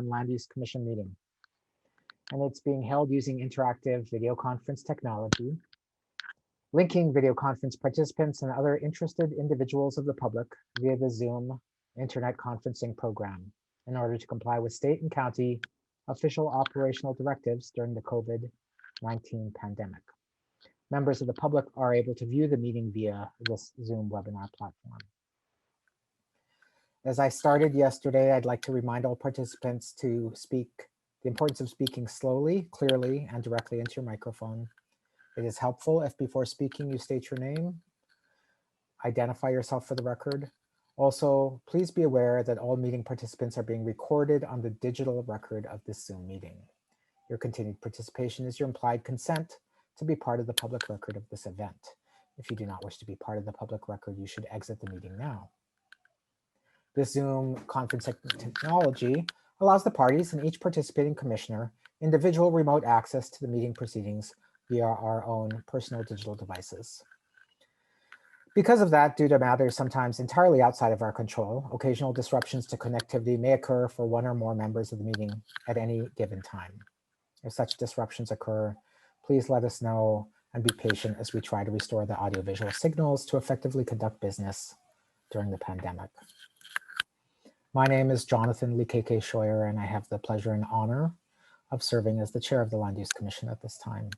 Land Use Commission meeting. And it's being held using interactive video conference technology, linking video conference participants and other interested individuals of the public via the Zoom internet conferencing program in order to comply with state and county official operational directives during the COVID-19 pandemic. Members of the public are able to view the meeting via this Zoom webinar platform. As I started yesterday, I'd like to remind all participants to speak the importance of speaking slowly, clearly, and directly into your microphone. It is helpful if before speaking you state your name, identify yourself for the record. Also, please be aware that all meeting participants are being recorded on the digital record of this Zoom meeting. Your continued participation is your implied consent to be part of the public record of this event. If you do not wish to be part of the public record, you should exit the meeting now. This Zoom conference technology allows the parties and each participating commissioner individual remote access to the meeting proceedings via our own personal digital devices. Because of that, due to matters sometimes entirely outside of our control, occasional disruptions to connectivity may occur for one or more members of the meeting at any given time. If such disruptions occur, please let us know and be patient as we try to restore the audiovisual signals to effectively conduct business during the pandemic. My name is Jonathan Likeke Scheuer, and I have the pleasure and honor of serving as the chair of the Land Use Commission at this time.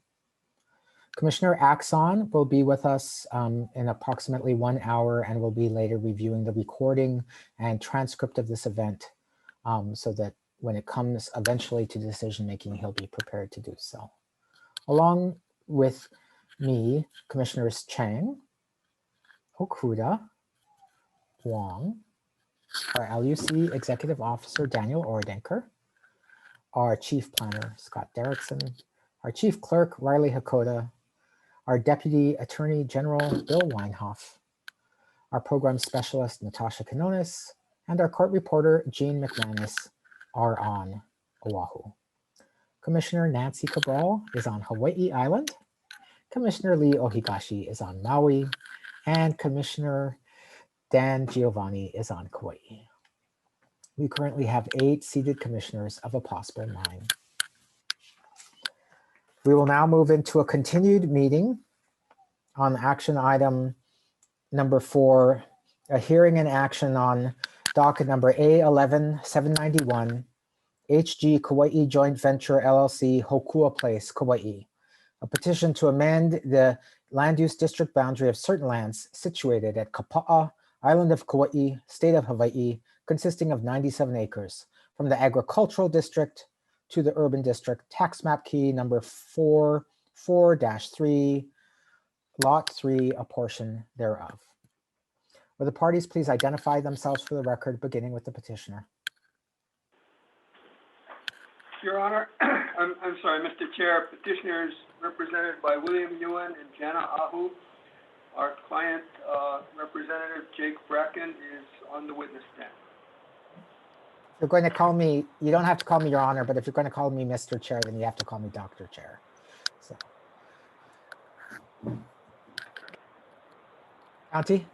Commissioner Axon will be with us in approximately 1 hour and will be later reviewing the recording and transcript of this event so that when it comes eventually to decision making, he'll be prepared to do so. Along with me, Commissioners Chang, Okuda, Wong, our LUC Executive Officer, Daniel Ordenker, our Chief Planner, Scott Derrickson, our Chief Clerk, Riley Hakoda, our Deputy Attorney General, Bill Weinhoff, our Program Specialist, Natasha Canonis, and our Court Reporter, Jean McManus, are on Oahu. Commissioner Nancy Cabral is on Hawaii Island, Commissioner Lee Ohigashi is on Maui, and Commissioner Dan Giovanni is on Kauai. We currently have 8 seated commissioners of a possible 9. We will now move into a continued meeting on action item number 4, a hearing and action on docket number A11791, HG Kauai Joint Venture LLC, HoKua Place, Kauai. A petition to amend the land use district boundary of certain lands situated at Kapa'a, Island of Kauai, State of Hawaii, consisting of 97 acres, from the agricultural district to the urban district, tax map key number 4-3, lot 3, a portion thereof. Will the parties please identify themselves for the record, beginning with the petitioner? Your Honor, I'm sorry, Mr. Chair, petitioners represented by William Ewan and Jana Ahu. Our client, Representative Jake Bracken, is on the witness stand. If you're going to call me, you don't have to call me Your Honor, but if you're going to call me Mr. Chair, then you have to call me Dr. Chair. So. County?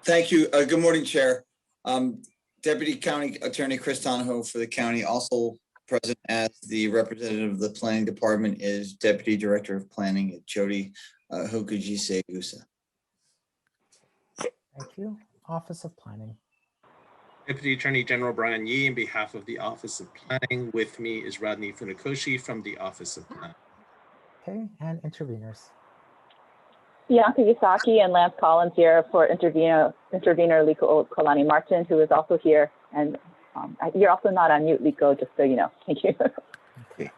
Thank you. Good morning, Chair. Deputy County Attorney Chris Donahoe for the county, also present as the representative of the Planning Department, is Deputy Director of Planning at Jody Hokujise-Gusa. Thank you. Office of Planning. Deputy Attorney General Brian Yee, on behalf of the Office of Planning. With me is Rodney Funakoshi from the Office of Planning. Okay, and interveners. Bianca Yasaki and Lance Collins here for intervener Liko Kalani Martin, who is also here. And you're also not on mute, Liko, just so you know. Thank you. Okay.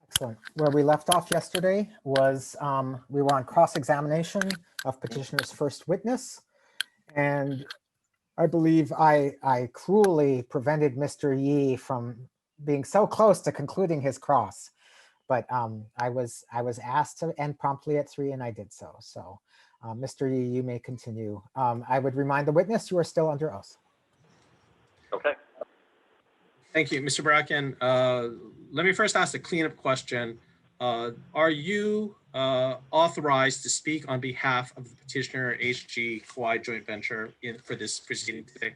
Excellent. Where we left off yesterday was we were on cross-examination of petitioner's first witness. And I believe I cruelly prevented Mr. Yee from being so close to concluding his cross. But I was asked to end promptly at 3, and I did so. So, Mr. Yee, you may continue. I would remind the witness you are still under oath. Okay. Thank you, Mr. Bracken. Let me first ask a cleanup question. Are you authorized to speak on behalf of the petitioner HG Kauai joint venture for this proceeding today?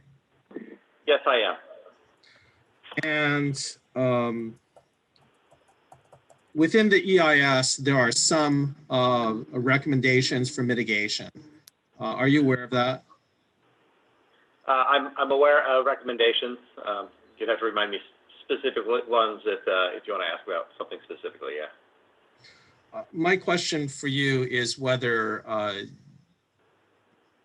Yes, I am. And within the EIS, there are some recommendations for mitigation. Are you aware of that? I'm aware of recommendations. You'd have to remind me specific ones if you want to ask about something specifically, yeah. My question for you is whether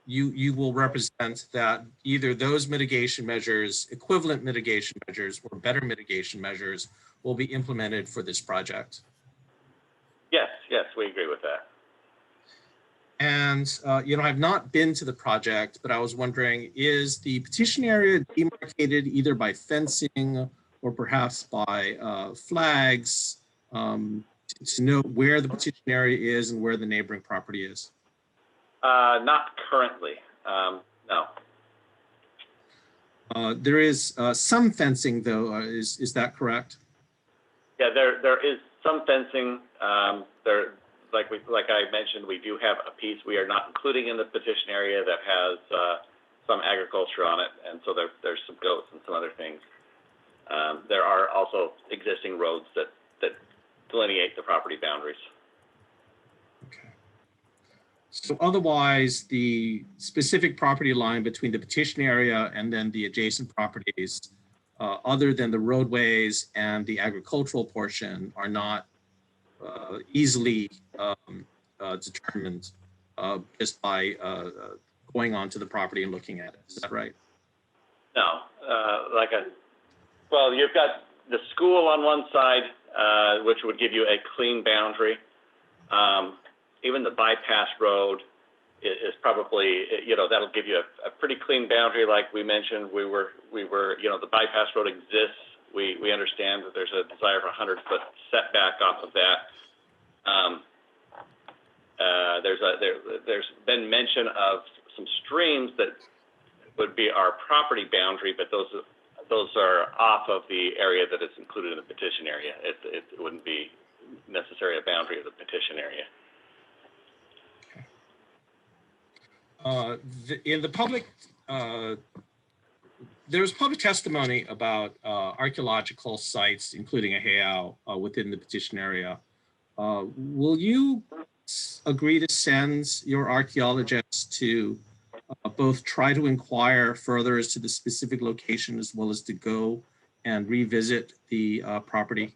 you will represent that either those mitigation measures, equivalent mitigation measures, or better mitigation measures will be implemented for this project. Yes, we agree with that. And, I've not been to the project, but I was wondering, is the petition area demarcated either by fencing or perhaps by flags to know where the petition area is and where the neighboring property is? Not currently, no. There is some fencing, though. Is that correct? Yeah, there is some fencing. Like I mentioned, we do have a piece we are not including in the petition area that has some agriculture on it, and so there's some goats and some other things. There are also existing roads that delineate the property boundaries. Okay. So otherwise, the specific property line between the petition area and then the adjacent properties, other than the roadways and the agricultural portion, are not easily determined just by going onto the property and looking at it. Is that right? No, well, you've got the school on one side, which would give you a clean boundary. Even the bypass road is probably, that'll give you a pretty clean boundary. Like we mentioned, we were, the bypass road exists. We understand that there's a desire for 100-foot setback off of that. There's been mention of some streams that would be our property boundary, but those are off of the area that is included in the petition area. It wouldn't be necessarily a boundary of the petition area. In the public, there's public testimony about archaeological sites, including a heiau within the petition area. Will you agree to send your archaeologists to both try to inquire further as to the specific location as well as to go and revisit the property?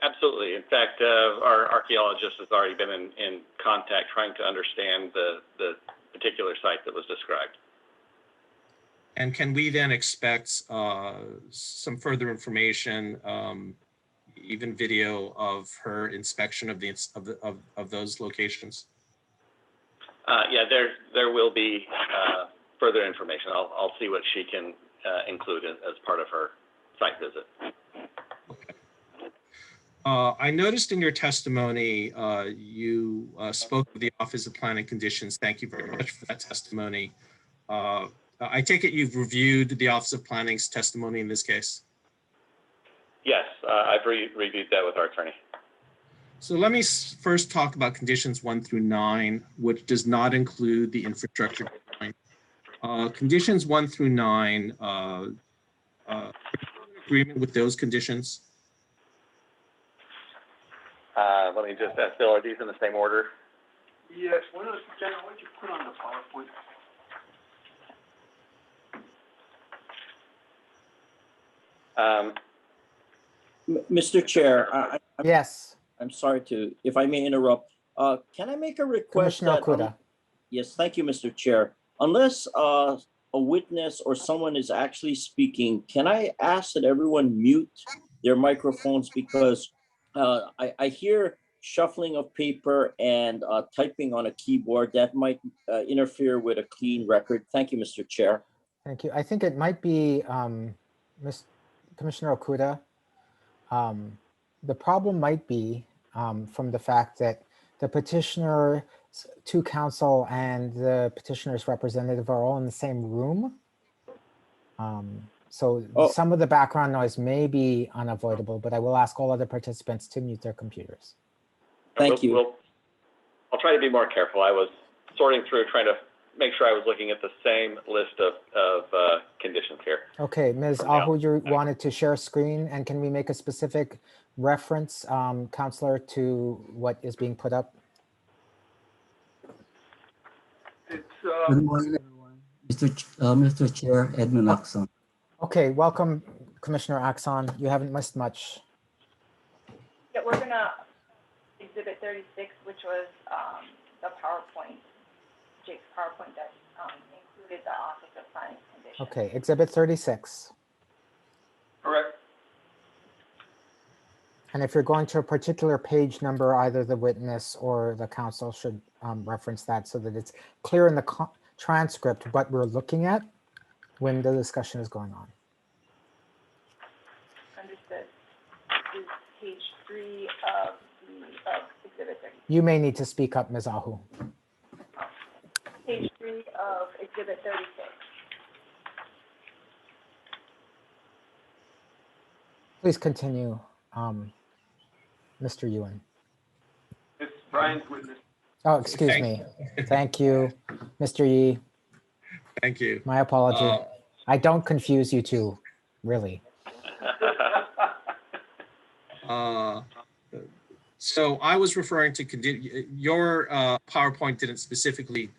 Absolutely. In fact, our archaeologist has already been in contact trying to understand the particular site that was described. And can we then expect some further information, even video of her inspection of those locations? Yeah, there will be further information. I'll see what she can include as part of her site visit. Okay. I noticed in your testimony, you spoke with the Office of Planning Conditions. Thank you very much for that testimony. I take it you've reviewed the Office of Planning's testimony in this case? Yes, I've reviewed that with our attorney. So let me first talk about conditions 1 through 9, which does not include the infrastructure design. Conditions 1 through 9, agreement with those conditions? Let me just ask Bill, are these in the same order? Yes, Jenna, what did you put on the PowerPoint? Mr. Chair, Yes, I'm sorry if I may interrupt. Can I make a request? Commissioner Okuda. Yes, thank you, Mr. Chair. Unless a witness or someone is actually speaking, can I ask that everyone mute their microphones, because I hear shuffling of paper and typing on a keyboard that might interfere with a clean record. Thank you, Mr. Chair. Thank you. I think it might be Commissioner Okuda. The problem might be from the fact that the petitioner to counsel and the petitioner's representative are all in the same room. So some of the background noise may be unavoidable, but I will ask all other participants to mute their computers. Thank you. I'll try to be more careful. I was sorting through, trying to make sure I was looking at the same list of conditions here. Okay, Ms. Ahu, you wanted to share a screen, and can we make a specific reference, Counselor, to what is being put up? It's, Good morning, everyone. Mr. Chair, Edmund Axon. Okay, welcome, Commissioner Axon. You haven't missed much. Yeah, we're gonna exhibit 36, which was the PowerPoint, Jake's PowerPoint that included the Office of Planning Conditions. Okay, Exhibit 36. correct. And if you're going to a particular page number, either the witness or the counsel should reference that so that it's clear in the transcript what we're looking at when the discussion is going on. Understood. This is page 3 of Exhibit 36. You may need to speak up, Ms. Ahu. Page 3 of Exhibit 36. Please continue, Mr. Ewan. It's Brian's witness. Oh, excuse me. Thank you, Mr. Yee. Thank you. My apology. I don't confuse you two, really. So I was referring to your PowerPoint didn't specifically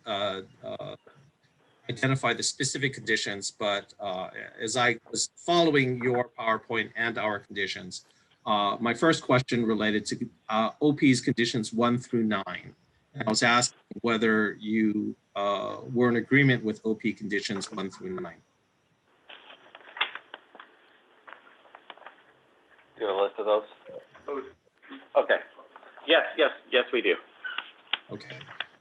identify the specific conditions, but as I was following your PowerPoint and our conditions, my first question related to OP's conditions 1 through 9. And I was asking whether you were in agreement with OP conditions 1 through 9. Do you have a list of those? Okay. Yes, we do. Okay.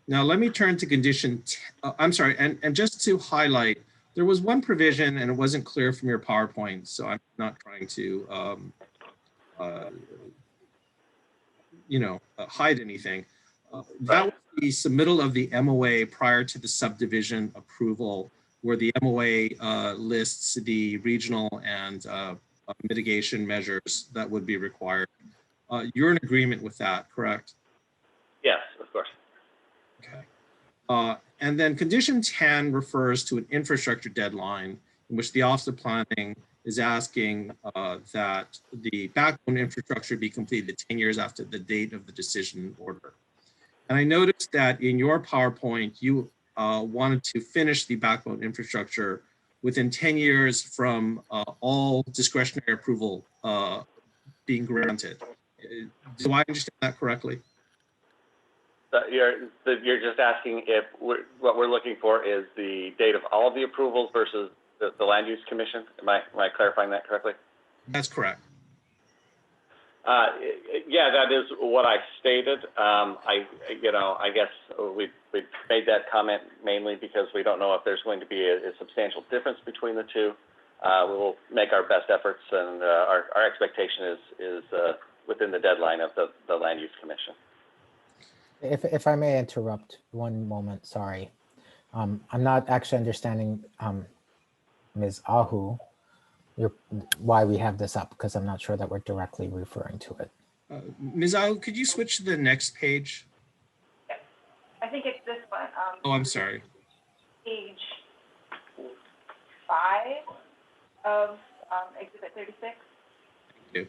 Now let me turn to condition, I'm sorry, and just to highlight, there was one provision and it wasn't clear from your PowerPoint, so I'm not trying to, hide anything. That was the submittal of the MOA prior to the subdivision approval, where the MOA lists the regional and mitigation measures that would be required. You're in agreement with that, correct? Yes, of course. Okay. And then condition 10 refers to an infrastructure deadline in which the Office of Planning is asking that the backbone infrastructure be completed 10 years after the date of the decision order. And I noticed that in your PowerPoint, you wanted to finish the backbone infrastructure within 10 years from all discretionary approval being granted. Do I understand that correctly? You're just asking if what we're looking for is the date of all of the approvals versus the Land Use Commission. Am I clarifying that correctly? That's correct. Yeah, that is what I stated. I guess we made that comment mainly because we don't know if there's going to be a substantial difference between the two. We will make our best efforts, and our expectation is within the deadline of the Land Use Commission. If I may interrupt one moment, sorry. I'm not actually understanding, Ms. Ahu, why we have this up, because I'm not sure that we're directly referring to it. Ms. Ahu, could you switch to the next page? Yes. I think it's this one. Oh, I'm sorry. Page 5 of Exhibit 36. Thank you.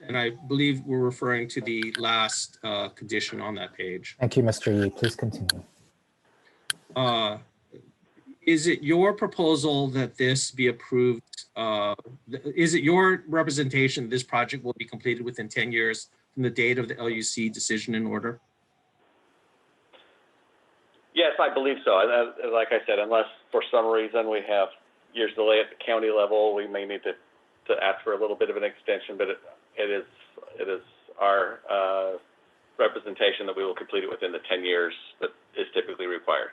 And I believe we're referring to the last condition on that page. Thank you, Mr. Yee. Please continue. Is it your proposal that this be approved? Is it your representation this project will be completed within 10 years from the date of the LUC decision in order? Yes, I believe so. Like I said, unless for some reason we have years delay at the county level, we may need to ask for a little bit of an extension, but it is our representation that we will complete it within the 10 years that is typically required.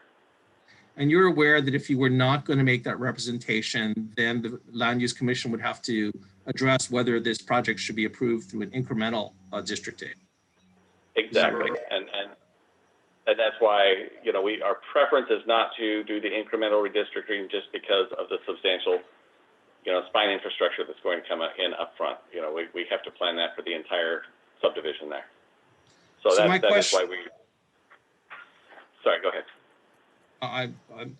And you're aware that if you were not going to make that representation, then the Land Use Commission would have to address whether this project should be approved through an incremental district aid. Exactly, and that's why our preference is not to do the incremental redistricting just because of the substantial spine infrastructure that's going to come in up front. We have to plan that for the entire subdivision there. So So my that is why question- we, sorry, go ahead. I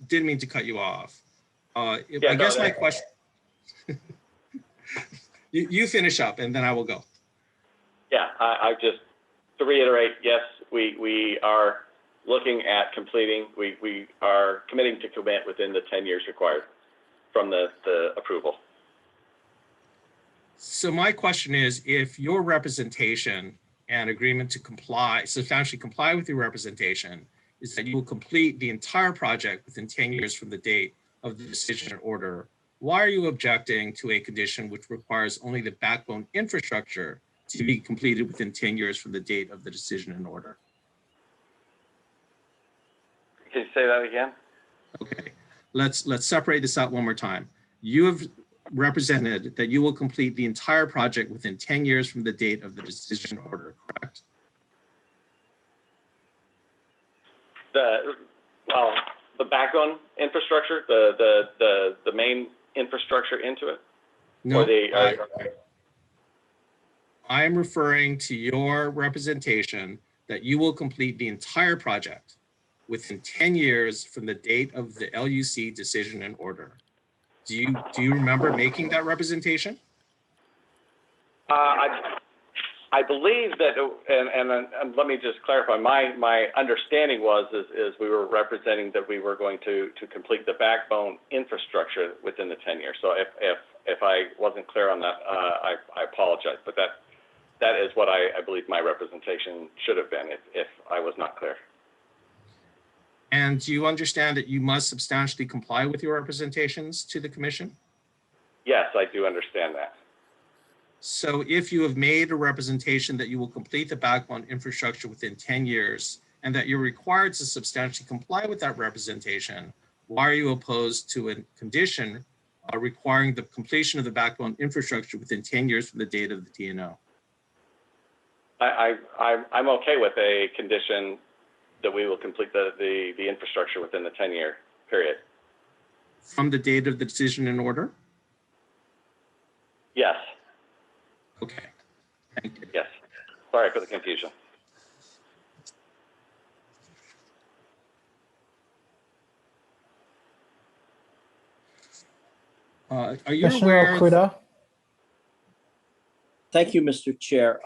didn't mean to cut you off. I Yeah, no, guess my that- question, you finish up and then I will go. Yeah, I just, to reiterate, yes, we are looking at completing, we are committing to commit within the 10 years required from the approval. So my question is, if your representation and agreement to comply, substantially comply with your representation, is that you will complete the entire project within 10 years from the date of the decision and order, why are you objecting to a condition which requires only the backbone infrastructure to be completed within 10 years from the date of the decision and order? Can you say that again? Okay, let's separate this out one more time. You have represented that you will complete the entire project within 10 years from the date of the decision order, correct? Well, the backbone infrastructure, the main infrastructure into it? No, Or the, I'm referring to your representation that you will complete the entire project within 10 years from the date of the LUC decision and order. Do you remember making that representation? I believe that, and let me just clarify, my understanding is we were representing that we were going to complete the backbone infrastructure within the 10 years. So if I wasn't clear on that, I apologize, but that is what I believe my representation should have been if I was not clear. And do you understand that you must substantially comply with your representations to the commission? Yes, I do understand that. So if you have made a representation that you will complete the backbone infrastructure within 10 years and that you're required to substantially comply with that representation, why are you opposed to a condition requiring the completion of the backbone infrastructure within 10 years from the date of the DNO? I'm okay with a condition that we will complete the infrastructure within the 10-year period. From the date of the decision and order? Yes, Okay, thank you. yes. Sorry for the confusion. Are you Commissioner aware? Okuda? Thank you, Mr. Chair.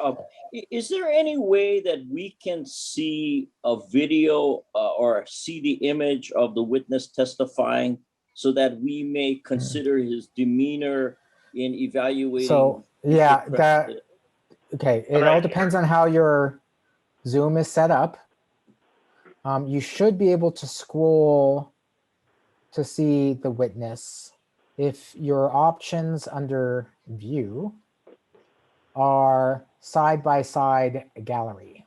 Is there any way that we can see a video or see the image of the witness testifying so that we may consider his demeanor in evaluating? So, yeah, okay, it all depends on how your Zoom is set up. You should be able to scroll to see the witness. If your options under view are side-by-side gallery.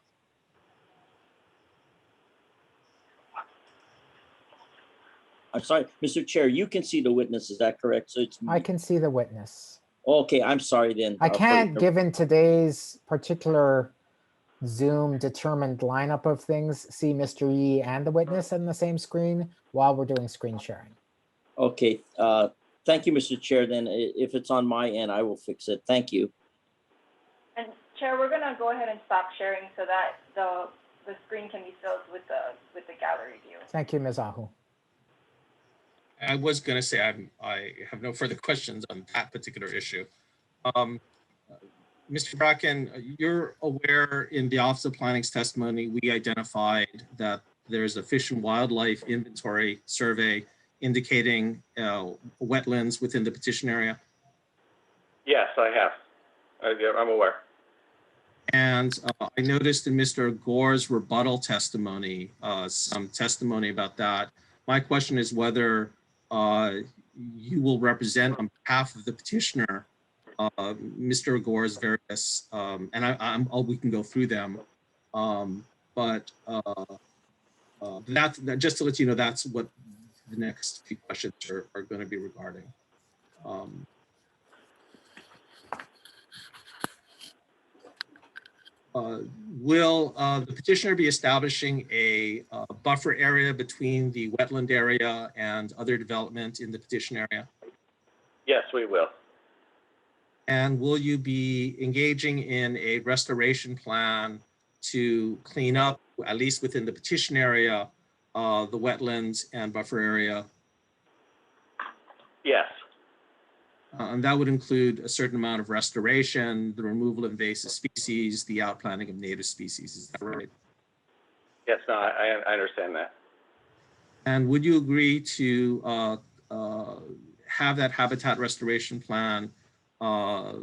I'm sorry, Mr. Chair, you can see the witness, is that correct? So it's I can see the witness. okay, I'm sorry then. I can't, given today's particular Zoom determined lineup of things, see Mr. Yi and the witness on the same screen while we're doing screen sharing. Okay, thank you, Mr. Chair. Then if it's on my end, I will fix it. Thank you. And Chair, we're gonna go ahead and stop sharing so that the screen can be filled with the gallery view. Thank you, Ms. Ahu. I was going to say I have no further questions on that particular issue. Mr. Bracken, you're aware in the Office of Planning's testimony, we identified that there's a fish and wildlife inventory survey indicating wetlands within the petition area? Yes, I have. I'm aware. And I noticed in Mr. Gore's rebuttal testimony, some testimony about that. My question is whether you will represent on behalf of the petitioner Mr. Gore's various, and we can go through them, but just to let you know, that's what the next few questions are going to be regarding. Will the petitioner be establishing a buffer area between the wetland area and other development in the petition area? Yes, we will. And will you be engaging in a restoration plan to clean up, at least within the petition area, the wetlands and buffer area. Yes, And that would include a certain amount of restoration, the removal of invasive species, the outplanting of native species. Is that right? yes, no, I understand that. And would you agree to have that habitat restoration plan, a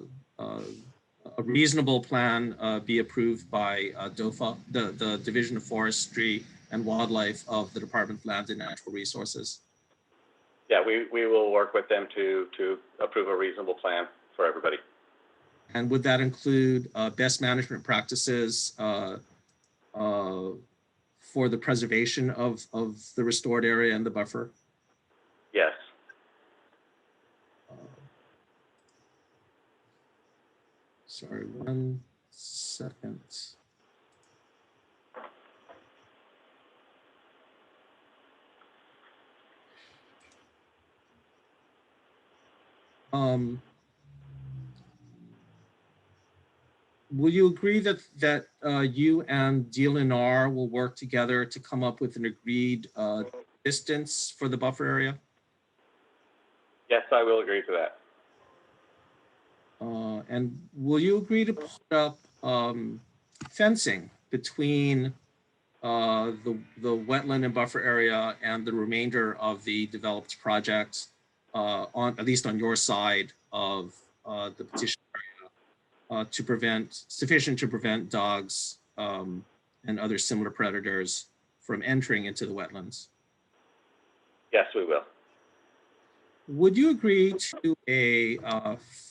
reasonable plan, be approved by DOFA, the Division of Forestry and Wildlife of the Department of Land and Natural Resources? Yeah, we will work with them to approve a reasonable plan for everybody. And would that include best management practices for the preservation of the restored area and the buffer? Yes. Sorry, 1 second. Will you agree that you and DLNR will work together to come up with an agreed distance for the buffer area? Yes, I will agree to that. And will you agree to put up fencing between the wetland and buffer area and the remainder of the developed project, at least on your side of the petition area, sufficient to prevent dogs and other similar predators from entering into the wetlands? Yes, we will. Would you agree to a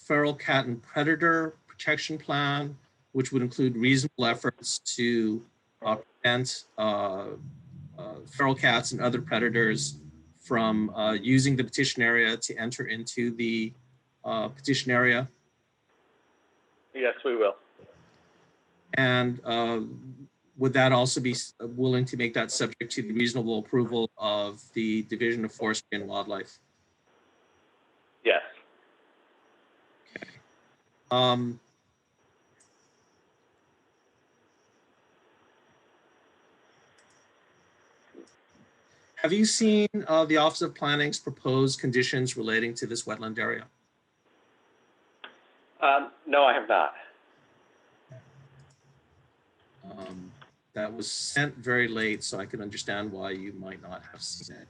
feral cat and predator protection plan, which would include reasonable efforts to prevent feral cats and other predators from using the petition area to enter into the petition area? Yes, we will. And would that also be willing to make that subject to the reasonable approval of the Division of Forestry and Wildlife? Yes. Have you seen the Office of Planning's proposed conditions relating to this wetland area? No, I have not. That was sent very late, so I can understand why you might not have seen it.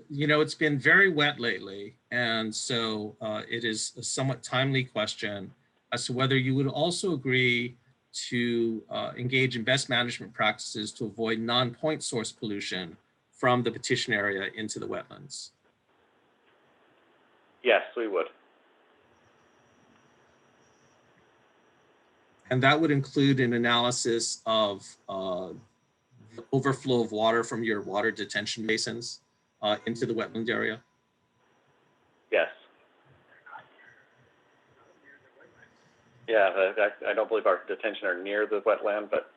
You know, it's been very wet lately, and so it is a somewhat timely question as to whether you would also agree to engage in best management practices to avoid non-point source pollution from the petition area into the wetlands. Yes, we would. And that would include an analysis of the overflow of water from your water detention basins into the wetland area? Yes. Yeah, I don't believe our detention are near the wetland, but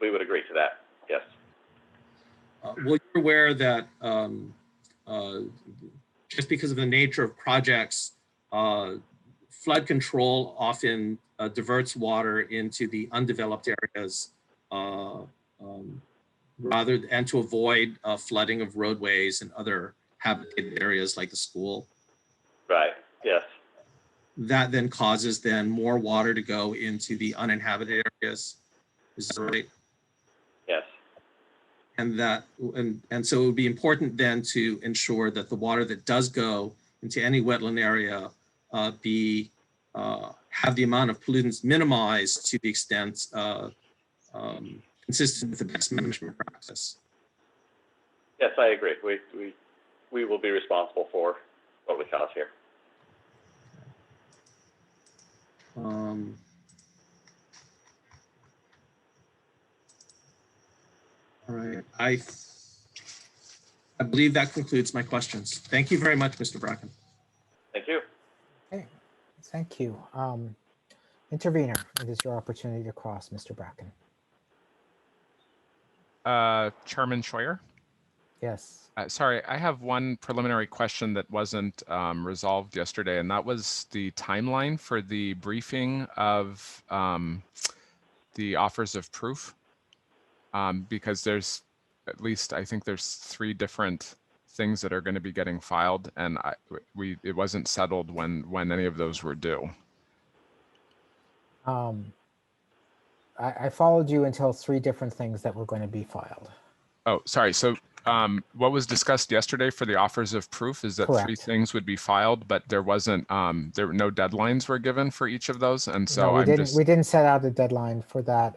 we would agree to that. Yes. Well, you're aware that just because of the nature of projects, flood control often diverts water into the undeveloped areas and to avoid flooding of roadways and other habitated areas like the school. Right, yes. That then causes more water to go into the uninhabited areas. Is that right? Yes. And so it would be important then to ensure that the water that does go into any wetland area have the amount of pollutants minimized to the extent consistent with the best management practice. Yes, I agree. We will be responsible for what we cause here. All right, I believe that concludes my questions. Thank you very much, Mr. Bracken. Thank you. Okay. Thank you. Intervener, it is your opportunity to cross, Mr. Bracken. Chairman Scheuer. Yes. Sorry, I have one preliminary question that wasn't resolved yesterday, and that was the timeline for the briefing of the offers of proof. Because there's at least, I think there's 3 different things that are going to be getting filed, and it wasn't settled when any of those were due. I followed you until 3 different things that were going to be filed. Oh, sorry. So what was discussed yesterday for the offers of proof is that Correct. 3 things would be filed, but there wasn't, there were no deadlines were given for each of those. And so No, we didn't set out a deadline for that.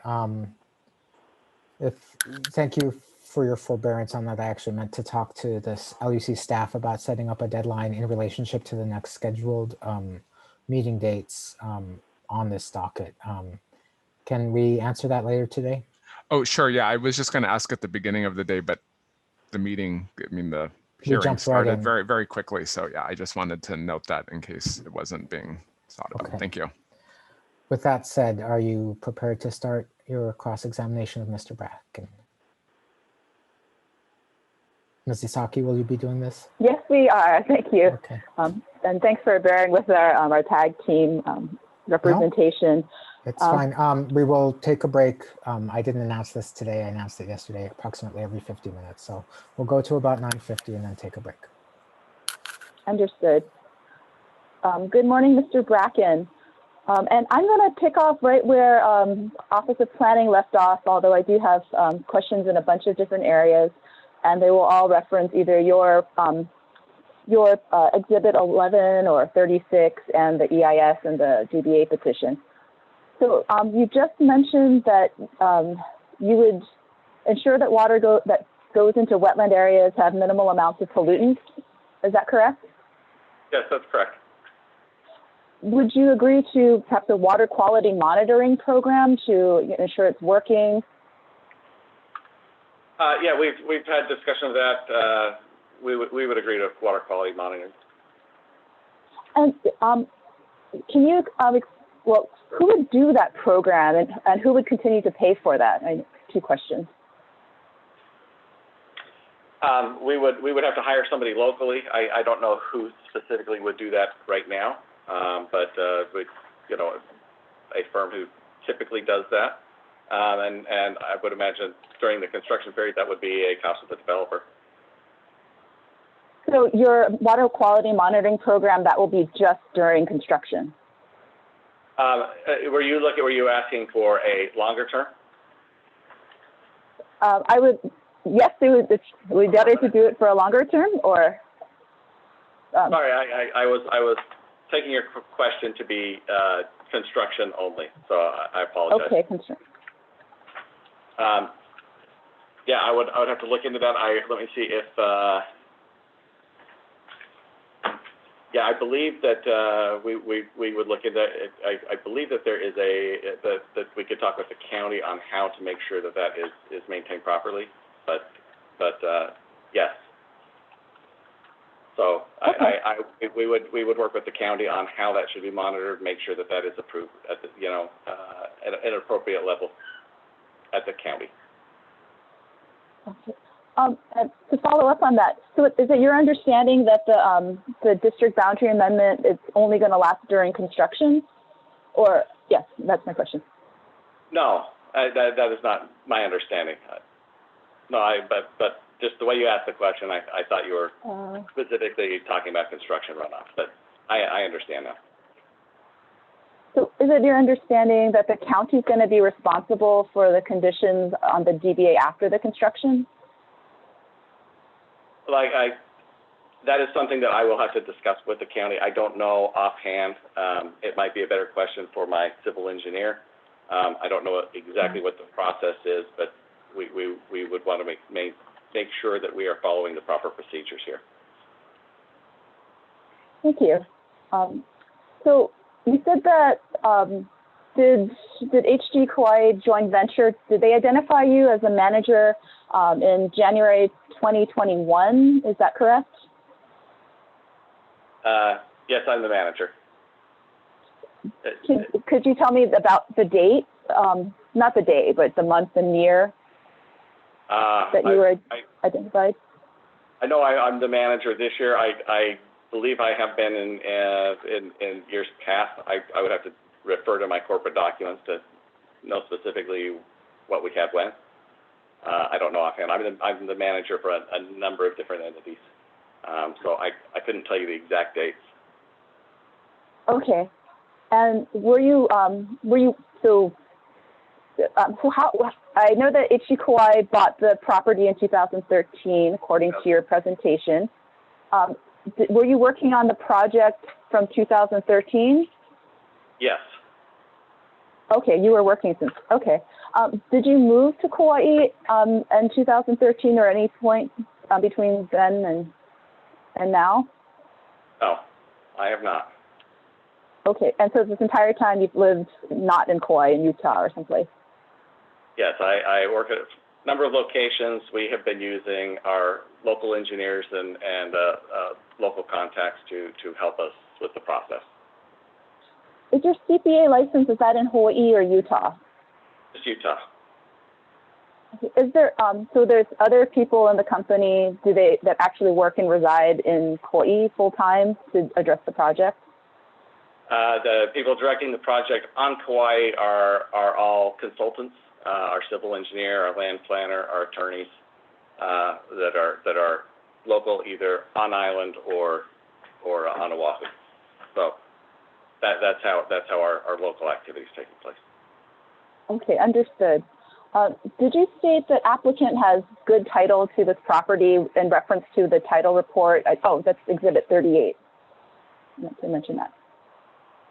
Thank you for your forbearance on that. I actually meant to talk to this LUC staff about setting up a deadline in relationship to the next scheduled meeting dates on this docket. Can we answer that later today? Oh, sure. Yeah, I was just going to ask at the beginning of the day, but the meeting, I mean, the We hearing jumped right started in. very, very quickly. So yeah, I just wanted to note that in case it wasn't being thought about. Okay. Thank you. With that said, are you prepared to start your cross-examination of Mr. Bracken? Ms. Isaki, will you be doing this? Yes, we are. Thank you. Okay. And thanks for bearing with our tag team representation. It's fine. We will take a break. I didn't announce this today. I announced it yesterday, approximately every 50 minutes. So we'll go to about 9:50 and then take a break. Understood. Good morning, Mr. Bracken. And I'm going to pick off right where Office of Planning left off, although I do have questions in a bunch of different areas, and they will all reference either your Exhibit 11 or 36 and the EIS and the DBA petition. So you just mentioned that you would ensure that water that goes into wetland areas have minimal amounts of pollutants. Is that correct? Yes, that's correct. Would you agree to perhaps a water quality monitoring program to ensure it's working? Yeah, we've had discussion of that. We would agree to water quality monitoring. And can you, well, who would do that program and who would continue to pay for that? 2 questions. We would have to hire somebody locally. I don't know who specifically would do that right now, but a firm who typically does that, and I would imagine during the construction period that would be a cost of the developer. So your water quality monitoring program, that will be just during construction? Were you asking for a longer term? Yes, it would be better to do it for a longer term, or? Sorry, I was taking your question to be construction only, so I apologize. Okay, construction. Yeah, I would have to look into that. Let me see if. Yeah, I believe that we would look into it. I believe that there is that we could talk with the county on how to make sure that that is maintained properly. But yes. So okay. we would work with the county on how that should be monitored, make sure that that is approved at the at an appropriate level at the county. Okay. To follow up on that, so is it your understanding that the district boundary amendment is only going to last during construction? Or, yes, that's my question. No, that is not my understanding. No, but just the way you asked the question, I thought you were specifically talking about construction runoff, but I understand now. So is it your understanding that the county is going to be responsible for the conditions on the DBA after the construction? That is something that I will have to discuss with the county. I don't know offhand. It might be a better question for my civil engineer. I don't know exactly what the process is, but we would want to make sure that we are following the proper procedures here. Thank you. So you said that did HG Kauai joint venture, did they identify you as a manager in January 2021? Is that correct? Yes, I'm the manager. Could you tell me about the date? Not the day, but the month and year that you were identified? I know I'm the manager this year. I believe I have been in years past. I would have to refer to my corporate documents to know specifically what we had when. I don't know offhand. I'm the manager for a number of different entities. So I couldn't tell you the exact dates. Okay. And so how, I know that Kauai bought the property in 2013, according to your presentation. Were you working on the project from 2013? Yes. Okay, you were working since, okay. Did you move to Kauai in 2013 or any point between then and now? No, I have not. Okay, and so this entire time you've lived not in Kauai, in Utah or someplace? Yes, I work at a number of locations. We have been using our local engineers and local contacts to help us with the process. Is your CPA license, is that in Hawaii or Utah? Just Utah. Is there, so there's other people in the company, that actually work and reside in Kauai full-time to address the project? The people directing the project on Kauai are all consultants, our civil engineer, our land planner, our attorneys that are local, either on island or on Oahu. So that's how our local activity is taking place. Okay, understood. Did you state that applicant has good title to this property in reference to the title report? Oh, that's Exhibit 38. I meant to mention that.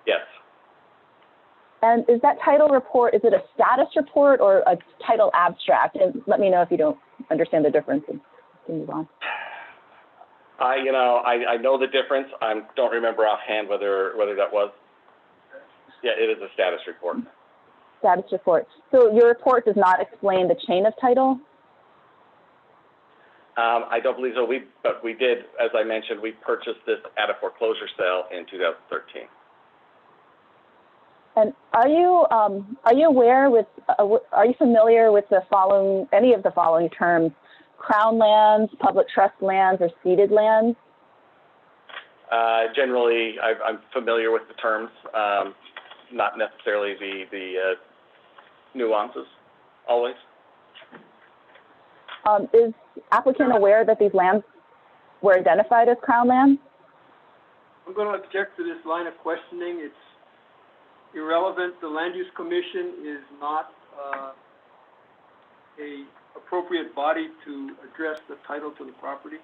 Yes. And is that title report, is it a status report or a title abstract? And let me know if you don't understand the difference and move on. I know the difference. I don't remember offhand whether that was. Yeah, it is a status report. Status report. So your report does not explain the chain of title? I don't believe so. But we did, as I mentioned, we purchased this at a foreclosure sale in 2013. And are you familiar with any of the following terms: crown lands, public trust lands, or ceded lands? Generally, I'm familiar with the terms, not necessarily the nuances, always. Is applicant aware that these lands were identified as crown lands? I'm going to object to this line of questioning. It's irrelevant. The Land Use Commission is not a appropriate body to address the title to the property.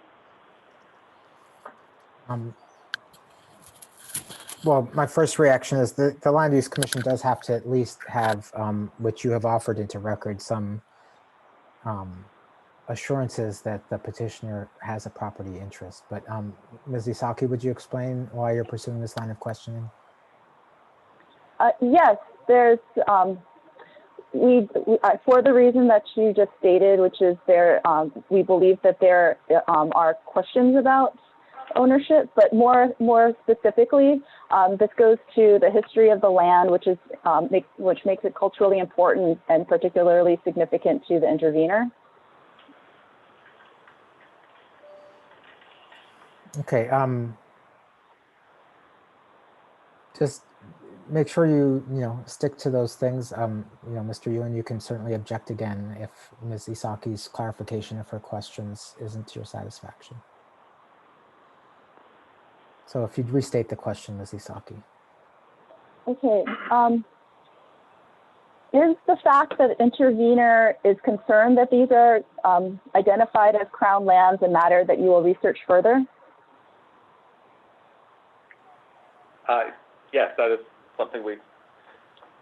Well, my first reaction is the Land Use Commission does have to at least have, which you have offered into record, some assurances that the petitioner has a property interest. But Ms. Isaki, would you explain why you're pursuing this line of questioning? Yes, there's, for the reason that you just stated, which is we believe that there are questions about ownership, but more specifically, this goes to the history of the land, which makes it culturally important and particularly significant to the intervener. Okay, just make sure you stick to those things. Mr. Ewan, you can certainly object again if Ms. Isaki's clarification of her questions isn't to your satisfaction. So if you'd restate the question, Ms. Isaki. Okay. Is the fact that intervener is concerned that these are identified as crown lands a matter that you will research further? Yes, that is something we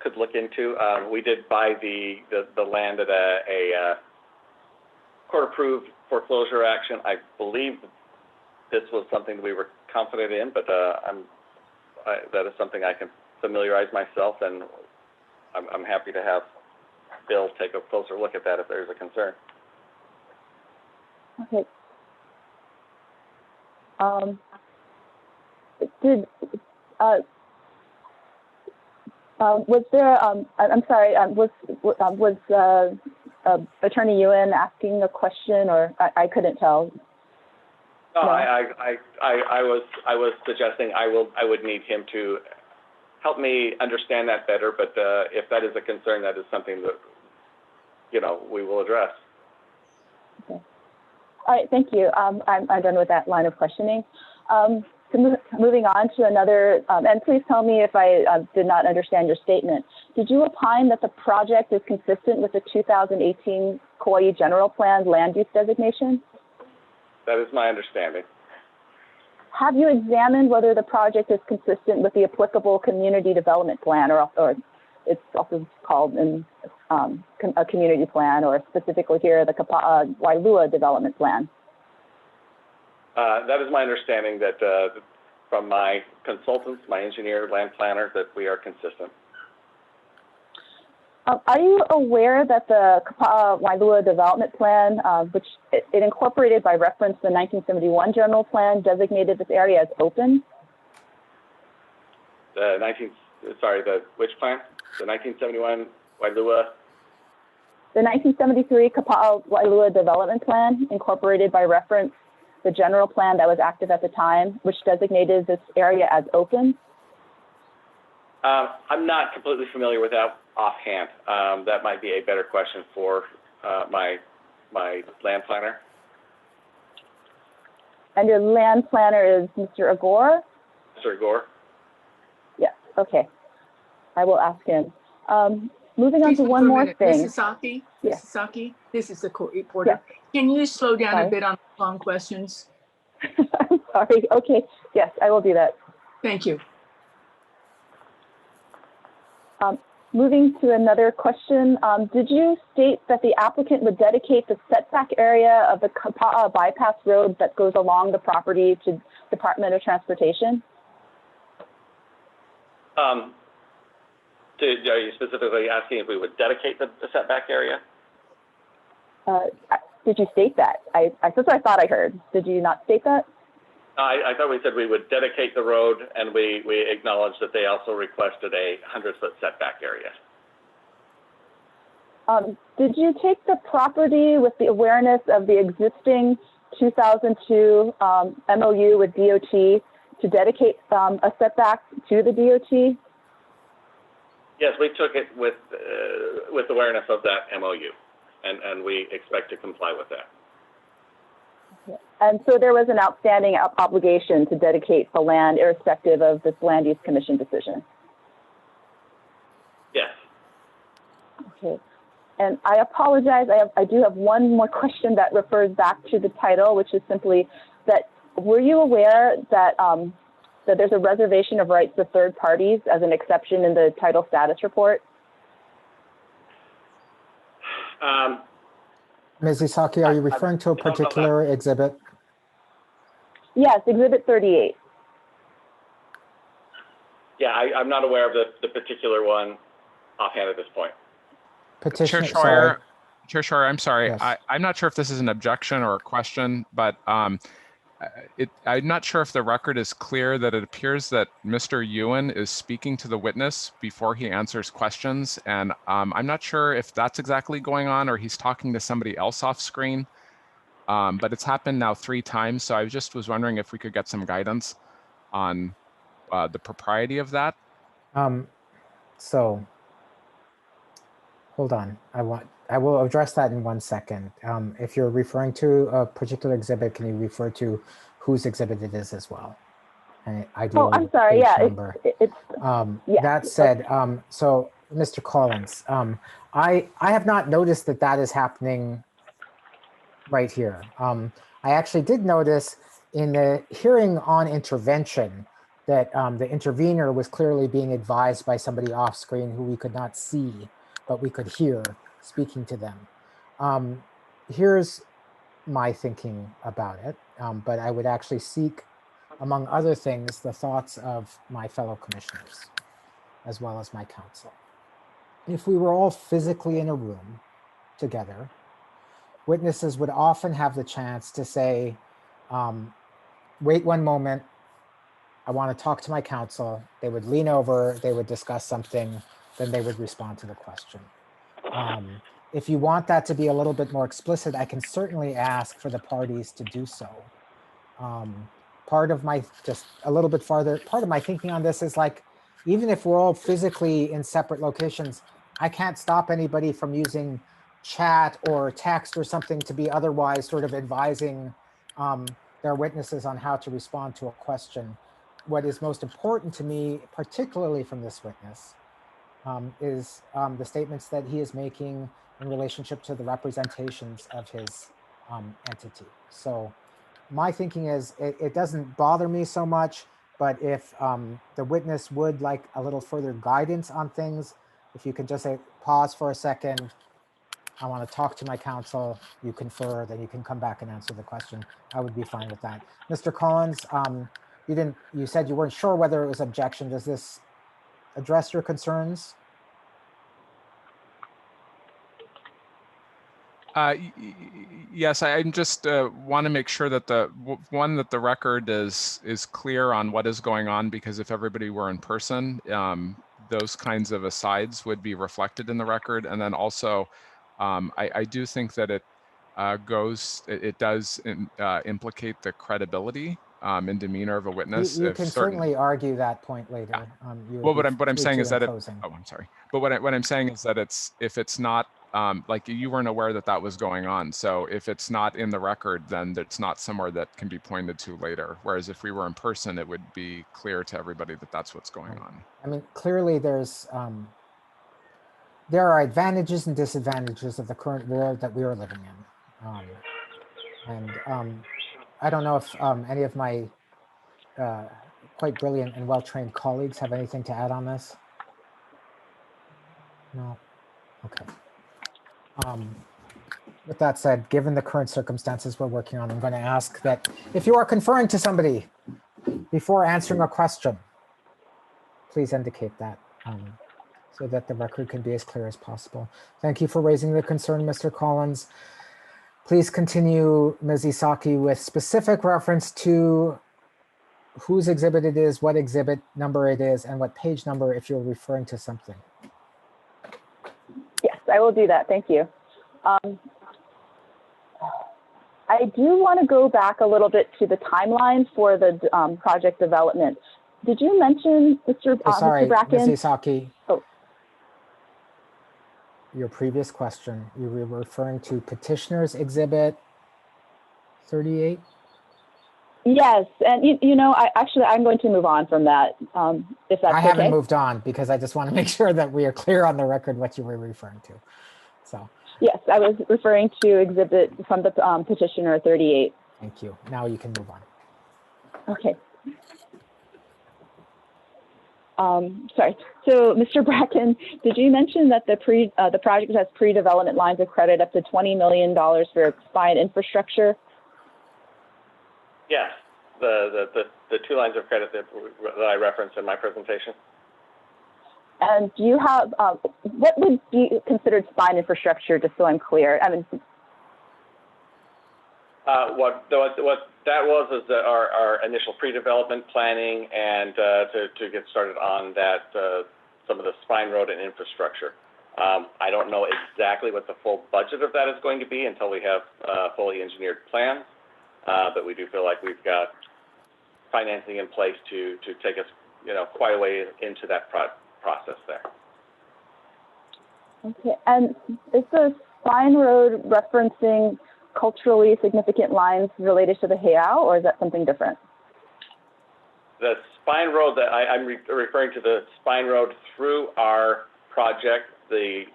could look into. We did buy the land at a court-approved foreclosure action. I believe this was something we were confident in, but that is something I can familiarize myself, and I'm happy to have Bill take a closer look at that if there's a concern. Okay. Was there, I'm sorry, was Attorney Ewan asking a question, or I couldn't tell? No, No. I was suggesting I would need him to help me understand that better, but if that is a concern, that is something that, you know, we will address. Okay. All right, thank you. I'm done with that line of questioning. So moving on to another, and please tell me if I did not understand your statement. Did you opine that the project is consistent with the 2018 Kauai General Plan land use designation? That is my understanding. Have you examined whether the project is consistent with the applicable community development plan, or it's also called a community plan, or specifically here, the Wailua development plan? That is my understanding, that from my consultants, my engineer, land planner, that we are consistent. Are you aware that the Wailua development plan, which it incorporated by reference the 1971 general plan, designated this area as open? Which plan? The 1971 Wailua? The 1973 Kapa'a Wailua development plan incorporated by reference the general plan that was active at the time, which designated this area as open? I'm not completely familiar with that offhand. That might be a better question for my land planner. And your land planner is Mr. Agor? Mr. Agor? Yes, okay. I will ask him. Moving on Please to wait one for a more minute. thing. Mrs. Saki, Yes. Mrs. Saki, this is the court reporter. Can you slow down Sorry. a bit on the long questions? I'm sorry. Okay. Yes, I will do that. Thank you. Moving to another question, did you state that the applicant would dedicate the setback area of the Kapa'a bypass road that goes along the property to Department of Transportation? Are you specifically asking if we would dedicate the setback area? Did you state that? That's what I thought I heard. Did you not state that? I thought we said we would dedicate the road, and we acknowledged that they also requested a 100-foot setback area. Did you take the property with the awareness of the existing 2002 MOU with DOT to dedicate a setback to the DOT? Yes, we took it with awareness of that MOU, and we expect to comply with that. And so there was an outstanding obligation to dedicate the land irrespective of this land use commission decision. Yes. Okay. And I apologize, I do have one more question that refers back to the title, which is simply that, were you aware that, that there's a reservation of rights to third parties as an exception in the title status report? Ms. Isaki, are you referring to a particular exhibit? Yes, Exhibit 38. Yeah, I'm not aware of the particular one offhand at this point. Petitioner, Chair Schroyer, I'm sorry. Yes. I'm not sure if this is an objection or a question, but I'm not sure if the record is clear that it appears that Mr. Ewan is speaking to the witness before he answers questions. And I'm not sure if that's exactly going on or he's talking to somebody else off screen. But it's happened now 3 times. So I just was wondering if we could get some guidance on the propriety of that. So hold on. I will address that in 1 second. If you're referring to a particular exhibit, can you refer to whose exhibit it is as well? And Oh, I'm sorry. Yeah, it's yeah. That said, so Mr. Collins, I have not noticed that is happening right here. I actually did notice in the hearing on intervention that the intervener was clearly being advised by somebody off screen who we could not see, but we could hear speaking to them. Here's my thinking about it, but I would actually seek, among other things, the thoughts of my fellow commissioners, as well as my counsel. If we were all physically in a room together, witnesses would often have the chance to say, wait one moment, I want to talk to my counsel. They would lean over, they would discuss something, then they would respond to the question. If you want that to be a little bit more explicit, I can certainly ask for the parties to do so. Part of my, just a little bit farther, part of my thinking on this is like, even if we're all physically in separate locations, I can't stop anybody from using chat or text or something to be otherwise sort of advising their witnesses on how to respond to a question. What is most important to me, particularly from this witness, is the statements that he is making in relationship to the representations of his entity. So my thinking is it doesn't bother me so much, but if the witness would like a little further guidance on things, if you could just say, pause for a second, I want to talk to my counsel, you confer, then you can come back and answer the question. I would be fine with that. Mr. Collins, you said you weren't sure whether it was objection. Does this address your concerns? Yes, I just want to make sure that the record is clear on what is going on, because if everybody were in person, those kinds of asides would be reflected in the record. And then also, I do think that it does implicate the credibility and demeanor of a witness. You can certainly argue that point later. Well, what I'm saying is that I'm sorry. But what I'm saying is that if it's not like you weren't aware that that was going on. So if it's not in the record, then it's not somewhere that can be pointed to later. Whereas if we were in person, it would be clear to everybody that that's what's going on. I mean, clearly there are advantages and disadvantages of the current world that we are living in. I don't know if any of my quite brilliant and well-trained colleagues have anything to add on this. No? Okay. With that said, given the current circumstances we're working on, I'm going to ask that if you are conferring to somebody before answering a question, please indicate that so that the record can be as clear as possible. Thank you for raising the concern, Mr. Collins. Please continue, Ms. Isaki, with specific reference to whose exhibit it is, what exhibit number it is, and what page number if you're referring to something. Yes, I will do that. Thank you. I do want to go back a little bit to the timeline for the project development. Did you mention, Mr. Sorry, Mr. Bracken? Ms. Isaki. Oh. Your previous question, you were referring to Petitioner's Exhibit 38? Yes, and you know, I'm going to move on from that, if that's okay. I haven't moved on because I just want to make sure that we are clear on the record what you were referring to. So. Yes, I was referring to exhibit from the Petitioner 38. Thank you. Now you can move on. Okay. Sorry. So, Mr. Bracken, did you mention that the project has pre-development lines of credit up to $20 million for spine infrastructure? Yes, the two lines of credit that I referenced in my presentation. And do you have, what would be considered spine infrastructure, just so I'm clear? I mean, what that was is that our initial pre-development planning and to get started on that, some of the spine road and infrastructure. I don't know exactly what the full budget of that is going to be until we have fully engineered plans, but we do feel like we've got financing in place to take us, quite a way into that process there. Okay, and is the spine road referencing culturally significant lines related to the heiau, or is that something different? The spine road that I'm referring to, the spine road through our project, the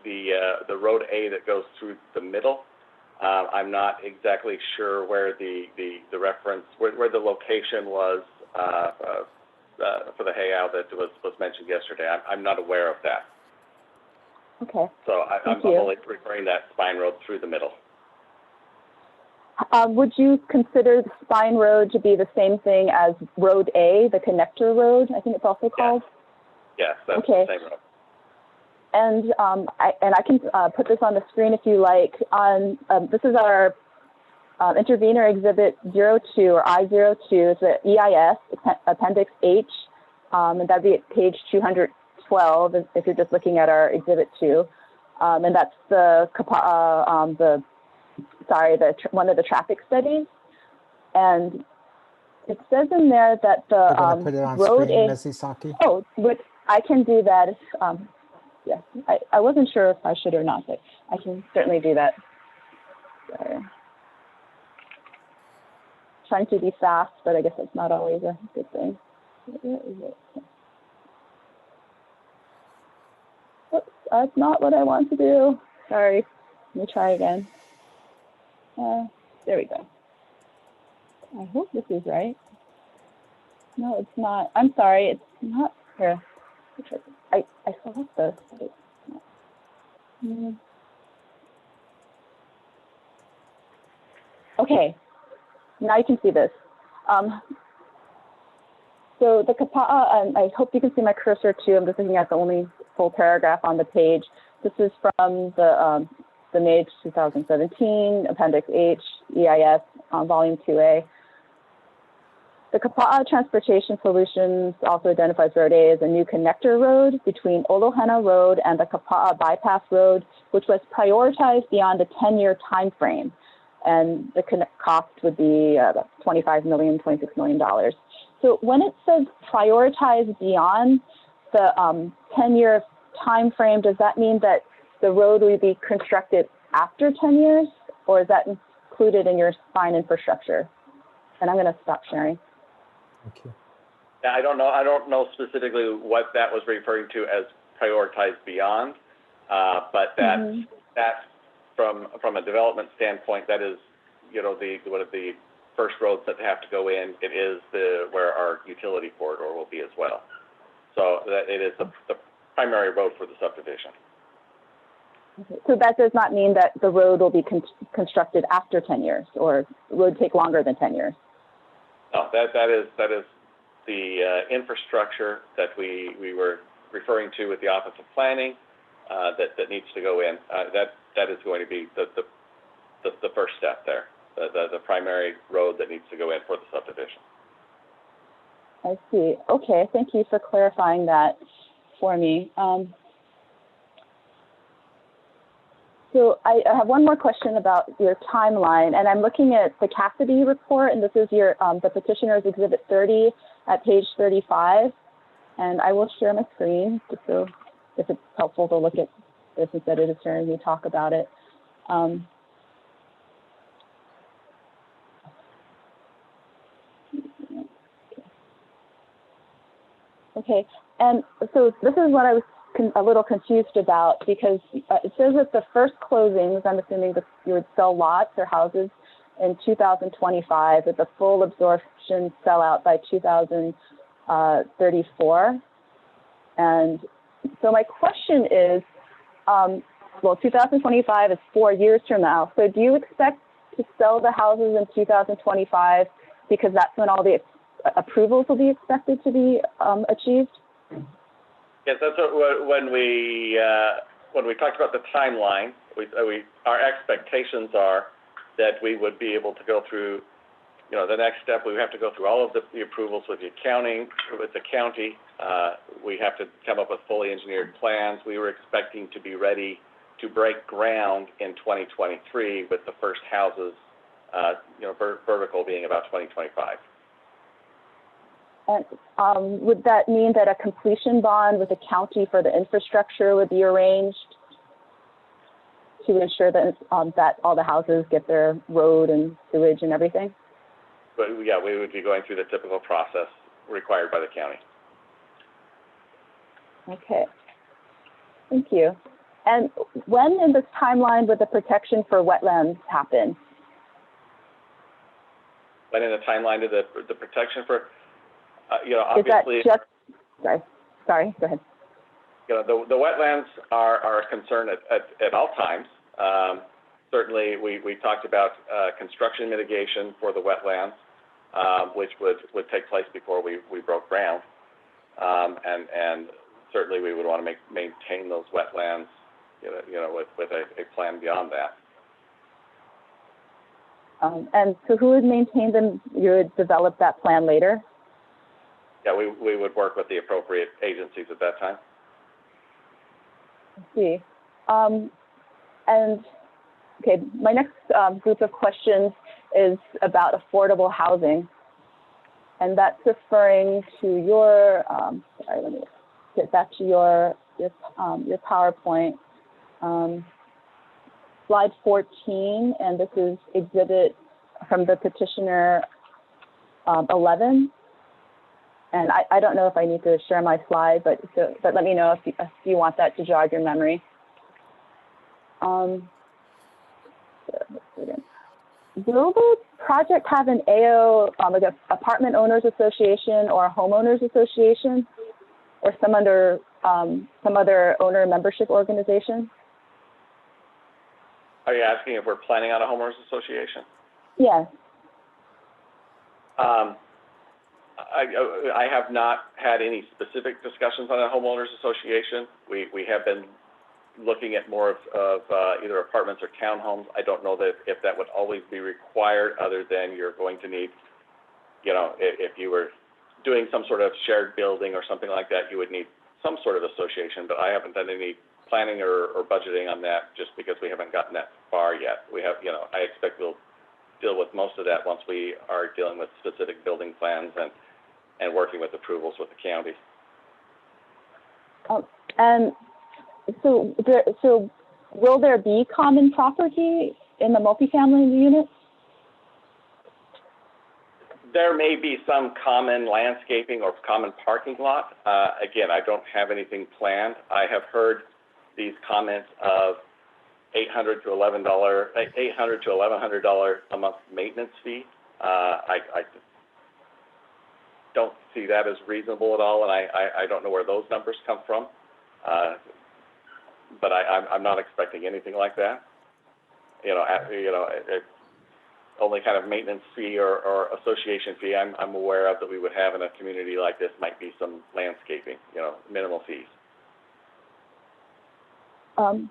road A that goes through the middle. I'm not exactly sure where the reference, where the location was for the heiau that was mentioned yesterday. I'm not aware of that. Okay. So I'm only referring that spine road through the middle. Would you consider the spine road to be the same thing as Road A, the connector road, I think it's also called? Yes, that's the same road. And I can put this on the screen if you like. This is our Intervenor Exhibit 02 or I-02 is the EIS, Appendix H, and that'd be at page 212 if you're just looking at our Exhibit 2. And that's one of the traffic studies. And it says in there that the put it on road screen, is, Ms. Isaki? oh, but I can do that. Yeah, I wasn't sure if I should or not, but I can certainly do that. Sorry. Trying to be fast, but I guess that's not always a good thing. Where is it? Oops, that's not what I want to do. Sorry. Let me try again. There we go. I hope this is right. No, it's not. I'm sorry. It's not here. I select this. But it's not. Okay. Now you can see this. So the Kapa'a, and I hope you can see my cursor too. I'm just looking at the only full paragraph on the page. This is from the May 2017 Appendix H EIS on Volume 2A. The Kapa'a Transportation Solutions also identifies Road A as a new connector road between Olohana Road and the Kapa'a Bypass Road, which was prioritized beyond a 10-year time frame. And the cost would be about $25 million, $26 million. So when it says prioritize beyond the 10-year time frame, does that mean that the road will be constructed after 10 years, or is that included in your spine infrastructure? And I'm going to stop sharing. Thank you. Yeah, I don't know specifically what that was referring to as prioritized beyond, but that's from a development standpoint, that is, one of the first roads that have to go in. It is where our utility corridor will be as well. So that it is the primary road for the subdivision. Okay. So that does not mean that the road will be constructed after 10 years, or would take longer than 10 years. No, that is the infrastructure that we were referring to with the Office of Planning that needs to go in. That is going to be the first step there, the primary road that needs to go in for the subdivision. I see. Okay, thank you for clarifying that for me. So I have one more question about your timeline, and I'm looking at the Cassidy report, and this is your the Petitioner's Exhibit 30 at page 35, and I will share my screen just so if it's helpful to look at this instead of just hearing me talk about it. Okay, and so this is what I was a little confused about, because it says that the first closings, I'm assuming that you would sell lots or houses in 2025 with a full absorption sellout by 2034. And so my question is, well, 2025 is 4 years from now. So do you expect to sell the houses in 2025 because that's when all the approvals will be expected to be achieved? Yes, that's what, when we talked about the timeline, our expectations are that we would be able to go through, the next step. We have to go through all of the approvals with the county. We have to come up with fully engineered plans. We were expecting to be ready to break ground in 2023 with the first houses, vertical being about 2025. And would that mean that a completion bond with the county for the infrastructure would be arranged to ensure that that all the houses get their road and sewage and everything? But yeah, we would be going through the typical process required by the county. Okay, thank you. And when in this timeline would the protection for wetlands happen? When in the timeline did the protection for, obviously. Is that just, sorry, go ahead. The wetlands are a concern at all times. Certainly, we talked about construction mitigation for the wetlands, which would take place before we broke ground. And certainly we would want to maintain those wetlands, with a plan beyond that. And so who would maintain them? You would develop that plan later? Yeah, we would work with the appropriate agencies at that time. I see. And okay, my next group of questions is about affordable housing. And that's referring to your, sorry, let me get back to your PowerPoint. Slide 14, and this is exhibit from the petitioner 11. And I don't know if I need to share my slide, but let me know if you want that to jog your memory. Will the project have an AO, like an apartment owners association or a homeowners association, or some other owner membership organization? Are you asking if we're planning on a homeowners association? Yes. I have not had any specific discussions on a homeowners association. We have been looking at more of either apartments or townhomes. I don't know that if that would always be required, other than you're going to need, you know, if you were doing some sort of shared building or something like that, you would need some sort of association, but I haven't done any planning or budgeting on that just because we haven't gotten that far yet. We have, you know, I expect we'll deal with most of that once we are dealing with specific building plans and working with approvals with the county. And so will there be common property in the multifamily units? There may be some common landscaping or common parking lot. Again, I don't have anything planned. I have heard these comments of $800 to $1,100 a month maintenance fee. I don't see that as reasonable at all, and I don't know where those numbers come from. But I'm not expecting anything like that. Only kind of maintenance fee or association fee I'm aware of that we would have in a community like this might be some landscaping, minimal fees. And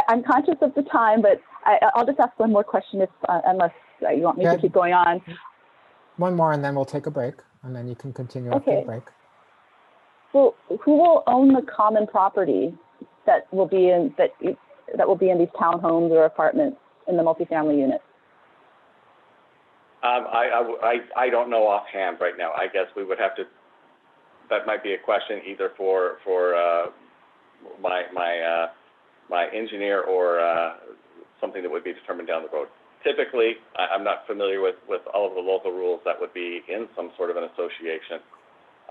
I'm conscious of the time, but I'll just ask one more question unless you want me to keep going on. One more, and then we'll take a break, and then you can continue after the break. Well, who will own the common property that will be in these townhomes or apartments in the multifamily units? I don't know offhand right now. I guess we would have to. That might be a question either for my engineer or something that would be determined down the road. Typically, I'm not familiar with all of the local rules that would be in some sort of an association,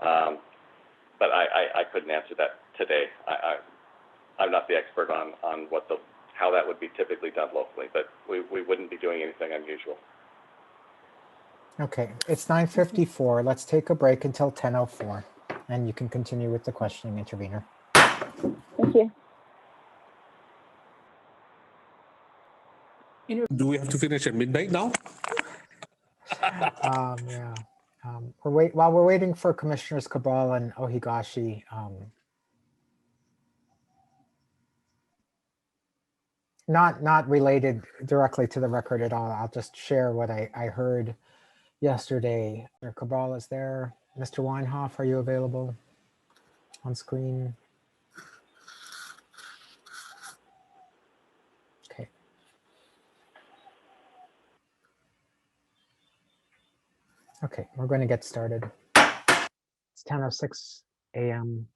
but I couldn't answer that today. I'm not the expert on how that would be typically done locally, but we wouldn't be doing anything unusual. Okay, it's 9:54. Let's take a break until 10:04, and you can continue with the questioning, intervener. Thank you. Do we have to finish at midnight now? Yeah. While we're waiting for Commissioners Cabral and Ohigashi, not related directly to the record at all. I'll just share what I heard yesterday. Mr. Cabral is there. Mr. Weinhoff, are you available on screen? Okay. Okay, we're going to get started. It's 10:06 a.m.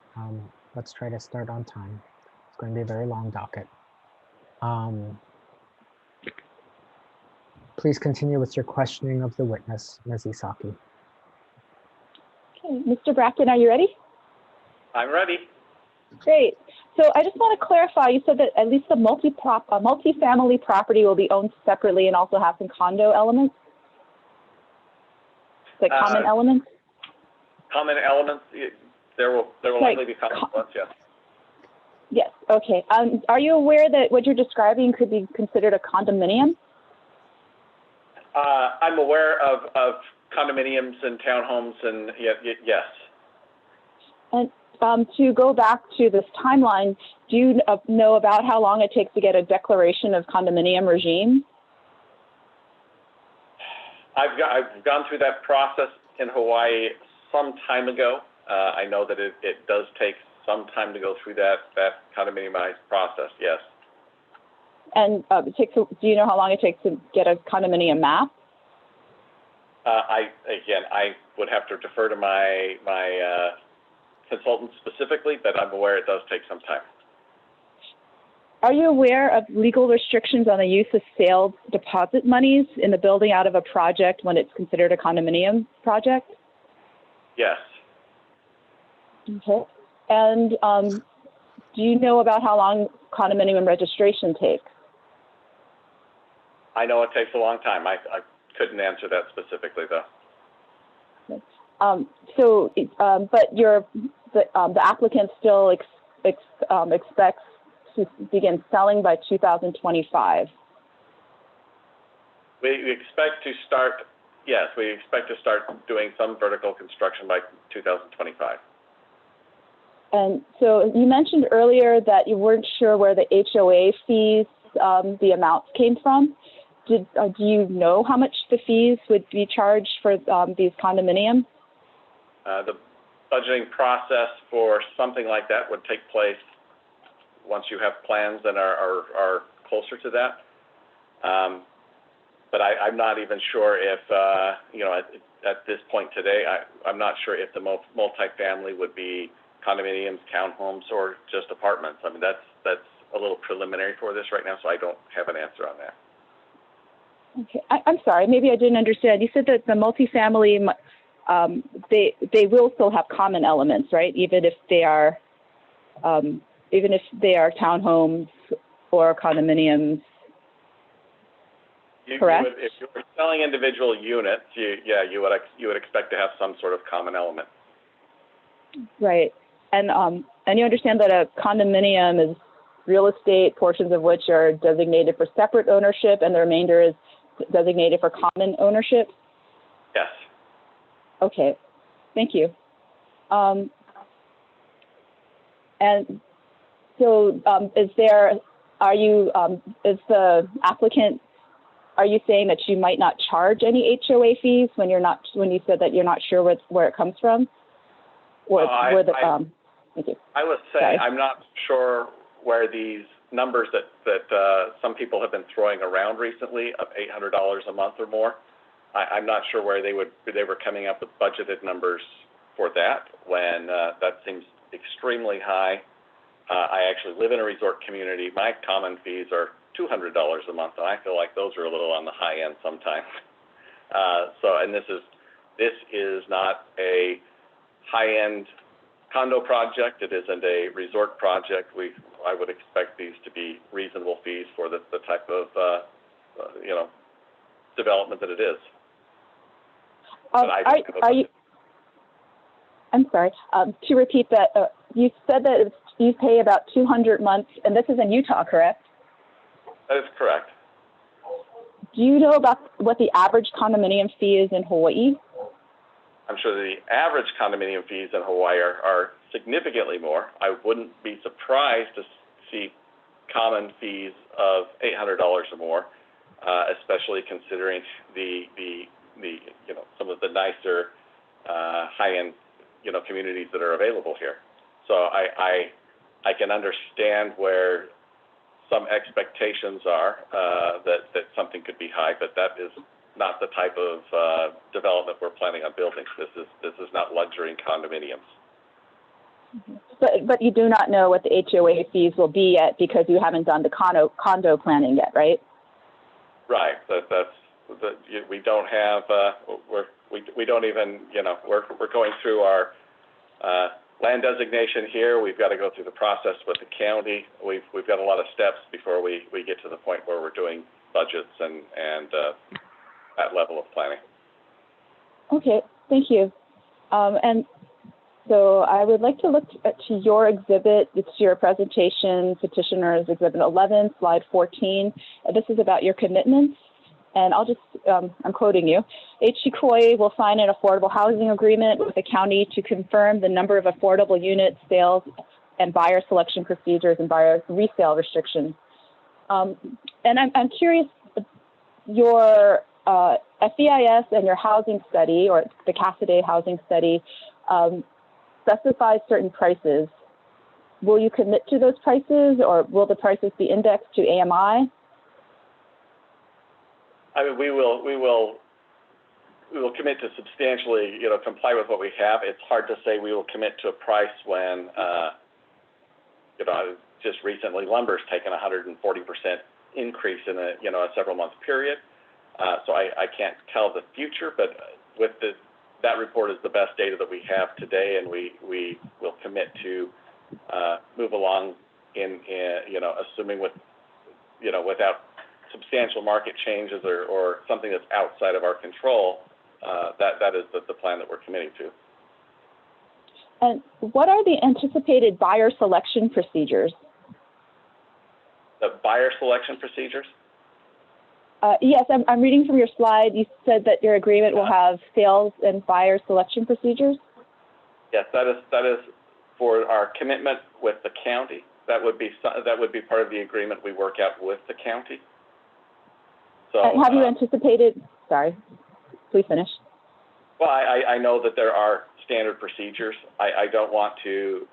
Let's try to start on time. It's going to be a very long docket. Please continue with your questioning of the witness, Ms. Isaki. Okay, Mr. Bracken, are you ready? I'm ready. Great. So I just want to clarify, you said that at least the multifamily property will be owned separately and also have some condo elements? Like common elements? Common elements, there will likely be common elements, yes. Yes, okay. Are you aware that what you're describing could be considered a condominium? I'm aware of condominiums and townhomes, and yes. And to go back to this timeline, do you know about how long it takes to get a declaration of condominium regime? I've gone through that process in Hawaii some time ago. I know that it does take some time to go through that condominiumized process, yes. And do you know how long it takes to get a condominium map? I would have to defer to my consultant specifically, but I'm aware it does take some time. Are you aware of legal restrictions on the use of sales deposit monies in the building out of a project when it's considered a condominium project? Yes. Okay. And do you know about how long condominium registration takes? I know it takes a long time. I couldn't answer that specifically, though. But the applicant still expects to begin selling by 2025. We expect to start, yes, we expect to start doing some vertical construction by 2025. And so you mentioned earlier that you weren't sure where the HOA fees, the amounts came from. Do you know how much the fees would be charged for these condominiums? The budgeting process for something like that would take place once you have plans and are closer to that. But I'm not even sure if, at this point today, I'm not sure if the multifamily would be condominiums, townhomes, or just apartments. I mean, that's a little preliminary for this right now, so I don't have an answer on that. Okay, I'm sorry, maybe I didn't understand. You said that the multifamily, they will still have common elements, right? Even if they are townhomes or condominiums. Correct? If you were selling individual units, you would expect to have some sort of common element. Right, and you understand that a condominium is real estate, portions of which are designated for separate ownership, and the remainder is designated for common ownership? Yes. Okay, thank you. And so is the applicant, are you saying that you might not charge any HOA fees when you said that you're not sure where it comes from? Or thank you. I would say Sorry. I'm not sure where these numbers that some people have been throwing around recently of $800 a month or more. I'm not sure where they were coming up with budgeted numbers for that when that seems extremely high. I actually live in a resort community. My common fees are $200 a month, and I feel like those are a little on the high end sometimes. And this is not a high-end condo project. It isn't a resort project. I would expect these to be reasonable fees for the type of development that it is. I'm sorry. To repeat that, you said that you pay about 200 months, and this is in Utah, correct? That is correct. Do you know about what the average condominium fee is in Hawaii? I'm sure the average condominium fees in Hawaii are significantly more. I wouldn't be surprised to see common fees of $800 or more, especially considering the some of the nicer high-end communities that are available here. So I can understand where some expectations are that something could be high, but that is not the type of development we're planning on building. This is not luxury condominiums. But you do not know what the HOA fees will be yet because you haven't done the condo planning yet, right? Right. We don't have. We don't even. We're going through our land designation here. We've got to go through the process with the county. We've got a lot of steps before we get to the point where we're doing budgets and that level of planning. Okay, thank you. And so I would like to look to your exhibit. It's your presentation, Petitioner's Exhibit 11, Slide 14. This is about your commitments. And I'll just, I'm quoting you. HoKua will sign an affordable housing agreement with the county to confirm the number of affordable units, sales, and buyer selection procedures and buyer resale restrictions. And I'm curious, your FEIS and your housing study, or the Cassaday housing study, specifies certain prices. Will you commit to those prices, or will the prices be indexed to AMI? I mean, we will commit to substantially, comply with what we have. It's hard to say we will commit to a price when, just recently lumber's taken 140% increase in a several month period. So I can't tell the future, but with that report is the best data that we have today, and we will commit to move along in assuming without substantial market changes or something that's outside of our control. That is the plan that we're committing to. And what are the anticipated buyer selection procedures? The buyer selection procedures? Yes, I'm reading from your slide. You said that your agreement will have sales and buyer selection procedures? Yes, that is for our commitment with the county. That would be part of the agreement we work out with the county. So, and have you anticipated, sorry, please finish. Well, I know that there are standard procedures. I don't want to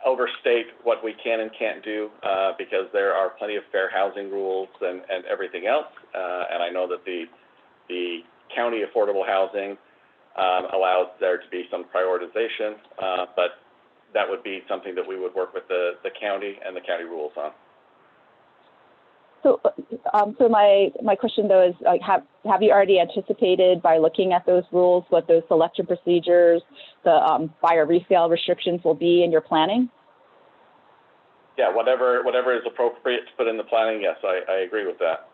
overstate what we can and can't do because there are plenty of fair housing rules and everything else. And I know that the county affordable housing allows there to be some prioritization, but that would be something that we would work with the county and the county rules on. So, so my question though is, like, have you already anticipated by looking at those rules what those selection procedures, the buyer resale restrictions will be in your planning? Yeah, whatever is appropriate to put in the planning. Yes, I agree with that.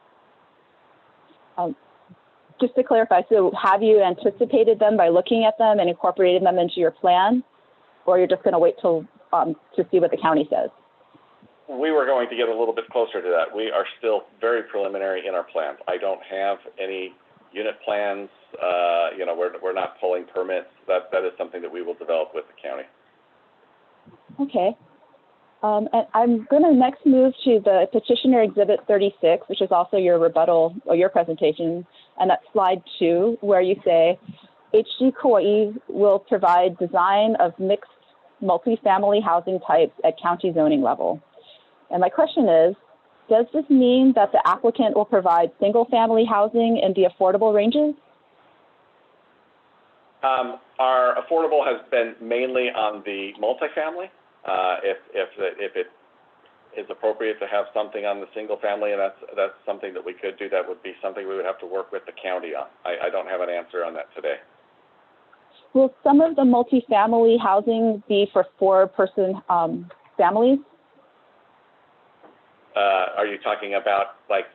Just to clarify, so have you anticipated them by looking at them and incorporated them into your plan, or you're just going to wait till to see what the county says? We were going to get a little bit closer to that. We are still very preliminary in our plans. I don't have any unit plans. We're not pulling permits. That is something that we will develop with the county. Okay. And I'm going to next move to the Petitioner Exhibit 36, which is also your rebuttal or your presentation, and that's slide 2, where you say, HG Kauai will provide design of mixed multifamily housing types at county zoning level. And my question is, does this mean that the applicant will provide single-family housing in the affordable ranges? Our affordable has been mainly on the multifamily. If it is appropriate to have something on the single-family, and that's something that we could do, that would be something we would have to work with the county on. I don't have an answer on that today. Will some of the multifamily housing be for 4-person families? Are you talking about like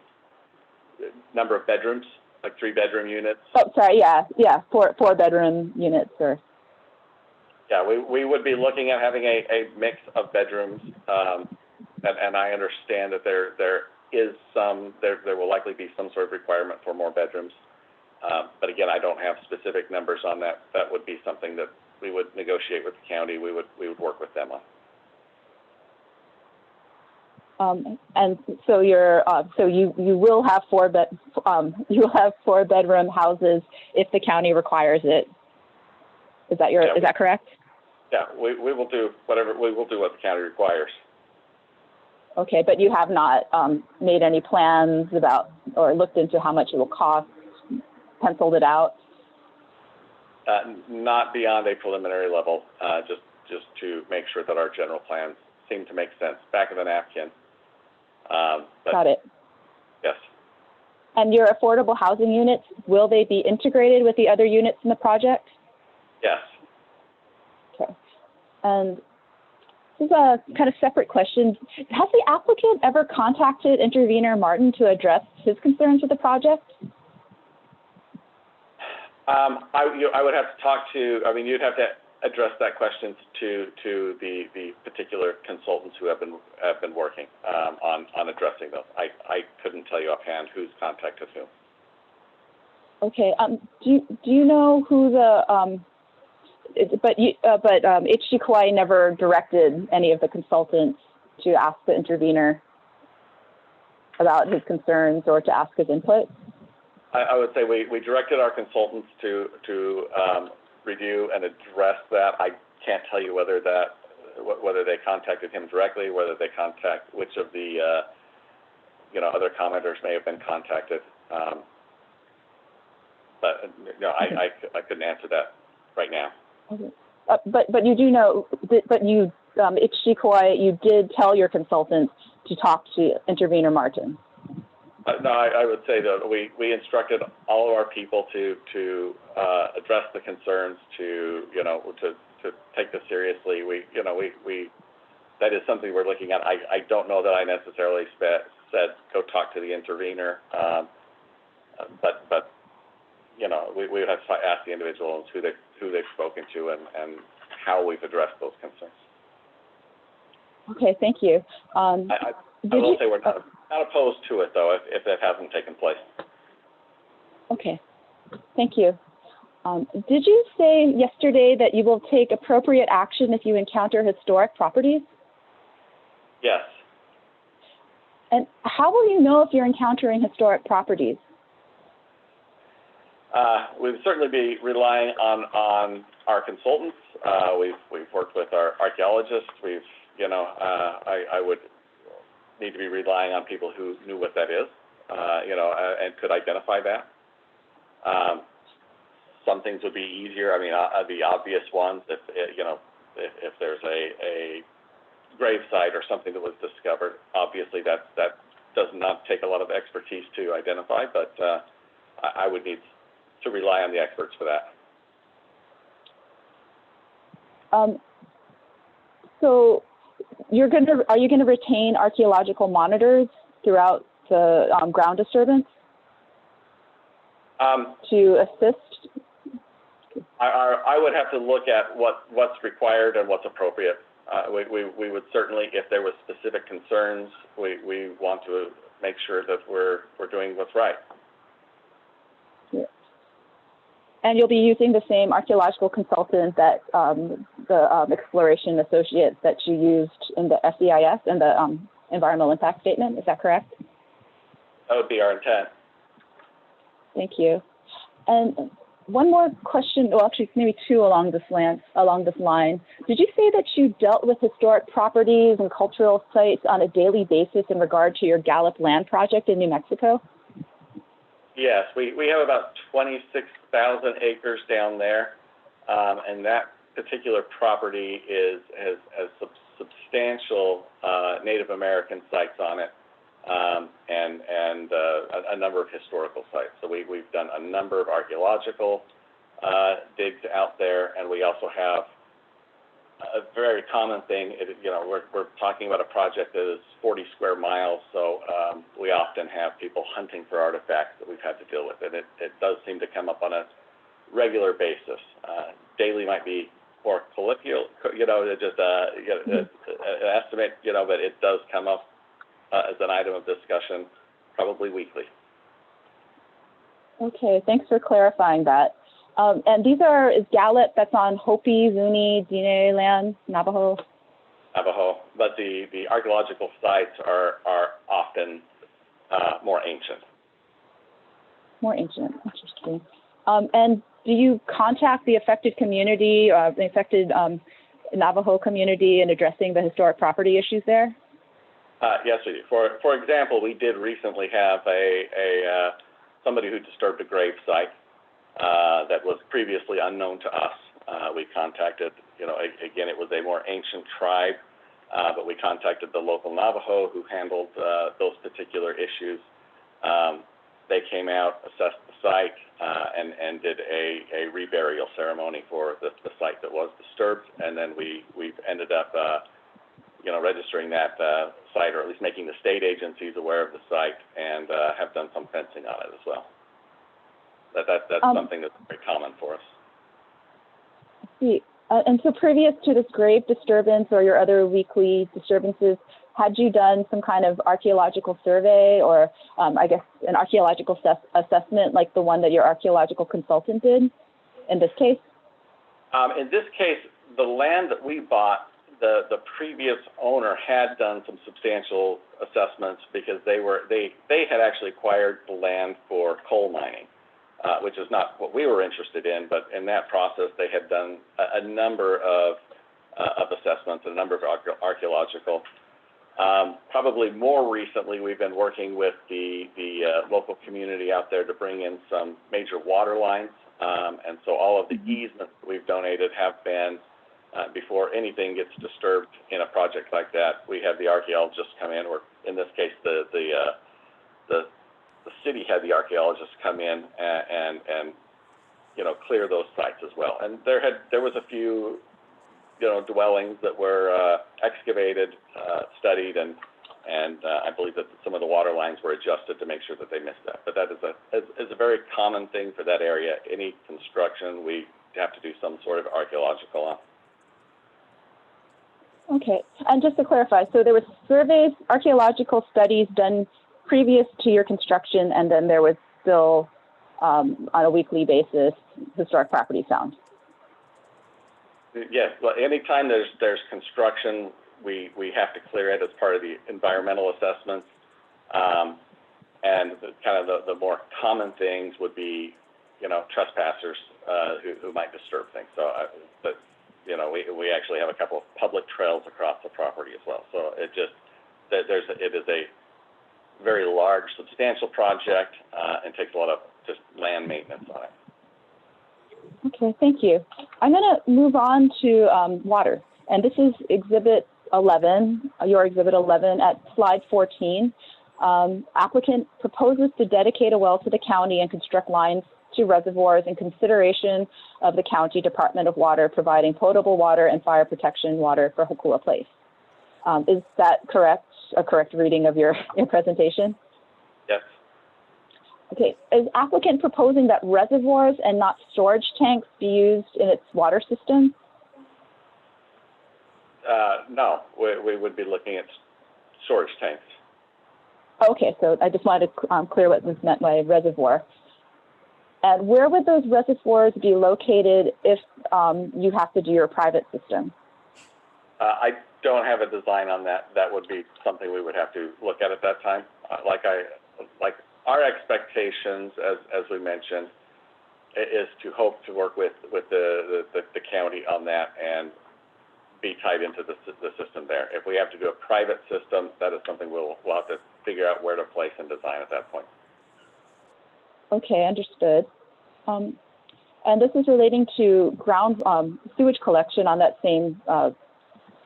number of bedrooms, like 3-bedroom units? Oh, sorry, yeah, 4-bedroom units, or. Yeah, we would be looking at having a mix of bedrooms, and I understand that there will likely be some sort of requirement for more bedrooms. But again, I don't have specific numbers on that. That would be something that we would negotiate with the county. We would work with them on. And so you will have 4-bedroom houses if the county requires it. Is that correct? Yeah, we will do what the county requires. Okay, but you have not made any plans about or looked into how much it will cost, penciled it out? Not beyond a preliminary level, just to make sure that our general plans seem to make sense. Back of the napkin. Got it. Yes. And your affordable housing units, will they be integrated with the other units in the project? Yes. Okay. And this is a kind of separate question. Has the applicant ever contacted Intervenor Martin to address his concerns with the project? I would have to talk to, you'd have to address that question to the particular consultants who have been working on addressing those. I couldn't tell you offhand who's contacted whom. Okay. Do you know who the but HG Kauai never directed any of the consultants to ask the intervener about his concerns or to ask his input? I would say we directed our consultants to review and address that. I can't tell you whether they contacted him directly, whether they contact which of the other commenters may have been contacted. But no, I couldn't answer that right now. Okay. But you do know, but you, Kauai, you did tell your consultants to talk to Intervenor Martin. No, I would say that we instructed all of our people to address the concerns, to take this seriously. That is something we're looking at. I don't know that I necessarily said go talk to the intervenor, but we would have to ask the individuals who they've spoken to and how we've addressed those concerns. Okay, thank you. I will say we're not opposed to it, though, if that hasn't taken place. Okay, thank you. Did you say yesterday that you will take appropriate action if you encounter historic properties? Yes. And how will you know if you're encountering historic properties? We'd certainly be relying on our consultants. We've worked with our archaeologists. I would need to be relying on people who knew what that is, and could identify that. Some things would be easier. I mean, the obvious ones, if there's a grave site or something that was discovered, obviously that does not take a lot of expertise to identify, but I would need to rely on the experts for that. So are you going to retain archaeological monitors throughout the ground disturbance to assist? I would have to look at what's required and what's appropriate. We would certainly, if there was specific concerns, we want to make sure that we're doing what's right. Yeah. And you'll be using the same archaeological consultant that the exploration associates that you used in the SEIS and the environmental impact statement. Is that correct? That would be our intent. Thank you. And one more question, well, actually maybe two along this line. Did you say that you dealt with historic properties and cultural sites on a daily basis in regard to your Gallup land project in New Mexico? Yes, we have about 26,000 acres down there, and that particular property has substantial Native American sites on it, and a number of historical sites. So we've done a number of archaeological digs out there, and we also have a very common thing. We're talking about a project that is 40 square miles, so we often have people hunting for artifacts that we've had to deal with, and it does seem to come up on a regular basis. Daily might be more colloquial, just an estimate, but it does come up as an item of discussion, probably weekly. Okay, thanks for clarifying that. And is Gallup, that's on Hopi, Zuni, Diné land, Navajo? Navajo, but the archaeological sites are often more ancient. More ancient, interesting. And do you contact the affected community, the affected Navajo community in addressing the historic property issues there? Yes, we do. For example, we did recently have somebody who disturbed a grave site that was previously unknown to us. We contacted, again, it was a more ancient tribe, but we contacted the local Navajo who handled those particular issues. They came out, assessed the site, and did a reburial ceremony for the site that was disturbed, and then we've ended up registering that site, or at least making the state agencies aware of the site, and have done some fencing on it as well. That's something that's very common for us. I see. And so previous to this grave disturbance or your other weekly disturbances, had you done some kind of archaeological survey or I guess an archaeological assessment like the one that your archaeological consultant did in this case? In this case, the land that we bought the previous owner had done some substantial assessments because they had actually acquired the land for coal mining, which is not what we were interested in, but in that process, they had done a number of assessments, a number of archaeological. Probably more recently, we've been working with the local community out there to bring in some major water lines. And so all of the easements that we've donated have been, before anything gets disturbed in a project like that, we have the archaeologists come in, or in this case, the city had the archaeologists come in and clear those sites as well. And there was a few dwellings that were excavated, studied, and I believe that some of the water lines were adjusted to make sure that they missed that. But that is a very common thing for that area. Any construction, we have to do some sort of archaeological on. Okay, and just to clarify, so there was surveys, archaeological studies done previous to your construction, and then there was still, on a weekly basis, historic property found? Yes, well, anytime there's construction, we have to clear it as part of the environmental assessments. And the more common things would be, trespassers who might disturb things. So, we actually have a couple of public trails across the property as well. So it is a very large, substantial project and takes a lot of just land maintenance on it. Okay, thank you. I'm going to move on to water. And this is Exhibit 11, your Exhibit 11 at slide 14. Applicant proposes to dedicate a well to the county and construct lines to reservoirs in consideration of the County Department of Water providing potable water and fire protection water for HoKua Place. Is that correct? A correct reading of your presentation? Yes. Okay, is applicant proposing that reservoirs and not storage tanks be used in its water system? No, we would be looking at storage tanks. Okay, so I just wanted to clear what was meant by reservoir. And where would those reservoirs be located if you have to do your private system? I don't have a design on that. That would be something we would have to look at that time. Like our expectations, as we mentioned, is to hope to work with the county on that and be tied into the system there. If we have to do a private system, that is something we'll have to figure out where to place and design at that point. Okay, understood. And this is relating to ground sewage collection on that same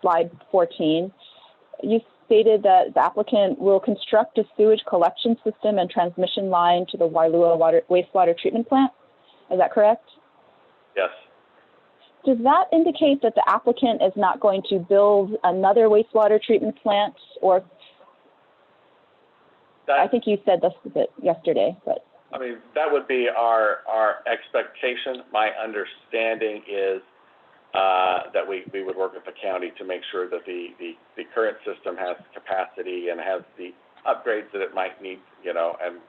slide 14. You stated that the applicant will construct a sewage collection system and transmission line to the Wailua wastewater treatment plant. Is that correct? Yes. Does that indicate that the applicant is not going to build another wastewater treatment plant? Or I think you said this a bit yesterday, but. I mean, that would be our expectation. My understanding is that we would work with the county to make sure that the current system has capacity and has the upgrades that it might need, and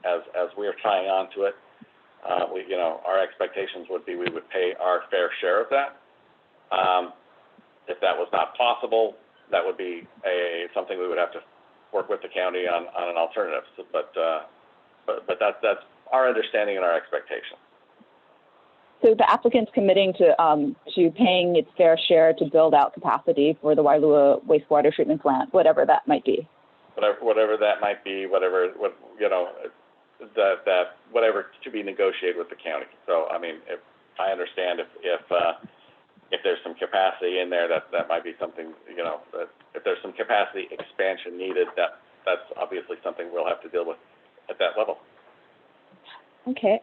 as we are tying on to it, our expectations would be we would pay our fair share of that. If that was not possible, that would be something we would have to work with the county on an alternative. So, but that's our understanding and our expectation. So the applicant's committing to paying its fair share to build out capacity for the Wailua wastewater treatment plant, whatever that might be. Whatever that might be, whatever to be negotiated with the county. So I mean, if I understand if there's some capacity in there, that might be something, that if there's some capacity expansion needed, that's obviously something we'll have to deal with at that level. Okay,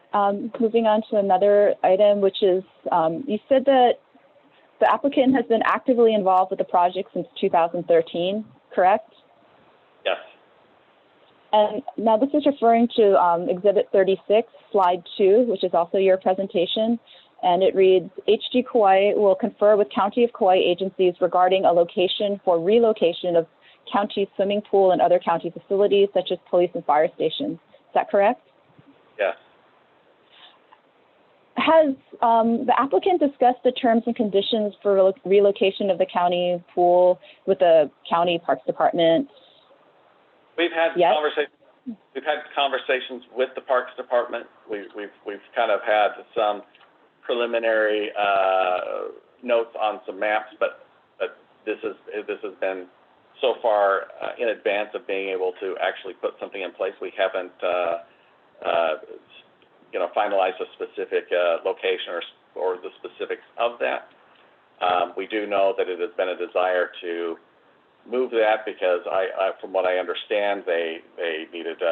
moving on to another item, which is you said that the applicant has been actively involved with the project since 2013, correct? Yes. And now this is referring to Exhibit 36, Slide 2, which is also your presentation. And it reads, HG Kauai will confer with County of Kauai agencies regarding a location for relocation of county swimming pool and other county facilities, such as police and fire stations. Is that correct? Yes. Does that indicate that the applicant is not going to build another wastewater treatment plant? That Has the applicant discussed the terms and conditions for relocation of the county pool with the county parks department? We've had conversations. We've had conversations with the Parks Department. We've kind of had some preliminary notes on some maps, but this has been so far in advance of being able to actually put something in place. We haven't finalized a specific location or the specifics of that. We do know that it has been a desire to move that because from what I understand, they needed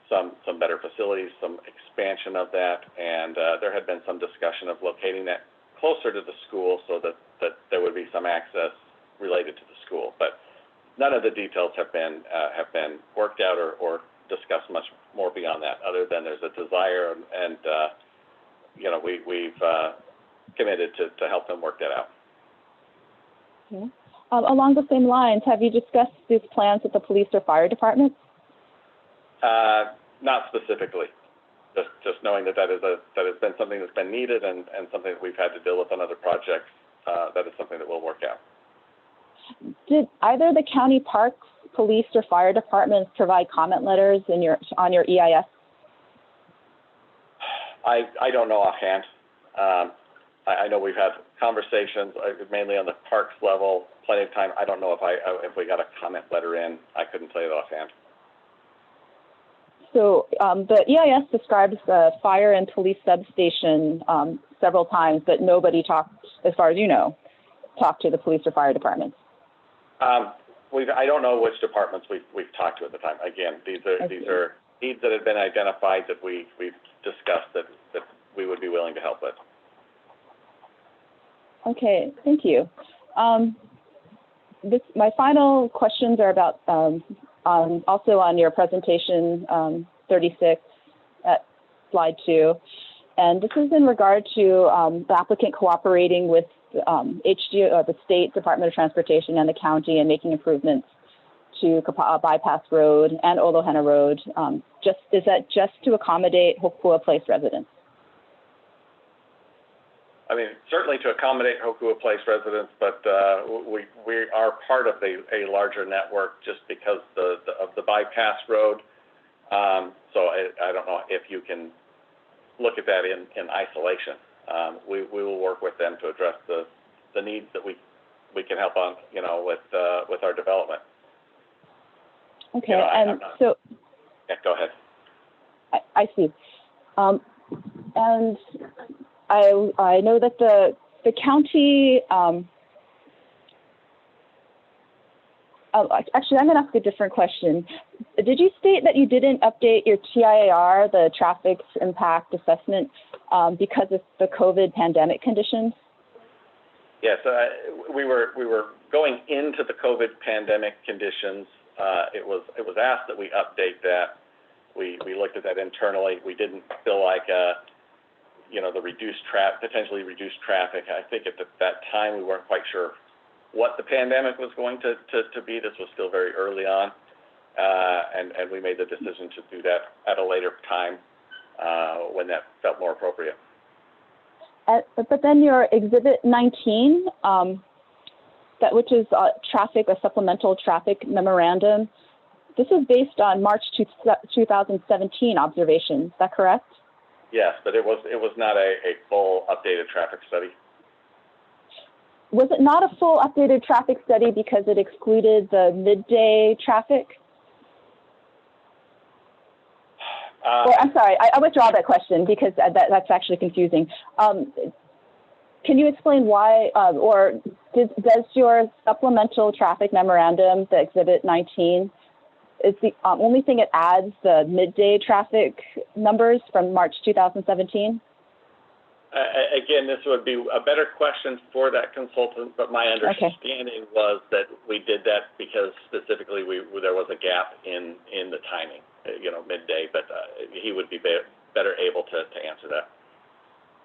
some better facilities, some expansion of that, and there had been some discussion of locating that closer to the school so that there would be some access related to the school. But none of the details have been worked out or discussed much more beyond that, other than there's a desire and we've committed to help them work that out. Okay. Along the same lines, have you discussed these plans with the police or fire departments? Not specifically. Just knowing that has been something that's been needed and something that we've had to deal with on other projects. That is something that will work out. Did either the county parks, police, or fire departments provide comment letters on your EIS? I don't know offhand. I know we've had conversations mainly on the parks level, plenty of time. I don't know if we got a comment letter in. I couldn't tell you offhand. So the EIS describes the fire and police substation several times, but nobody talked, as far as you know, talked to the police or fire departments. I don't know which departments we've talked to at the time. Again, these are needs that have been identified that we've discussed that we would be willing to help with. Okay, thank you. My final questions are about also on your presentation 36 at slide 2, and this is in regard to the applicant cooperating with the State Department of Transportation and the county and making improvements to Bypass Road and Olohana Road. Is that just to accommodate HoKua Place residents? I mean, certainly to accommodate HoKua Place residents, but we are part of a larger network just because of the bypass road. So I don't know if you can look at that in isolation. We will work with them to address the needs that we can help on, with our development. Okay, so yeah, go ahead. I see, and I know that the county. Actually, I'm going to ask a different question. Did you state that you didn't update your TIAR, the traffic impact assessment, because of the COVID pandemic conditions? Yes, we were going into the COVID pandemic conditions. It was asked that we update that. We looked at that internally. We didn't feel like the potentially reduced traffic. I think at that time we weren't quite sure what the pandemic was going to be. This was still very early on, and we made the decision to do that at a later time when that felt more appropriate. But then your Exhibit 19, which is a supplemental traffic memorandum, this is based on March 2017 observations. Is that correct? Yes, but it was not a full updated traffic study. Was it not a full updated traffic study because it excluded the midday traffic? I'm sorry, I withdraw that question because that's actually confusing. Can you explain why, or does your supplemental traffic memorandum, the Exhibit 19, is the only thing it adds the midday traffic numbers from March 2017? Again, this would be a better question for that consultant, but my understanding was that we did that because specifically there was a gap in the timing, midday, but he would be better able to answer that.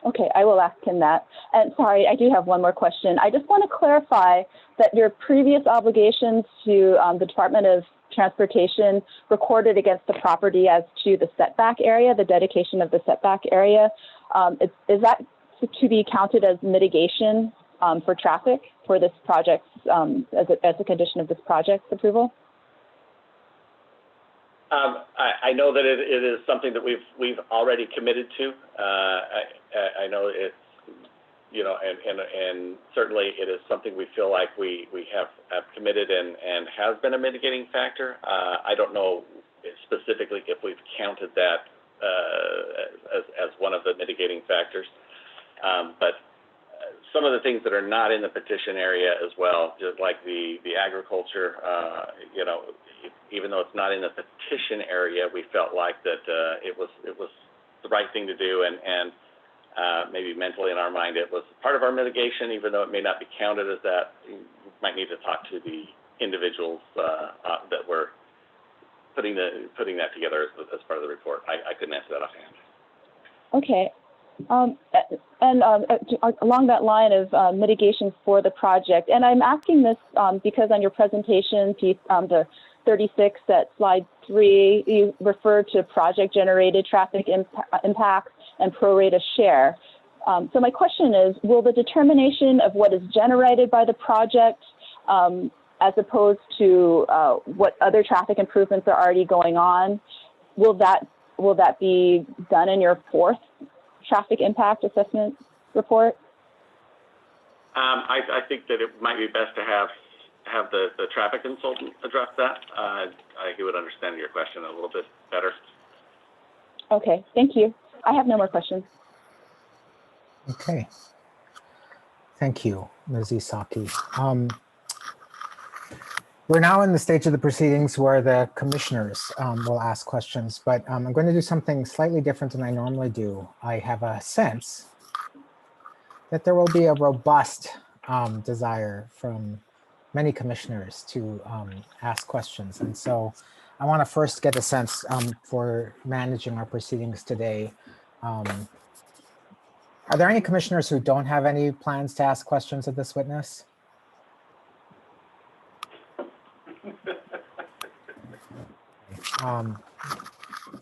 Okay, I will ask him that. And sorry, I do have one more question. I just want to clarify that your previous obligations to the Department of transportation recorded against the property as to the setback area, the dedication of the setback area. Is that to be counted as mitigation for traffic for this project as a condition of this project's approval? I know that it is something that we've already committed to. I know it's, you know, and certainly it is something we feel like we have committed and has been a mitigating factor. I don't know specifically if we've counted that as one of the mitigating factors, but some of the things that are not in the petition area as well, just like the agriculture, you know, even though it's not in the petition area, we felt like that it was the right thing to do, and maybe mentally in our mind it was part of our mitigation, even though it may not be counted as that. You might need to talk to the individuals that were putting that together as part of the report. I couldn't answer that offhand. Okay. Along that line of mitigation for the project, and I'm asking this because on your presentation piece, the 36 at slide 3, you referred to project generated traffic impacts and pro rata share. So my question is, will the determination of what is generated by the project as opposed to what other traffic improvements are already going on, will that be done in your 4th traffic impact assessment report? I think that it might be best to have the traffic consultant address that. He would understand your question a little bit better. Okay, thank you. I have no more questions. Okay. Thank you, Ms. Isaki. We're now in the stage of the proceedings where the commissioners will ask questions, but I'm going to do something slightly different than I normally do. I have a sense that there will be a robust desire from many commissioners to ask questions. And so I want to first get a sense for managing our proceedings today. Are there any commissioners who don't have any plans to ask questions of this witness?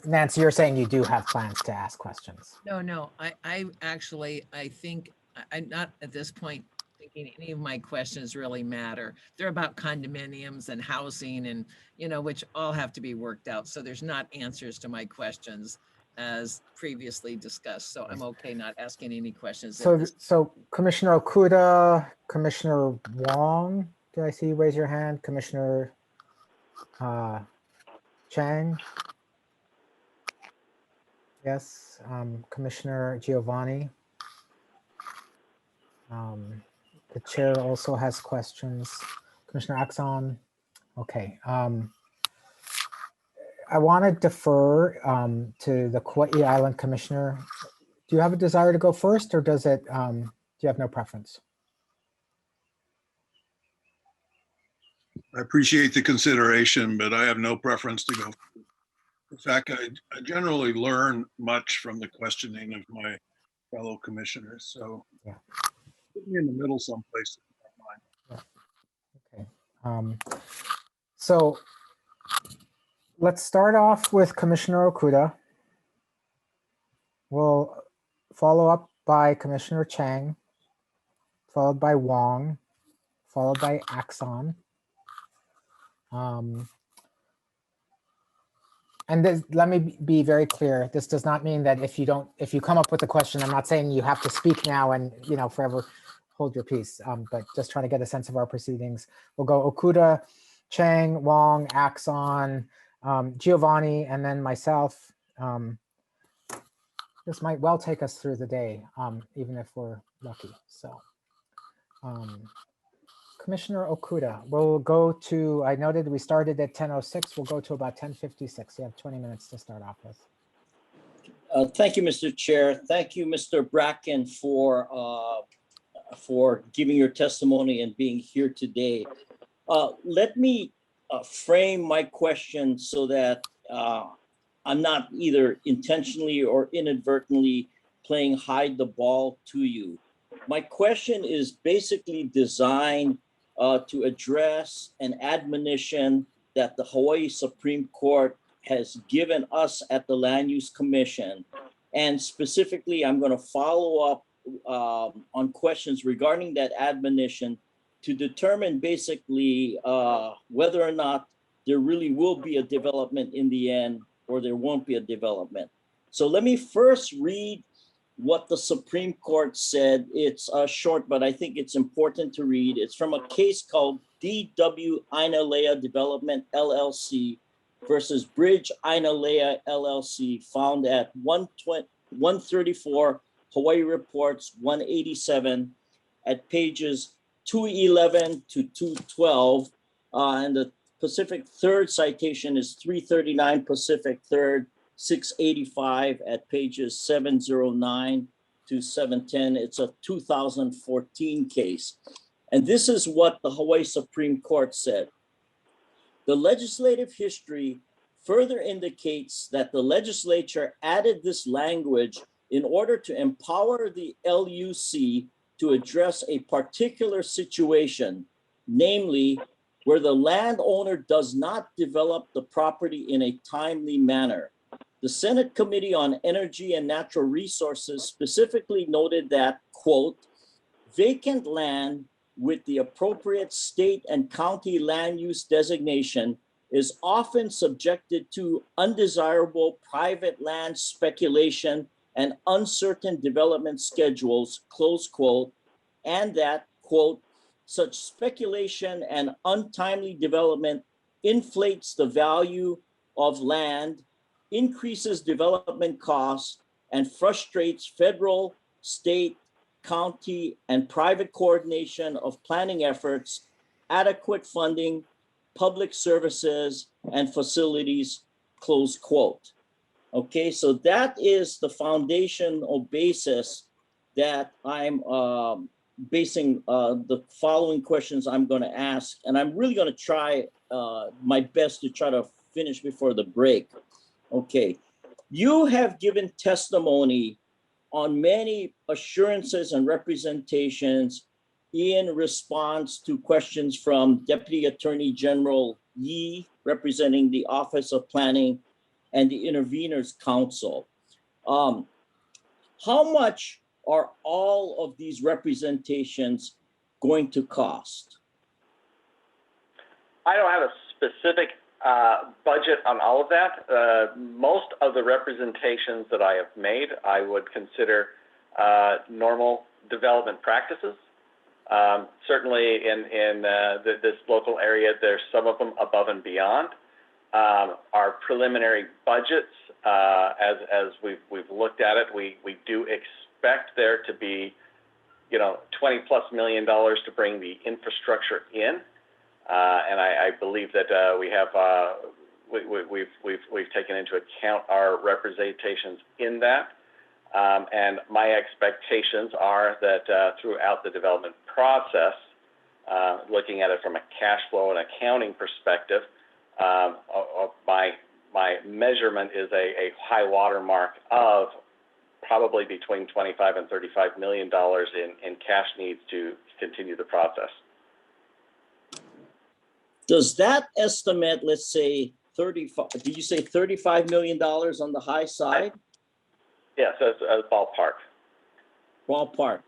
Nancy, you're saying you do have plans to ask questions. No, I actually, I think I'm not at this point thinking any of my questions really matter. They're about condominiums and housing and, you know, which all have to be worked out. So there's not answers to my questions as previously discussed. So I'm okay not asking any questions. So Commissioner Okuda, Commissioner Wong, did I see you raise your hand? Commissioner Chang? Yes. Commissioner Giovanni? The chair also has questions. Commissioner Axon? Okay. I want to defer to the Kauai Island Commissioner. Do you have a desire to go first, or does it? Do you have no preference? I appreciate the consideration, but I have no preference to go. In fact, I generally learn much from the questioning of my fellow commissioners. So yeah, put me in the middle someplace. Yeah. Okay. So let's start off with Commissioner Okuda. We'll follow up by Commissioner Chang, followed by Wong, followed by Axon. And this, let me be very clear. This does not mean that if you come up with a question, I'm not saying you have to speak now and, you know, forever hold your peace, but just trying to get a sense of our proceedings. We'll go Okuda, Chang, Wong, Axon, Giovanni, and then myself. This might well take us through the day, even if we're lucky. So Commissioner Okuda, we'll go to, I noted we started at 10:06. We'll go to about 10:56. You have 20 minutes to start off with. Thank you, Mr. Chair. Thank you, Mr. Bracken, for giving your testimony and being here today. Let me frame my question so that I'm not either intentionally or inadvertently playing hide the ball to you. My question is basically designed to address an admonition that the Hawaii Supreme Court has given us at the Land Use Commission. And specifically, I'm going to follow up on questions regarding that admonition to determine basically whether or not there really will be a development in the end or there won't be a development. So let me first read what the Supreme Court said. It's short, but I think it's important to read. It's from a case called D.W. Ainalea Development LLC versus Bridge Ainalea LLC, found at 134 Hawaii Reports 187 at pages 211 to 212. And the Pacific Third citation is 339 Pacific Third 685 at pages 709 to 710. It's a 2014 case. And this is what the Hawaii Supreme Court said. The legislative history further indicates that the legislature added this language in order to empower the LUC to address a particular situation, namely where the landowner does not develop the property in a timely manner. The Senate Committee on Energy and Natural Resources specifically noted that, quote, vacant land with the appropriate state and county land use designation is often subjected to undesirable private land speculation and uncertain development schedules, close quote, and that, quote, such speculation and untimely development inflates the value of land, increases development costs, and frustrates federal, state, county, and private coordination of planning efforts, adequate funding, public services, and facilities, close quote. Okay, so that is the foundational basis that I'm basing the following questions I'm going to ask. And I'm really going to try my best to try to finish before the break. Okay, you have given testimony on many assurances and representations in response to questions from Deputy Attorney General Yee, representing the Office of Planning, and the Intervenors Council. How much are all of these representations going to cost? I don't have a specific budget on all of that. Most of the representations that I have made, I would consider normal development practices. Certainly in this local area, there's some of them above and beyond. Our preliminary budgets, as we've looked at it, we do expect there to be, $20+ million to bring the infrastructure in. And I believe that we've taken into account our representations in that. And my expectations are that throughout the development process, looking at it from a cash flow and accounting perspective, my measurement is a high water mark of probably between $25 and $35 million in cash needs to continue the process. Does that estimate, let's say 35, did you say $35 million on the high side? Yes, as ballpark. Ballpark.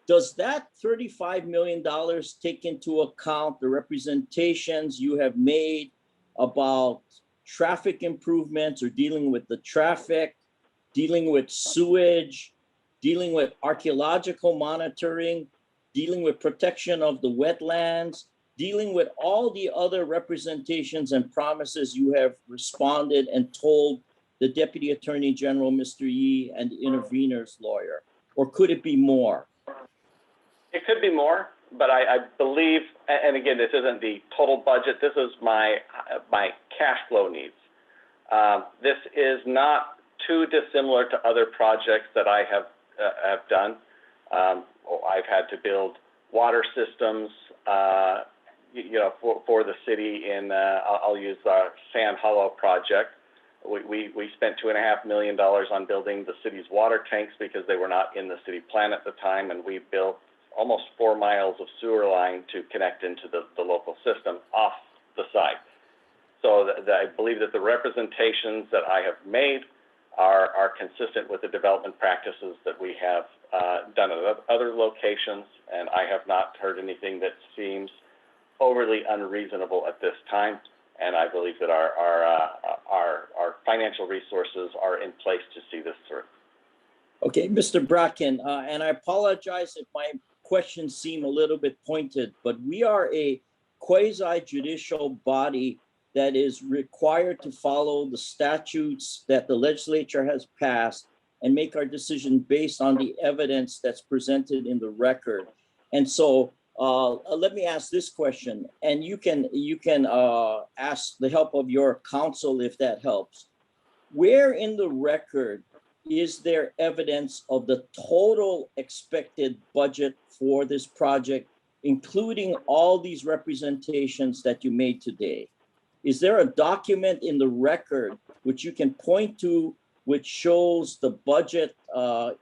Does that $35 million take into account the representations you have made about traffic improvements or dealing with the traffic, dealing with sewage, dealing with archaeological monitoring, dealing with protection of the wetlands, dealing with all the other representations and promises you have responded and told the Deputy Attorney General, Mr. Yee, and the intervener's lawyer? Or could it be more? It could be more, but I believe, and again, this isn't the total budget, this is my cash flow needs. This is not too dissimilar to other projects that I have done. I've had to build water systems, for the city in, I'll use our Sand Hollow project. We spent $2.5 million on building the city's water tanks because they were not in the city plan at the time, and we built almost 4 miles of sewer line to connect into the local system off the site. So I believe that the representations that I have made are consistent with the development practices that we have done at other locations, and I have not heard anything that seems overly unreasonable at this time. And I believe that our financial resources are in place to see this through. Okay, Mr. Bracken, and I apologize if my questions seem a little bit pointed, but we are a quasi-judicial body that is required to follow the statutes that the legislature has passed and make our decision based on the evidence that's presented in the record. And so let me ask this question, and you can ask the help of your counsel if that helps. Where in the record is there evidence of the total expected budget for this project, including all these representations that you made today? Is there a document in the record which you can point to which shows the budget,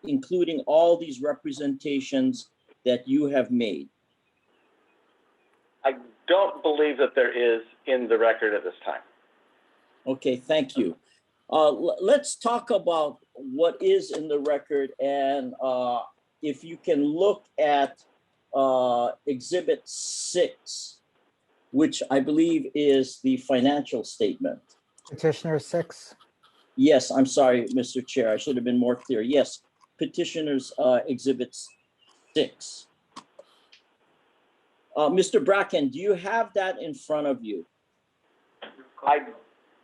including all these representations that you have made? I don't believe that there is in the record at this time. Okay, thank you. Let's talk about what is in the record, and if you can look at Exhibit 6, which I believe is the financial statement. Petitioner 6. Yes, I'm sorry, Mr. Chair, I should have been more clear. Yes, Petitioner's Exhibit 6. Mr. Bracken, do you have that in front of you? I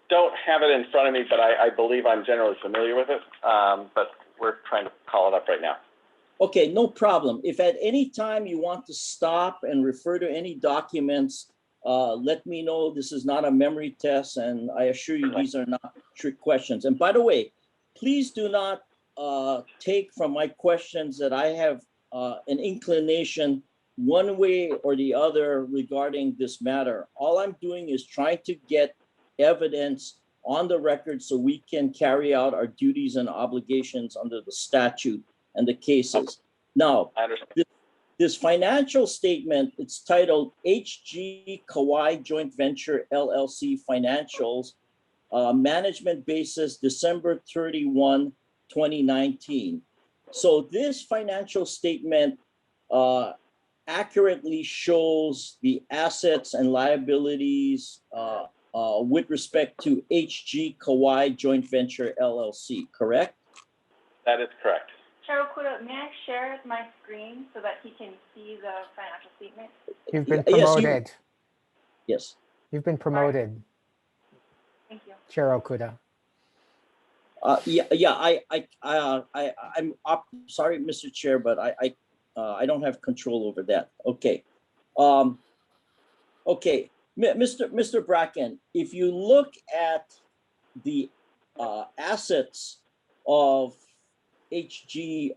don't have it in front of me, but I believe I'm generally familiar with it, but we're trying to call it up right now. Okay, no problem. If at any time you want to stop and refer to any documents, let me know. This is not a memory test, and I assure you these are not trick questions. And by the way, please do not take from my questions that I have an inclination one way or the other regarding this matter. All I'm doing is trying to get evidence on the record so we can carry out our duties and obligations under the statute and the cases. Now, this financial statement, it's titled HG Kauai Joint Venture LLC Financials, Management Basis December 31, 2019. So this financial statement accurately shows the assets and liabilities with respect to HG Kauai Joint Venture LLC, correct? That is correct. Chair HoKua, may I share my screen so that he can see the financial statement? You've been promoted. Yes. You've been promoted. Thank you. Chair HoKua. I'm sorry, Mr. Chair, but I don't have control over that. Okay. Okay, Mr. Bracken, if you look at the assets of HG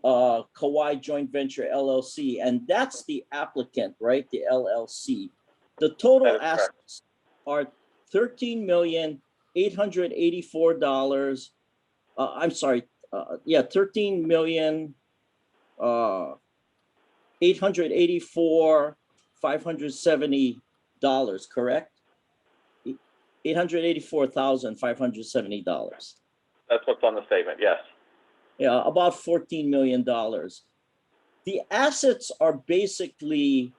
Kauai Joint Venture LLC, and that's the applicant, right? The LLC. The total assets are $13,884,000. I'm sorry. $13,884,570, correct? $884,570. That's what's on the statement, yes. Yeah, about $14 million. The assets are basically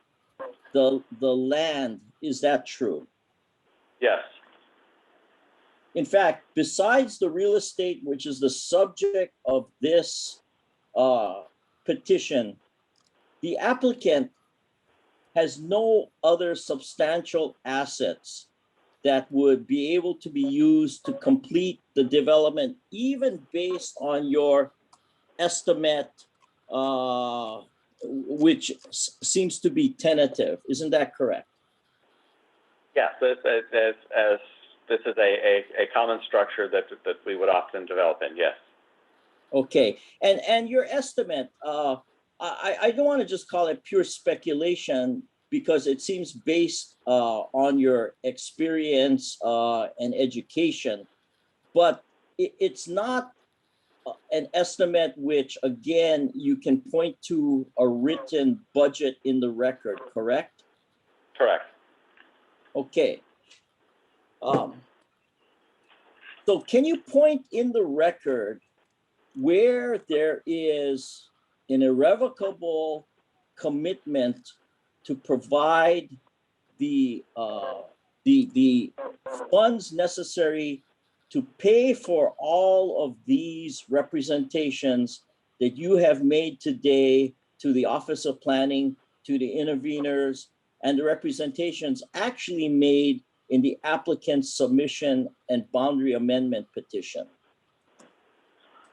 the land. Is that true? Yes. In fact, besides the real estate, which is the subject of this petition, the applicant has no other substantial assets that would be able to be used to complete the development, even based on your estimate, which seems to be tentative. Isn't that correct? Yes, this is a common structure that we would often develop in, yes. Okay, and your estimate, I don't want to just call it pure speculation because it seems based on your experience and education, but it's not an estimate which, again, you can point to a written budget in the record, correct? Correct. Okay. So can you point in the record where there is an irrevocable commitment to provide the funds necessary to pay for all of these representations that you have made today to the Office of Planning, to the interveners, and the representations actually made in the applicant's submission and boundary amendment petition?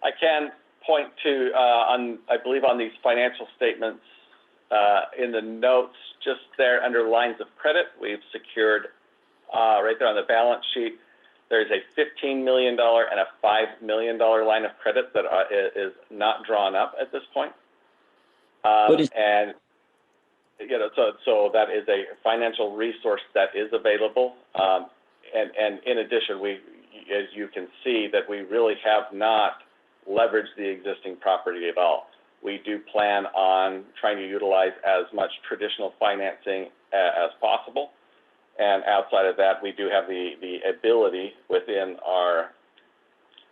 I can point to, I believe on these financial statements, in the notes, just there under lines of credit, we've secured, right there on the balance sheet, there's a $15 million and a $5 million line of credit that is not drawn up at this point. And, you know, so that is a financial resource that is available. And in addition, as you can see, that we really have not leveraged the existing property at all. We do plan on trying to utilize as much traditional financing as possible. And outside of that, we do have the ability within our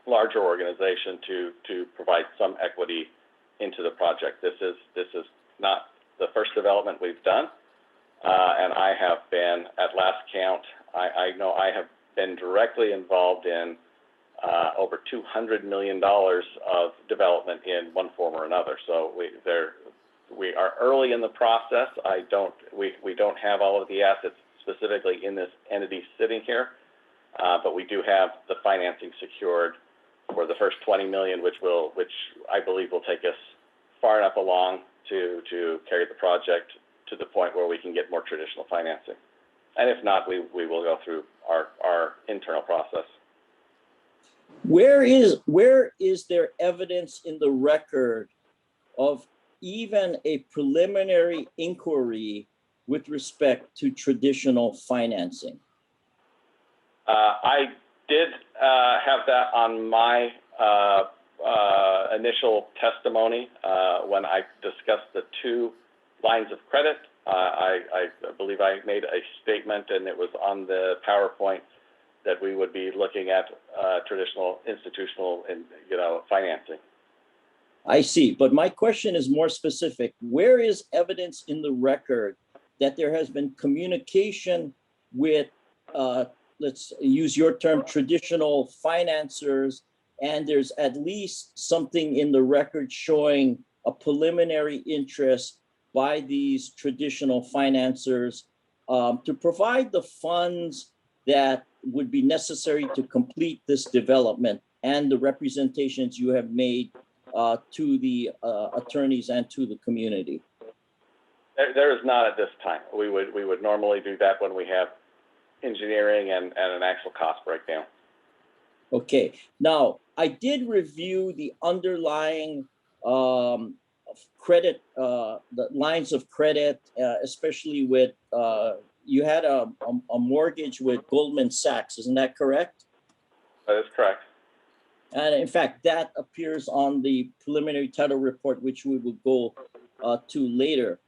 larger organization to provide some equity into the project. This is not the first development we've done. And I have been, at last count, I know I have been directly involved in over $200 million of development in one form or another. So we are early in the process. We don't have all of the assets specifically in this entity sitting here, but we do have the financing secured for the first 20 million, which I believe will take us far enough along to carry the project to the point where we can get more traditional financing. And if not, we will go through our internal process. Where is there evidence in the record of even a preliminary inquiry with respect to traditional financing? I did have that on my initial testimony when I discussed the two lines of credit. I believe I made a statement, and it was on the PowerPoint, that we would be looking at traditional institutional and financing. I see, but my question is more specific. Where is evidence in the record that there has been communication with, let's use your term, traditional financiers, and there's at least something in the record showing a preliminary interest by these traditional financiers to provide the funds that would be necessary to complete this development and the representations you have made to the attorneys and to the community? There is not at this time. We would normally do that when we have engineering and an actual cost breakdown. Okay, now I did review the underlying credit, the lines of credit, especially with, you had a mortgage with Goldman Sachs, isn't that correct? That is correct. And in fact, that appears on the preliminary title report, which we will go to later.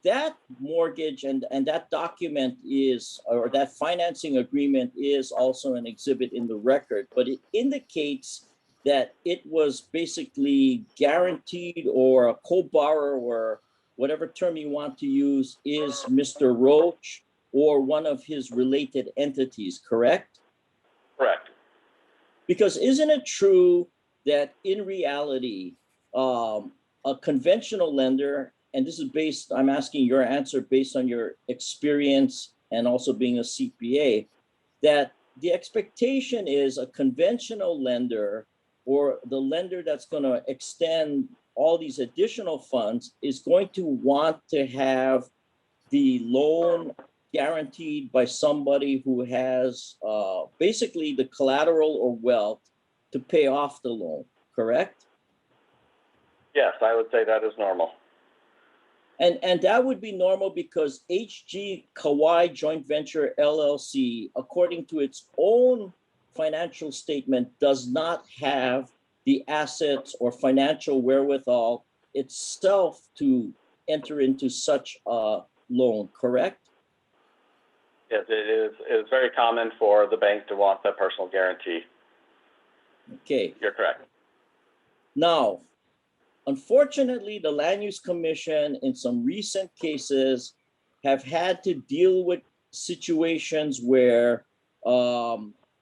That mortgage and that document is, or that financing agreement is also an exhibit in the record, but it indicates that it was basically guaranteed, or a co-borrower, or whatever term you want to use, is Mr. Roach or one of his related entities, correct? Correct. Because isn't it true that in reality, a conventional lender, and this is based, I'm asking your answer based on your experience and also being a CPA, that the expectation is a conventional lender, or the lender that's going to extend all these additional funds, is going to want to have the loan guaranteed by somebody who has basically the collateral or wealth to pay off the loan, correct? Yes, I would say that is normal. And that would be normal because HG Kauai Joint Venture LLC, according to its own financial statement, does not have the assets or financial wherewithal itself to enter into such a loan, correct? It is very common for the bank to want the personal guarantee. Okay. You're correct. Now, unfortunately, the Land Use Commission in some recent cases have had to deal with situations where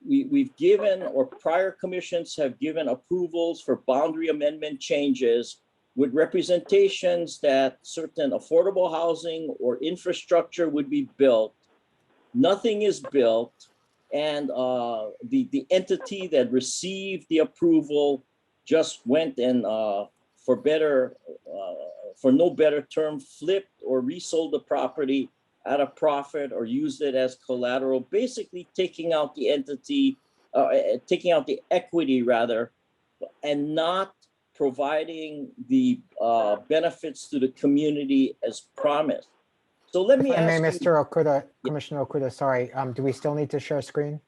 we've given, or prior commissions have given approvals for boundary amendment changes with representations that certain affordable housing or infrastructure would be built. Nothing is built, and the entity that received the approval just went and, for no better term, flipped or resold the property at a profit or used it as collateral, basically taking out the entity, taking out the equity rather, and not providing the benefits to the community as promised. So let me If I may, ask you. Mr. Okuda, Commissioner Okuda, sorry, do we still need to share screen?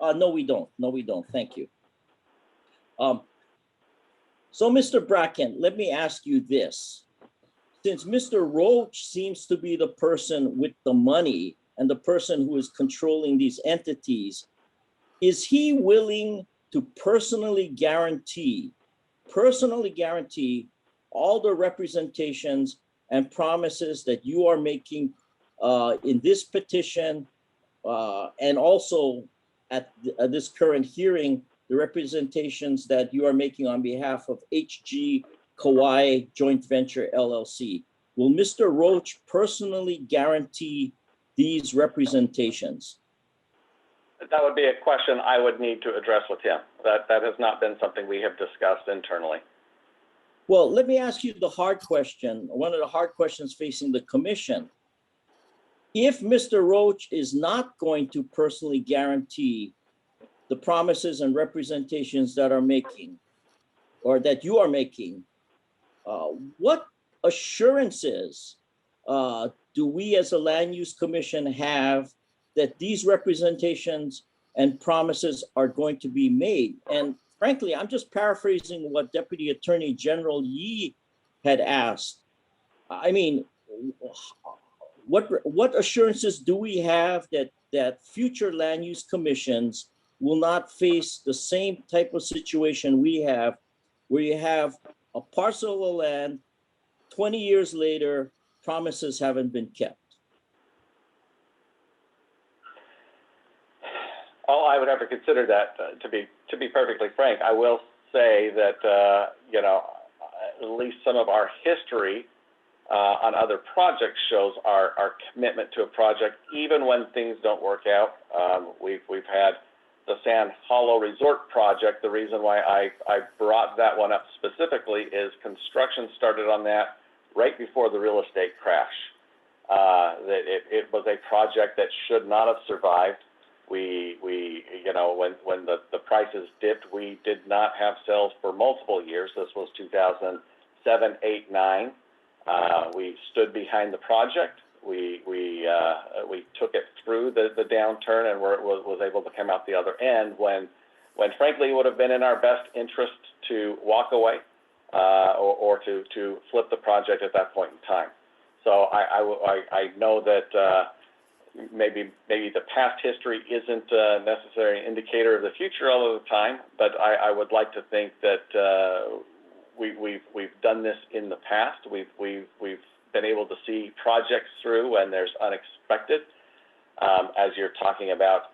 No, we don't. No, we don't. Thank you. So, Mr. Bracken, let me ask you this. Since Mr. Roach seems to be the person with the money and the person who is controlling these entities, is he willing to personally guarantee all the representations and promises that you are making in this petition and also at this current hearing, the representations that you are making on behalf of HG Kauai Joint Venture LLC? Will Mr. Roach personally guarantee these representations? That would be a question I would need to address with him. That has not been something we have discussed internally. Well, let me ask you the hard question, one of the hard questions facing the commission. If Mr. Roach is not going to personally guarantee the promises and representations that are making, or that you are making, what assurances do we as a Land Use Commission have that these representations and promises are going to be made? And frankly, I'm just paraphrasing what Deputy Attorney General Yee had asked. I mean, what assurances do we have that future land use commissions will not face the same type of situation we have, where you have a parcel of land, 20 years later, promises haven't been kept? Well, I would have to consider that. To be perfectly frank, I will say that you know, at least some of our history on other projects shows our commitment to a project, even when things don't work out. We've had the Sand Hollow Resort project. The reason why I brought that one up specifically is construction started on that right before the real estate crash. It was a project that should not have survived. We you know, when the prices dipped, we did not have sales for multiple years. This was 2007, 8, 9. We stood behind the project. We took it through the downturn and was able to come out the other end when frankly it would have been in our best interest to walk away or to flip the project at that point in time. So I know that maybe the past history isn't necessarily an indicator of the future all of the time, but I would like to think that we've done this in the past. We've been able to see projects through when there's unexpected. As you're talking about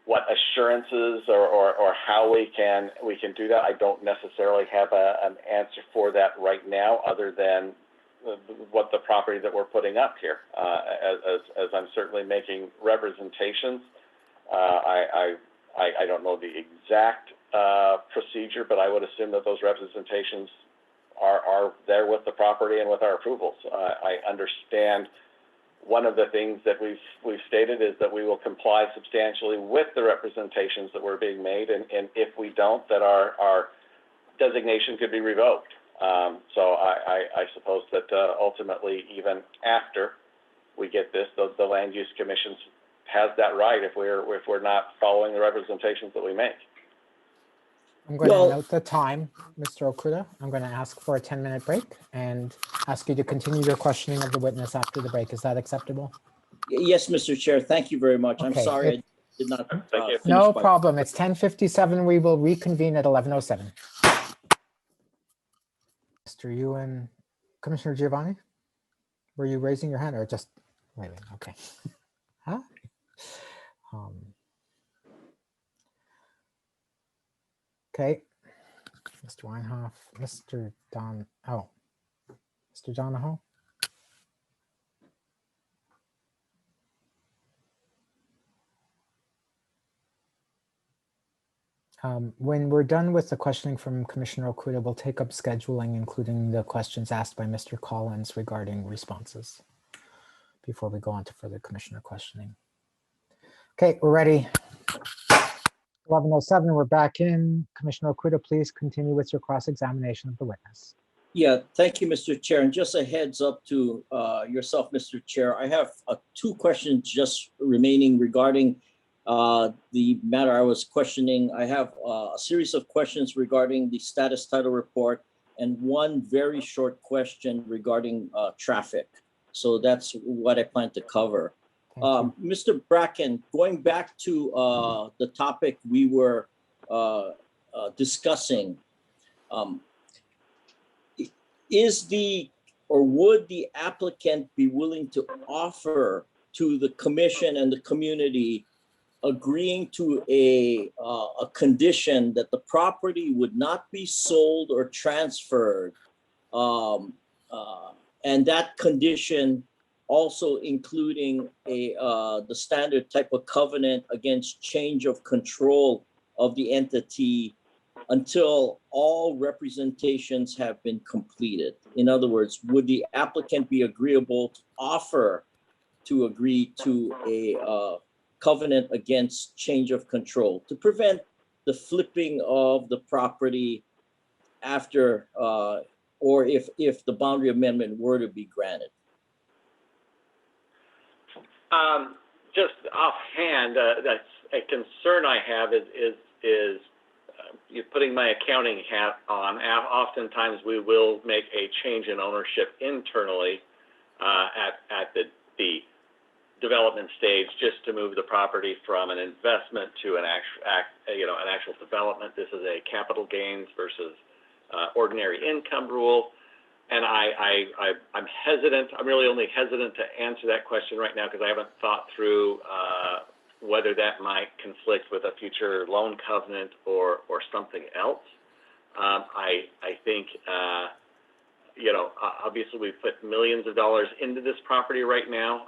what assurances or how we can do that, I don't necessarily have an answer for that right now, other than what the property that we're putting up here. As I'm certainly making representations, I don't know the exact procedure, but I would assume that those representations are there with the property and with our approvals. I understand one of the things that we've stated is that we will comply substantially with the representations that were being made, and if we don't, that our designation could be revoked. So I suppose that ultimately, even after we get this, the Land Use Commission has that right if we're not following the representations that we make. I'm going to note the time, Mr. Okuda. I'm going to ask for a 10-minute break and ask you to continue your questioning of the witness after the break. Is that acceptable? Yes, Mr. Chair, thank you very much. I'm Okay, sorry I did not. Thank you. finish No my- problem. It's 10:57. We will reconvene at 11:07. Mr. Ewan, Commissioner Giovanni, were you raising your hand or just waving? Okay. Huh? Okay. Mr. Weinhoff, Mr. Mr. Donahoe. When we're done with the questioning from Commissioner Okuda, we'll take up scheduling, including the questions asked by Mr. Collins regarding responses before we go on to further Commissioner questioning. Okay, we're ready. 11:07, we're back in. Commissioner Okuda, please continue with your cross-examination of the witness. Yeah, thank you, Mr. Chair. And just a heads up to yourself, Mr. Chair, I have 2 questions just remaining regarding the matter I was questioning. I have a series of questions regarding the status title report and one very short question regarding traffic. So that's what I plan to cover. Mr. Bracken, going back to the topic we were discussing, would the applicant be willing to offer to the commission and the community agreeing to a condition that the property would not be sold or transferred, and that condition also including the standard type of covenant against change of control of the entity until all representations have been completed? In other words, would the applicant be agreeable to offer to agree to a covenant against change of control to prevent the flipping of the property after or if the boundary amendment were to be granted? Just offhand, that's a concern I have is you're putting my accounting hat on. Oftentimes we will make a change in ownership internally at the development stage just to move the property from an investment to an actual development. This is a capital gains versus ordinary income rule. And I'm hesitant. I'm really only hesitant to answer that question right now because I haven't thought through whether that might conflict with a future loan covenant or something else. I think, obviously we've put millions of dollars into this property right now.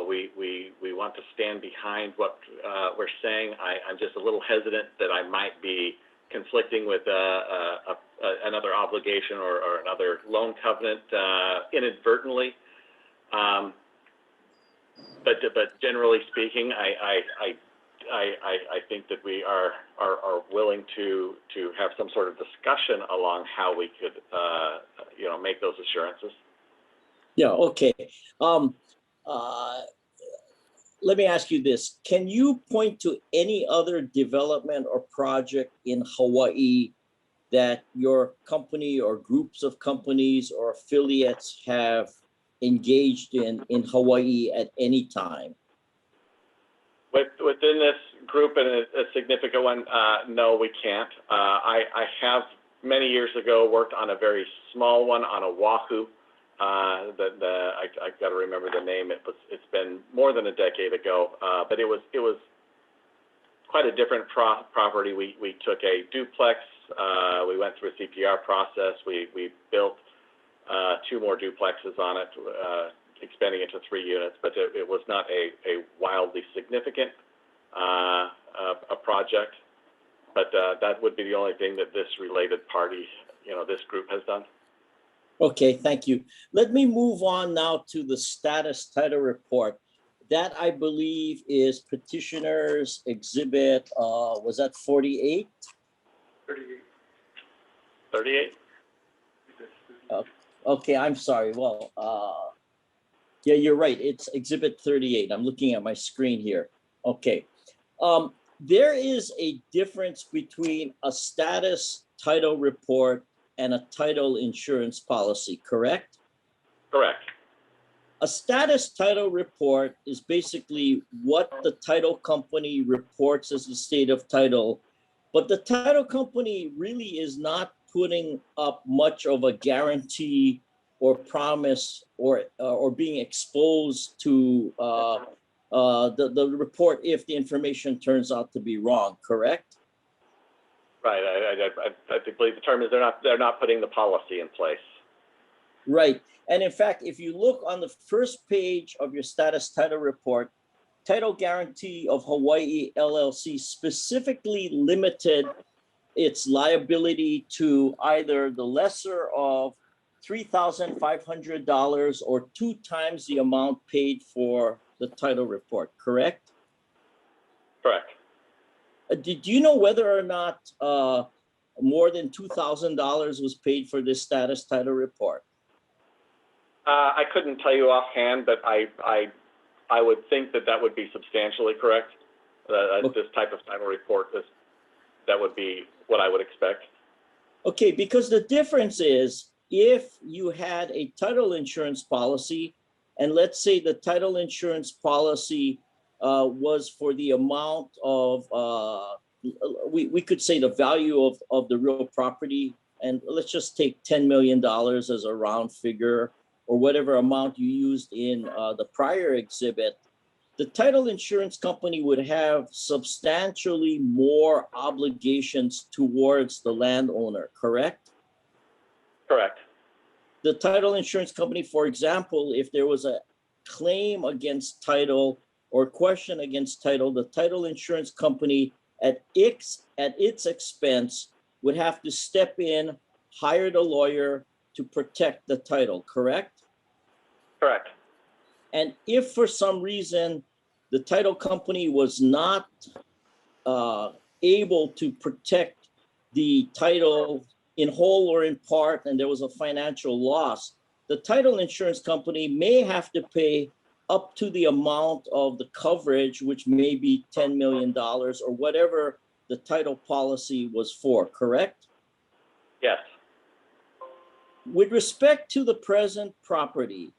We want to stand behind what we're saying. I'm just a little hesitant that I might be conflicting with another obligation or another loan covenant inadvertently. But generally speaking, I think that we are willing to have some sort of discussion along how we could make those assurances. Yeah. Okay. Let me ask you this. Can you point to any other development or project in Hawaii that your company or groups of companies or affiliates have engaged in Hawaii at any time? Within this group, and a significant one, no, we can't. I have many years ago worked on a very small one on Oahu. I've got to remember the name. It's been more than a decade ago, but it was quite a different property. We took a duplex. We went through a CPR process. We built 2 more duplexes on it, expanding it to 3 units. But it was not a wildly significant a project. But that would be the only thing that this related party, this group has done. Okay, thank you. Let me move on now to the status title report. That, I believe, is Petitioner's Exhibit, was that 48? 38. Okay, I'm sorry. Well, yeah, you're right. It's Exhibit 38. I'm looking at my screen here. Okay. There is a difference between a status title report and a title insurance policy, correct? Correct. A status title report is basically what the title company reports as the state of title, but the title company really is not putting up much of a guarantee or promise or being exposed to the report if the information turns out to be wrong, correct? Right. I believe the term is they're not putting the policy in place. Right. And in fact, if you look on the first page of your status title report, Title Guarantee of Hawaii LLC specifically limited its liability to either the lesser of $3,500 or 2 times the amount paid for the title report, correct? Correct. Did you know whether or not more than $2,000 was paid for this status title report? I couldn't tell you offhand, but I would think that would be substantially correct. This type of title report, that would be what I would expect. Okay, because the difference is if you had a title insurance policy, and let's say the title insurance policy was for the amount of, we could say the value of the real property, and let's just take $10 million as a round figure, or whatever amount you used in the prior exhibit, the title insurance company would have substantially more obligations towards the landowner, correct? Correct. The title insurance company, for example, if there was a claim against title or question against title, the title insurance company at its expense would have to step in, hire the lawyer to protect the title, correct? Correct. And if for some reason the title company was not able to protect the title in whole or in part, and there was a financial loss, the title insurance company may have to pay up to the amount of the coverage, which may be $10 million or whatever the title policy was for, correct? Yes. With respect to the present property,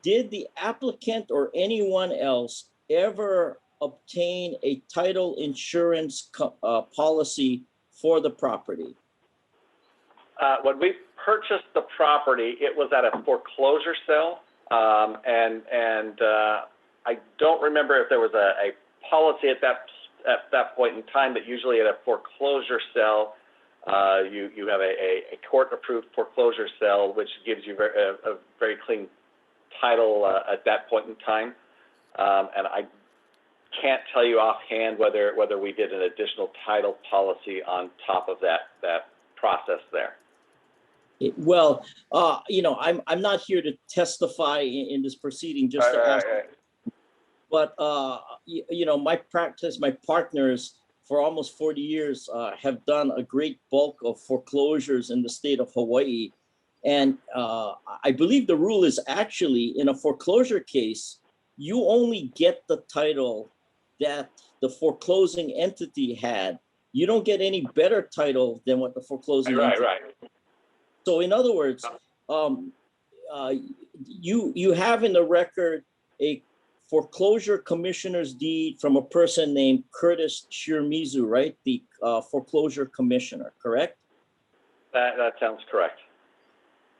did the applicant or anyone else ever obtain a title insurance policy for the property? When we purchased the property, it was at a foreclosure sale, and I don't remember if there was a policy at that point in time. But usually at a foreclosure sale, you have a court-approved foreclosure sale, which gives you a very clean title at that point in time, and I can't tell you offhand whether we did an additional title policy on top of that process there. Well, I'm not here to testify in this proceeding, just to ask. But my practice, my partners for almost 40 years have done a great bulk of foreclosures in the state of Hawaii. And I believe the rule is actually in a foreclosure case, you only get the title that the foreclosing entity had. You don't get any better title than what the foreclosing entity. Right. So in other words, you have in the record a foreclosure commissioner's deed from a person named Curtis Shirmizu, right? The foreclosure commissioner, correct? That sounds correct.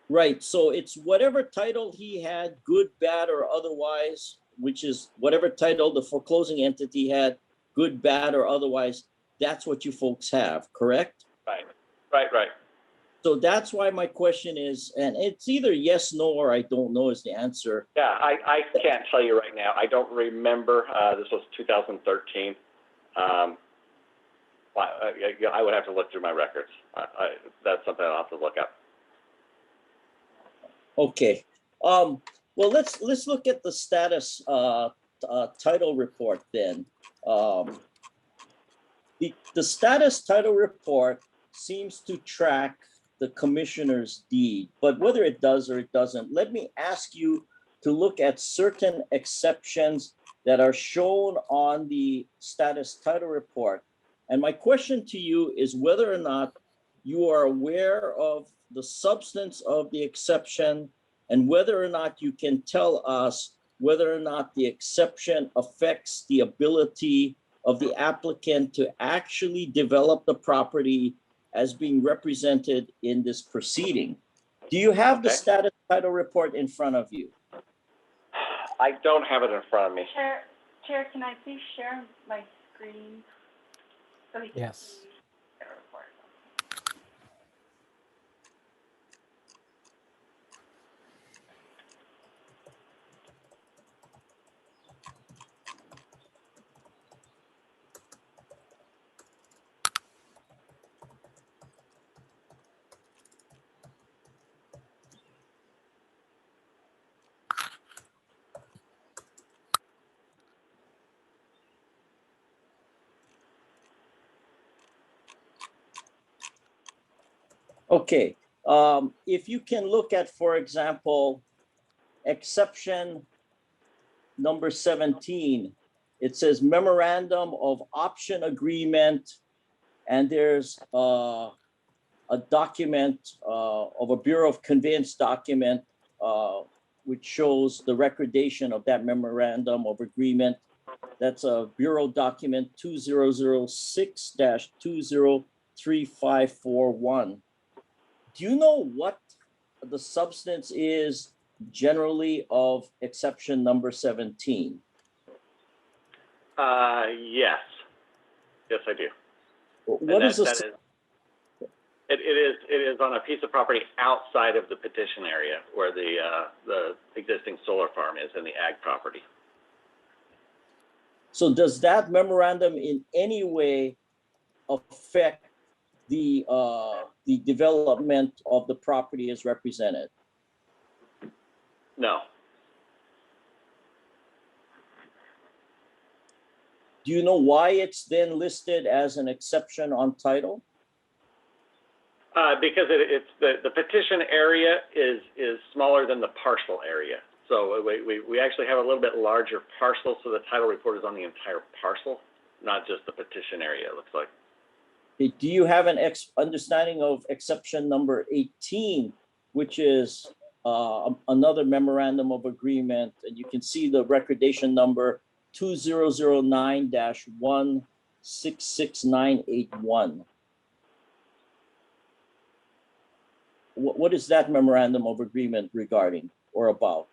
Right, so it's whatever title he had, good, bad, or otherwise, which is whatever title the foreclosing entity had, good, bad, or otherwise, that's what you folks have, correct? Right. So that's why my question is, and it's either yes, no, or I don't know is the answer. Yeah, I can't tell you right now. I don't remember. This was 2013. I would have to look through my records. That's something I'll have to look up. Okay. Well, let's look at the status title report then. The status title report seems to track the commissioner's deed, but whether it does or it doesn't, let me ask you to look at certain exceptions that are shown on the status title report. And my question to you is whether or not you are aware of the substance of the exception and whether or not you can tell us whether or not the exception affects the ability of the applicant to actually develop the property as being represented in this proceeding. Do you have the Okay. status title report in front of you? I don't have it in front of me. Chair, can I please share my screen? So he can Yes. see the report. Okay, if you can look at, for example, exception number 17, it says memorandum of option agreement, and there's a document of a Bureau of Conveyance document which shows the recordation of that memorandum of agreement. That's a Bureau document 2006-203541. Do you know what the substance is generally of exception number 17? Yes. Yes, I do. What is this? It is on a piece of property outside of the petition area where the existing solar farm is in the ag property. So does that memorandum in any way affect the development of the property as represented? No. Do you know why it's then listed as an exception on title? Because it's the petition area is smaller than the parcel area. So we actually have a little bit larger parcel, so the title report is on the entire parcel, not just the petition area, it looks like. Do you have an understanding of exception number 18, which is another memorandum of agreement, and you can see the recordation number 2009-166981. What is that memorandum of agreement regarding or about?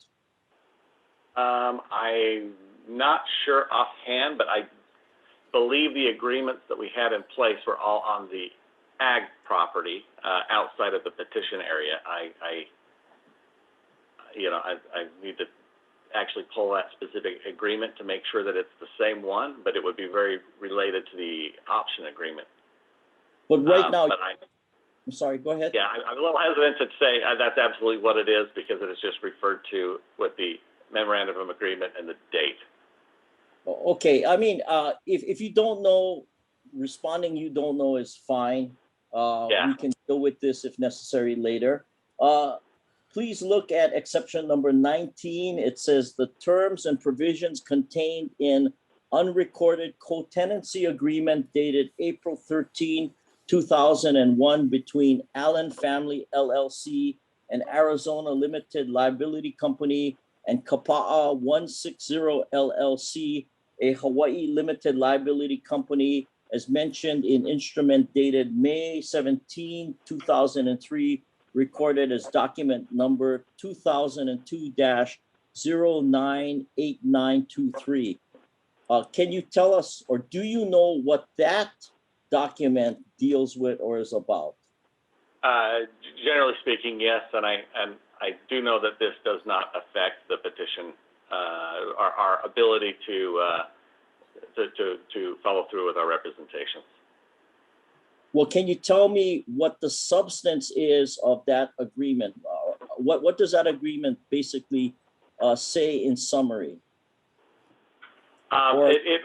I'm not sure offhand, but I believe the agreements that we had in place were all on the ag property outside of the petition area. I need to actually pull that specific agreement to make sure that it's the same one, but it would be very related to the option agreement. But right now, but I'm sorry, go ahead. Yeah, I'm a little hesitant to say that's absolutely what it is because it is just referred to with the memorandum of agreement and the date. Okay, I mean, if you don't know, responding you don't know is fine. We can deal with this if necessary later. Please look at exception number 19. It says the terms and provisions contained in unrecorded co-tenancy agreement dated April 13, 2001 between Allen Family LLC and Arizona Limited Liability Company and Kaua 160 LLC, a Hawaii Limited Liability Company, as mentioned in instrument dated May 17, 2003, recorded as document number 2002-098923. Can you tell us, or do you know what that document deals with or is about? Generally speaking, yes, and I do know that this does not affect the petition, our ability to follow through with our representations. Well, can you tell me what the substance is of that agreement? What does that agreement basically say in summary? It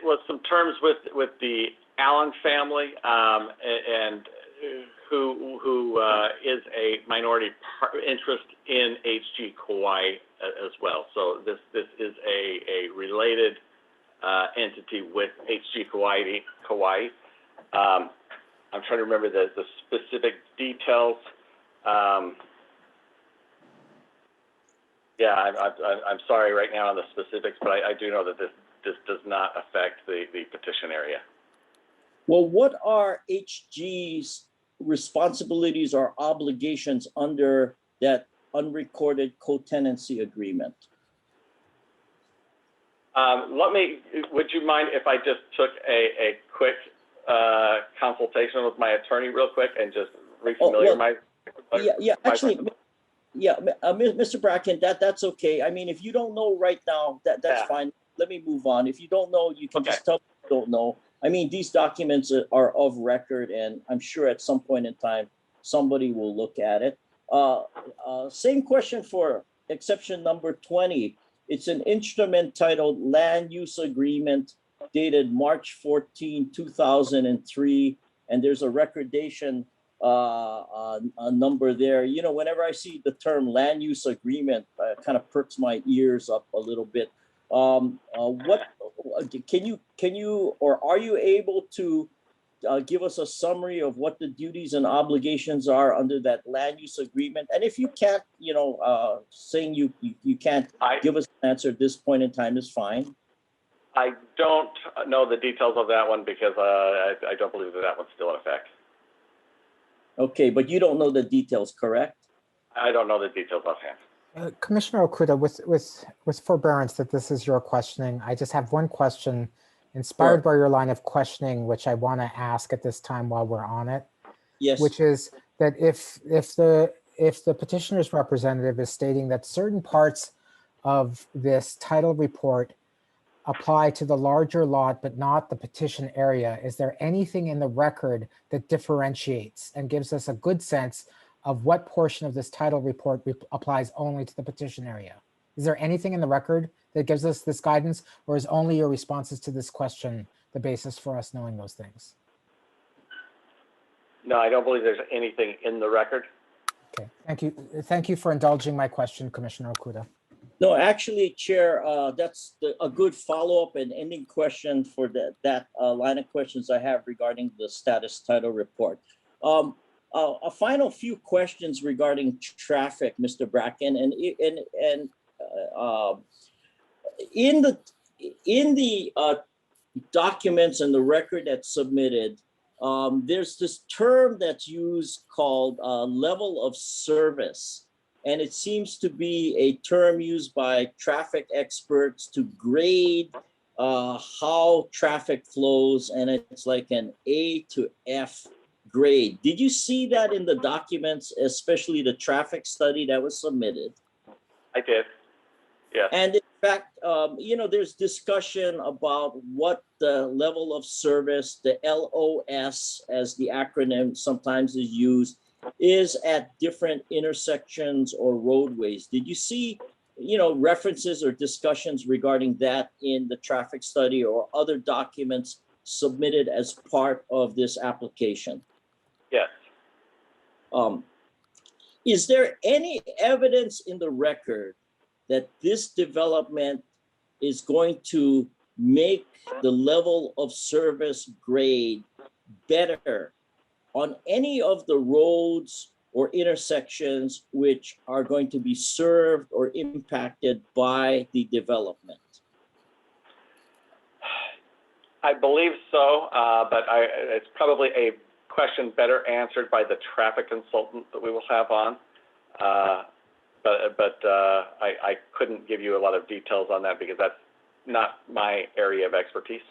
was some terms with the Allen family and who is a minority interest in HG Kauai as well. So this is a related entity with HG Kauai. I'm trying to remember the specific details. Yeah, I'm sorry right now on the specifics, but I do know that this does not affect the petition area. Well, what are HG's responsibilities or obligations under that unrecorded co-tenancy agreement? Would you mind if I just took a quick consultation with my attorney real quick and just refamiliar Mr. Bracken, that's okay. I mean, if you don't know right now, that's fine. Let me move on. If you don't know, you can just tell me you don't know. I mean, these documents are of record, and I'm sure at some point in time, somebody will look at it. Same question for exception number 20. It's an instrument titled Land Use Agreement dated March 14, 2003, and there's a recordation a number there. You know, whenever I see the term land use agreement, it kind of perks my ears up a little bit. What can you or are you able to give us a summary of what the duties and obligations are under that land use agreement? And if you can't, you know, saying you can't give us an answer at this point in time is fine. I don't know the details of that one because I don't believe that one's still in effect. Okay, but you don't know the details, correct? I don't know the details offhand. Commissioner Okuda, with forbearance that this is your questioning, I just have one question inspired by your line of questioning, which I want to ask at this time while we're on it. Yes. Which is that if the petitioner's representative is stating that certain parts of this title report apply to the larger lot, but not the petition area, is there anything in the record that differentiates and gives us a good sense of what portion of this title report applies only to the petition area? Is there anything in the record that gives us this guidance, or is only your responses to this question the basis for us knowing those things? No, I don't believe there's anything in the record. Okay, thank you. Thank you for indulging my question, Commissioner Okuda. No, actually, Chair, that's a good follow-up and ending question for that line of questions I have regarding the status title report. A final few questions regarding traffic, Mr. Bracken, and in the documents and the record that's submitted, there's this term that's used called level of service. And it seems to be a term used by traffic experts to grade how traffic flows, and it's like an A to F grade. Did you see that in the documents, especially the traffic study that was submitted? I did, yeah. And in fact, you know, there's discussion about what the level of service, the LOS, as the acronym sometimes is used, is at different intersections or roadways. Did you see, you know, references or discussions regarding that in the traffic study or other documents submitted as part of this application? Yes. Is there any evidence in the record that this development is going to make the level of service grade better on any of the roads or intersections which are going to be served or impacted by the development? I believe so, but it's probably a question better answered by the traffic consultant that we will have on. But I couldn't give you a lot of details on that because that's not my area of expertise.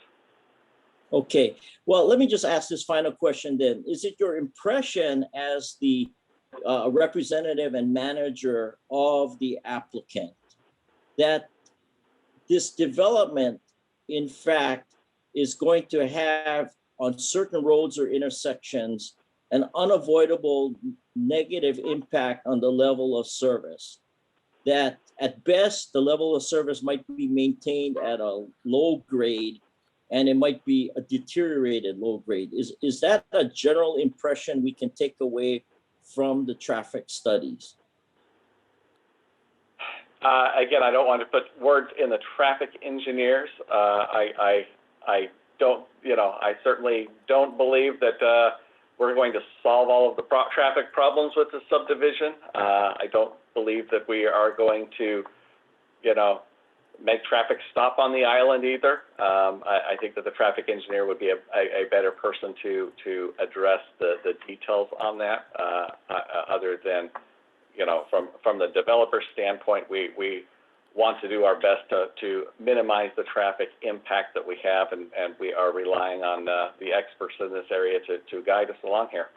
Okay, well, let me just ask this final question then. Is it your impression as the representative and manager of the applicant that this development, in fact, is going to have on certain roads or intersections an unavoidable negative impact on the level of service? That at best, the level of service might be maintained at a low grade, and it might be a deteriorated low grade. Is that a general impression we can take away from the traffic studies? Again, I don't want to put words in the traffic engineers. I don't, you know, I certainly don't believe that we're going to solve all of the traffic problems with the subdivision. I don't believe that we are going to make traffic stop on the island either. I think that the traffic engineer would be a better person to address the details on that. Other than, from the developer standpoint, we want to do our best to minimize the traffic impact that we have, and we are relying on the experts in this area to guide us along here.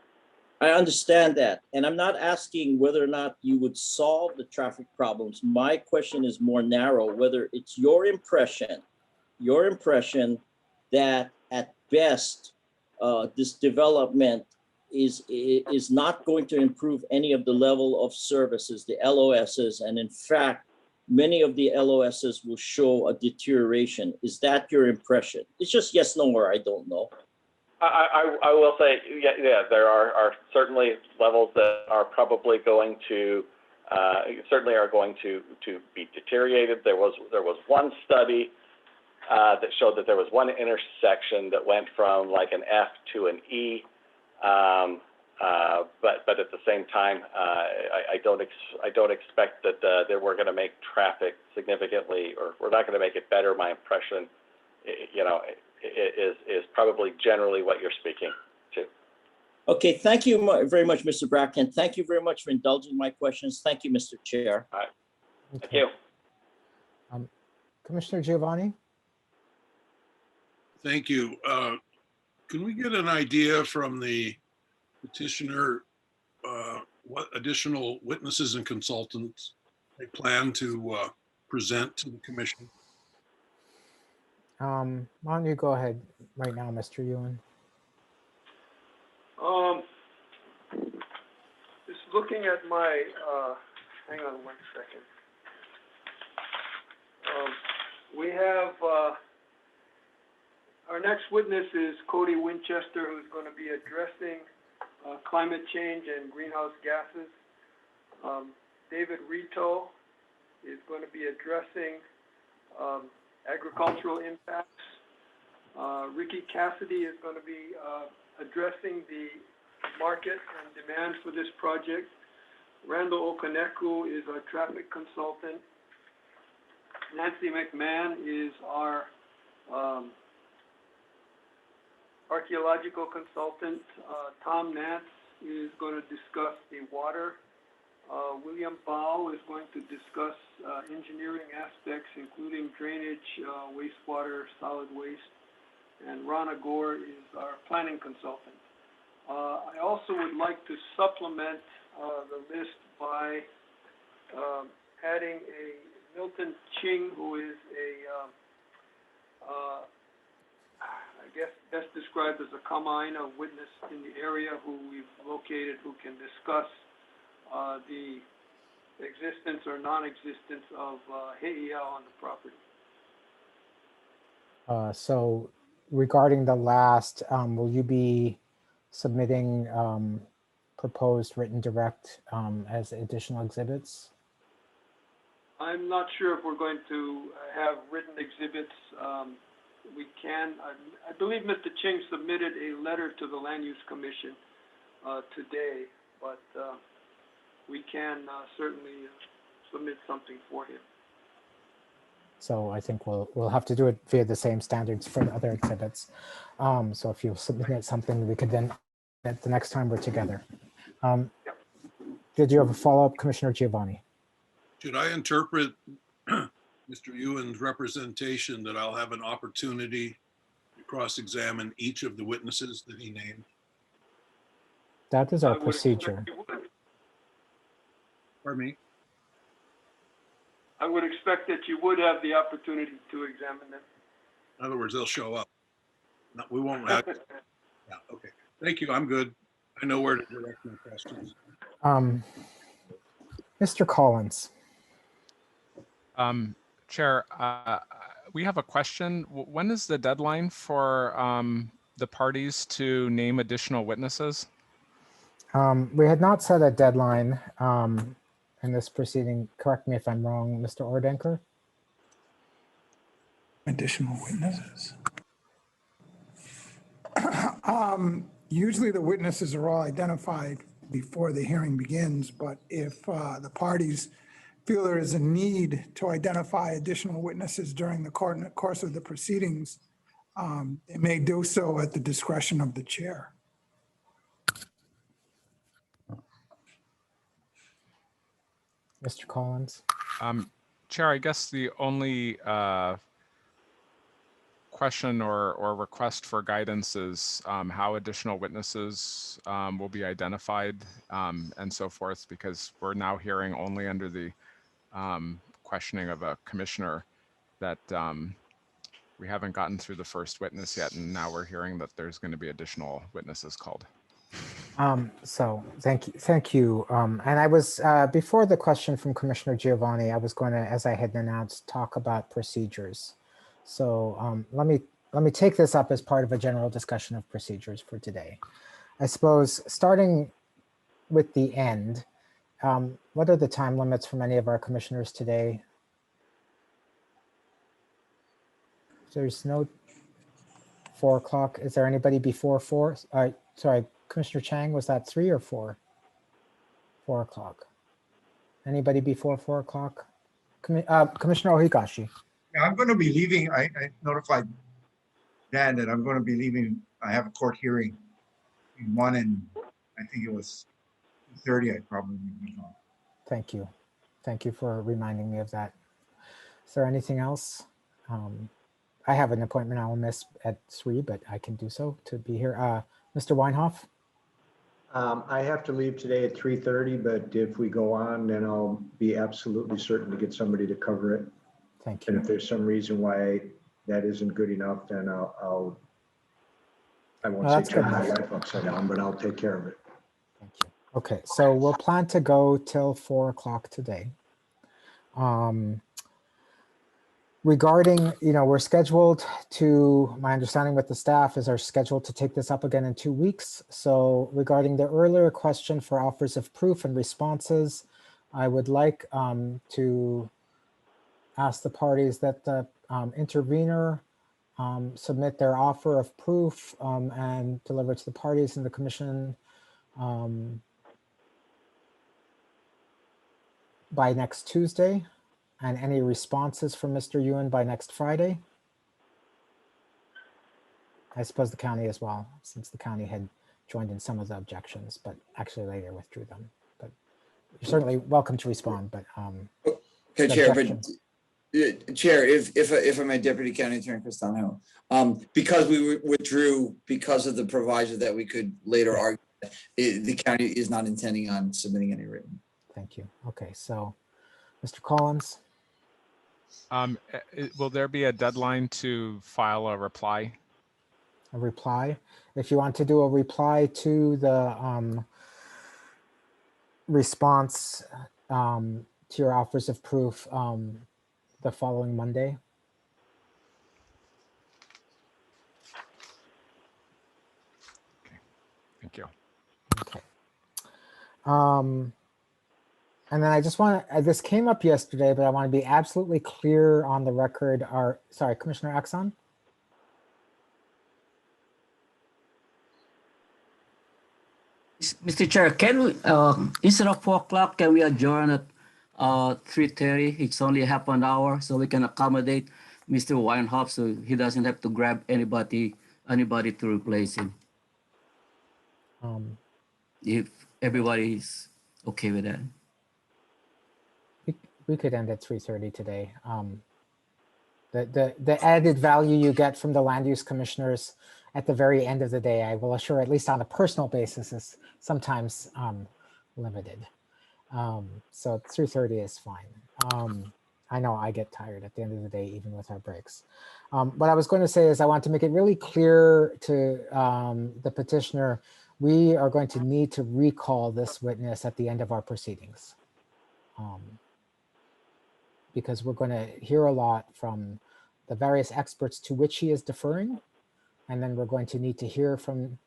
I understand that. And I'm not asking whether or not you would solve the traffic problems. My question is more narrow, whether it's your impression that at best, this development is not going to improve any of the level of services, the LOSs, and in fact, many of the LOSs will show a deterioration. Is that your impression? It's just yes, no, or I don't know. I will say, yeah, there are certainly levels that are probably going to be deteriorated. There was one study that showed that there was one intersection that went from like an F to an E, but at the same time, I don't expect that we're going to make traffic significantly, or we're not going to make it better. My impression, is probably generally what you're speaking to. Okay, thank you very much, Mr. Bracken. Thank you very much for indulging my questions. Thank you, Mr. Chair. All right. Okay. Thank you. Commissioner Giovanni? Thank you. Can we get an idea from the petitioner what additional witnesses and consultants they plan to present to the commission? Why don't you go ahead right now, Mr. Ewan? Just looking at my, hang on one second. We have, our next witness is Cody Winchester, who's going to be addressing climate change and greenhouse gases. David Rito is going to be addressing agricultural impacts. Ricky Cassidy is going to be addressing the market and demand for this project. Randall Okaneku is our traffic consultant. Nancy McMahon is our archaeological consultant. Tom Nance is going to discuss the water. William Bao is going to discuss engineering aspects, including drainage, wastewater, solid waste. And Rana Gore is our planning consultant. I also would like to supplement the list by adding a Milton Ching, who is I guess best described as a Kama'aina witness in the area who we've located, who can discuss the existence or non-existence of heiau on the property. So regarding the last, will you be submitting proposed written direct as additional exhibits? I'm not sure if we're going to have written exhibits. We can, I believe Mr. Ching submitted a letter to the Land Use Commission today, but we can certainly submit something for him. So I think we'll have to do it via the same standards for the other exhibits. So if you submit something, we could then, the next time we're together. Did you have a follow-up, Commissioner Giovanni? Should I interpret Mr. Ewan's representation that I'll have an opportunity to cross-examine each of the witnesses that he named? That is our procedure. Pardon me? I would expect that you would have the opportunity to examine them. In other words, they'll show up. No, we won't have. Yeah, okay. Thank you. I'm good. I know where to direct my questions. Mr. Collins. Chair, we have a question. When is the deadline for the parties to name additional witnesses? We had not set a deadline in this proceeding. Correct me if I'm wrong, Mr. Ordenker. Additional witnesses. Usually the witnesses are all identified before the hearing begins, but if the parties feel there is a need to identify additional witnesses during the course of the proceedings, they may do so at the discretion of the chair. Mr. Collins? Chair, I guess the only question or request for guidance is how additional witnesses will be identified and so forth, because we're now hearing only under the questioning of a commissioner that we haven't gotten through the first witness yet, and now we're hearing that there's going to be additional witnesses called. So thank you. And I was, before the question from Commissioner Giovanni, I was going to, as I had announced, talk about procedures. So let me take this up as part of a general discussion of procedures for today. I suppose starting with the end, what are the time limits from any of our commissioners today? There's no 4 o'clock. Is there anybody before 4? Sorry, Commissioner Chang, was that 3 or 4? 4 o'clock. Anybody before 4 o'clock? Commissioner Ohigashi. Yeah, I'm going to be leaving. I notified Dan that I'm going to be leaving. I have a court hearing in 1 and I think it was 2:30. I'd probably be home. Thank you. Thank you for reminding me of that. Is there anything else? I have an appointment I will miss at 3, but I can do so to be here. Mr. Weinhoff? I have to leave today at 3:30, but if we go on, then I'll be absolutely certain to get somebody to cover it. Thank you. And if there's some reason why that isn't good enough, then I won't say turn my life upside down, but I'll take care of it. Thank you. Okay, so we'll plan to go till 4 o'clock today. Regarding, we're scheduled to, my understanding with the staff is our scheduled to take this up again in 2 weeks. So regarding the earlier question for offers of proof and responses, I would like to ask the parties that the intervener submit their offer of proof and deliver to the parties in the commission by next Tuesday. And any responses from Mr. Ewan by next Friday? I suppose the county as well, since the county had joined in some of the objections, but actually later withdrew them. But you're certainly welcome to respond, but Okay, Chair, but Chair, if I'm a Deputy County Attorney Cristano, because we withdrew because of the proviso that we could later argue, the county is not intending on submitting any written. Thank you. Okay, so Mr. Collins. Will there be a deadline to file a reply? A reply? If you want to do a reply to the response to your offers of proof the following Monday. Okay, thank you. Okay. And then I just want to, this came up yesterday, but I want to be absolutely clear on the record. Sorry, Commissioner Axon? Mr. Chair, can we, instead of 4 o'clock, can we adjourn at 3:30? It's only half an hour, so we can accommodate Mr. Weinhoff, so he doesn't have to grab anybody to replace him. If everybody is okay with that. We could end at 3:30 today. The added value you get from the land use commissioners at the very end of the day, I will assure, at least on a personal basis, is sometimes limited. So 3:30 is fine. I know I get tired at the end of the day, even with our breaks. What I was going to say is I want to make it really clear to the petitioner, we are going to need to recall this witness at the end of our proceedings. Because we're going to hear a lot from the various experts to which he is deferring. And then we're going to need to hear from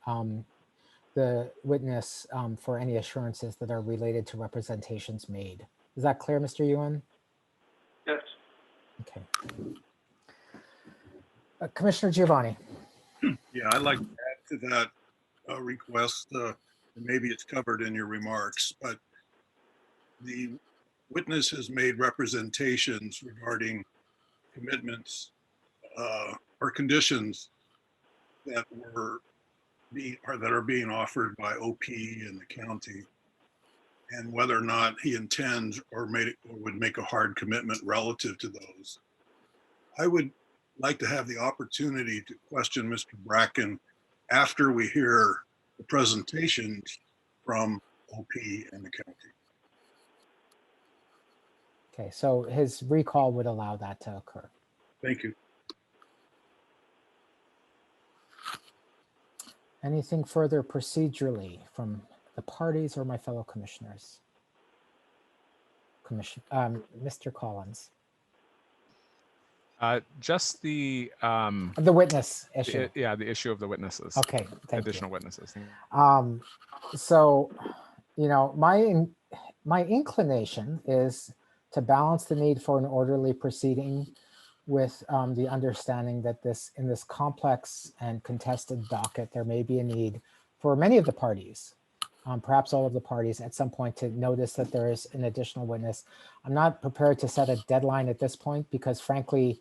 the witness for any assurances that are related to representations made. Is that clear, Mr. Ewan? Yes. Okay. Commissioner Giovanni. Yeah, I'd like to add to that request. Maybe it's covered in your remarks, but the witness has made representations regarding commitments or conditions that are being offered by OP and the county, and whether or not he intends or would make a hard commitment relative to those. I would like to have the opportunity to question Mr. Bracken after we hear the presentations from OP and the county. Okay, so his recall would allow that to occur. Thank you. Anything further procedurally from the parties or my fellow commissioners? Mr. Collins. Just the witness issue. Yeah, the issue of the witnesses. Okay, thank additional you. witnesses. So, you know, my inclination is to balance the need for an orderly proceeding with the understanding that in this complex and contested docket, there may be a need for many of the parties, perhaps all of the parties at some point, to notice that there is an additional witness. I'm not prepared to set a deadline at this point because frankly,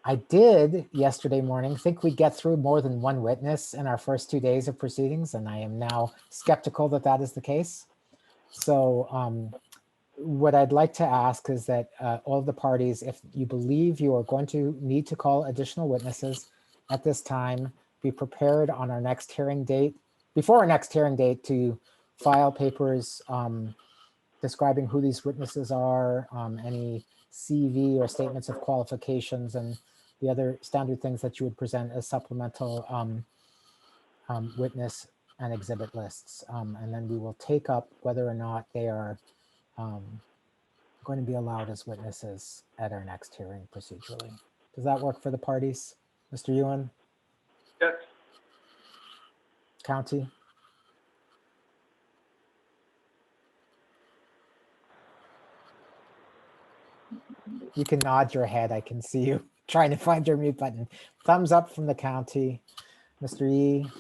I did yesterday morning think we'd get through more than one witness in our first 2 days of proceedings, and I am now skeptical that that is the case. So what I'd like to ask is that all of the parties, if you believe you are going to need to call additional witnesses at this time, be prepared on our next hearing date, before our next hearing date, to file papers describing who these witnesses are, any CV or statements of qualifications, and the other standard things that you would present as supplemental witness and exhibit lists. And then we will take up whether or not they are going to be allowed as witnesses at our next hearing procedurally. Does that work for the parties? Mr. Ewan? Yes. County? You can nod your head. I can see you trying to find your mute button. Thumbs up from the county. Mr. Yee?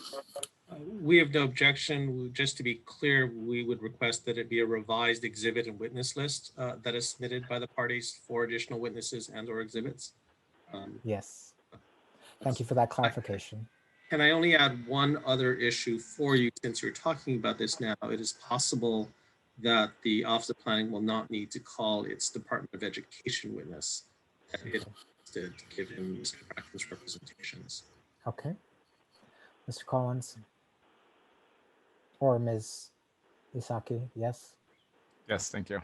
We have no objection. Just to be clear, we would request that it be a revised exhibit and witness list that is submitted by the parties for additional witnesses and or exhibits. Yes. Thank you for that clarification. Can I only add one other issue for you since you're talking about this now? It is possible that the Office of Planning will not need to call its Department of Education witness that it did give him Mr. Bracken's representations. Okay. Mr. Collins? Or Ms. Isaki, yes? Yes, thank you.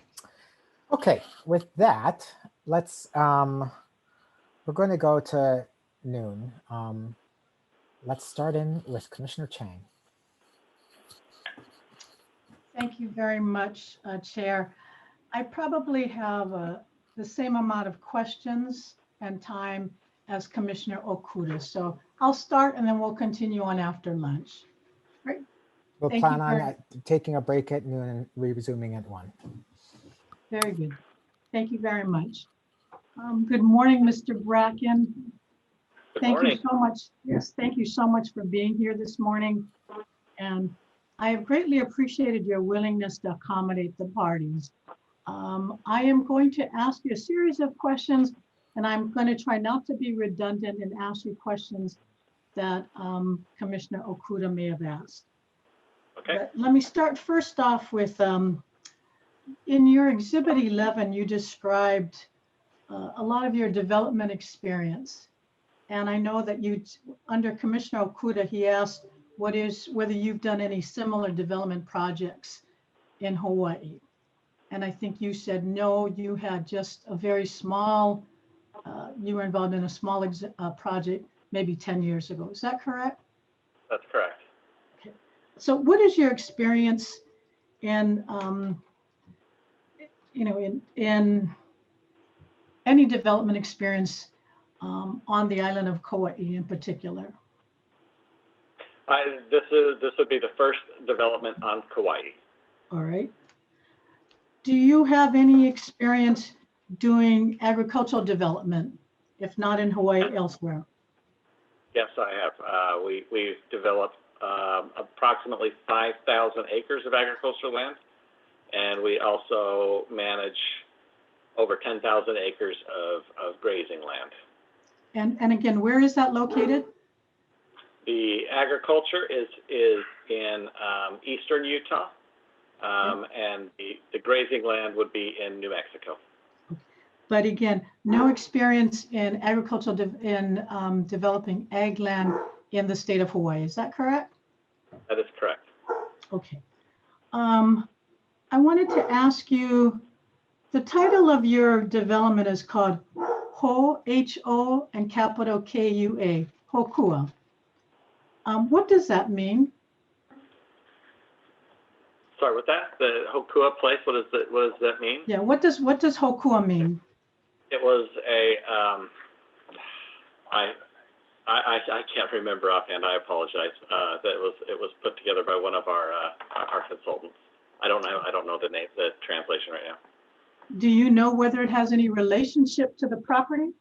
Okay, with that, let's, we're going to go to noon. Let's start in with Commissioner Chang. Thank you very much, Chair. I probably have the same amount of questions and time as Commissioner Okuda. So I'll start and then we'll continue on after lunch. Right. We'll plan on taking a break at noon and resuming at 1. Very good. Thank you very much. Good morning, Mr. Bracken. Thank you so much. Yes, thank you so much for being here this morning. And I have greatly appreciated your willingness to accommodate the parties. I am going to ask you a series of questions, and I'm going to try not to be redundant and ask you questions that Commissioner Okuda may have asked. Okay. But let me start first off with, in your Exhibit 11, you described a lot of your development experience. And I know that you, under Commissioner Okuda, he asked whether you've done any similar development projects in Hawaii. And I think you said, no, you had just a very small, you were involved in a small project maybe 10 years ago. Is that correct? That's correct. Okay. So what is your experience in, in any development experience on the island of Kauai in particular? This would be the first development on Kauai. All right. Do you have any experience doing agricultural development, if not in Hawaii, elsewhere? Yes, I have. We've developed approximately 5,000 acres of agricultural land, And we also manage over 10,000 acres of grazing land. And again, where is that located? The agriculture is in eastern Utah, and the grazing land would be in New Mexico. But again, no experience in agricultural developing ag land in the state of Hawaii. Is that correct? That is correct. Okay. I wanted to ask you, the title of your development is called HO and capital KUA, HoKua. What does that mean? Sorry, with that, the HoKua place, what does that mean? Yeah, what does HoKua mean? It was a, I can't remember offhand. I apologize. It was put together by one of our consultants. I don't know the name, the translation right now. Do you know whether it has any relationship to the property?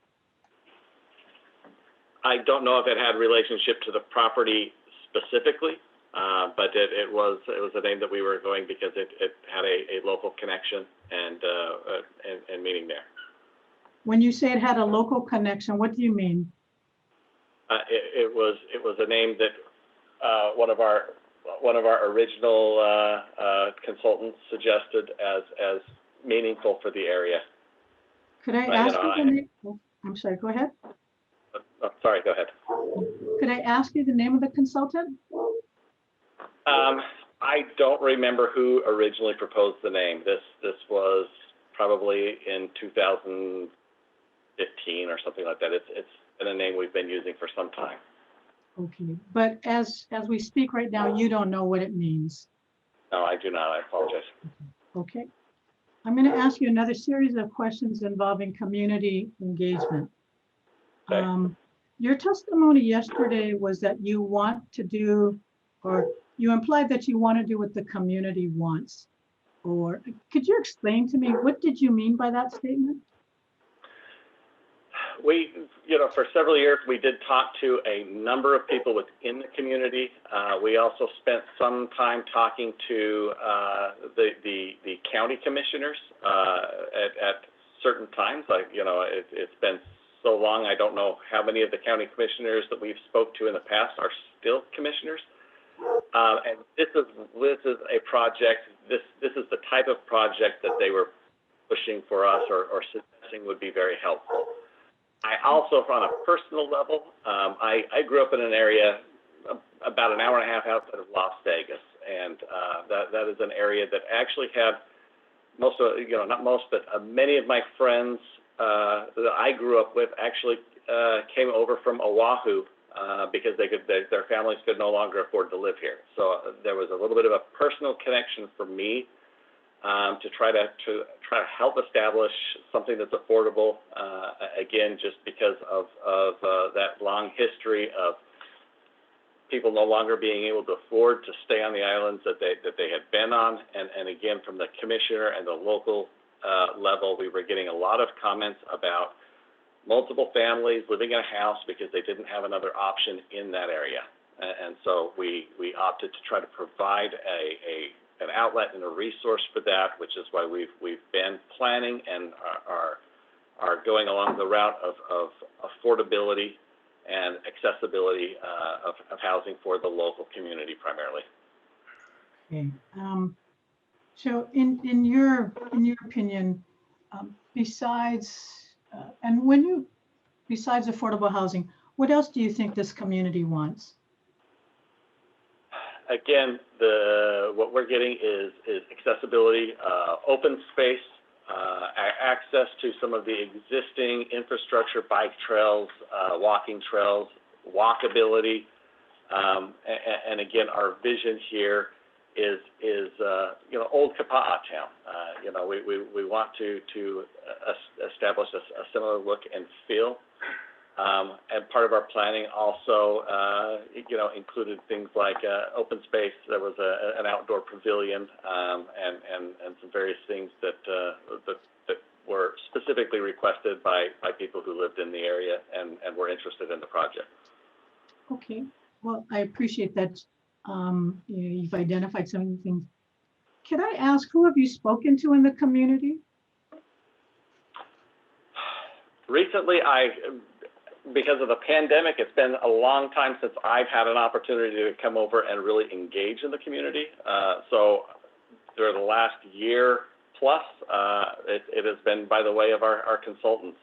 I don't know if it had relationship to the property specifically, but it was a name that we were going because it had a local connection and meaning there. When you say it had a local connection, what do you mean? It was a name that one of our original consultants suggested as meaningful for the area. Could I ask you the name? I'm sorry, go ahead. Sorry, go ahead. Could I ask you the name of the consultant? I don't remember who originally proposed the name. This was probably in 2015 or something like that. It's been a name we've been using for some time. Okay, but as we speak right now, you don't know what it means. No, I do not. I apologize. Okay. I'm going to ask you another series of questions involving community engagement. Okay. Your testimony yesterday was that you want to do, or you implied that you want to do what the community wants. Or could you explain to me, what did you mean by that statement? We, for several years, we did talk to a number of people within the community. We also spent some time talking to the county commissioners at certain times. It's been so long, I don't know how many of the county commissioners that we've spoke to in the past are still commissioners. And this is a project. This is the type of project that they were pushing for us or suggesting would be very helpful. I also, on a personal level, I grew up in an area about an hour and a half outside of Las Vegas, and that is an area that actually had many of my friends that I grew up with actually came over from Oahu because their families could no longer afford to live here. So there was a little bit of a personal connection for me to try to help establish something that's affordable. Again, just because of that long history of people no longer being able to afford to stay on the islands that they had been on, and again from the commissioner and the local level, we were getting a lot of comments about multiple families living in a house because they didn't have another option in that area, and so we opted to try to provide an outlet and a resource for that, which is why we've been planning and are going along the route of affordability and accessibility of housing for the local community primarily. Okay. So in your opinion, besides affordable housing, what else do you think this community wants? Again, what we're getting is accessibility, open space, access to some of the existing infrastructure, bike trails, walking trails, walkability, and again, our vision here is old Kapa'a town. We want to establish a similar look and feel. And part of our planning also, included things like open space. There was an outdoor pavilion and some various things that were specifically requested by people who lived in the area and were interested in the project. Okay, well, I appreciate that. You've identified some of the things. can I ask, who have you spoken to in the community? Recently, because of the pandemic, it's been a long time since I've had an opportunity to come over and really engage in the community. So through the last year plus, it has been by the way of our consultants.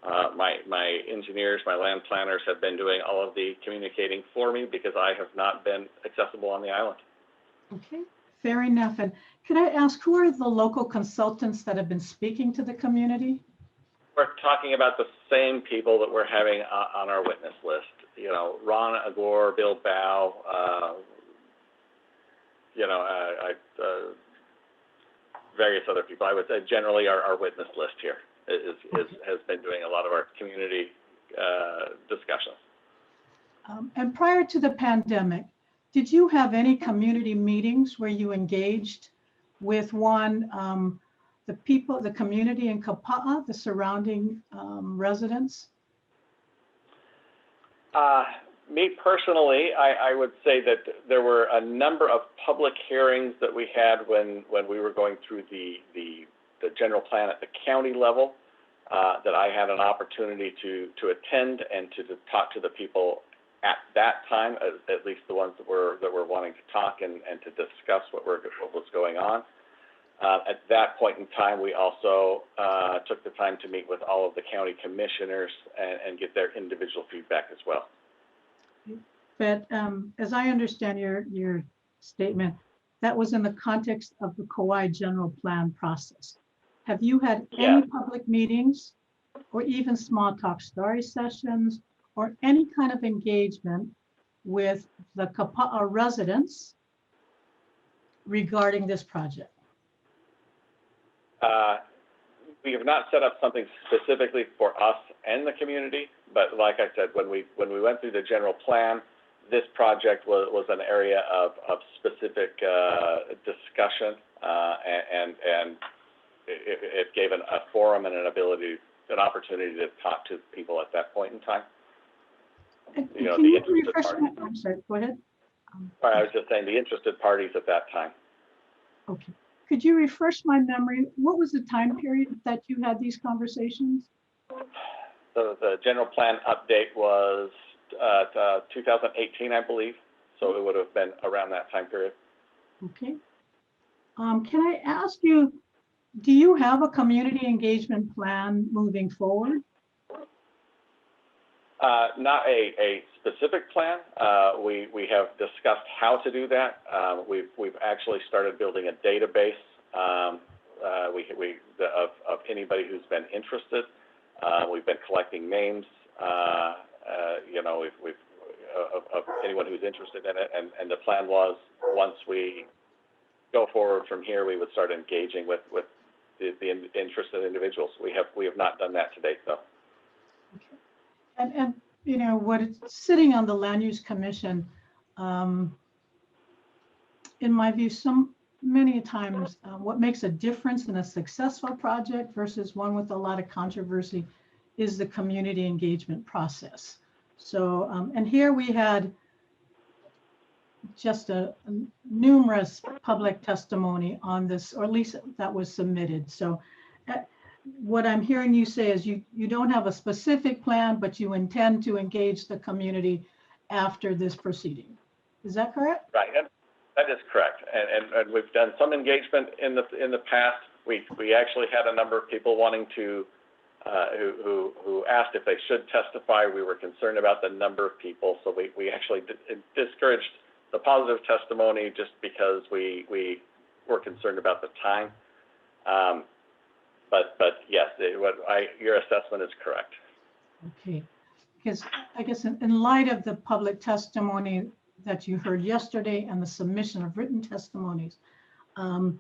My engineers, my land planners have been doing all of the communicating for me because I have not been accessible on the island. Okay, fair enough. And could I ask, who are the local consultants that have been speaking to the community? We're talking about the same people that we're having on our witness list. You know, Ron Agor, Bill Bow, various other people. I would say generally our witness list here has been doing a lot of our community discussions. And prior to the pandemic, did you have any community meetings where you engaged with the people, the community in Kauai, the surrounding residents? Me personally, I would say that there were a number of public hearings that we had when we were going through the general plan at the county level that I had an opportunity to attend and to talk to the people at that time, at least the ones that were wanting to talk and to discuss what was going on. At that point in time, we also took the time to meet with all of the county commissioners and get their individual feedback as well. But as I understand your statement, that was in the context of the Kauai general plan process. Have you had any public meetings or even small talk story sessions or any kind of engagement with the Kauai residents regarding this project? We have not set up something specifically for us and the community, but like I said, when we went through the general plan, this project was an area of specific discussion, and it gave a forum and an opportunity to talk to people at that point in time. You know, the interested parties. I'm sorry, go ahead. I was just saying the interested parties at that time. Okay. Could you refresh my memory? What was the time period that you had these conversations? So the general plan update was 2018, I believe. So it would have been around that time period. Okay. Can I ask you, do you have a community engagement plan moving forward? Not a specific plan. We have discussed how to do that. We've actually started building a database of anybody who's been interested. We've been collecting names, of anyone who's interested in it. And the plan was, once we go forward from here, we would start engaging with the interested individuals. We have not done that to date, though. Okay. And you know, what it's sitting on the Land Use Commission, in my view, many times, what makes a difference in a successful project versus one with a lot of controversy is the community engagement process. So, and here we had just a numerous public testimony on this, or at least that was submitted. So what I'm hearing you say is you don't have a specific plan, but you intend to engage the community after this proceeding. Is that correct? Right, and that is correct. And we've done some engagement in the past. We actually had a number of people wanting to who asked if they should testify. We were concerned about the number of people, so we actually discouraged the positive testimony just because we were concerned about the time. But yes, your assessment is correct. Okay, because I guess in light of the public testimony that you heard yesterday and the submission of written testimonies, I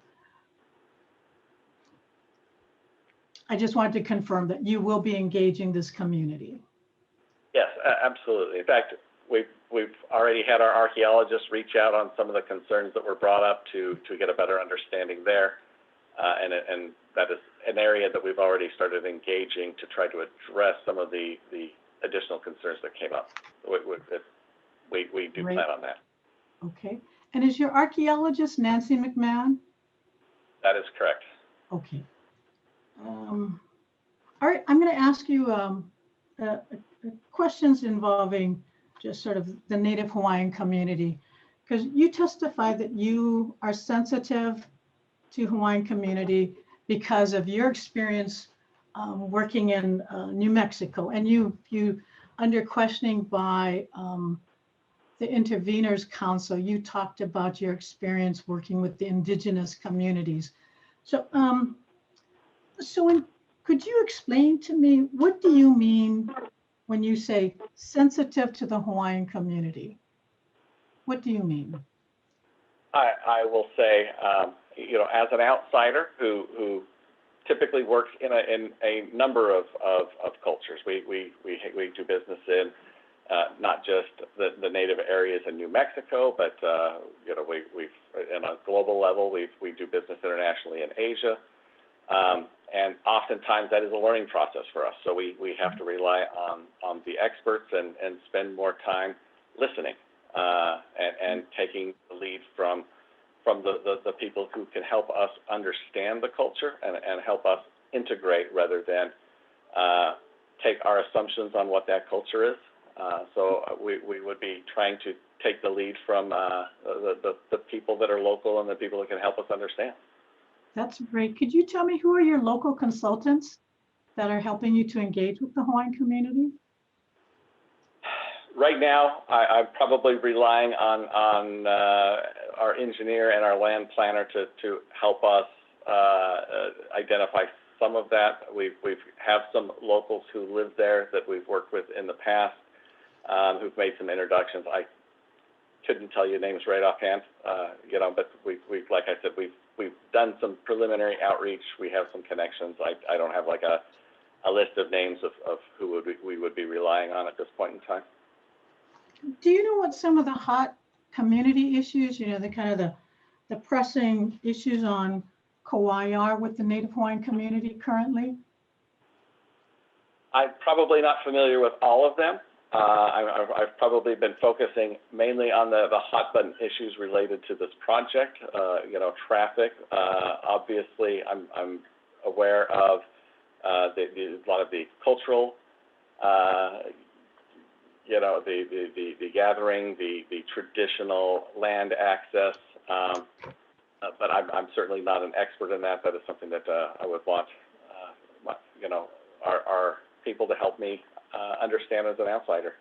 just wanted to confirm that you will be engaging this community. Yes, absolutely. In fact, we've already had our archaeologists reach out on some of the concerns that were brought up to get a better understanding there. And that is an area that we've already started engaging to try to address some of the additional concerns that came up. We do plan on that. Okay. And is your archaeologist Nancy McMahon? That is correct. Okay. All right, I'm going to ask you questions involving just sort of the Native Hawaiian community, because you testify that you are sensitive to Hawaiian community because of your experience working in New Mexico, and you under questioning by the Intervenors Council, you talked about your experience working with the indigenous communities. So, could you explain to me, what do you mean when you say sensitive to the Hawaiian community? What do you mean? I will say, you know, as an outsider who typically works in a number of cultures, we do business in not just the native areas in New Mexico, but you know, we've on a global level, we do business internationally in Asia. And oftentimes that is a learning process for us. So we have to rely on the experts and spend more time listening and taking the lead from the people who can help us understand the culture and help us integrate rather than take our assumptions on what that culture is. So we would be trying to take the lead from the people that are local and the people that can help us understand. That's great. Could you tell me who are your local consultants that are helping you to engage with the Hawaiian community? Right now, I'm probably relying on our engineer and our land planner to help us identify some of that. We have some locals who live there that we've worked with in the past, who've made some introductions. I couldn't tell you names right offhand, you know, but we've like I said, we've done some preliminary outreach. We have some connections. I don't have like a list of names of who we would be relying on at this point in time. Do you know what some of the hot community issues, you know, the kind of the pressing issues on Kauai are with the Native Hawaiian community currently? I'm probably not familiar with all of them. I've probably been focusing mainly on the hot button issues related to this project. You know, traffic. Obviously, I'm aware of a lot of the cultural. You know, the gathering, the traditional land access. But I'm certainly not an expert in that. That is something that I would want, you know, our people to help me understand as an outsider.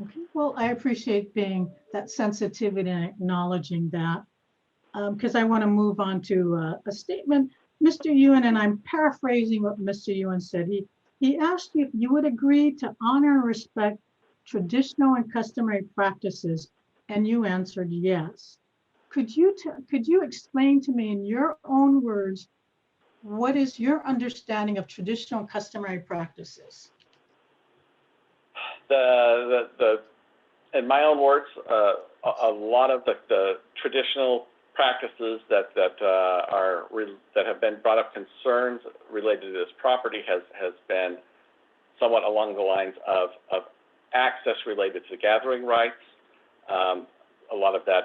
Okay, well, I appreciate being that sensitivity and acknowledging that, because I want to move on to a statement. Mr. Ewan, and I'm paraphrasing what Mr. Ewan said. He asked you if you would agree to honor and respect traditional and customary practices, and you answered yes. Could you explain to me in your own words, what is your understanding of traditional and customary practices? In my own words, a lot of the traditional practices that have been brought up concerns related to this property has been somewhat along the lines of access related to gathering rights. A lot of that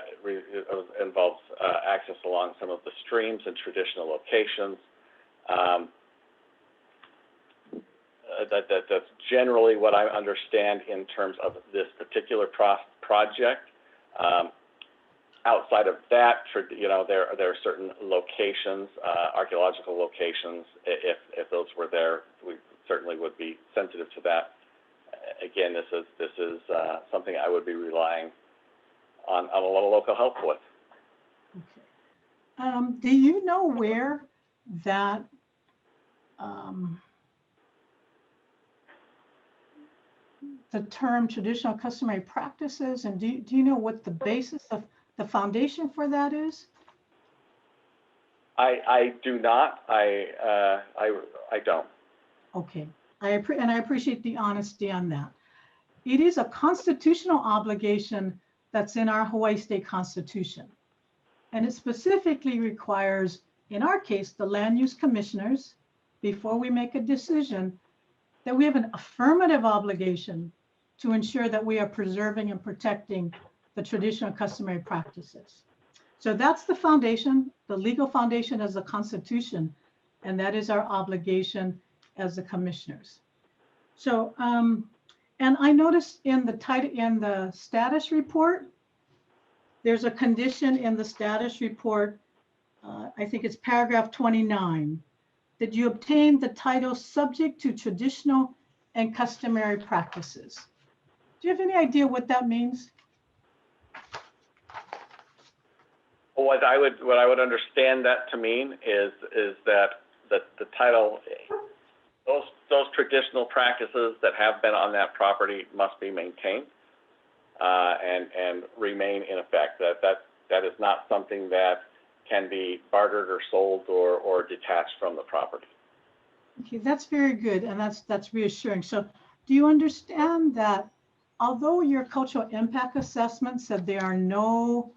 involves access along some of the streams and traditional locations. That's generally what I understand in terms of this particular project. Outside of that, you know, there are certain locations, archaeological locations. If those were there, we certainly would be sensitive to that. Again, this is something I would be relying on a lot of local help with. Okay. Do you know where that the term traditional customary practices, and do you know what the basis of the foundation for that is? I do not. I don't. Okay. I appreciate the honesty on that. It is a constitutional obligation that's in our Hawaii State Constitution. And it specifically requires, in our case, the land use commissioners, before we make a decision, that we have an affirmative obligation to ensure that we are preserving and protecting the traditional customary practices. So that's the foundation. The legal foundation is the Constitution, and that is our obligation as the commissioners. So, and I noticed in the status report, there's a condition in the status report, I think it's paragraph 29, that you obtain the title subject to traditional and customary practices. Do you have any idea what that means? What I would understand that to mean is that the title, those traditional practices that have been on that property must be maintained and remain in effect. That is not something that can be bartered or sold or detached from the property. Okay, that's very good, and that's reassuring. So do you understand that although your cultural impact assessment said there are no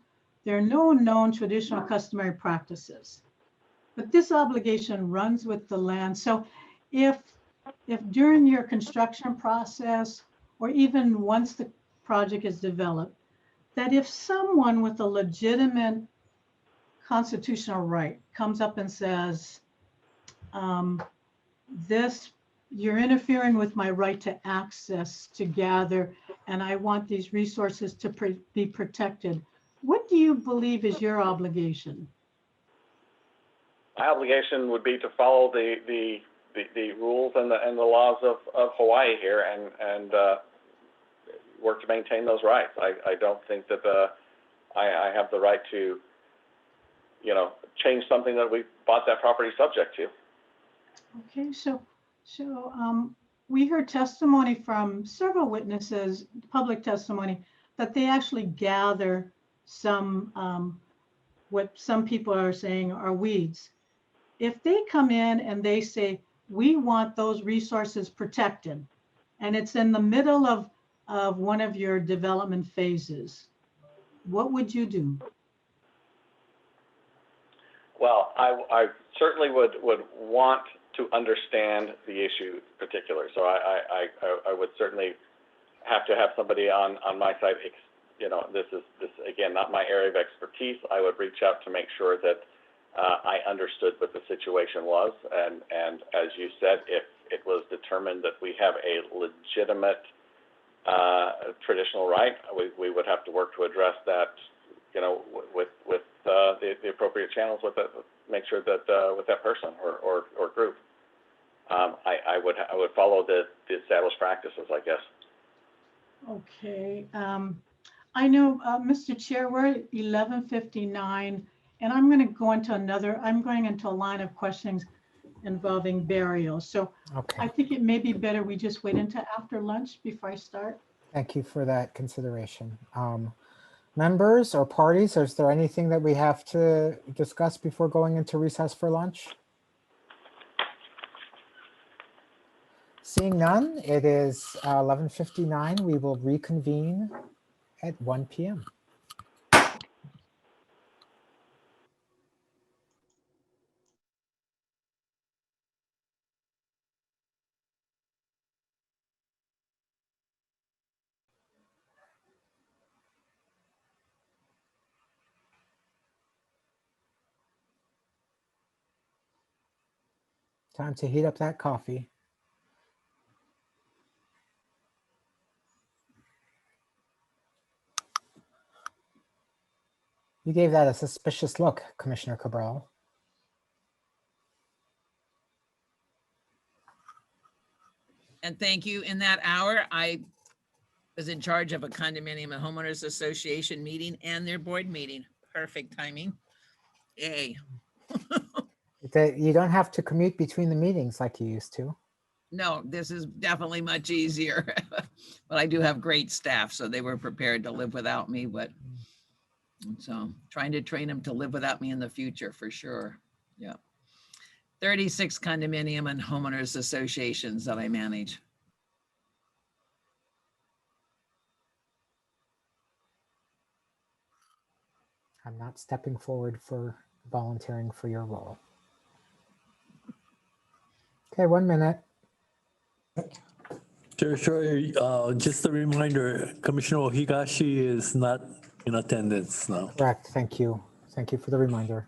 known traditional customary practices, but this obligation runs with the land. So if during your construction process, or even once the project is developed, that if someone with a legitimate constitutional right comes up and says, you're interfering with my right to access, to gather, and I want these resources to be protected, what do you believe is your obligation? My obligation would be to follow the rules and the laws of Hawaii here and work to maintain those rights. I don't think that I have the right to, change something that we bought that property subject to. Okay, so we heard testimony from several witnesses, public testimony, that they actually gather some, what some people are saying are weeds. If they come in and they say, we want those resources protected, and it's in the middle of one of your development phases, what would you do? Well, I certainly would want to understand the issue particular. So I would certainly have to have somebody on my side. This is again not my area of expertise. I would reach out to make sure that I understood what the situation was, and as you said, if it was determined that we have a legitimate traditional right, we would have to work to address that, with the appropriate channels make sure that with that person or group. I would follow the established practices, I guess. Okay. I know, Mr. Chair, we're at 11:59, and I'm going into a line of questions involving burial. So Okay. I think it may be better we just wait until after lunch before I start. Thank you for that consideration. Members or parties, is there anything that we have to discuss before going into recess for lunch? Seeing none, it is 11:59. We will reconvene at 1 p.m. Time to heat up that coffee. You gave that a suspicious look, Commissioner Cabral. And thank you. In that hour, I was in charge of a condominium and homeowners association meeting and their board meeting. Perfect timing. Yay. You don't have to commute between the meetings like you used to. No, this is definitely much easier. But I do have great staff, so they were prepared to live without me. But so trying to train them to live without me in the future for sure. Yeah. 36 condominium and homeowners associations that I manage. I'm not stepping forward for volunteering for your role. Okay, 1 minute. Sure. Just a reminder, Commissioner Ohigashi is not in attendance now. Correct, thank you. Thank you for the reminder.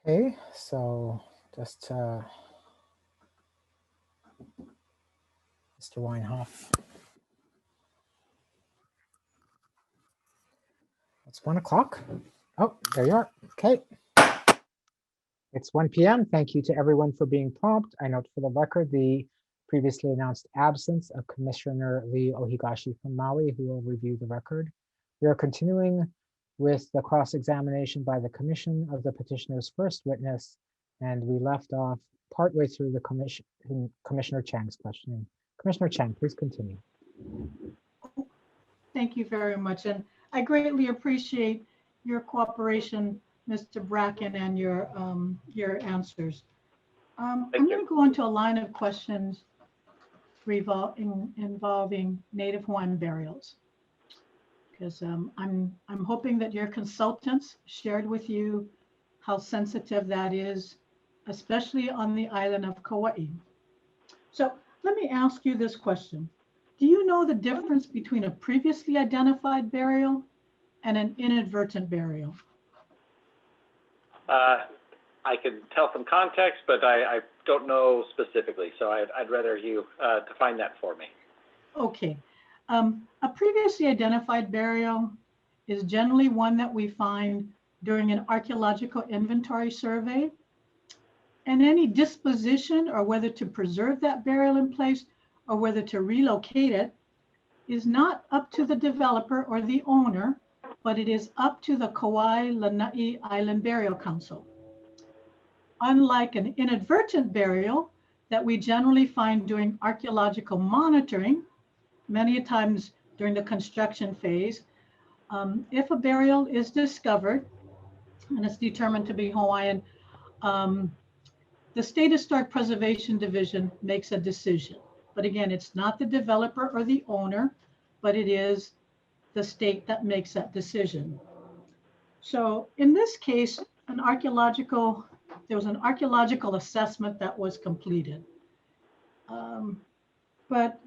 Okay, so just Mr. Weinhoff. It's 1 o'clock. Oh, there you are. Okay. It's 1 p.m. Thank you to everyone for being prompt. I note for the record the previously announced absence of Commissioner Lee Ohigashi from Maui, who will review the record. We are continuing with the cross-examination by the commission of the petitioner's first witness, and we left off partway through the Commissioner Chang's questioning. Commissioner Chang, please continue. Thank you very much. And I greatly appreciate your cooperation, Mr. Bracken, and your answers. I'm going to go into a line of questions involving Native Hawaiian burials, because I'm hoping that your consultants shared with you how sensitive that is, especially on the island of Kauai. So let me ask you this question. Do you know the difference between a previously identified burial and an inadvertent burial? I can tell some context, but I don't know specifically, so I'd rather you define that for me. Okay. A previously identified burial is generally one that we find during an archaeological inventory survey. And any disposition, or whether to preserve that burial in place or whether to relocate it, is not up to the developer or the owner, but it is up to the Kauai Lanai Island Burial Council. Unlike an inadvertent burial that we generally find during archaeological monitoring, many times during the construction phase, if a burial is discovered and it's determined to be Hawaiian, the State Historic Preservation Division makes a decision. But again, it's not the developer or the owner, but it is the state that makes that decision. So in this case, there was an archaeological assessment that was completed. But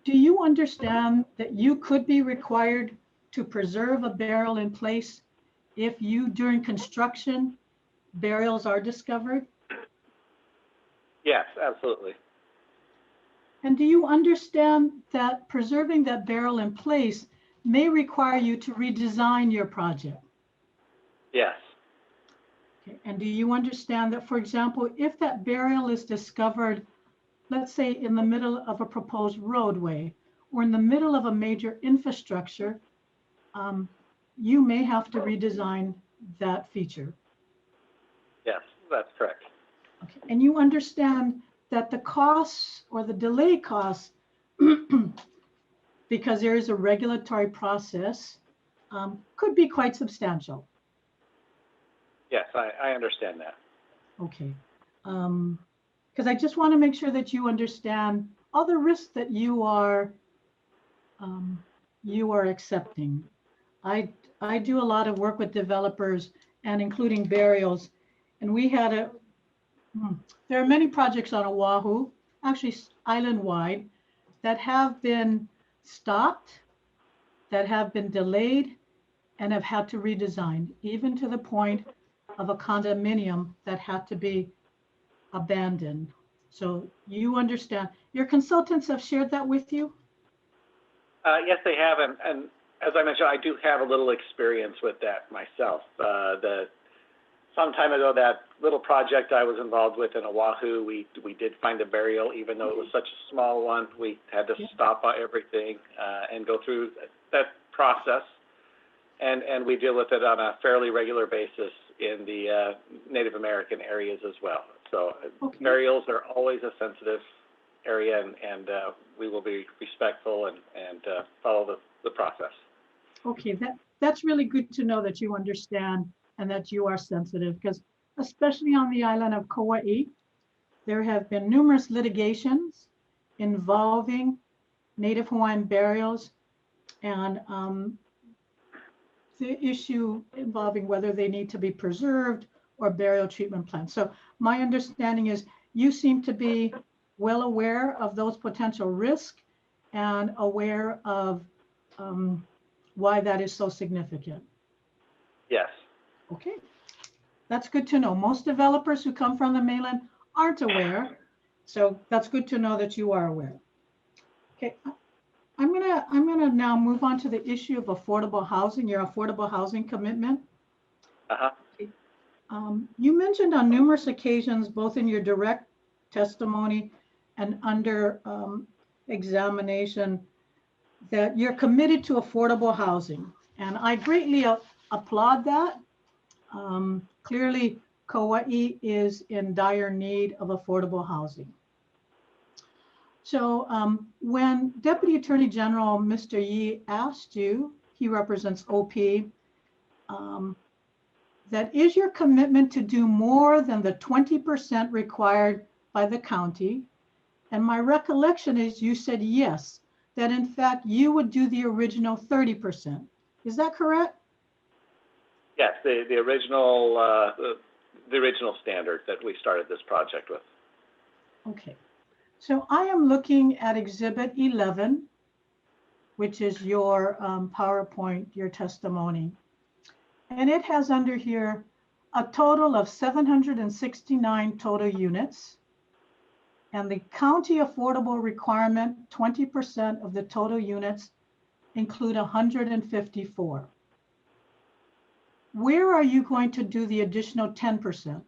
do you understand that you could be required to preserve a burial in place if during construction, burials are discovered? Yes, absolutely. And do you understand that preserving that burial in place may require you to redesign your project? Yes. Okay. And do you understand that, for example, if that burial is discovered, let's say in the middle of a proposed roadway or in the middle of a major infrastructure, you may have to redesign that feature? Yes, that's correct. Okay. And you understand that the costs or the delay costs, because there is a regulatory process, could be quite substantial. Yes, I understand that. Okay. Because I just want to make sure that you understand all the risks that you are accepting. I do a lot of work with developers and including burials, and we had there are many projects on Oahu, actually island-wide, that have been stopped, that have been delayed, and have had to redesign, even to the point of a condominium that had to be abandoned. So you understand. Your consultants have shared that with you? Yes, they have, and as I mentioned, I do have a little experience with that myself. Some time ago, that little project I was involved with in Oahu, we did find a burial, even though it was such a small one. We had to stop everything and go through that process, and we deal with it on a fairly regular basis in the Native American areas as well. So burials are always a sensitive area, and we will be respectful and follow the process. Okay, that's really good to know that you understand and that you are sensitive, because especially on the island of Kauai, there have been numerous litigations involving Native Hawaiian burials and the issue involving whether they need to be preserved or burial treatment plants. So my understanding is you seem to be well aware of those potential risks and aware of why that is so significant. Yes. Okay, that's good to know. Most developers who come from the mainland aren't aware, so that's good to know that you are aware. Okay, I'm gonna now move on to the issue of affordable housing, your affordable housing commitment. You mentioned on numerous occasions, both in your direct testimony and under examination, that you're committed to affordable housing. And I greatly applaud that. Clearly, Kauai is in dire need of affordable housing. So when Deputy Attorney General Mr. Yee asked you, he represents OP, that is your commitment to do more than the 20% required by the county? And my recollection is you said yes, that in fact you would do the original 30%. Is that correct? Yes, the original standard that we started this project with. Okay. So I am looking at Exhibit 11, which is your PowerPoint, your testimony. And it has under here a total of 769 total units. And the county affordable requirement, 20% of the total units, include 154. Where are you going to do the additional 10%?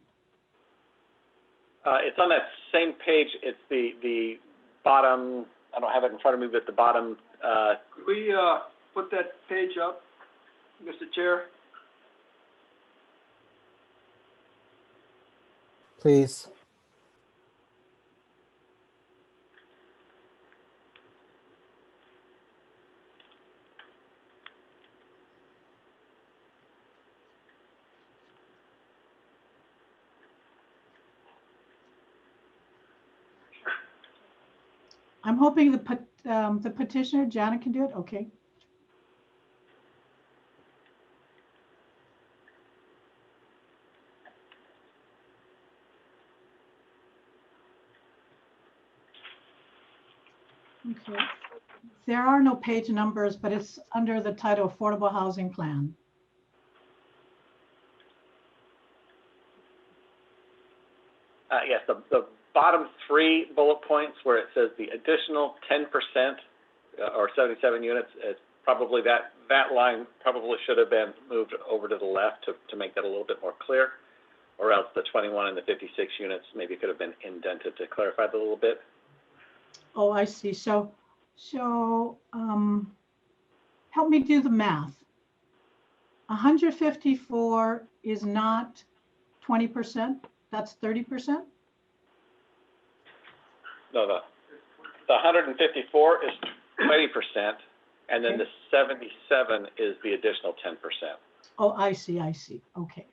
It's on that same page. It's the bottom, I don't have it in front of me, but the bottom. Could we put that page up, Mr. Chair? Please. I'm hoping the petitioner, Janet, can do it. Okay. Okay. There are no page numbers, but it's under the title Affordable Housing Plan. Yes, the bottom three bullet points where it says the additional 10% or 77 units, it's probably that line probably should have been moved over to the left to make that a little bit more clear, or else the 21 and the 56 units maybe could have been indented to clarify that a little bit. Oh, I see. So help me do the math. 154 is not 20%. That's 30%. No, the 154 is 20%, and then the 77 is the additional 10%. Oh, I see. Okay.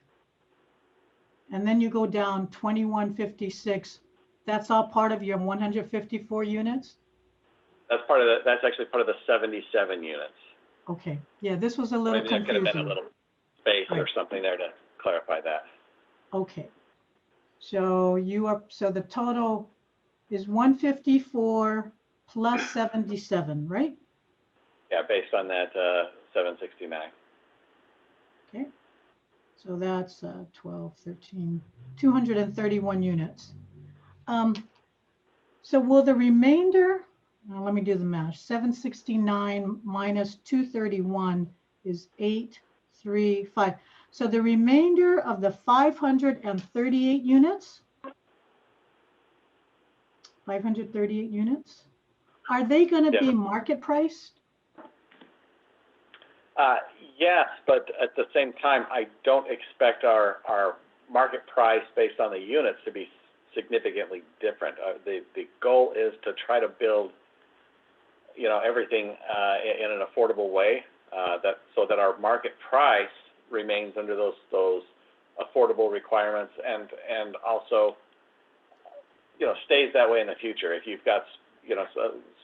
And then you go down 2156. That's all part of your 154 units? That's part of the, that's actually part of the 77 units. Okay. Yeah, this was a little Maybe there could have been a confusing. little space or Right. something there to clarify that. Okay. So the total is 154 plus 77, right? Yeah, based on that 769. Okay. So that's 12, 13, 231 units. So will the remainder, let me do the math, 769 minus 231 is 835. So the remainder of the 538 units, 538 units, are they going to be market priced? Yes, but at the same time, I don't expect our market price based on the units to be significantly different. The goal is to try to build, you know, everything in an affordable way, so that our market price remains under those affordable requirements, and also, you know, stays that way in the future. If you've got, you know,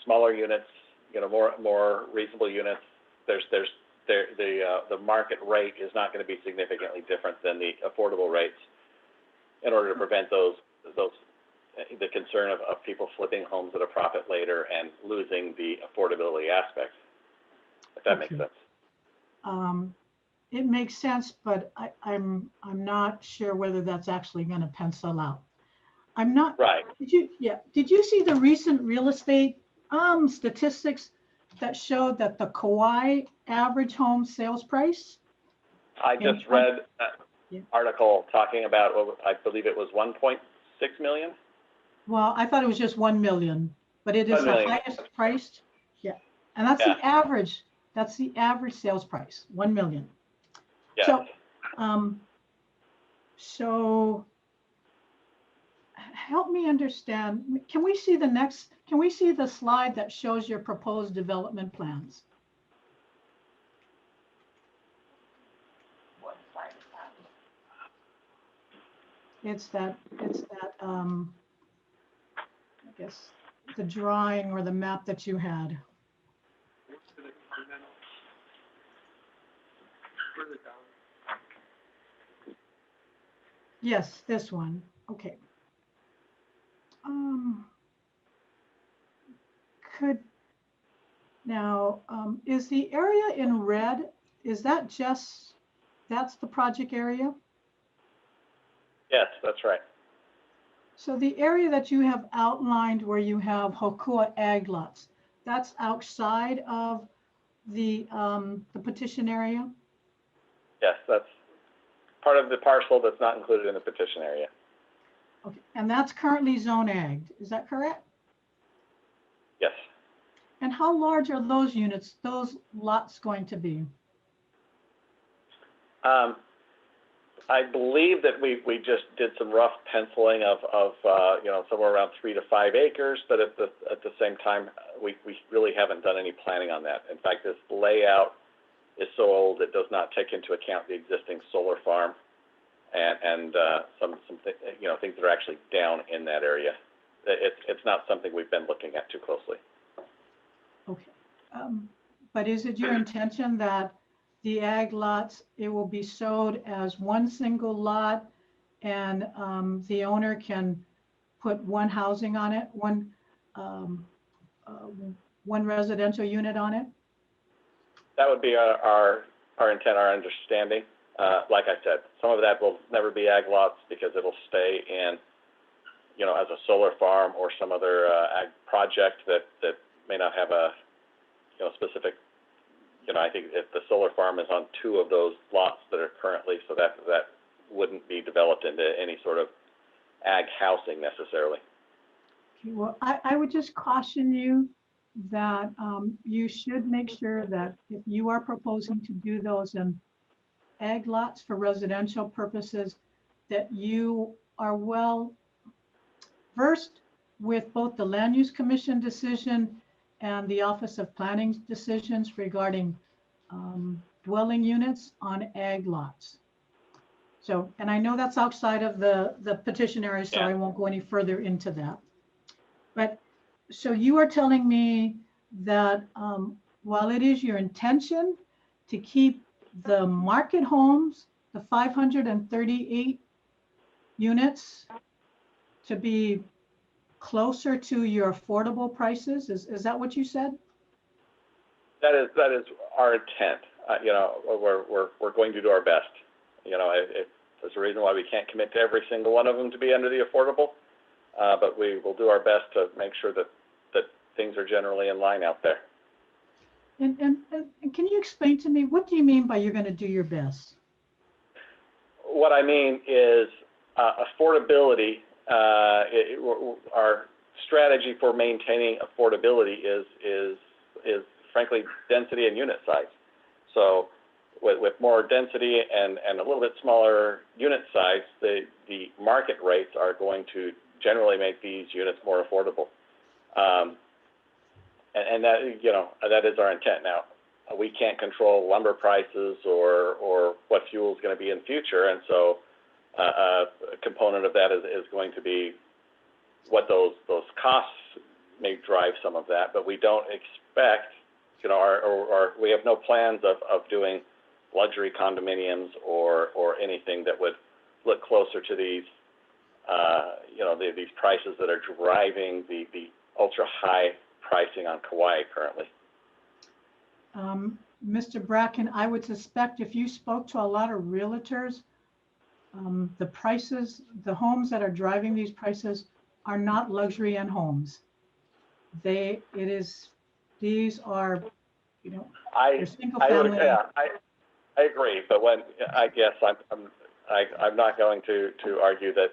smaller units, you know, more reasonable units, the market rate is not going to be significantly different than the affordable rates, in order to prevent the concern of people flipping homes at a profit later and losing the affordability aspect, if that makes sense. It makes sense, but I'm not sure whether that's actually going to pencil out. I'm not. Right. Did you see the recent real estate statistics that showed that the Kauai average home sales price? I just read an article talking about, I believe it was 1.6 million. Well, I thought it was just 1 million, but it is the highest priced. Yeah, and that's the average. That's the average sales price, 1 million. Yes. So help me understand. Can we see the slide that shows your proposed development plans? What slide is that? It's that, I guess, the drawing or the map that you had. Yes, this one. Okay. Is the area in red, is that that's the project area? Yes, that's right. So the area that you have outlined where you have HoKua ag lots, that's outside of the petition area? Yes, that's part of the parcel that's not included in the petition area. Okay, and that's currently zone ag, is that correct? Yes. And how large are those units, those lots going to be? I believe that we just did some rough penciling of you know, somewhere around 3 to 5 acres, but at the same time, we really haven't done any planning on that. In fact, this layout is so old it does not take into account the existing solar farm and some you know, things that are actually down in that area. It's not something we've been looking at too closely. Okay, but is it your intention that the ag lots, it will be sold as one single lot, and the owner can put one housing on it, one residential unit on it? That would be our intent, our understanding. Like I said, some of that will never be ag lots because it'll stay in, you know, as a solar farm or some other ag project that may not have a, you know, specific, you know, I think if the solar farm is on 2 of those lots that are currently, so that wouldn't be developed into any sort of ag housing necessarily. Okay, well, I would just caution you that you should make sure that if you are proposing to do those in ag lots for residential purposes, that you are well versed with both the Land Use Commission decision and the Office of Planning decisions regarding dwelling units on ag lots. So, and I know that's outside of the petition area, so I won't go any further into that. But so you are telling me that while it is your intention to keep the market homes, the 538 units, to be closer to your affordable prices, is that what you said? That is our intent. You know, we're going to do our best. You know, there's a reason why we can't commit to every single one of them to be under the affordable, but we will do our best to make sure that things are generally in line out there. And can you explain to me, what do you mean by you're going to do your best? What I mean is affordability. Our strategy for maintaining affordability is frankly density and unit size. So with more density and a little bit smaller unit size, the market rates are going to generally make these units more affordable. And that, that is our intent. Now, we can't control lumber prices or what fuel is going to be in the future, and so a component of that is going to be what those costs may drive some of that. But we don't expect, or we have no plans of doing luxury condominiums or anything that would look closer to these, these prices that are driving the ultra high pricing on Kauai currently. Mr. Bracken, I would suspect if you spoke to a lot of realtors, the prices, the homes that are driving these prices are not luxury end homes. These are, they're single family. I agree, but when I guess I'm not going to argue that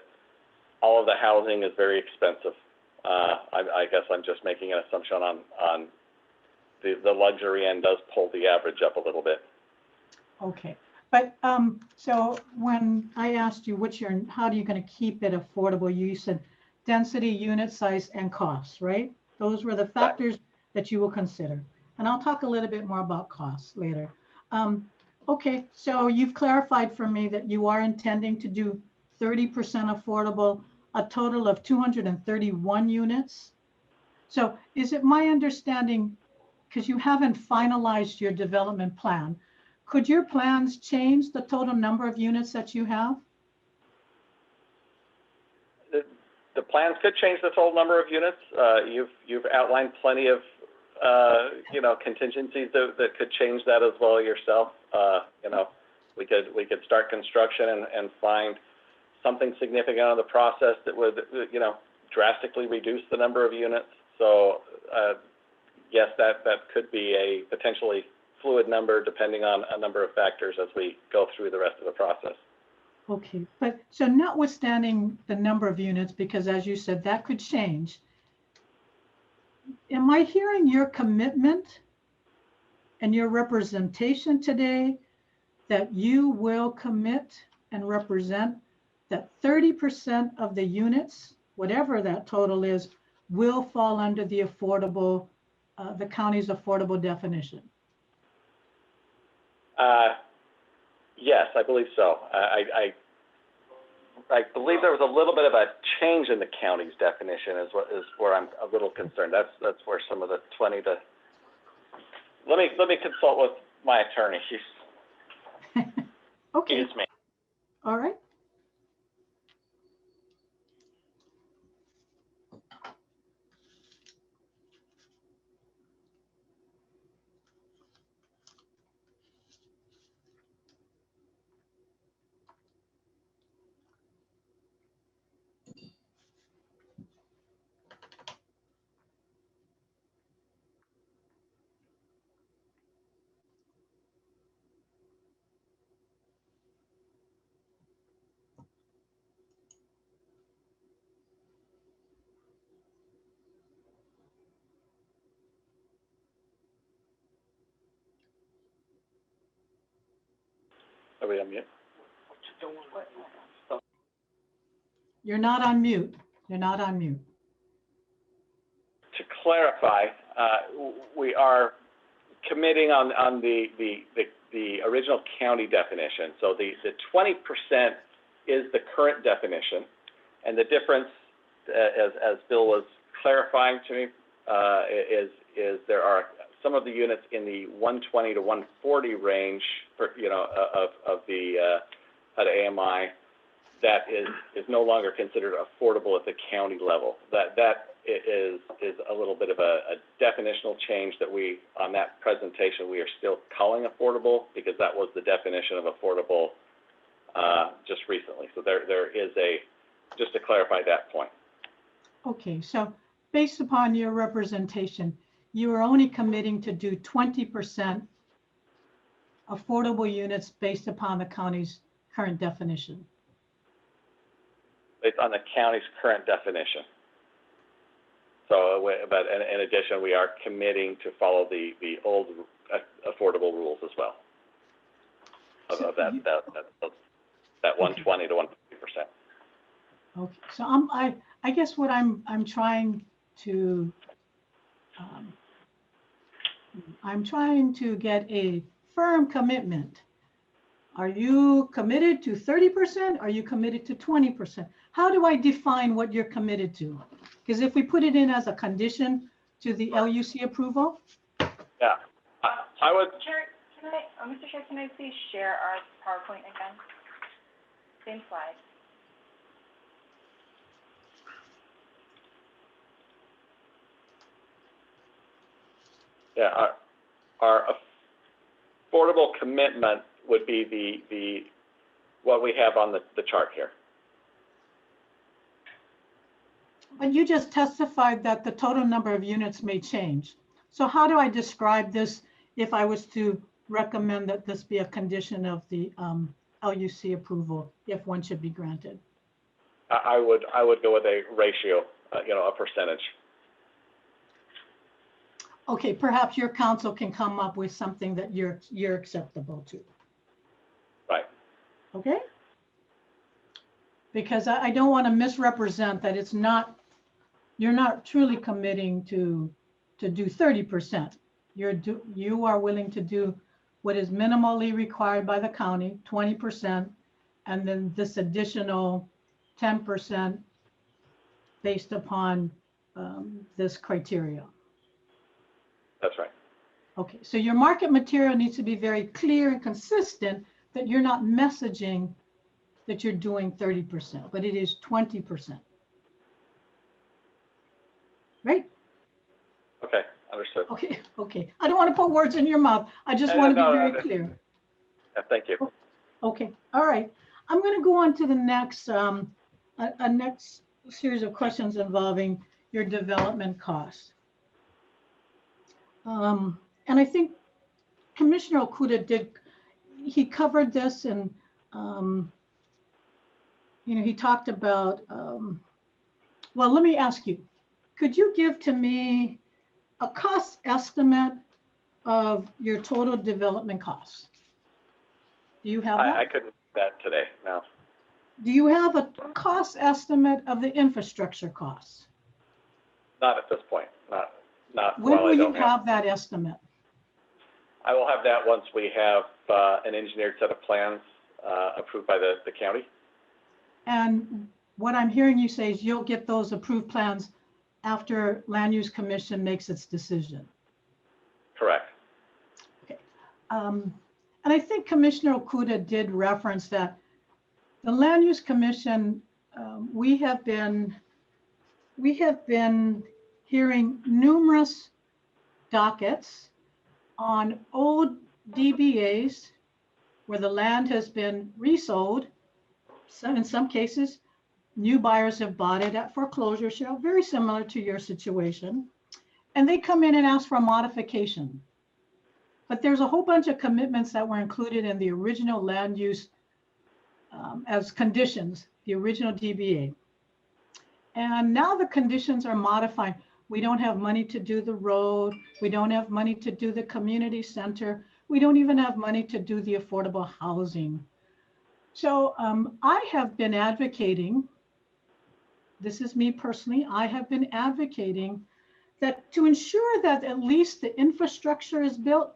all of the housing is very expensive. I guess I'm just making an assumption on the luxury end does pull the average up a little bit. Okay, but so when I asked you how are you going to keep it affordable, you said density, unit size, and costs, right? Those were the factors that you will consider. And I'll talk a little bit more about costs later. Okay, so you've clarified for me that you are intending to do 30% affordable, a total of 231 units. So is it my understanding, because you haven't finalized your development plan, could your plans change the total number of units that you have? The plans could change the total number of units. You've outlined plenty of contingencies that could change that as well yourself. We could start construction and find something significant on the process that would drastically reduce the number of units. So yes, that could be a potentially fluid number depending on a number of factors as we go through the rest of the process. Okay, but so notwithstanding the number of units, because as you said, that could change. Am I hearing your commitment and your representation today that you will commit and represent that 30% of the units, whatever that total is, will fall under the affordable, the county's affordable definition? Yes, I believe so. I believe there was a little bit of a change in the county's definition is where I'm a little concerned. That's where some of the 20 to, let me consult with my attorney. Okay. Excuse me. All right. Are we on mute? You're not on mute. You're not on mute. To clarify, we are committing on the original county definition. So the 20% is the current definition, and the difference, as Bill was clarifying to me, is there are some of the units in the 120 to 140 range for of the AMI that is no longer considered affordable at the county level. That is a little bit of a definitional change that we, on that presentation, we are still calling affordable because that was the definition of affordable just recently. So there is just to clarify that point. Okay, so based upon your representation, you are only committing to do 20% affordable units based upon the county's current definition. Based on the county's current definition. So, but in addition, we are committing to follow the old affordable rules as well. Of that 120 to 150%. Okay, so I I guess what I'm trying to get a firm commitment. Are you committed to 30%? Are you committed to 20%? How do I define what you're committed to? Because if we put it in as a condition to the LUC approval? Yeah, I would. Chair, can I, Mr. Chair, can I please share our PowerPoint again? Same slide. Yeah, our affordable commitment would be the what we have on the chart here. But you just testified that the total number of units may change. So how do I describe this if I was to recommend that this be a condition of the LUC approval, if one should be granted? I would go with a ratio, a percentage. Okay, perhaps your council can come up with something that you're acceptable to. Right. Okay? Because I don't want to misrepresent that it's not, you're not truly committing to do 30%. You are willing to do what is minimally required by the county, 20%, and then this additional 10% based upon this criteria. That's right. Okay, so your market material needs to be very clear and consistent that you're not messaging that you're doing 30%, but it is 20%. Right? Okay, understood. Okay. I don't want to put words in your mouth. I just want to be very clear. Yeah, thank you. Okay, all right. I'm going to go on to the next, a next series of questions involving your development costs. And I think Commissioner Okuda he covered this, and he talked about, well, let me ask you, could you give to me a cost estimate of your total development costs? Do you have that? I couldn't do that today, no. Do you have a cost estimate of the infrastructure costs? Not at this point, not When while will I you don't have that estimate? I will have that once we have an engineered set of plans approved by the county. And what I'm hearing you say is you'll get those approved plans after Land Use Commission makes its decision. Correct. Okay. And I think Commissioner Okuda did reference that the Land Use Commission, we have been hearing numerous dockets on old DBAs where the land has been resold. In some cases, new buyers have bought it at foreclosure sale, very similar to your situation. And they come in and ask for a modification. But there's a whole bunch of commitments that were included in the original land use as conditions, the original DBA. And now the conditions are modified. We don't have money to do the road. We don't have money to do the community center. We don't even have money to do the affordable housing. So I have been advocating, this is me personally, I have been advocating that to ensure that at least the infrastructure is built,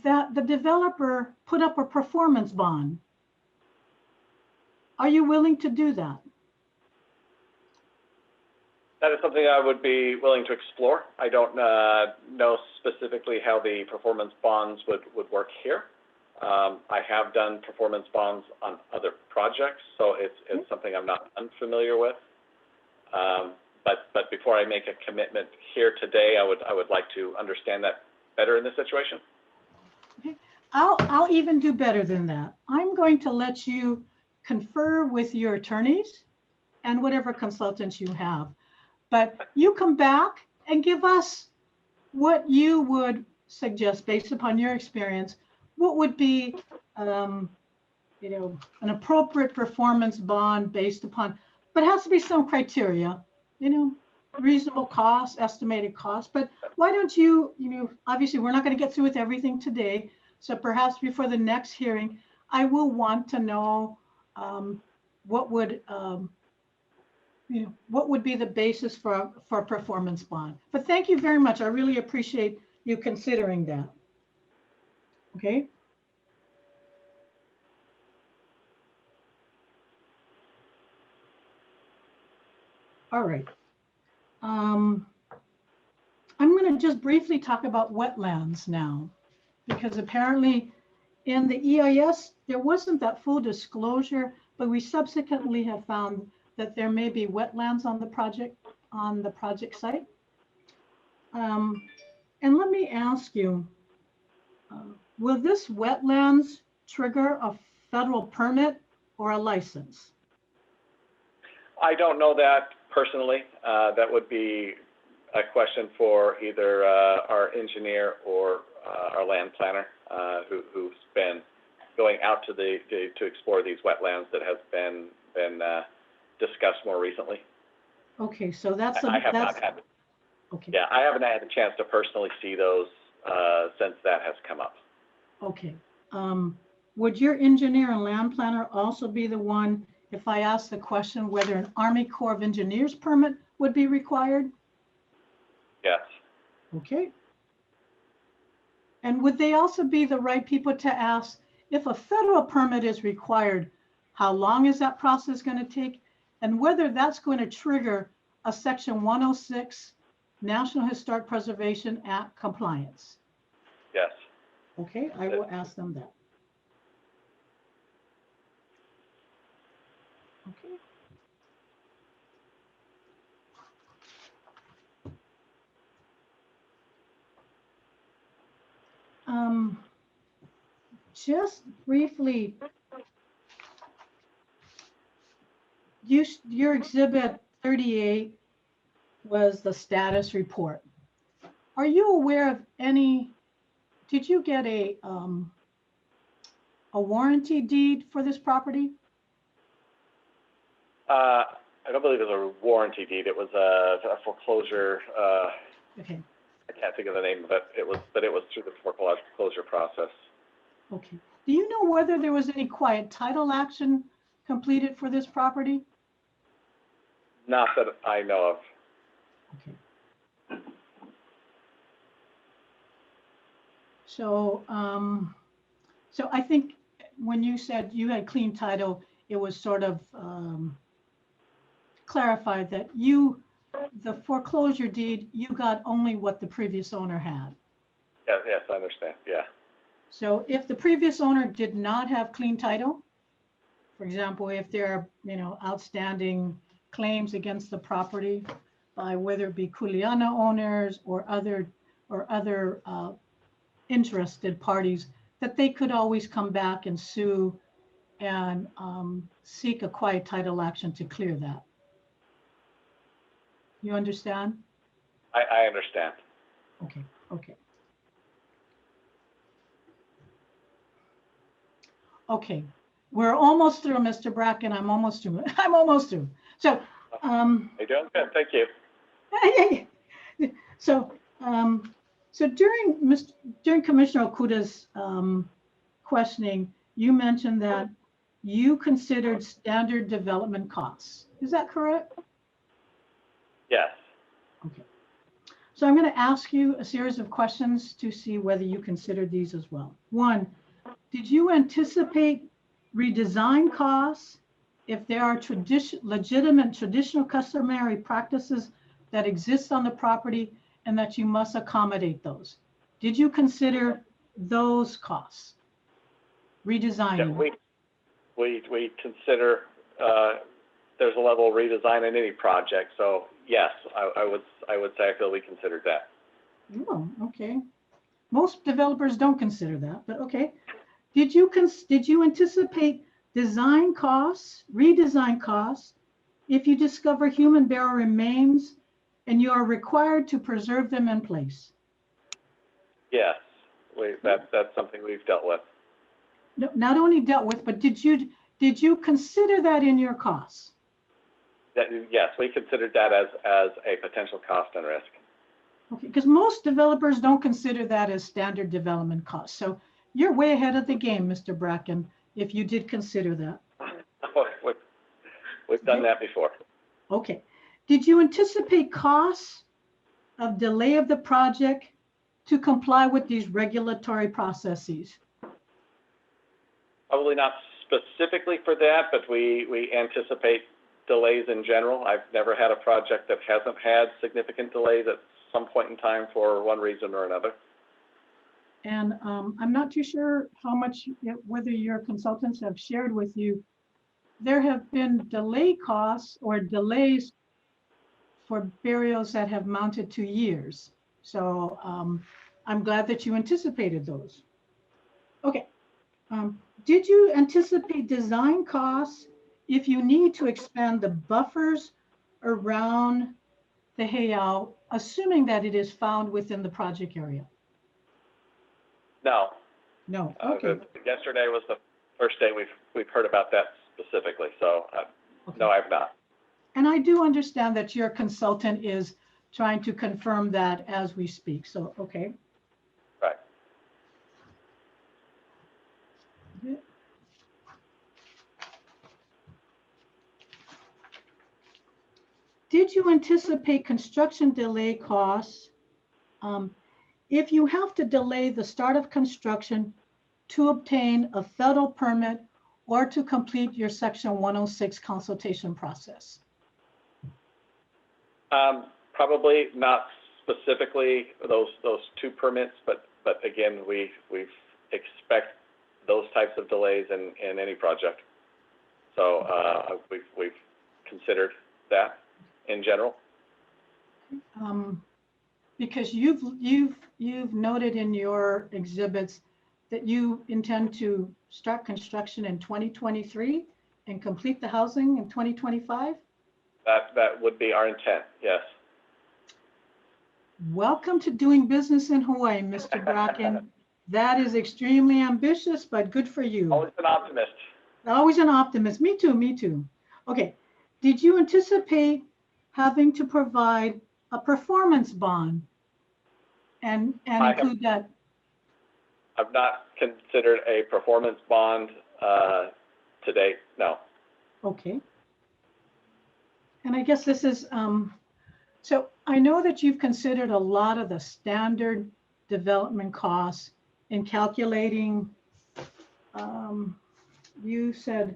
that the developer put up a performance bond. Are you willing to do that? That is something I would be willing to explore. I don't know specifically how the performance bonds would work here. I have done performance bonds on other projects, so it's something I'm not unfamiliar with. But before I make a commitment here today, I would like to understand that better in this situation. Okay. I'll even do better than that. I'm going to let you confer with your attorneys and whatever consultants you have. But you come back and give us what you would suggest based upon your experience. What would be, an appropriate performance bond based upon, but it has to be some criteria, reasonable cost, estimated cost. But why don't you, obviously we're not going to get through with everything today. So perhaps before the next hearing, I will want to know what would you know, what would be the basis for a performance bond? But thank you very much. I really appreciate you considering that. Okay. All right. I'm going to just briefly talk about wetlands now, because apparently in the EIS, there wasn't that full disclosure, but we subsequently have found that there may be wetlands on the project site. And let me ask you, will this wetlands trigger a federal permit or a license? I don't know that personally. That would be a question for either our engineer or our land planner, who's been going out to explore these wetlands that has been discussed more recently. Okay, so that's I have not had. Okay. Yeah, I haven't had a chance to personally see those since that has come up. Okay. Would your engineer and land planner also be the one, if I ask the question whether an Army Corps of Engineers permit would be required? Yes. Okay. And would they also be the right people to ask, if a federal permit is required, how long is that process going to take? And whether that's going to trigger a Section 106 National Historic Preservation Act compliance? Yes. Okay, I will ask them that. Okay. Just briefly, your exhibit 38 was the status report. Are you aware of any, did you get a warranty deed for this property? I don't believe it was a warranty deed. It was a foreclosure. Okay. I can't think of the name of it. But it was through the foreclosure process. Okay. Do you know whether there was any quiet title action completed for this property? Not that I know of. Okay. So, so I think when you said you had clean title, it was sort of clarified that the foreclosure deed, you got only what the previous owner had. Yes, I understand. Yeah. So if the previous owner did not have clean title, for example, if there are, outstanding claims against the property by whether it be Kuleana owners or other interested parties, that they could always come back and sue and seek a quiet title action to clear that. You understand? I understand. Okay, okay. Okay, we're almost through, Mr. Bracken. I'm almost through. I'm almost through. So, You're doing good. Thank you. So, so during Commissioner Okuda's questioning, you mentioned that you considered standard development costs. Is that correct? Yes. Okay. So I'm going to ask you a series of questions to see whether you considered these as well. One, did you anticipate redesign costs if there are legitimate traditional customary practices that exist on the property and that you must accommodate those? Did you consider those costs? Redesigning? Yeah, we consider there's a level of redesign in any project. So yes, I would say I feel we considered that. Oh, okay. Most developers don't consider that, but okay. Did you anticipate design costs, redesign costs, if you discover human burial remains and you are required to preserve them in place? Yes, that's something we've dealt with. No, not only dealt with, but did you consider that in your costs? Yes, we considered that as a potential cost and risk. Okay, because most developers don't consider that as standard development costs. So you're way ahead of the game, Mr. Bracken, if you did consider that. We've done that before. Okay. Did you anticipate costs of delay of the project to comply with these regulatory processes? Probably not specifically for that, but we anticipate delays in general. I've never had a project that hasn't had significant delays at some point in time for one reason or another. And I'm not too sure how much, whether your consultants have shared with you, there have been delay costs or delays for burials that have mounted to years. So I'm glad that you anticipated those. Okay. Did you anticipate design costs if you need to expand the buffers around the heiau, assuming that it is found within the project area? No. No. Okay. Yesterday was the first day we've heard about that specifically. So Okay. no, I've not. And I do understand that your consultant is trying to confirm that as we speak. So, okay. Right. Did you anticipate construction delay costs if you have to delay the start of construction to obtain a federal permit or to complete your Section 106 consultation process? Probably not specifically those two permits, but again, we expect those types of delays in any project. So we've considered that in general. Because you've noted in your exhibits that you intend to start construction in 2023 and complete the housing in 2025? That would be our intent, yes. Welcome to doing business in Hawaii, Mr. Bracken. That is extremely ambitious, but good for you. Always an optimist. Always an optimist. Me too, me too. Okay. Did you anticipate having to provide a performance bond and include that? I've not considered a performance bond to date, no. Okay. And I guess this is, so I know that you've considered a lot of the standard development costs in calculating, you said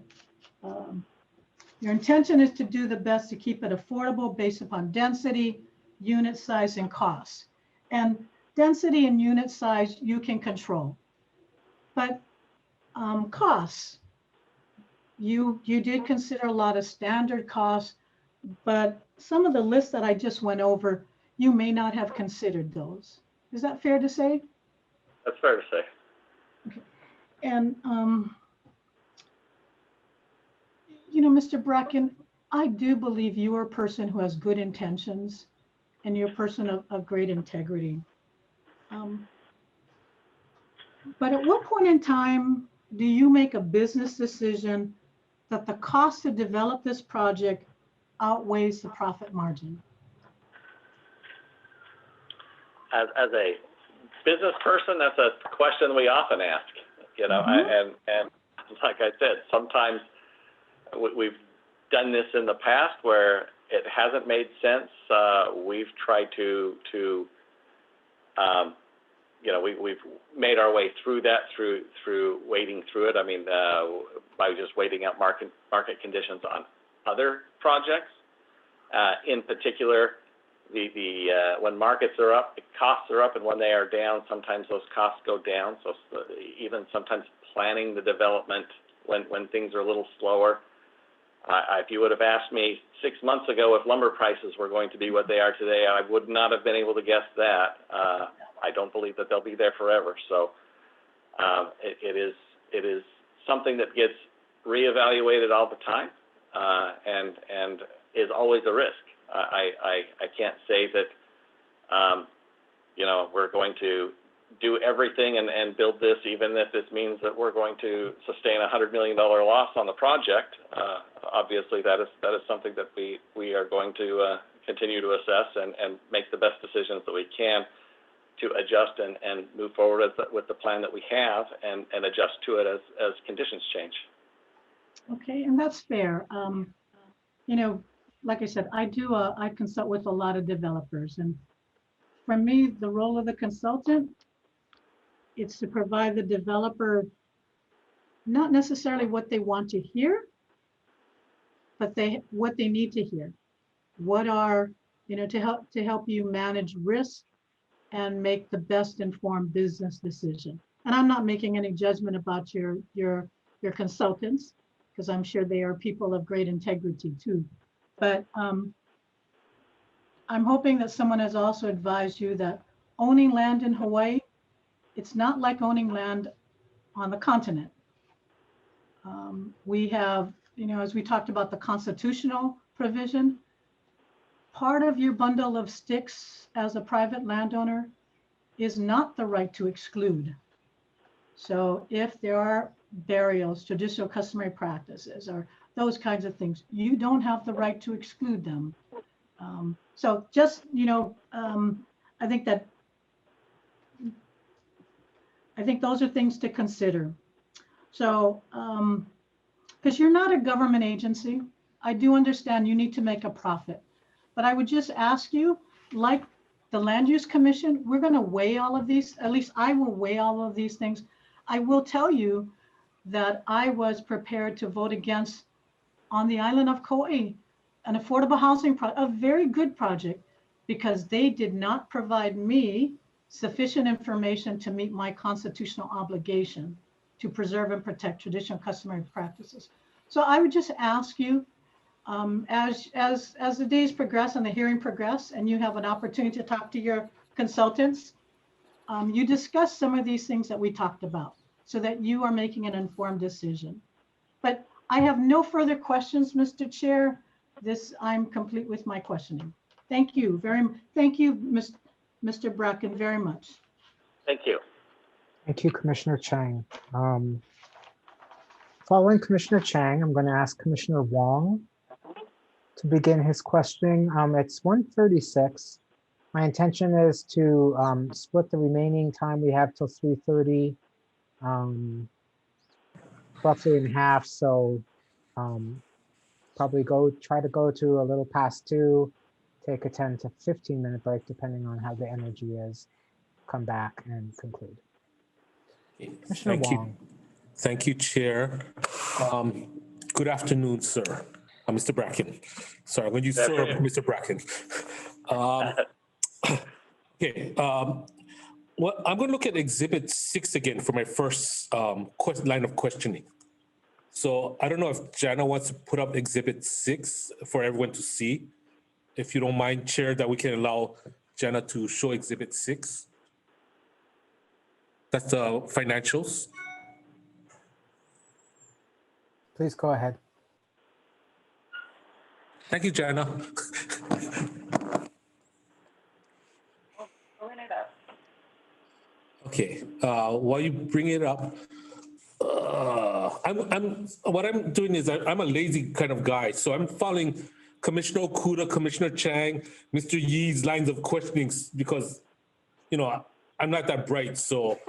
your intention is to do the best to keep it affordable based upon density, unit size, and costs. And density and unit size you can control. But costs, you did consider a lot of standard costs, but some of the lists that I just went over, you may not have considered those. Is that fair to say? That's fair to say. Okay. And, you know, Mr. Bracken, I do believe you are a person who has good intentions and you're a person of great integrity. But at what point in time do you make a business decision that the cost to develop this project outweighs the profit margin? As a business person, that's a question we often ask, you know, and like I said, sometimes we've done this in the past where it hasn't made sense. We've tried to you know, we've made our way through that through wading through it. I mean, by just waiting out market conditions on other projects. In particular, when markets are up, the costs are up, and when they are down, sometimes those costs go down. So even sometimes planning the development when things are a little slower. If you would have asked me 6 months ago if lumber prices were going to be what they are today, I would not have been able to guess that. I don't believe that they'll be there forever. So it is something that gets reevaluated all the time, and is always a risk. I can't say that you know, we're going to do everything and build this, even if this means that we're going to sustain a $100 million loss on the project. Obviously, that is something that we are going to continue to assess and make the best decisions that we can to adjust and move forward with the plan that we have and adjust to it as conditions change. Okay, and that's fair. You know, like I said, I consult with a lot of developers, and for me, the role of the consultant, it's to provide the developer not necessarily what they want to hear, but what they need to hear. What are, to help you manage risk and make the best informed business decision. And I'm not making any judgment about your consultants, because I'm sure they are people of great integrity too. But I'm hoping that someone has also advised you that owning land in Hawaii, it's not like owning land on the continent. We have, as we talked about the constitutional provision, part of your bundle of sticks as a private landowner is not the right to exclude. So if there are burials, traditional customary practices, or those kinds of things, you don't have the right to exclude them. So just, I think those are things to consider. So, because you're not a government agency, I do understand you need to make a profit. But I would just ask you, like the Land Use Commission, we're going to weigh all of these, at least I will weigh all of these things. I will tell you that I was prepared to vote against, on the island of Kauai, an affordable housing project, a very good project, because they did not provide me sufficient information to meet my constitutional obligation to preserve and protect traditional customary practices. So I would just ask you, as the days progress and the hearing progress, and you have an opportunity to talk to your consultants, you discuss some of these things that we talked about, so that you are making an informed decision. But I have no further questions, Mr. Chair. I'm complete with my questioning. Thank you Mr. Bracken, very much. Thank you. Thank you, Commissioner Chang. Following Commissioner Chang, I'm going to ask Commissioner Wong to begin his questioning. It's 1:36. My intention is to split the remaining time we have till 3:30, roughly in half. So probably try to go to a little past 2, take a 10 to 15 minute break, depending on how the energy is, come back and conclude. Commissioner Wong. Thank you, Chair. Good afternoon, sir. Mr. Bracken. Sorry, I'm going to use sir, Mr. Bracken. Okay. Well, I'm going to look at Exhibit 6 again for my first line of questioning. So I don't know if Jana wants to put up Exhibit 6 for everyone to see. If you don't mind, Chair, that we can allow Jana to show Exhibit 6. That's the financials. Please go ahead. Thank you, Jana. Okay, while you bring it up, what I'm doing is I'm a lazy kind of guy, so I'm following Commissioner Okuda, Commissioner Chang, Mr. Yee's lines of questioning, because, I'm not that bright, so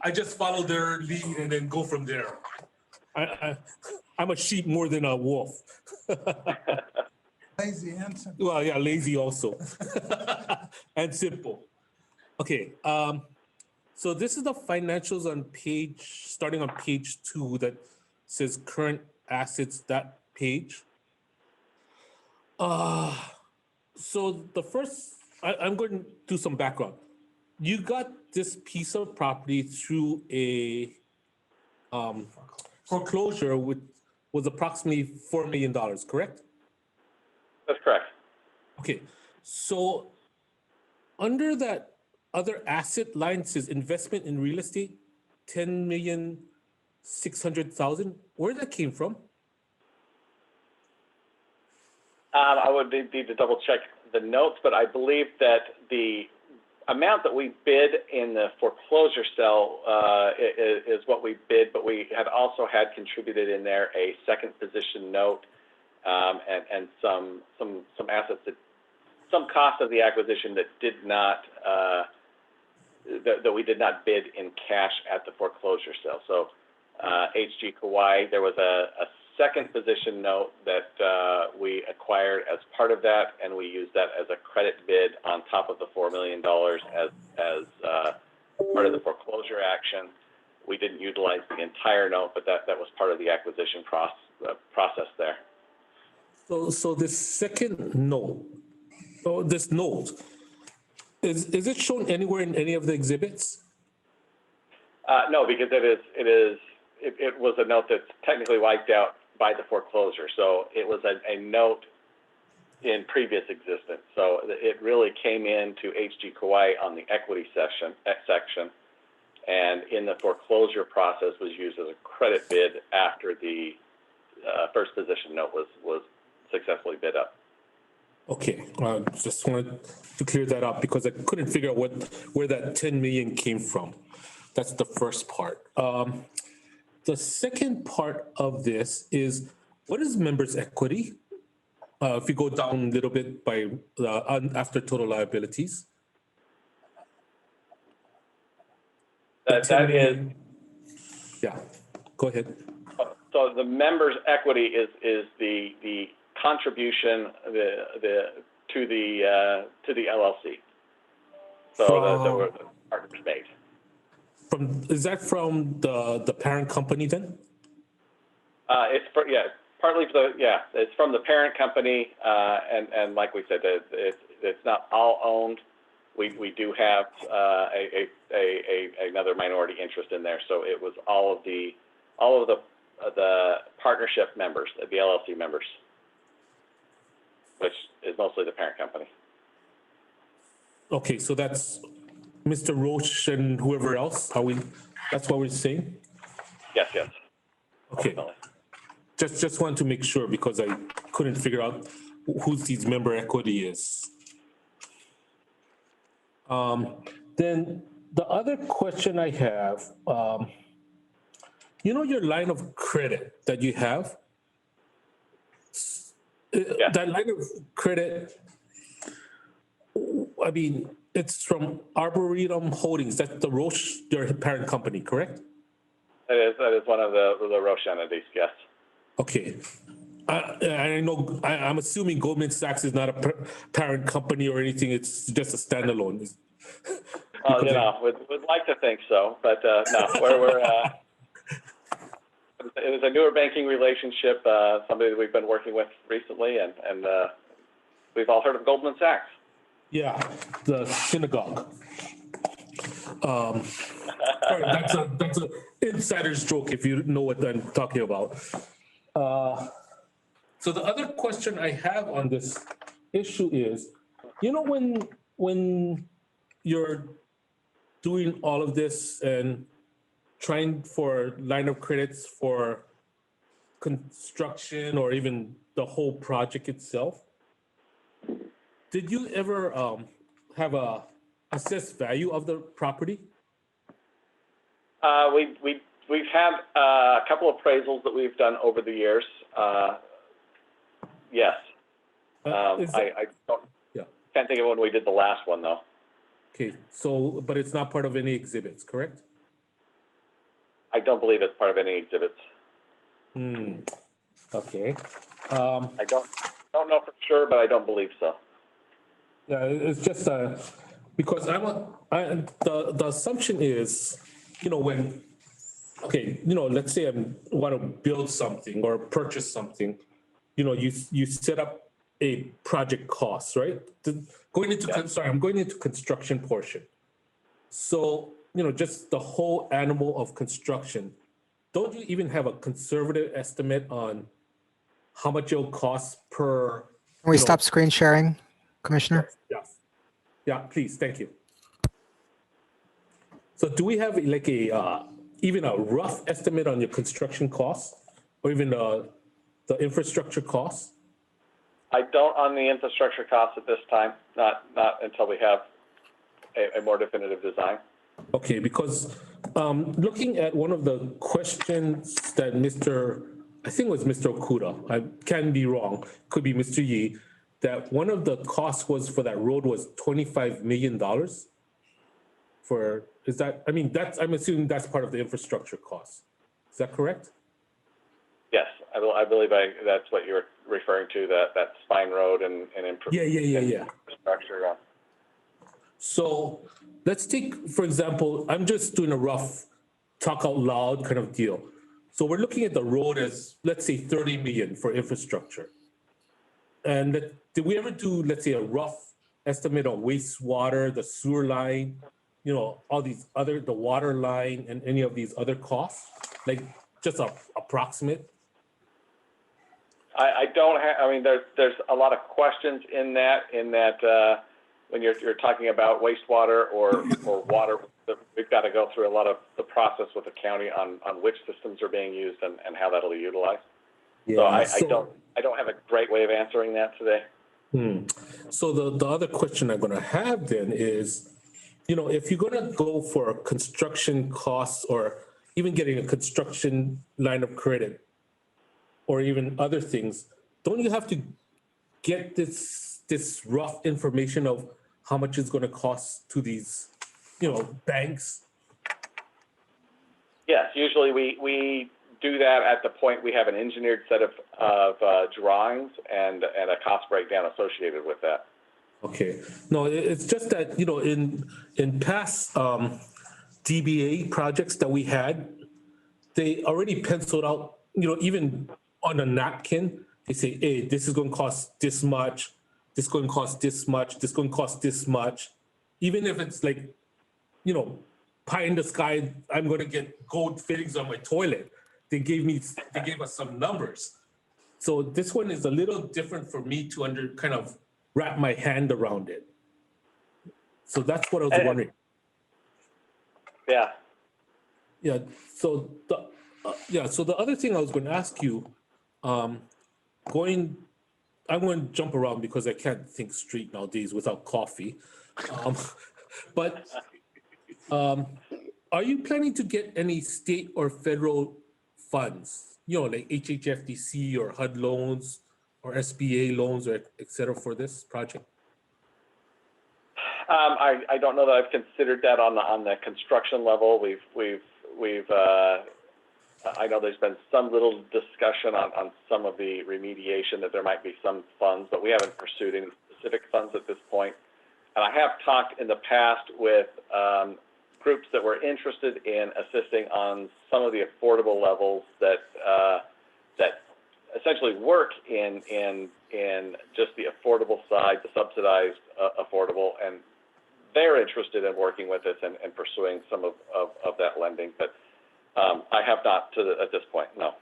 I just follow their lead and then go from there. I'm a sheep more than a wolf. Lazy and simple. Well, yeah, lazy also. And simple. Okay, so this is the financials on starting on page 2 that says current assets, that page. So the first, I'm going to do some background. You got this piece of property through a foreclosure, which was approximately $4 million, correct? That's correct. Okay, so under that other asset line says investment in real estate, $10,600,000. Where that came from? I would need to double check the notes, but I believe that the amount that we bid in the foreclosure sale is what we bid, but we had also had contributed in there a second position note and some assets some cost of the acquisition that did not that we did not bid in cash at the foreclosure sale. So HG Kauai, there was a second position note that we acquired as part of that, and we used that as a credit bid on top of the $4 million as part of the foreclosure action. We didn't utilize the entire note, but that was part of the acquisition process there. So this second note, so this note, is it shown anywhere in any of the exhibits? No, because it was a note that's technically wiped out by the foreclosure. So it was a note in previous existence. So it really came into HG Kauai on the equity section, and in the foreclosure process was used as a credit bid after the first position note was successfully bid up. Okay, just wanted to clear that up because I couldn't figure out where that 10 million came from. That's the first part. The second part of this is, what is members' equity? If you go down a little bit by after total liabilities. That is. Yeah, go ahead. So the members' equity is the contribution to the LLC. So the partners made. Is that from the parent company then? It's from the parent company, and like we said, it's not all owned. We do have another minority interest in there, so it was all of the partnership members, the LLC members, which is mostly the parent company. Okay, so that's Mr. Roche and whoever else. That's what we're saying? Yes. Okay. Just want to make sure because I couldn't figure out whose his member equity is. Then the other question I have, your line of credit that you have, that line of credit, I mean, it's from Arboretum Holdings. That's the Roche, their parent company, correct? That is one of the Roche entities, yes. Okay. I know, I'm assuming Goldman Sachs is not a parent company or anything. It's just a standalone. We'd like to think so, but no, it was a newer banking relationship, somebody that we've been working with recently, and we've all heard of Goldman Sachs. Yeah, the synagogue. Sorry, that's an insider's joke if you know what I'm talking about. So the other question I have on this issue is, when you're doing all of this and trying for line of credits for construction or even the whole project itself, did you ever have a assessed value of the property? We've had a couple of appraisals that we've done over the years. Yes. I can't think of when we did the last one though. Okay, so but it's not part of any exhibits, correct? I don't believe it's part of any exhibits. Okay. I don't know for sure, but I don't believe so. Yeah, it's just because the assumption is, let's say I want to build something or purchase something, you set up a project cost, right? I'm going into construction portion. So, just the whole animal of construction, don't you even have a conservative estimate on how much it'll cost per? Can we stop screen sharing, Commissioner? Yes. Yeah, please. Thank you. So do we have like even a rough estimate on your construction costs or even the infrastructure costs? I don't on the infrastructure costs at this time, not until we have a more definitive design. Okay, because looking at one of the questions that I think it was Mr. Okuda, I can be wrong, could be Mr. Yi, that one of the costs was for that road was $25 million. I'm assuming that's part of the infrastructure cost. Is that correct? Yes, I believe that's what you're referring to, that spine road and Yeah. infrastructure. So let's take, for example, I'm just doing a rough talk out loud kind of deal. So we're looking at the road as, let's say, 30 million for infrastructure. And did we ever do, let's say, a rough estimate on wastewater, the sewer line, you know, all these other, the water line and any of these other costs? Like just a approximate? I don't have, I mean, there's a lot of questions in that when you're talking about wastewater or water, we've got to go through a lot of the process with the county on which systems are being used and how that'll be utilized. Yeah, so I don't have a great way of answering that today. So the other question I'm gonna have then is, you know, if you're gonna go for construction costs or even getting a construction line of credit or even other things, don't you have to get this rough information of how much it's gonna cost to these, you know, banks? Yes, usually we do that at the point we have an engineered set of drawings and a cost breakdown associated with that. Okay, no, it's just that, you know, in past DBA projects that we had, they already penciled out, you know, even on a napkin, they say, hey, this is going to cost this much, this is going to cost this much, this is going to cost this much. Even if it's like, you know, pie in the sky, I'm going to get gold fittings on my toilet. They gave us some numbers. So this one is a little different for me to kind of wrap my hand around it. So that's what I was wondering. Yeah. Yeah. So the other thing I was going to ask you, I'm going to jump around because I can't think straight nowadays without coffee. But are you planning to get any state or federal funds, you know, like HHFDC or HUD loans or SBA loans or et cetera for this project? I don't know that I've considered that on the construction level. I know there's been some little discussion on some of the remediation that there might be some funds, but we haven't pursued any specific funds at this point. And I have talked in the past with groups that were interested in assisting on some of the affordable levels that essentially work in just the affordable side, the subsidized affordable, and they're interested in working with us and pursuing some of that lending, but I have not at this point, no.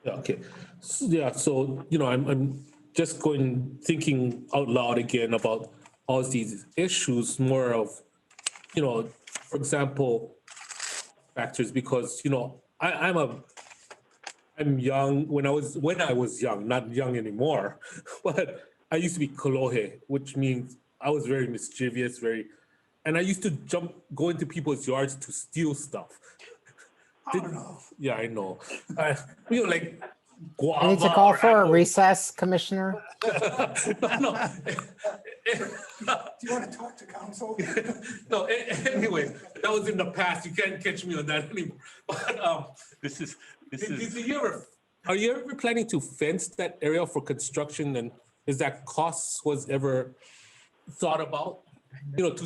Yeah, okay. So you know, I'm just thinking out loud again about all these issues, more of, you know, for example, factors, because, you know, I'm young. When I was young, not young anymore, but I used to be kolohe, which means I was very mischievous, and I used to go into people's yards to steal stuff. I don't know. Yeah, I know. You know, like guava. I need to call for a recess, Commissioner. No. Do you want to talk to counsel? No, anyway, that was in the past. You can't catch me on that anymore. But are you ever planning to fence that area for construction, and is that costs was ever thought about? You know, to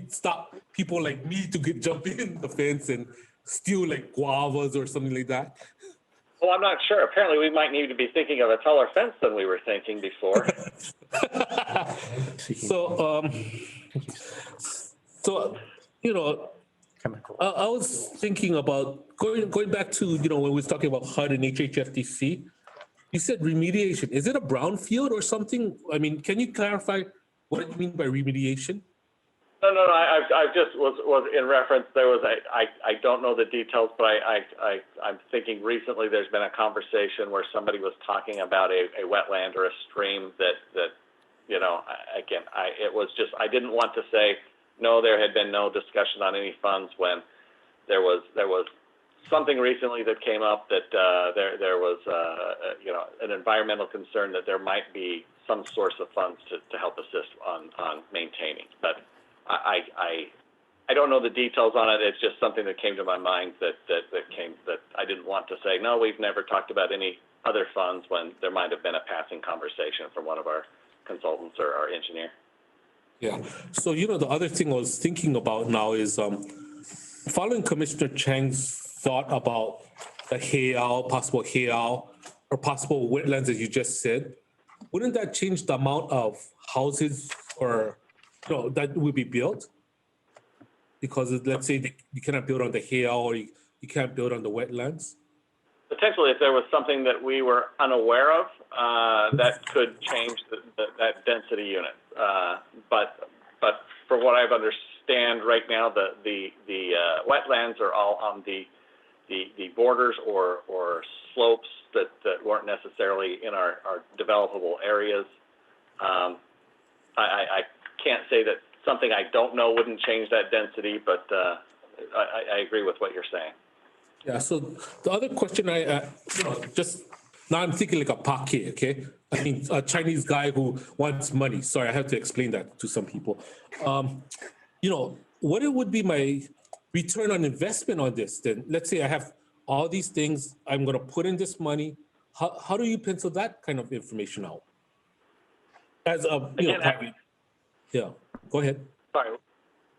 stop people like me to jump in the fence and steal like guavas or something like that? Well, I'm not sure. Apparently, we might need to be thinking of a taller fence than we were thinking before. So, you know, I was thinking about going back to, you know, when we was talking about HUD and HHFDC. You said remediation. Is it a brownfield or something? I mean, can you clarify what you mean by remediation? No. I just was in reference. There was I don't know the details, but I'm thinking recently there's been a conversation where somebody was talking about a wetland or a stream that you know, again, it was just, I didn't want to say no. There had been no discussion on any funds when there was something recently that came up that there was you know, an environmental concern that there might be some source of funds to help assist on maintaining, but I I don't know the details on it. It's just something that came to my mind that I didn't want to say, no, we've never talked about any other funds when there might have been a passing conversation from one of our consultants or our engineer. Yeah. So, the other thing I was thinking about now is following Commissioner Chang's thought about the heiau, possible heiau, or possible wetlands, as you just said, wouldn't that change the amount of houses or, that would be built? Because let's say you cannot build on the heiau or you can't build on the wetlands? Potentially, if there was something that we were unaware of, that could change that density unit. But from what I understand right now, the wetlands are all on the borders or slopes that weren't necessarily in our developable areas. I can't say that something I don't know wouldn't change that density, but I agree with what you're saying. Yeah, so the other question just now I'm thinking like a pake, okay? I mean, a Chinese guy who wants money. Sorry, I have to explain that to some people. What it would be my return on investment on this then? Let's say I have all these things, I'm gonna put in this money. How do you pencil that kind of information out? As a, private. Yeah, go ahead. Sorry,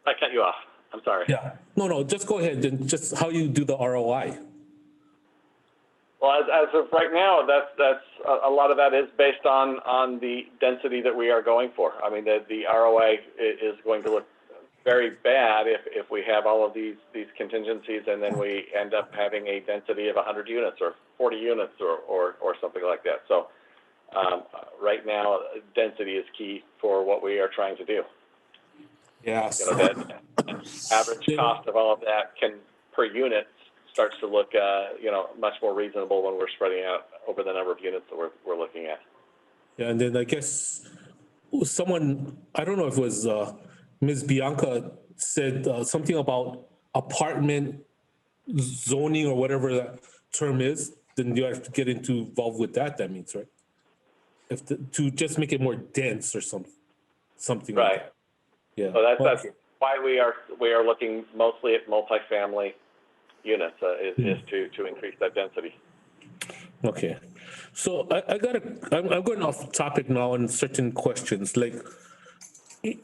I cut you off. I'm sorry. Yeah, no, just go ahead and just how you do the ROI. Well, as of right now, that's a lot of that is based on the density that we are going for. I mean, the ROI is going to look very bad if we have all of these contingencies and then we end up having a density of 100 units or 40 units or something like that. So right now, density is key for what we are trying to do. Yes. That average cost of all of that per unit starts to look, much more reasonable when we're spreading out over the number of units that we're looking at. Yeah, and then I guess someone, I don't know if it was Ms. Bianca said something about apartment zoning or whatever that term is, then you have to get involved with that means, right? To just make it more dense or something right. Like that. Yeah. So that's why we are looking mostly at multifamily units is to increase that density. Okay, so I'm going off topic now on certain questions. Like, do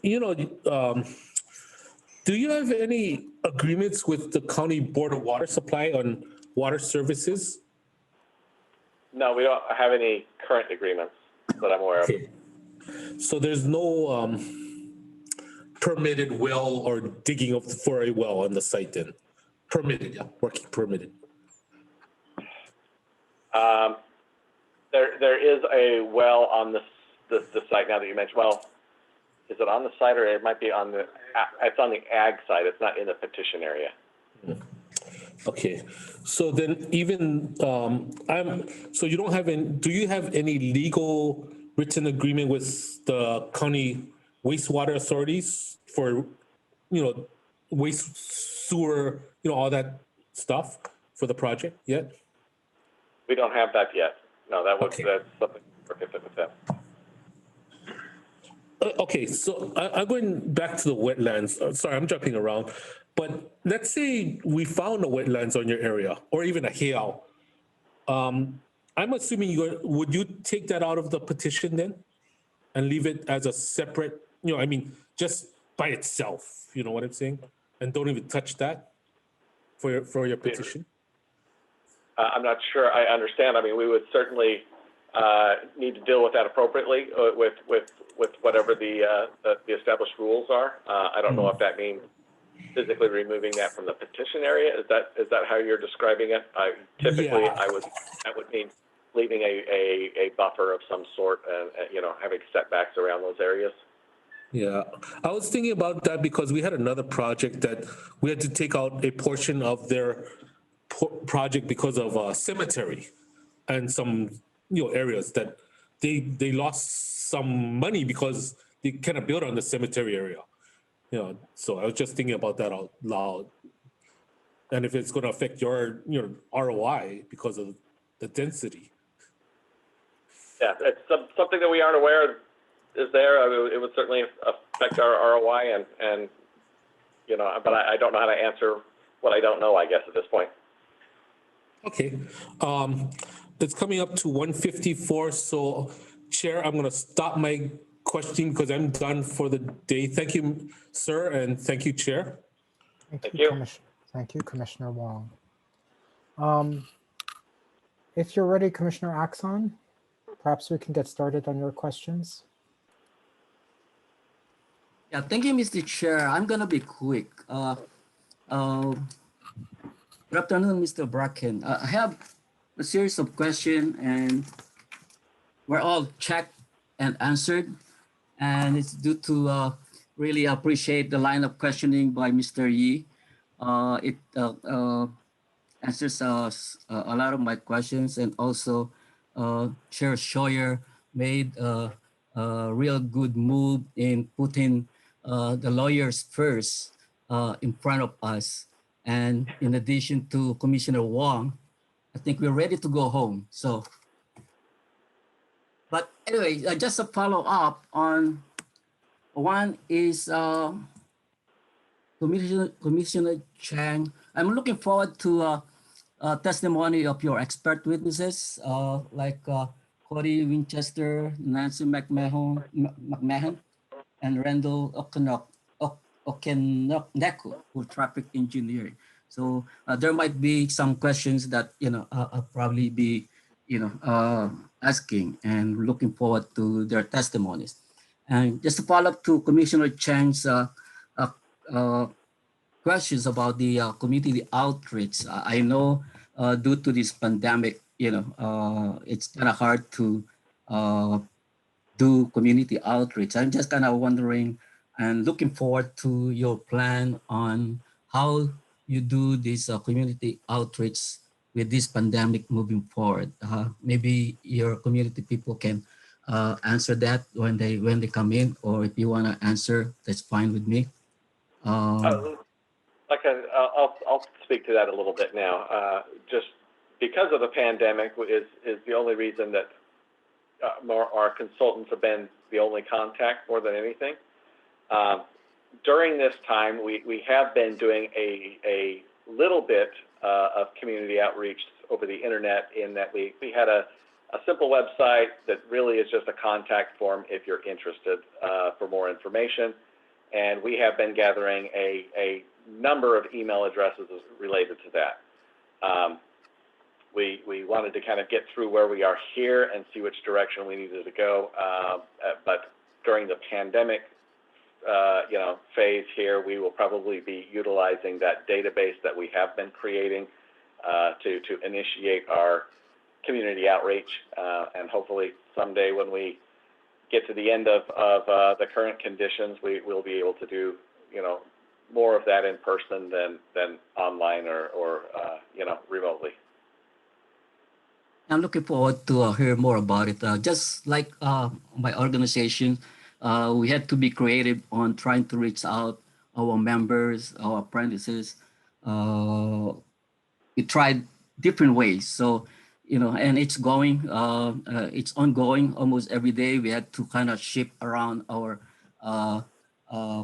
you have any agreements with the County Board of Water Supply on water services? No, we don't have any current agreements that I'm aware of. So there's no permitted well or digging up for a well on the site then? Permitted, yeah, working permitted. There is a well on the site now that you mentioned. Well, is it on the site or it might be on it's on the ag side. It's not in the petition area. Okay, so then even, so you don't have do you have any legal written agreement with the county wastewater authorities for, waste, sewer, all that stuff for the project yet? We don't have that yet. No, that's something we're working with them. Okay, so I'm going back to the wetlands. Sorry, I'm jumping around. But let's say we found a wetlands on your area or even a heiau. I'm assuming would you take that out of the petition then and leave it as a separate, just by itself, you know what I'm saying? And don't even touch that for your petition? I'm not sure I understand. I mean, we would certainly need to deal with that appropriately with whatever the established rules are. I don't know if that means physically removing that from the petition area. Is that how you're describing it? Typically, yeah. That would mean leaving a buffer of some sort and having setbacks around those areas. Yeah, I was thinking about that because we had another project that we had to take out a portion of their project because of a cemetery and some areas that they lost some money because they cannot build on the cemetery area. So I was just thinking about that out loud. And if it's going to affect your ROI because of the density. Yeah, it's something that we aren't aware of is there. I mean, it would certainly affect our ROI and but I don't know how to answer what I don't know, I guess, at this point. Okay, it's coming up to 1:54, so Chair, I'm gonna stop my questioning because I'm done for the day. Thank you, sir, and thank you, Chair. Thank you. Thank you, Commissioner Wong. If you're ready, Commissioner Axon, perhaps we can get started on your questions. Yeah, thank you, Mr. Chair. I'm gonna be quick. Good afternoon, Mr. Bracken. I have a series of questions and we're all checked and answered. And it's due to really appreciate the line of questioning by Mr. Yi. It answers a lot of my questions, and also Chair Scheuer made a real good move in putting the lawyers first in front of us. And in addition to Commissioner Wong, I think we're ready to go home. So, but anyway, just a follow up on one is Commissioner Chang. I'm looking forward to testimony of your expert witnesses like Cody Winchester, Nancy McMahon, and Randall Okeneku for traffic engineering. So there might be some questions that I'll probably be asking, and looking forward to their testimonies. And just to follow up to Commissioner Chang's questions about the community outreach. I know due to this pandemic, it's kind of hard to do community outreach. I'm just kind of wondering and looking forward to your plan on how you do this community outreach with this pandemic moving forward. Maybe your community people can answer that when they come in, or if you want to answer, that's fine with me. I'll speak to that a little bit now. Just because of the pandemic is the only reason that our consultants have been the only contact more than anything. During this time, we have been doing a little bit of community outreach over the internet, in that we had a simple website that really is just a contact form if you're interested for more information. And we have been gathering a number of email addresses related to that. We wanted to kind of get through where we are here and see which direction we needed to go. But during the pandemic, phase here, we will probably be utilizing that database that we have been creating to initiate our community outreach. And hopefully someday when we get to the end of the current conditions, we will be able to do, more of that in person than online or remotely. I'm looking forward to hear more about it. Just like my organization, we had to be creative on trying to reach out our members, our apprentices. We tried different ways. So, and it's ongoing almost every day. We had to kind of shift around our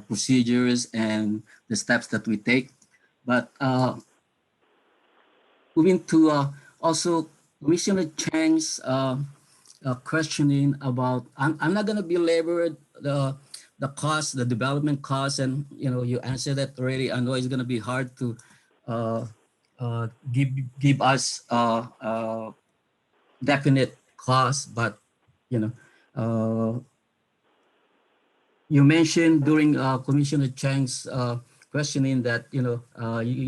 procedures and the steps that we take. But moving to also Commissioner Chang's questioning about, I'm not going to belabor the cost, the development cost, and you answered that already. I know it's going to be hard to give us definite cost, but you mentioned during Commissioner Chang's questioning that you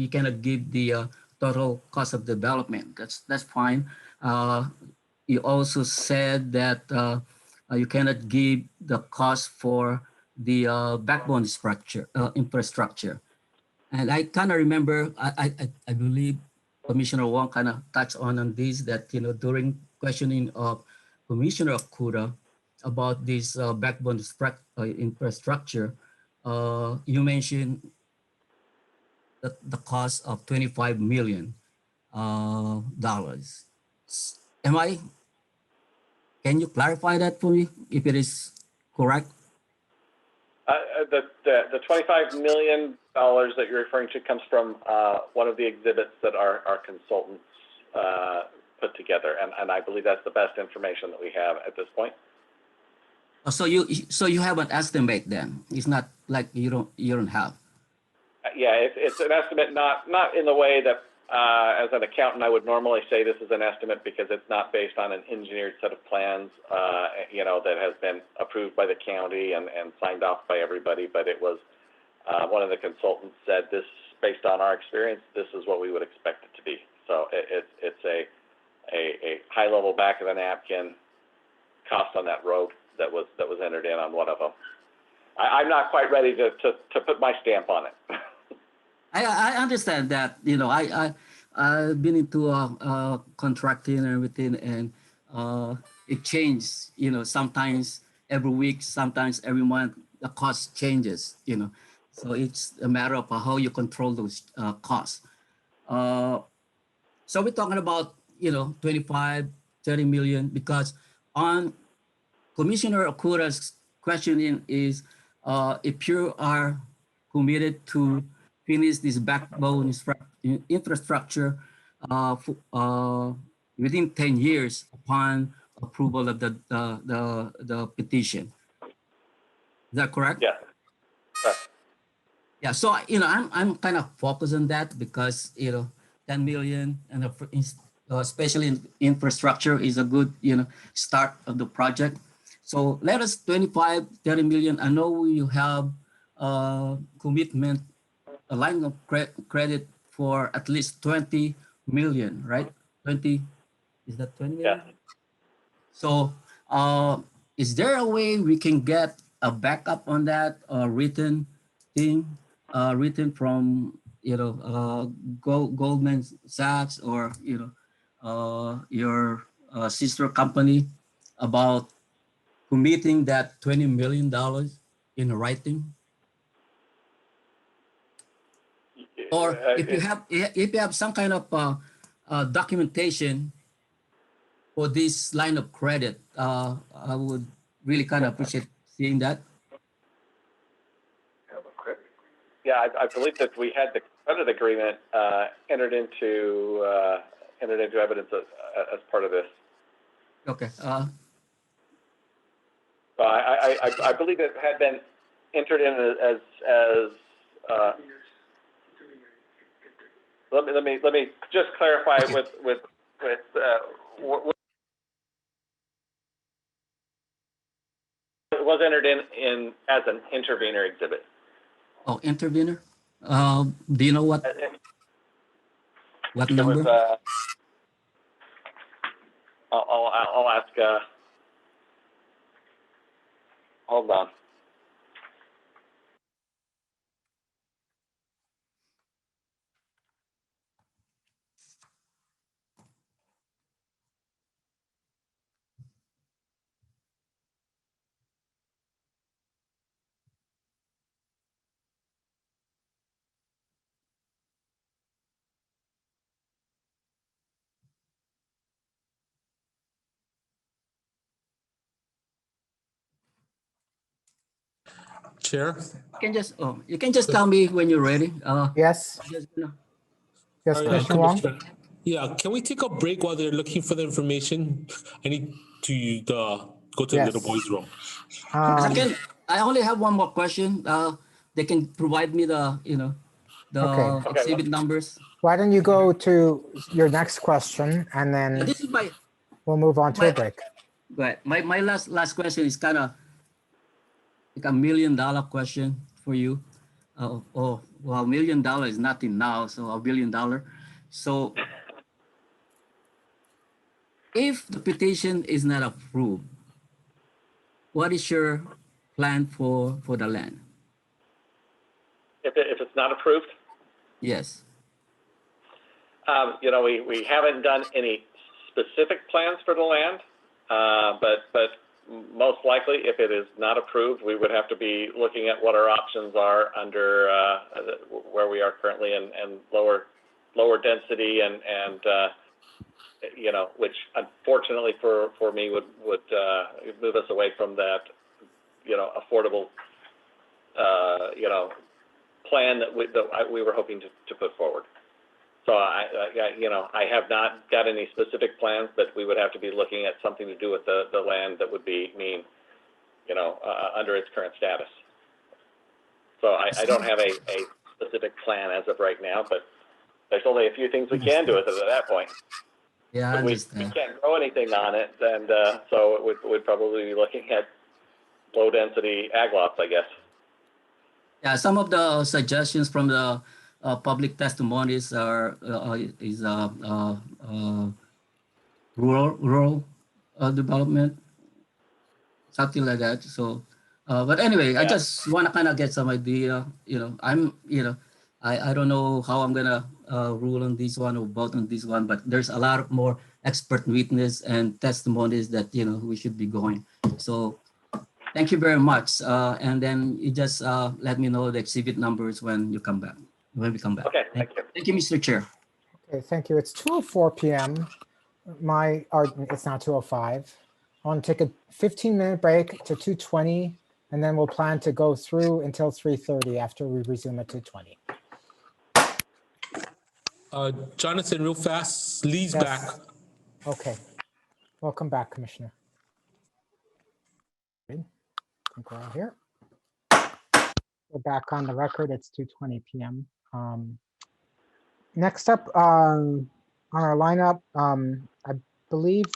cannot give the total cost of development. That's fine. You also said that you cannot give the cost for the backbone structure, infrastructure. And I kind of remember, I believe Commissioner Wong kind of touched on this, that during questioning of Commissioner HoKua about this backbone infrastructure, you mentioned that the cost of $25 million. Can you clarify that for me, if it is correct? The $25 million dollars that you're referring to comes from one of the exhibits that our consultants put together, and I believe that's the best information that we have at this point. So you have an estimate then? It's not like you don't have. Yeah, it's an estimate, not in the way that as an accountant I would normally say this is an estimate, because it's not based on an engineered set of plans, that has been approved by the county and signed off by everybody. But it was one of the consultants said, this, based on our experience, this is what we would expect it to be. So it's a high level back of the napkin cost on that road that was entered in on one of them. I'm not quite ready to put my stamp on it. I understand that. I've been into contracting and everything, and it changes. Sometimes every week, sometimes every month, the cost changes. So it's a matter of how you control those costs. So we're talking about 25, 30 million, because on Commissioner Okura's questioning is if you are committed to finish this backbone infrastructure within 10 years upon approval of the petition. Is that correct? Yeah. Right. Yeah. So I'm kind of focused on that because 10 million and especially in infrastructure is a good start of the project. So let us 25, 30 million. I know you have commitment, a line of credit for at least 20 million, right? 20, is that 20 million? Yeah. So is there a way we can get a backup on that written thing, written from, Goldman Sachs or, your sister company about committing that $20 million in writing? Or if you have some kind of documentation for this line of credit, I would really kind of appreciate seeing that. Yeah, I believe that we had the credit agreement entered into evidence as part of this. Okay. So I believe it had been entered in as let me just clarify with what it was entered in as an intervenor exhibit. Oh, intervenor. Do you know what number? It was, I'll ask. Hold on. Chair? You can just tell me when you're ready. Yes. Yes, Sorry, Commissioner Wong. Yeah, can we take a break while they're looking for the information? I need to go to the little boy's room. I only have one more question. They can provide me the exhibit numbers. Why don't you go to your next question and then This is we'll move on to a break. Right. My last question is kind of like $1 million question for you. Well, $1 million is nothing now, so $1 billion. So if the petition is not approved, what is your plan for the land? If it's not approved? Yes. We haven't done any specific plans for the land, but most likely, if it is not approved, we would have to be looking at what our options are under where we are currently and lower density and which unfortunately for me would move us away from that affordable plan that we were hoping to put forward. So I have not got any specific plans, but we would have to be looking at something to do with the land that would mean, under its current status. So I don't have a specific plan as of right now, but there's only a few things we can do with it at that point. Yeah, I But we understand. can't grow anything on it, and so we'd probably be looking at low-density ag lots, I guess. Yeah, some of the suggestions from the public testimonies are rural development, something like that. So, but anyway, I just want to kind of get some idea. I don't know how I'm gonna rule on this one or vote on this one, but there's a lot of more expert witness and testimonies that we should be going. So, thank you very much. And then you just let me know the exhibit numbers when you come back. When we come back. Okay, thank you. Thank you, Mr. Chair. Okay, thank you. It's 2:04 p.m. It's now 2:05. I want to take a 15-minute break to 2:20, and then we'll plan to go through until 3:30 after we resume at 2:20. Jonathan, real fast, Lee's Yes. back. Okay. Welcome back, Commissioner. Good. I think we're all here. We're back on the record. It's 2:20 p.m. Next up on our lineup, I believe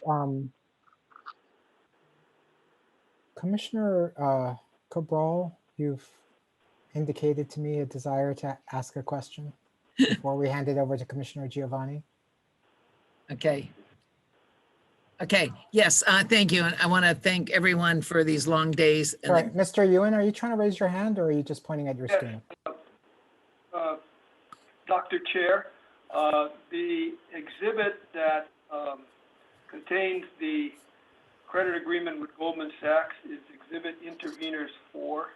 Commissioner Cabral, you've indicated to me a desire to ask a question before we hand it over to Commissioner Giovanni. Okay. Okay, yes, thank you. And I want to thank everyone for these long days. All right, Mr. Ewan, are you trying to raise your hand or are you just pointing at your screen? Dr. Chair, the exhibit that contains the credit agreement with Goldman Sachs is Exhibit Intervenors 4.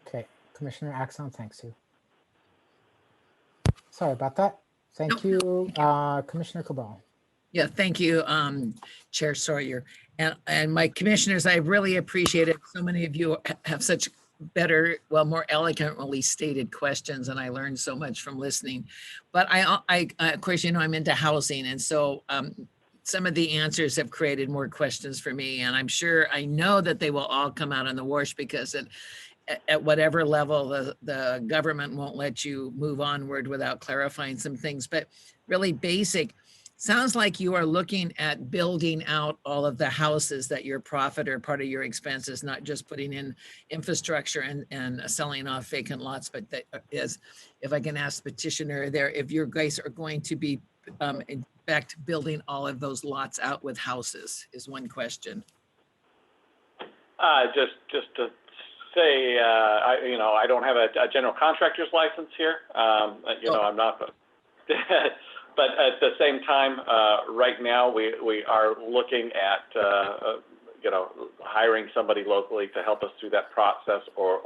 Okay, Commissioner Axon, thanks you. Sorry about that. Thank you, Commissioner Cabral. Yeah, thank you, Chair Sawyer. And my commissioners, I really appreciate it. So many of you have such better, well, more eloquently stated questions, and I learned so much from listening. But I of course, I'm into housing, and so some of the answers have created more questions for me, and I know that they will all come out on the wash, because at whatever level the government won't let you move onward without clarifying some things. But really basic, sounds like you are looking at building out all of the houses that your profit or part of your expenses, not just putting in infrastructure and selling off vacant lots, but that is, if I can ask the petitioner there, if you guys are going to be in fact building all of those lots out with houses, is one question. Just to say, I don't have a general contractor's license here. I'm not, but at the same time, right now we are looking at, hiring somebody locally to help us through that process, or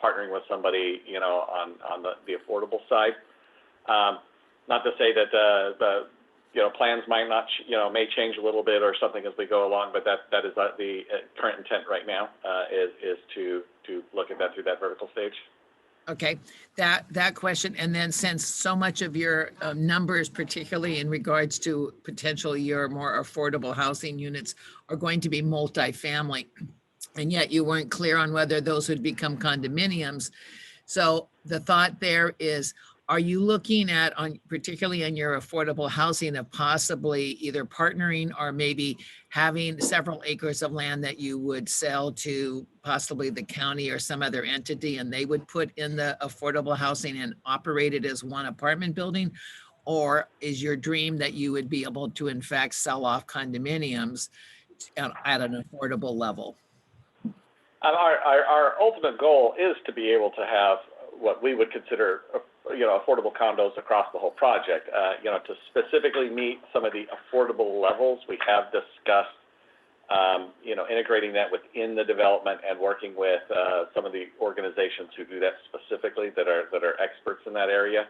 partnering with somebody, on the affordable side. Not to say that the plans might not, may change a little bit or something as we go along, but that is the current intent right now, is to look at that through that vertical stage. Okay, that question. And then, since so much of your numbers, particularly in regards to potentially your more affordable housing units, are going to be multifamily, and yet you weren't clear on whether those would become condominiums. So the thought there is, are you looking at, particularly in your affordable housing, of possibly either partnering or maybe having several acres of land that you would sell to possibly the county or some other entity, and they would put in the affordable housing and operate it as one apartment building? Or is your dream that you would be able to, in fact, sell off condominiums at an affordable level? Our ultimate goal is to be able to have what we would consider affordable condos across the whole project. To specifically meet some of the affordable levels, we have discussed, integrating that within the development and working with some of the organizations who do that specifically, that are experts in that area.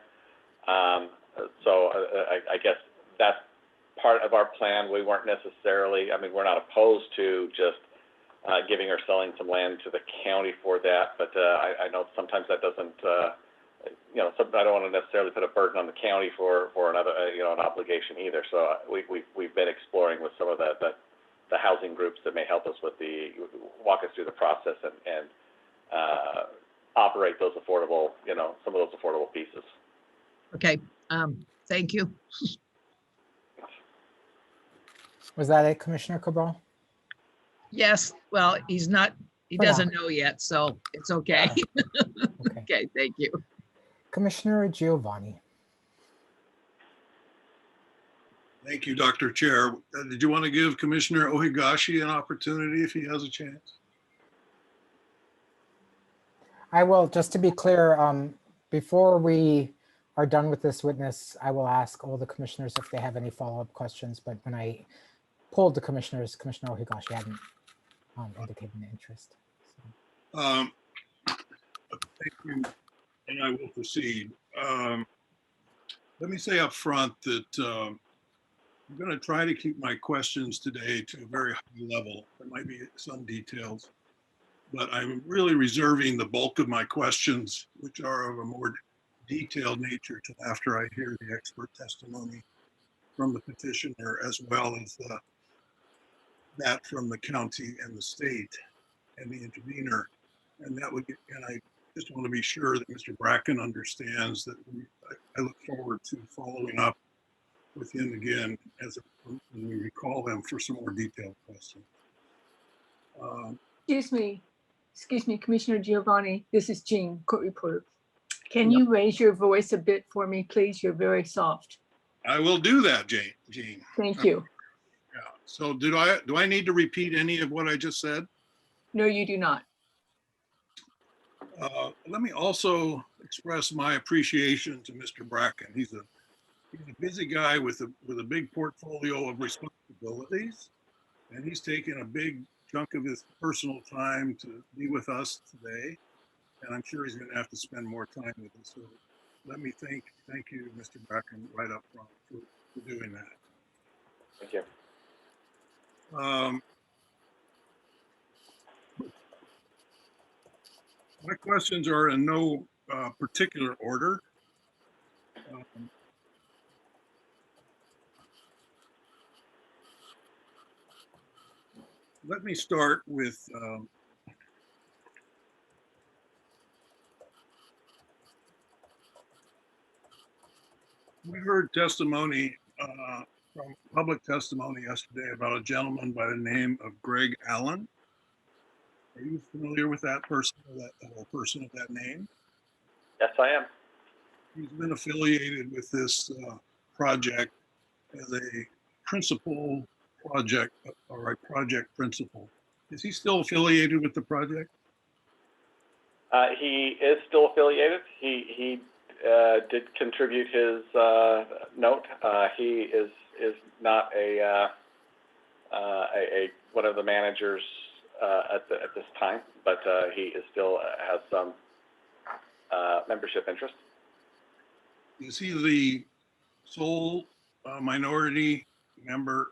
So I guess that's part of our plan. We weren't necessarily, we're not opposed to just giving or selling some land to the county for that, but I know sometimes that doesn't, I don't want to necessarily put a burden on the county for another, an obligation either. So we've been exploring with some of the housing groups that may help us with walk us through the process and operate those affordable, some of those affordable pieces. Okay, thank you. Was that it, Commissioner Cabral? Yes, well, he For now. doesn't know yet, so it's okay. Okay. Okay, thank you. Commissioner Giovanni. Thank you, Dr. Chair. Did you want to give Commissioner Ohigashi an opportunity if he has a chance? I will, just to be clear, before we are done with this witness, I will ask all the commissioners if they have any follow-up questions, but when I polled the commissioners, Commissioner Ohigashi hadn't indicated an interest. So. Thank you, and I will proceed. Let me say up front that I'm going to try to keep my questions today to a very high level. There might be some details, but I'm really reserving the bulk of my questions, which are of a more detailed nature, to after I hear the expert testimony from the petitioner, as well as that from the county and the state and the intervener. And that would, and I just want to be sure that Mr. Bracken understands that I look forward to following up with him again when we recall them for some more detailed questions. Excuse me, Commissioner Giovanni, this is Jean, court reporter. Can you raise your voice a bit for me, please? You're very soft. I will do that, Jean. Thank you. Yeah. So do I need to repeat any of what I just said? No, you do not. Let me also express my appreciation to Mr. Bracken. He's a busy guy with a big portfolio of responsibilities, and he's taken a big chunk of his personal time to be with us today, and I'm sure he's going to have to spend more time with us. So let me thank you, Mr. Bracken, right up front for doing that. Thank you. My questions are in no particular order. Let me start with we heard testimony from public testimony yesterday about a gentleman by the name of Greg Allen. Are you familiar with that person or person of that name? Yes, I am. He's been affiliated with this project as a principal project or a project principal. Is he still affiliated with the project? He is still affiliated. He did contribute his note. He is not a one of the managers at this time, but he is still has some membership interest. Is he the sole minority member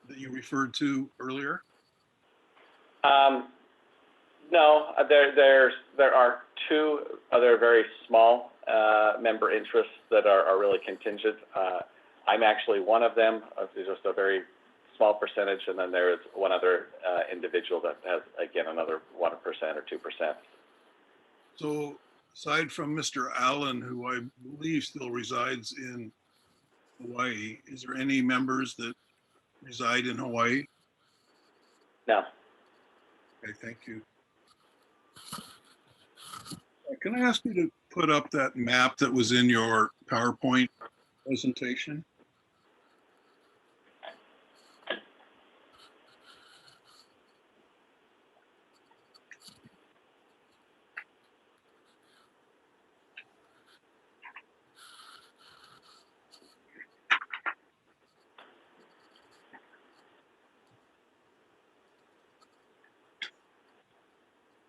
that you referred to earlier? No, there are two other very small member interests that are really contingent. I'm actually one of them, just a very small percentage, and then there is one other individual that has, again, another 1% or 2%. So aside from Mr. Allen, who I believe still resides in Hawaii, is there any members that reside in Hawaii? No. Okay, thank you. Can I ask you to put up that map that was in your PowerPoint presentation?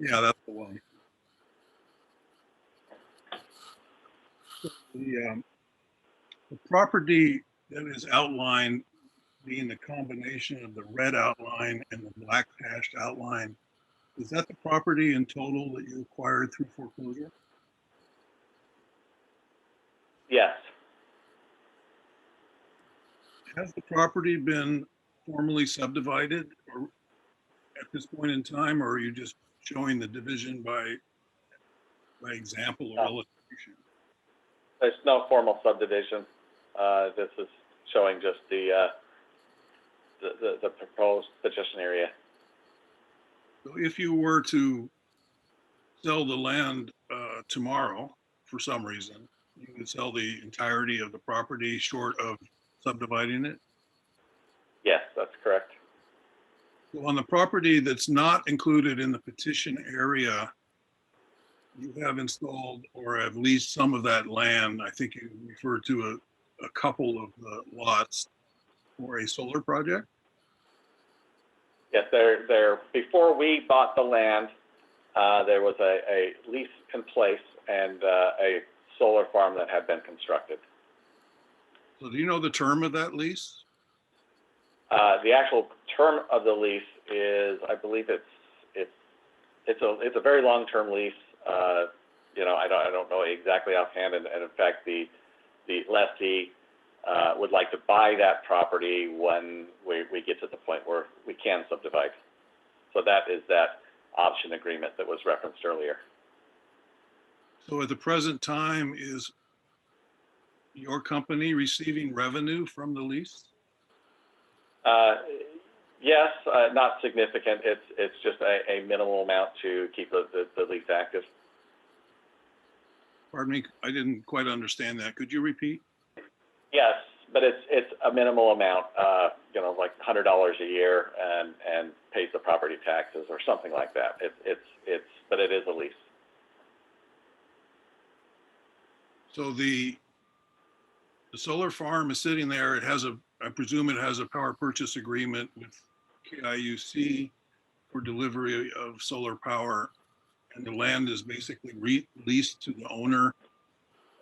Yeah, that's the one. The property that is outlined being the combination of the red outline and the black hashed outline, is that the property in total that you acquired through foreclosure? Yes. Has the property been formally subdivided or at this point in time, or are you just showing the division by example or illustration? There's no formal subdivision. This is showing just the proposed petition area. So if you were to sell the land tomorrow for some reason, you would sell the entirety of the property short of subdividing it? Yes, that's correct. So on the property that's not included in the petition area, you have installed or have leased some of that land. I think you referred to a couple of the lots for a solar project? Yes, before we bought the land, there was a lease in place and a solar farm that had been constructed. So do you know the term of that lease? The actual term of the lease is, I believe it's a very long-term lease. You know, I don't know exactly offhand, and in fact, the lessee would like to buy that property when we get to the point where we can subdivide. So that is that option agreement that was referenced earlier. So at the present time, is your company receiving revenue from the lease? Yes, not significant. It's just a minimal amount to keep the lease active. Pardon me, I didn't quite understand that. Could you repeat? Yes, but it's a minimal amount, you know, like $100 a year, and pays the property taxes or something like that. But it is a lease. So the solar farm is sitting there. It has I presume it has a power purchase agreement with KIUC for delivery of solar power, and the land is basically leased to the owner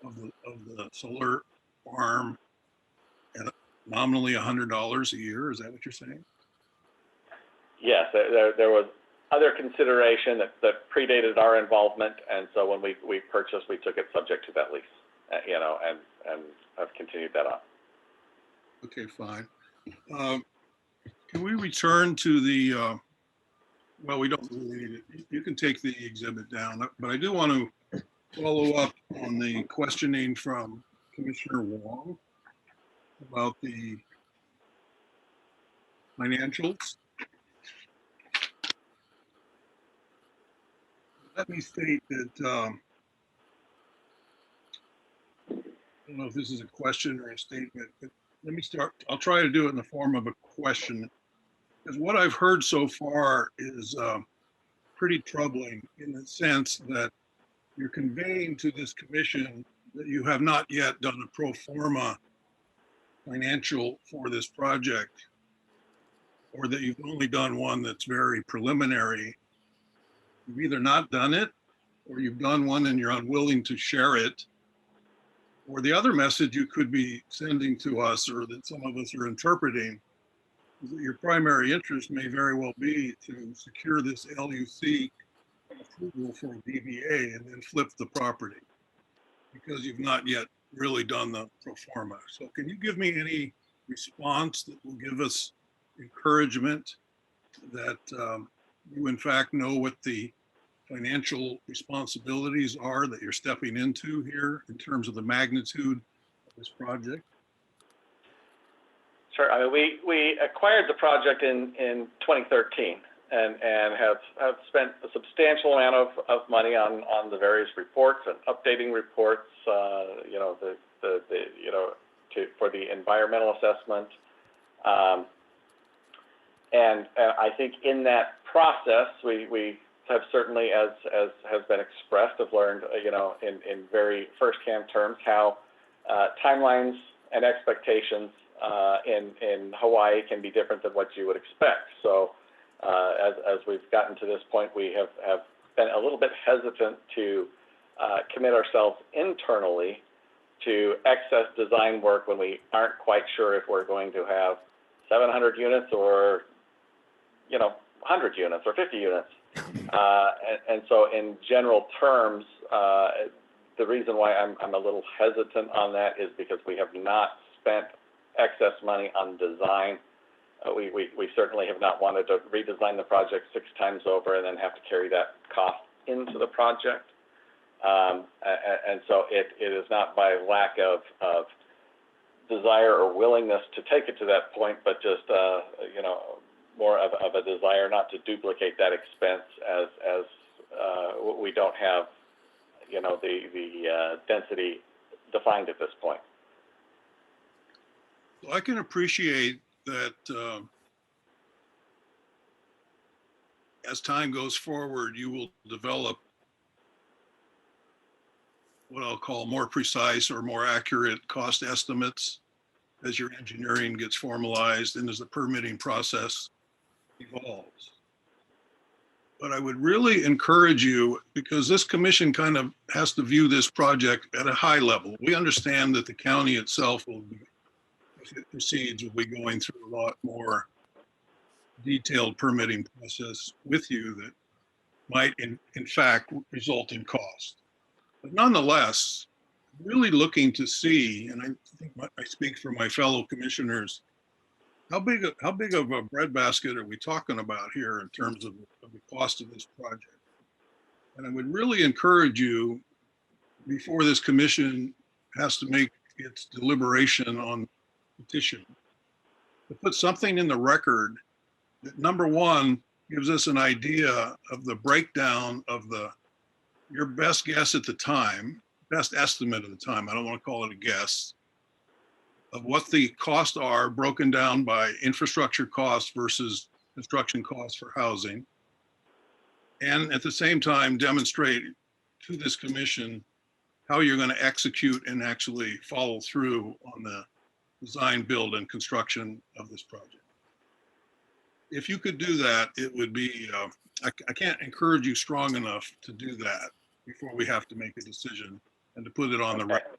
of the solar farm at nominally $100 a year. Is that what you're saying? Yes, there was other consideration that predated our involvement, and so when we purchased, we took it subject to that lease, you know, and I've continued that on. Okay, fine. Can we return to the, well, we don't really need it. You can take the exhibit down, but I do want to follow up on the questioning from Commissioner Wong about the financials. Let me state that, I don't know if this is a question or a statement, but let me start. I'll try to do it in the form of a question. Because what I've heard so far is pretty troubling in the sense that you're conveying to this commission that you have not yet done a pro forma financial for this project, or that you've only done one that's very preliminary. You've either not done it, or you've done one and you're unwilling to share it. Or the other message you could be sending to us, or that some of us are interpreting, is that your primary interest may very well be to secure this LUC approval for a DBA and then flip the property, because you've not yet really done the pro forma. So can you give me any response that will give us encouragement that you in fact know what the financial responsibilities are that you're stepping into here in terms of the magnitude of this project? Sure. I mean, we acquired the project in 2013 and have spent a substantial amount of money on the various reports and updating reports, you know, for the environmental assessment. And I think in that process, we have certainly, as has been expressed, have learned, you know, in very firsthand terms how timelines and expectations in Hawaii can be different than what you would expect. So as we've gotten to this point, we have been a little bit hesitant to commit ourselves internally to excess design work when we aren't quite sure if we're going to have 700 units or, 100 units or 50 units. And so in general terms, the reason why I'm a little hesitant on that is because we have not spent excess money on design. We certainly have not wanted to redesign the project 6 times over and then have to carry that cost into the project. And so it is not by lack of desire or willingness to take it to that point, but just, more of a desire not to duplicate that expense as we don't have, the density defined at this point. So I can appreciate that as time goes forward, you will develop what I'll call more precise or more accurate cost estimates as your engineering gets formalized and as the permitting process evolves. But I would really encourage you, because this commission kind of has to view this project at a high level. We understand that the county itself will be, if it proceeds, will be going through a lot more detailed permitting process with you that might in fact result in cost. But nonetheless, really looking to see, and I think I speak for my fellow commissioners, how big of a breadbasket are we talking about here in terms of the cost of this project? And I would really encourage you, before this commission has to make its deliberation on petition, to put something in the record that, number one, gives us an idea of the breakdown of your best guess at the time, best estimate at the time, I don't want to call it a guess, of what the costs are broken down by infrastructure costs versus construction costs for housing. And at the same time, demonstrate to this commission how you're going to execute and actually follow through on the design, build, and construction of this project. If you could do that, it would be, I can't encourage you strong enough to do that before we have to make a decision and to put it on the record.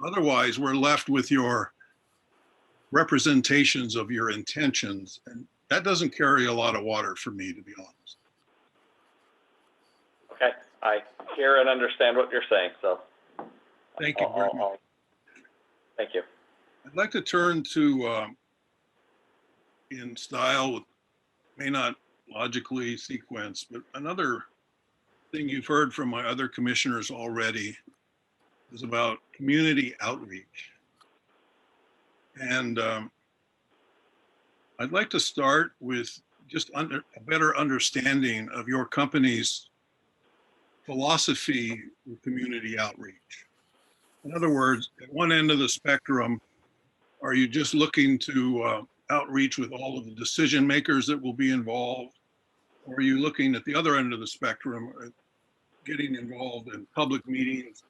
Otherwise, we're left with your representations of your intentions, and that doesn't carry a lot of water for me, to be honest. Okay, I hear and understand what you're saying, so. Thank you very much. Thank you. I'd like to turn to, in style, may not logically sequence, but another thing you've heard from my other commissioners already is about community outreach. And I'd like to start with just a better understanding of your company's philosophy with community outreach. In other words, at one end of the spectrum, are you just looking to outreach with all of the decision makers that will be involved? Or are you looking at the other end of the spectrum, getting involved in public meetings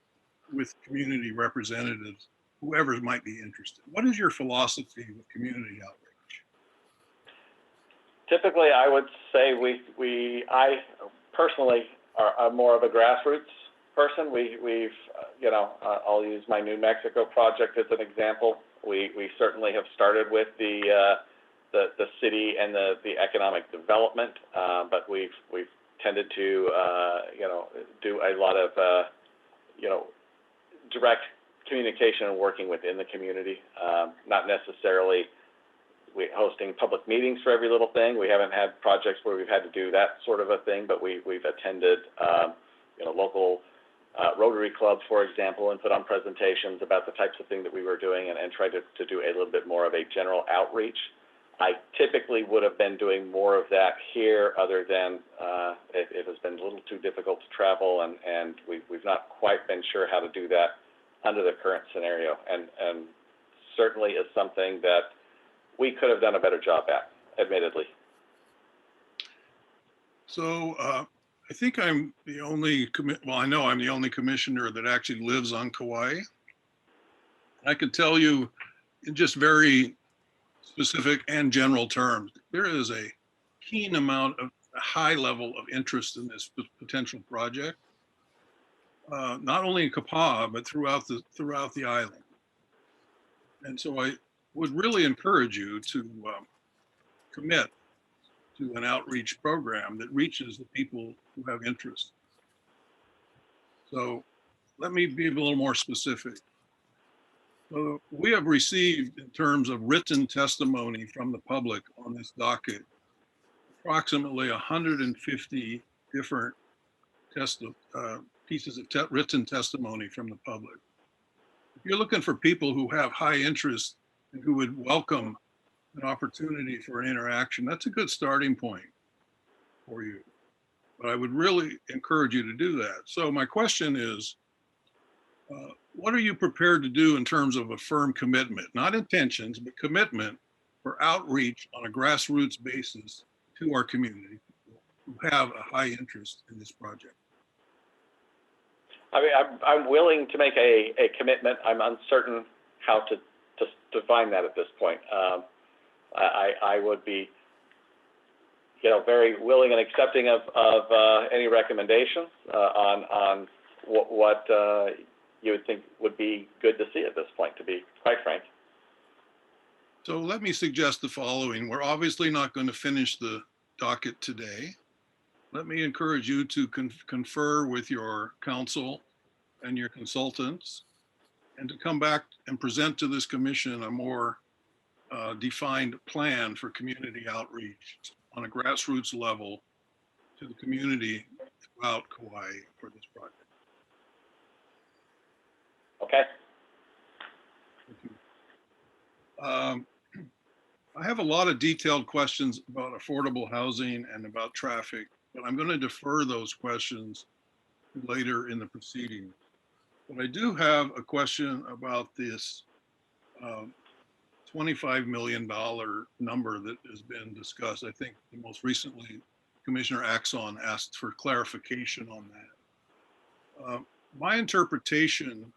with community representatives, whoever might be interested? What is your philosophy with community outreach? Typically, I would say I personally are more of a grassroots person. We've I'll use my New Mexico project as an example. We certainly have started with the city and the economic development, but we've tended to do a lot of direct communication and working within the community, not necessarily hosting public meetings for every little thing. We haven't had projects where we've had to do that sort of a thing, but we've attended local Rotary clubs, for example, and put on presentations about the types of things that we were doing and tried to do a little bit more of a general outreach. I typically would have been doing more of that here, other than it has been a little too difficult to travel, and we've not quite been sure how to do that under the current scenario, and certainly is something that we could have done a better job at, admittedly. So I think I'm the only, I know I'm the only commissioner that actually lives on Kauai. I can tell you in just very specific and general terms, there is a keen amount of a high level of interest in this potential project, not only in Kaua, but throughout the island. And so would really encourage you to commit to an outreach program that reaches the people who have interest. So let me be a little more specific. So we have received, in terms of written testimony from the public on this docket, approximately 150 different pieces of written testimony from the public. If you're looking for people who have high interest and who would welcome an opportunity for an interaction, that's a good starting point for you. But I would really encourage you to do that. So my question is, what are you prepared to do in terms of a firm commitment, not intentions, but commitment for outreach on a grassroots basis to our community who have a high interest in this project? I mean, I'm willing to make a commitment. I'm uncertain how to define that at this point. I would be, very willing and accepting of any recommendations on what you would think would be good to see at this point, to be quite frank. So let me suggest the following. We're obviously not going to finish the docket today. Let me encourage you to confer with your counsel and your consultants and to come back and present to this commission a more defined plan for community outreach on a grassroots level to the community throughout Kauai for this project. Okay. Thank you. I have a lot of detailed questions about affordable housing and about traffic, but I'm going to defer those questions later in the proceeding. But I do have a question about this $25 million number that has been discussed. I think most recently, Commissioner Axon asked for clarification on that. My interpretation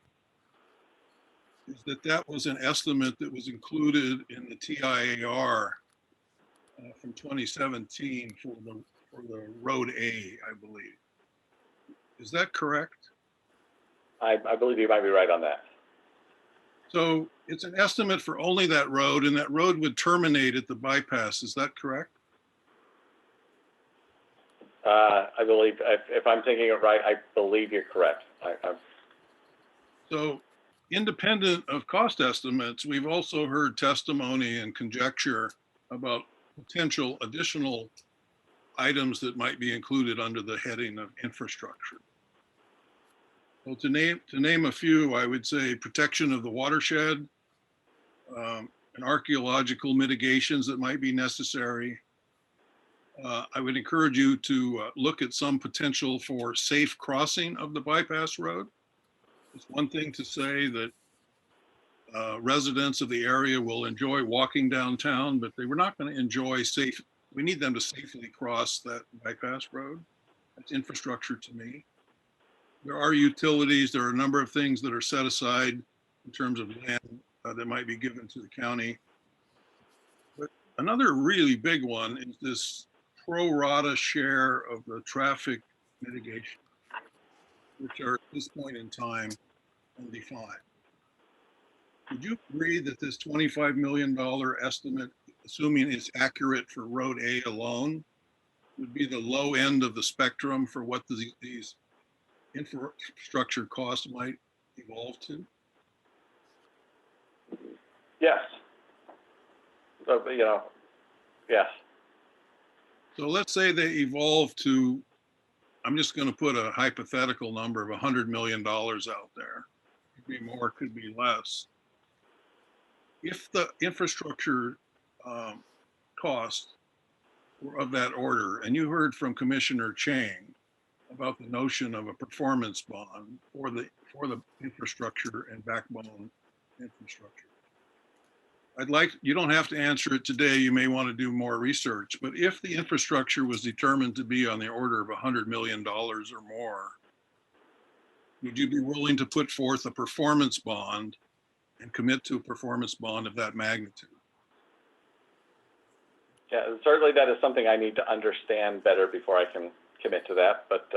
is that that was an estimate that was included in the TIAR from 2017 for the Road A, I believe. Is that correct? I believe you might be right on that. So it's an estimate for only that road, and that road would terminate at the bypass. Is that correct? I believe, if I'm thinking it right, I believe you're correct. So independent of cost estimates, we've also heard testimony and conjecture about potential additional items that might be included under the heading of infrastructure. Well, to name a few, I would say protection of the watershed, and archaeological mitigations that might be necessary. I would encourage you to look at some potential for safe crossing of the bypass road. It's one thing to say that residents of the area will enjoy walking downtown, but they were not going to enjoy we need them to safely cross that bypass road. That's infrastructure to me. There are utilities. There are a number of things that are set aside in terms of land that might be given to the county. But another really big one is this pro rata share of the traffic mitigation, which are at this point in time undefined. Would you agree that this $25 million estimate, assuming it's accurate for Road A alone, would be the low end of the spectrum for what these infrastructure costs might evolve to? Yes. So, yes. So let's say they evolve to, I'm just going to put a hypothetical number of $100 million out there. Could be more, could be less. If the infrastructure costs were of that order, and you heard from Commissioner Chang about the notion of a performance bond for the infrastructure and backbone infrastructure. You don't have to answer it today. You may want to do more research, but if the infrastructure was determined to be on the order of $100 million or more, would you be willing to put forth a performance bond and commit to a performance bond of that magnitude? Yeah, certainly that is something I need to understand better before I can commit to that, but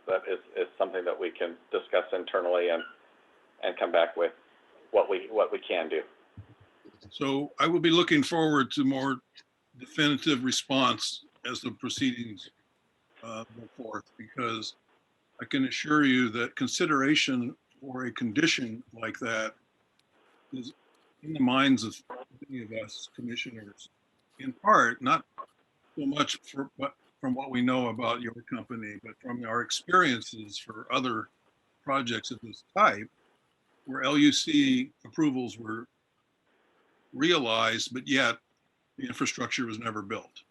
that is something that we can discuss internally and come back with what we can do. So I will be looking forward to more definitive response as the proceedings go forth, because I can assure you that consideration for a condition like that is in the minds of many of us commissioners, in part, not so much from what we know about your company, but from our experiences for other projects of this type, where LUC approvals were realized, but yet the infrastructure was never built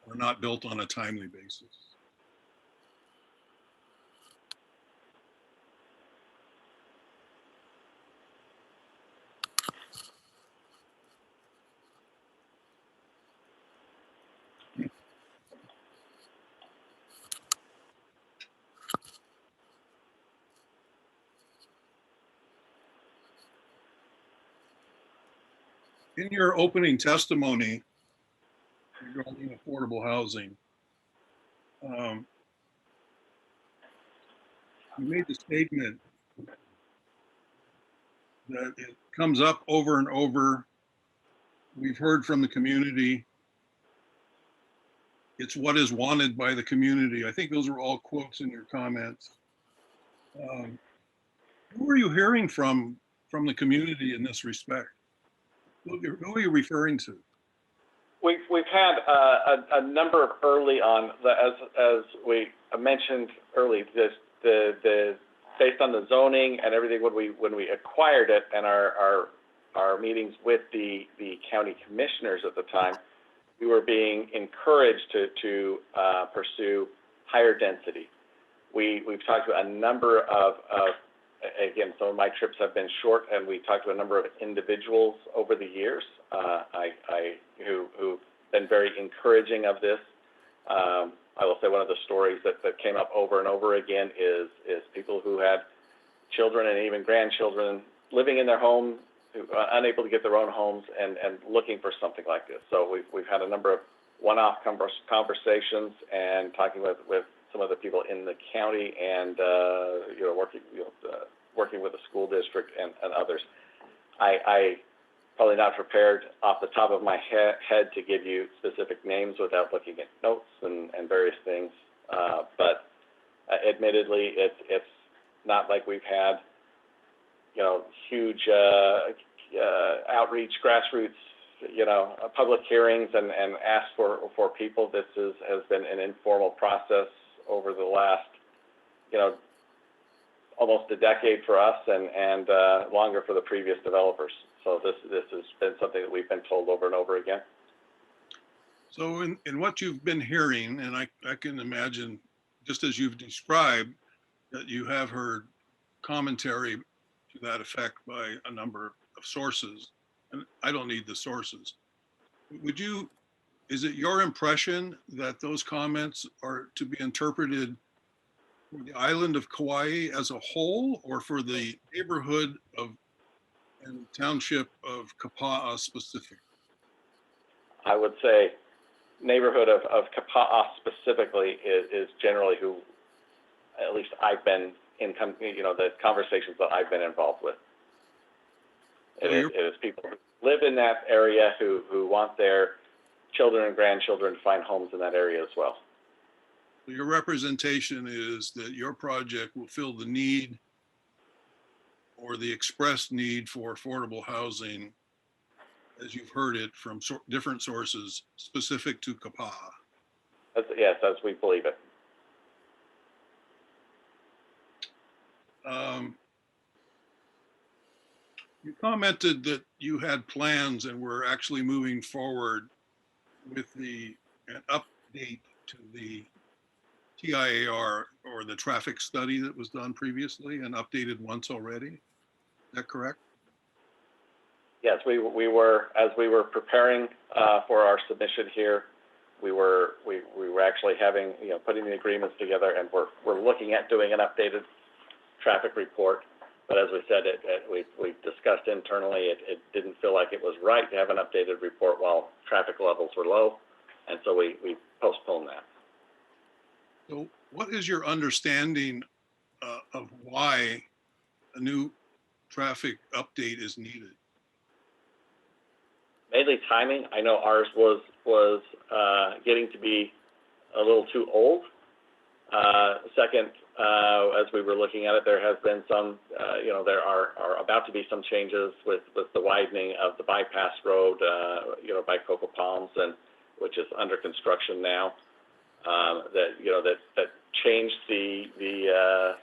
or not built on a timely basis. In your opening testimony regarding affordable housing, you made the statement that it comes up over and over. We've heard from the community. It's what is wanted by the community. I think those are all quotes in your comments. Who are you hearing from the community in this respect? Who are you referring to? We've had a number of early on, as we mentioned early, based on the zoning and everything when we acquired it, and our meetings with the county commissioners at the time, we were being encouraged to pursue higher density. We've talked to a number of again, some of my trips have been short, and we talked to a number of individuals over the years who've been very encouraging of this. I will say one of the stories that came up over and over again is people who had children and even grandchildren living in their home, who are unable to get their own homes, and looking for something like this. So we've had a number of one-off conversations and talking with some of the people in the county, and working with the school district and others. I probably not prepared off the top of my head to give you specific names without looking at notes and various things. But admittedly, it's not like we've had, huge outreach, grassroots, public hearings and ask for people. This has been an informal process over the last, almost a decade for us, and longer for the previous developers. So this has been something that we've been told over and over again. So in what you've been hearing, and I can imagine, just as you've described, that you have heard commentary to that effect by a number of sources, and I don't need the sources. Is it your impression that those comments are to be interpreted for the island of Kauai as a whole, or for the neighborhood and township of Kapa'a specifically? I would say neighborhood of Kapa'a specifically is generally who, at least I've been in, the conversations that I've been involved with. It is people who live in that area who want their children and grandchildren to find homes in that area as well. Your representation is that your project will fill the need, or the expressed need, for affordable housing, as you've heard it from different sources specific to Kapa'a. Yes, as we believe it. You commented that you had plans and were actually moving forward with an update to the TIAR, or the traffic study that was done previously and updated once already. Is that correct? Yes, we were, as we were preparing for our submission here, we were actually having, putting the agreements together, and we're looking at doing an updated traffic report. But as we said, we discussed internally, it didn't feel like it was right to have an updated report while traffic levels were low, and so we postponed that. So what is your understanding of why a new traffic update is needed? mainly timing. I know ours was getting to be a little too old. Second, as we were looking at it, there has been some, there are about to be some changes with the widening of the bypass road, by Cocoa Palms, and which is under construction now. That changed the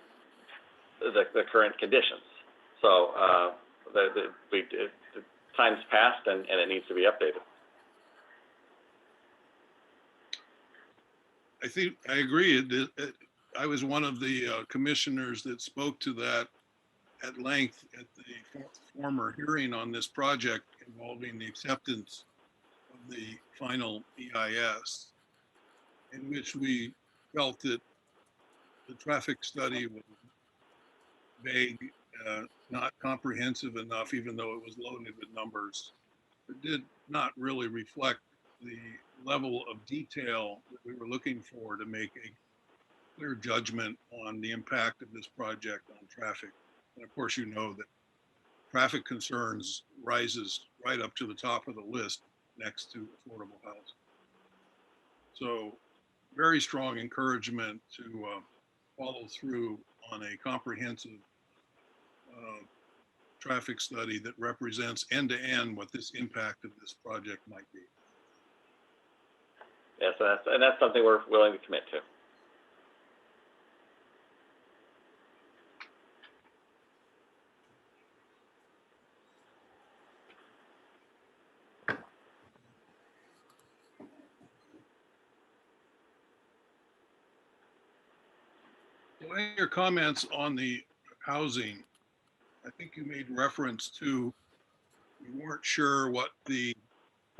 current conditions. So the time's passed and it needs to be updated. I think I agree. I was one of the commissioners that spoke to that at length at the former hearing on this project involving the acceptance of the final EIS, in which we felt that the traffic study was vague, not comprehensive enough, even though it was loaded with numbers. It did not really reflect the level of detail that we were looking for to make a clear judgment on the impact of this project on traffic. And of course, you know that traffic concerns rises right up to the top of the list next to affordable housing. So very strong encouragement to follow through on a comprehensive traffic study that represents end-to-end what this impact of this project might be. Yes, and that's something we're willing to commit to. So in your comments on the housing, I think you made reference to you weren't sure what the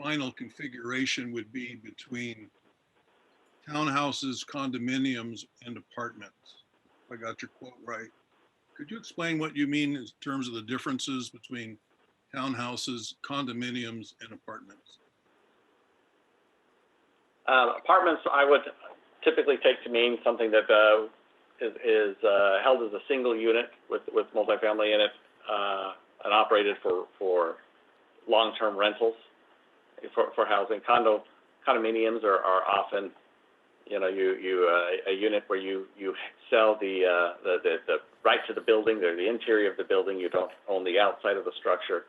final configuration would be between townhouses, condominiums, and apartments. If I got your quote right. Could you explain what you mean in terms of the differences between townhouses, condominiums, and apartments? Apartments, I would typically take to mean something that is held as a single unit with multifamily in it and operated for long-term rentals for housing. Condominiums are often, a unit where you sell the right to the building, they're the interior of the building. You don't own the outside of the structure.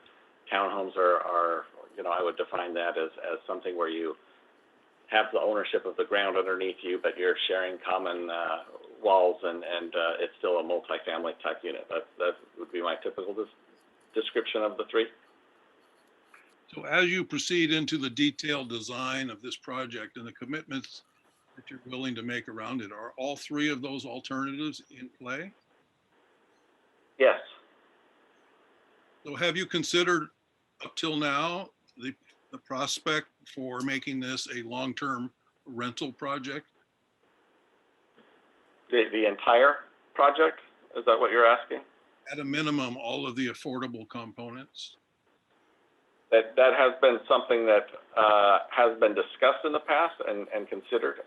Townhomes are I would define that as something where you have the ownership of the ground underneath you, but you're sharing common walls, and it's still a multifamily type unit. That would be my typical description of the three. So as you proceed into the detailed design of this project and the commitments that you're willing to make around it, are all three of those alternatives in play? Yes. So have you considered up till now the prospect for making this a long-term rental project? The entire project? Is that what you're asking? At a minimum, all of the affordable components? That has been something that has been discussed in the past and considered.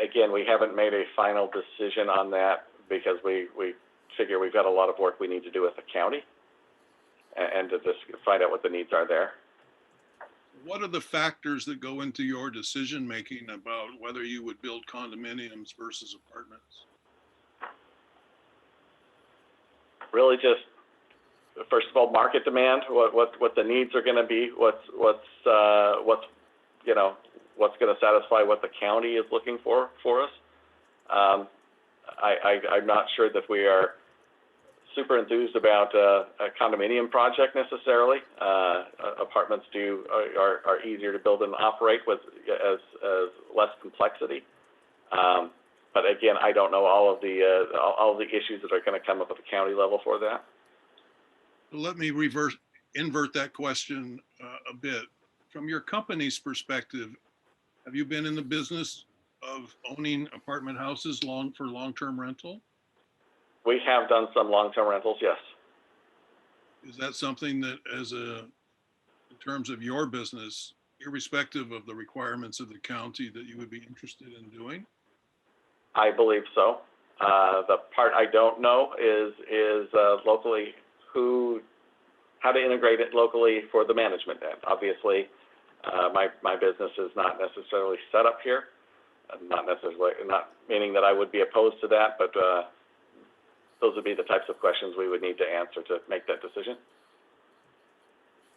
Again, we haven't made a final decision on that because we figure we've got a lot of work we need to do with the county and to just find out what the needs are there. What are the factors that go into your decision-making about whether you would build condominiums versus apartments? Really just, first of all, market demand, what the needs are gonna be, what's gonna satisfy what the county is looking for us. I'm not sure that we are super enthused about a condominium project necessarily. Apartments are easier to build and operate with as less complexity. But again, I don't know all of the issues that are going to come up at the county level for that. Let me invert that question a bit. From your company's perspective, have you been in the business of owning apartment houses for long-term rental? We have done some long-term rentals, yes. Is that something that in terms of your business, irrespective of the requirements of the county, that you would be interested in doing? I believe so. The part I don't know is locally who how to integrate it locally for the management end. Obviously, my business is not necessarily set up here. Not meaning that I would be opposed to that, but those would be the types of questions we would need to answer to make that decision.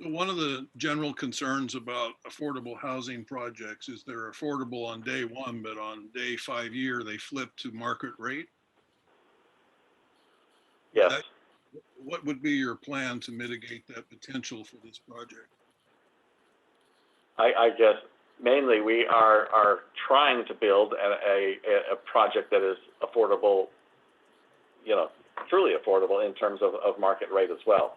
One of the general concerns about affordable housing projects is they're affordable on day one, but on day 5 year, they flip to market rate. Yes. What would be your plan to mitigate that potential for this project? I guess mainly we are trying to build a project that is affordable, you know, truly affordable in terms of market rate as well.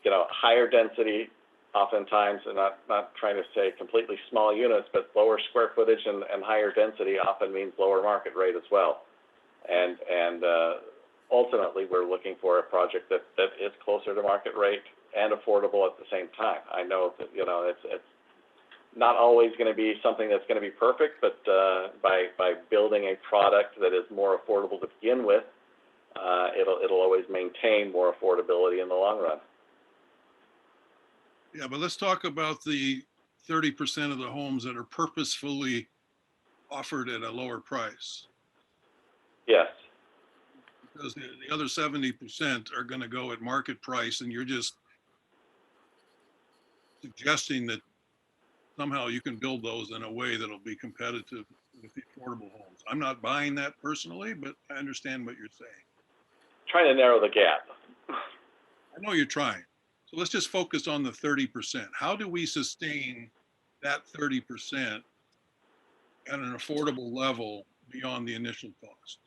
You know, higher density, oftentimes, and not trying to say completely small units, but lower square footage and higher density often means lower market rate as well. And ultimately, we're looking for a project that is closer to market rate and affordable at the same time. I know that, you know, it's not always going to be something that's going to be perfect, but by building a product that is more affordable to begin with, it'll always maintain more affordability in the long run. Yeah, but let's talk about the 30% of the homes that are purposefully offered at a lower price. Yes. Because the other 70% are going to go at market price, and you're just suggesting that somehow you can build those in a way that'll be competitive with the affordable homes. I'm not buying that personally, but I understand what you're saying. Trying to narrow the gap. I know you're trying. So let's just focus on the 30%. How do we sustain that 30% at an affordable level beyond the initial cost?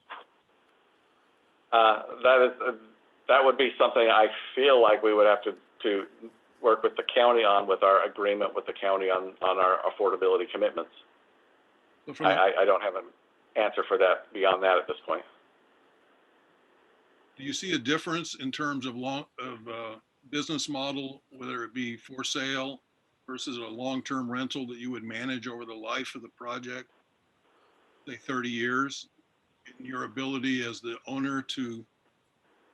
That would be something I feel like we would have to work with the county on, with our agreement with the county on our affordability commitments. So I don't have an answer for that beyond that at this point. Do you see a difference in terms of business model, whether it be for sale versus a long-term rental that you would manage over the life of the project, say 30 years, in your ability as the owner to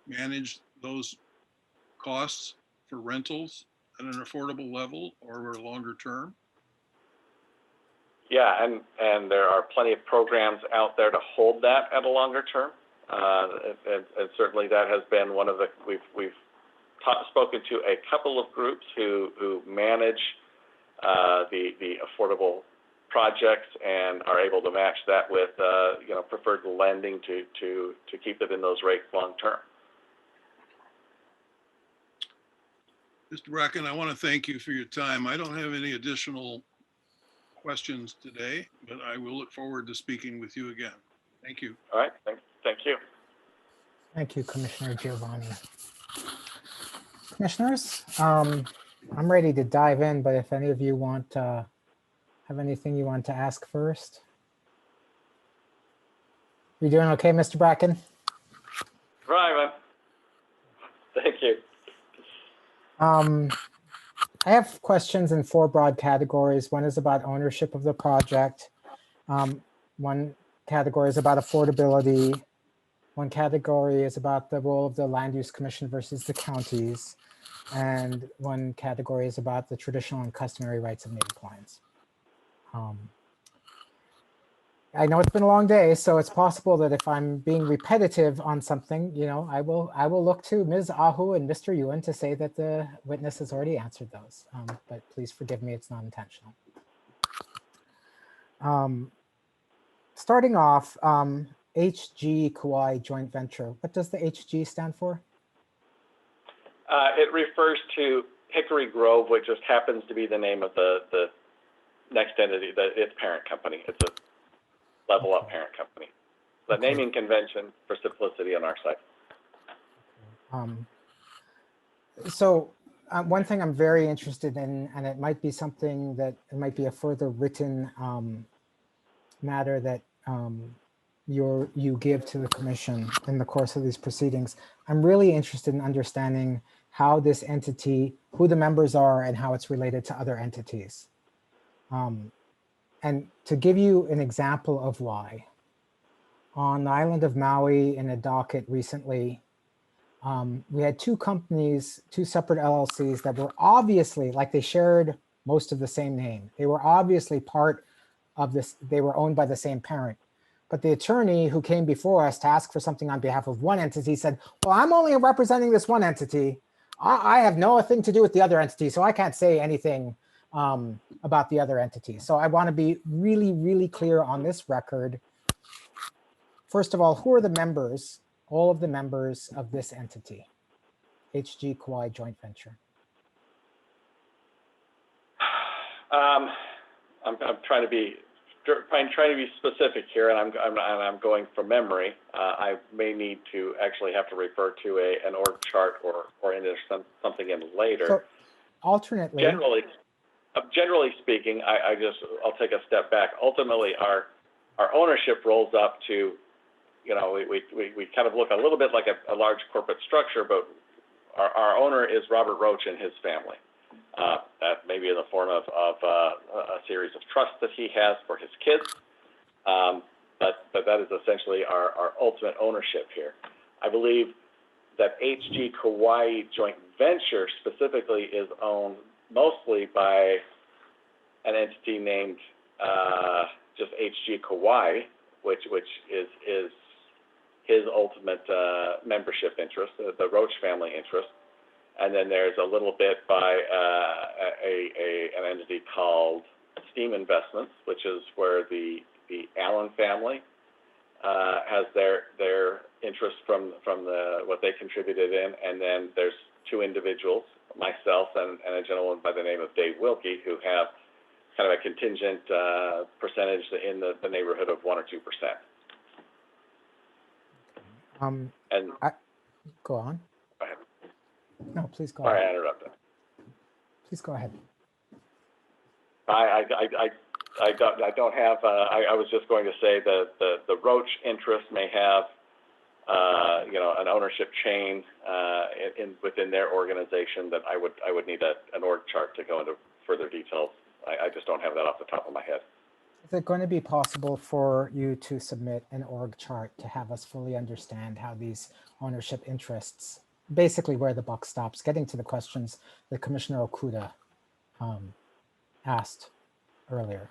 manage those costs for rentals at an affordable level or over a longer term? Yeah, and there are plenty of programs out there to hold that at a longer term. And certainly that has been one of the, we've spoken to a couple of groups who manage the affordable projects and are able to match that with you know, preferred lending to keep it in those rates long term. Mr. Bracken, I want to thank you for your time. I don't have any additional questions today, but I will look forward to speaking with you again. Thank you. All right, thank you. Thank you, Commissioner Giovanni. Commissioners, I'm ready to dive in, but if any of you want have anything you want to ask first. You doing okay, Mr. Bracken? Right, man. Thank you. I have questions in 4 broad categories. One is about ownership of the project. One category is about affordability. One category is about the role of the Land Use Commission versus the counties. And one category is about the traditional and customary rights of Native clients. I know it's been a long day, so it's possible that if I'm being repetitive on something, you know, I will look to Ms. Ahu and Mr. Ewan to say that the witness has already answered those. But please forgive me, it's not intentional. Starting off, HG Kauai joint venture. What does the HG stand for? It refers to Hickory Grove, which just happens to be the name of the next entity, its parent company. It's a level up parent company. The naming convention for simplicity on our side. So one thing I'm very interested in, and it might be something that it might be a further written matter that you give to the commission in the course of these proceedings. I'm really interested in understanding how this entity, who the members are, and how it's related to other entities. And to give you an example of why, on the island of Maui in a docket recently, we had two companies, two separate LLCs that were obviously, like they shared most of the same name. They were obviously part of this, they were owned by the same parent. But the attorney who came before us to ask for something on behalf of one entity said, well, I'm only representing this one entity. I have nothing to do with the other entity, so I can't say anything about the other entity. So I want to be really, really clear on this record. First of all, who are the members, all of the members of this entity, HG Kauai joint venture? I'm trying to be specific here, and I'm going from memory. I may need to actually have to refer to an org chart or into something in later. So, alternately, generally speaking, I'll take a step back. Ultimately, our ownership rolls up to, you know, we kind of look a little bit like a large corporate structure, but our owner is Robert Roach and his family. That may be in the form of a series of trusts that he has for his kids, but that is essentially our ultimate ownership here. I believe that HG Kauai joint venture specifically is owned mostly by an entity named just HG Kauai, which is his ultimate membership interest, the Roach family interest. And then there's a little bit by an entity called Steam Investments, which is where the Allen family has their interest from what they contributed in. And then there's two individuals, myself and a gentleman by the name of Dave Wilkie, who have kind of a contingent percentage in the neighborhood of 1 or 2%. Go on. Go ahead. No, please go Sorry, ahead. I interrupted. Please go ahead. I don't have. I was just going to say the Roach interest may have, you know, an ownership chain within their organization that I would need an org chart to go into further details. I just don't have that off the top of my head. Is it going to be possible for you to submit an org chart to have us fully understand how these ownership interests, basically where the buck stops, getting to the questions that Commissioner Okuda asked earlier?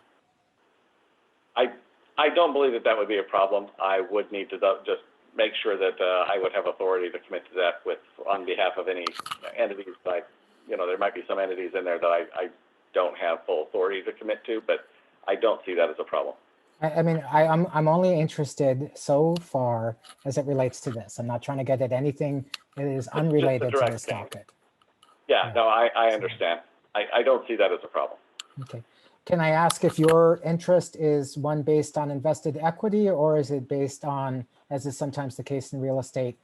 I don't believe that would be a problem. I would need to just make sure that I would have authority to commit to that on behalf of any entities. You know, there might be some entities in there that I don't have full authority to commit to, but I don't see that as a problem. I mean, I'm only interested so far as it relates to this. I'm not trying to get at anything that is unrelated to this topic. Yeah, no, I understand. I don't see that as a problem. Okay. Can I ask if your interest is one based on invested equity, or is it based on, as is sometimes the case in real estate,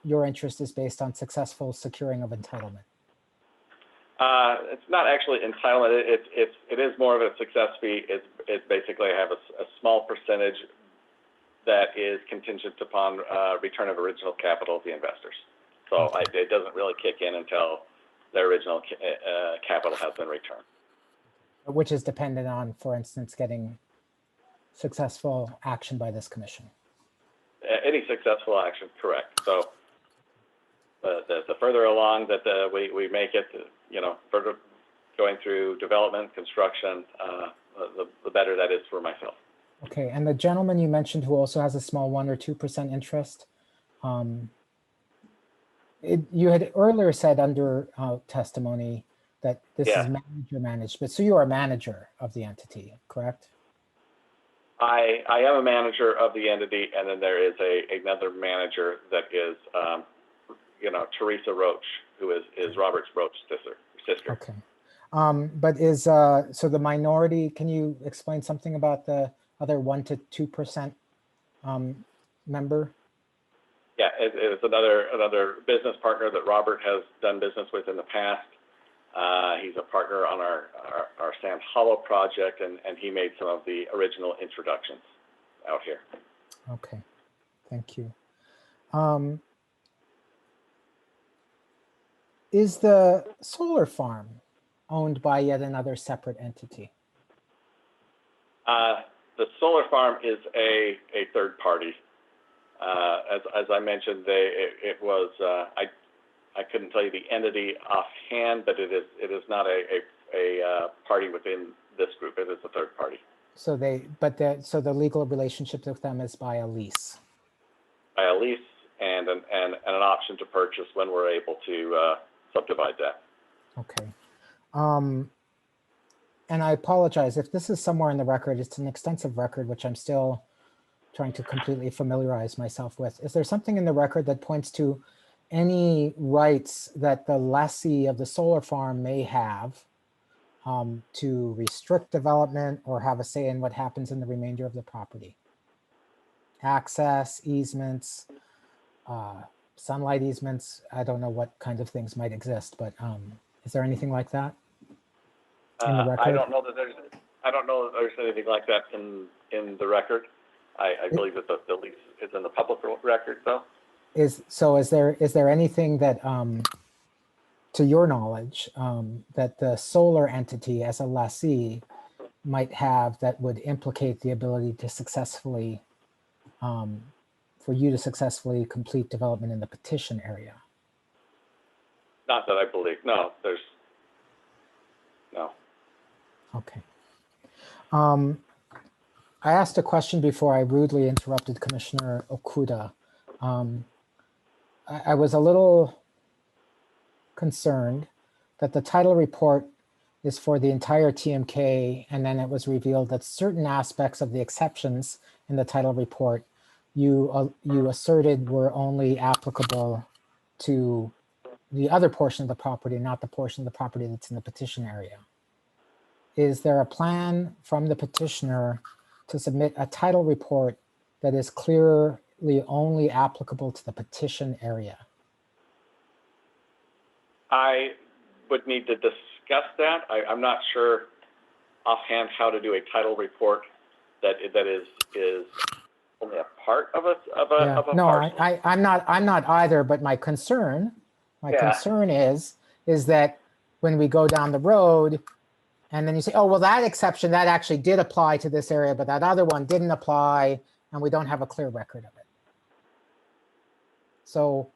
your interest is based on successful securing of entitlement? It's not actually entitlement. It is more of a success fee. It's basically I have a small percentage that is contingent upon return of original capital of the investors. So it doesn't really kick in until their original capital has been returned. Which is dependent on, for instance, getting successful action by this commission. Any successful action, correct. So the further along that we make it, you know, further going through development, construction, the better that is for myself. Okay, and the gentleman you mentioned who also has a small 1 or 2% interest, you had earlier said under testimony that this is manager managed, but so you are a manager of the entity, correct? I am a manager of the entity, and then there is another manager that is, you know, Teresa Roach, who is Robert Roach's sister. Okay. But is, so the minority, can you explain something about the other 1 to 2% member? Yeah, it's another business partner that Robert has done business with in the past. He's a partner on our Sand Hollow project, and he made some of the original introductions out here. Okay, thank you. Is the solar farm owned by yet another separate entity? The solar farm is a third party. As I mentioned, it was, I couldn't tell you the entity offhand, but it is not a party within this group. It is a third party. So so the legal relationship with them is by a lease. By a lease and an option to purchase when we're able to subdivide that. Okay. And I apologize if this is somewhere in the record. It's an extensive record, which I'm still trying to completely familiarize myself with. Is there something in the record that points to any rights that the lessee of the solar farm may have to restrict development or have a say in what happens in the remainder of the property? Access, easements, sunlight easements. I don't know what kind of things might exist, but is there anything like that in the record? I don't know that there's anything like that in the record. I believe that the lease is in the public record, though. Is there anything that, to your knowledge, that the solar entity as a lessee might have that would implicate the ability to successfully, for you to successfully complete development in the petition area? Not that I believe. No, no. Okay. I asked a question before I rudely interrupted Commissioner Okuda. I was a little concerned that the title report is for the entire TMK, and then it was revealed that certain aspects of the exceptions in the title report you asserted were only applicable to the other portion of the property, not the portion of the property that's in the petition area. Is there a plan from the petitioner to submit a title report that is clearly only applicable to the petition area? I would need to discuss that. I'm not sure offhand how to do a title report that is only a part of a No, parcel. I'm not either, but my concern is that when we go down the road and then you say, oh, well, that exception, that actually did apply to this area, but that other one didn't apply, and we don't have a clear record of it. So,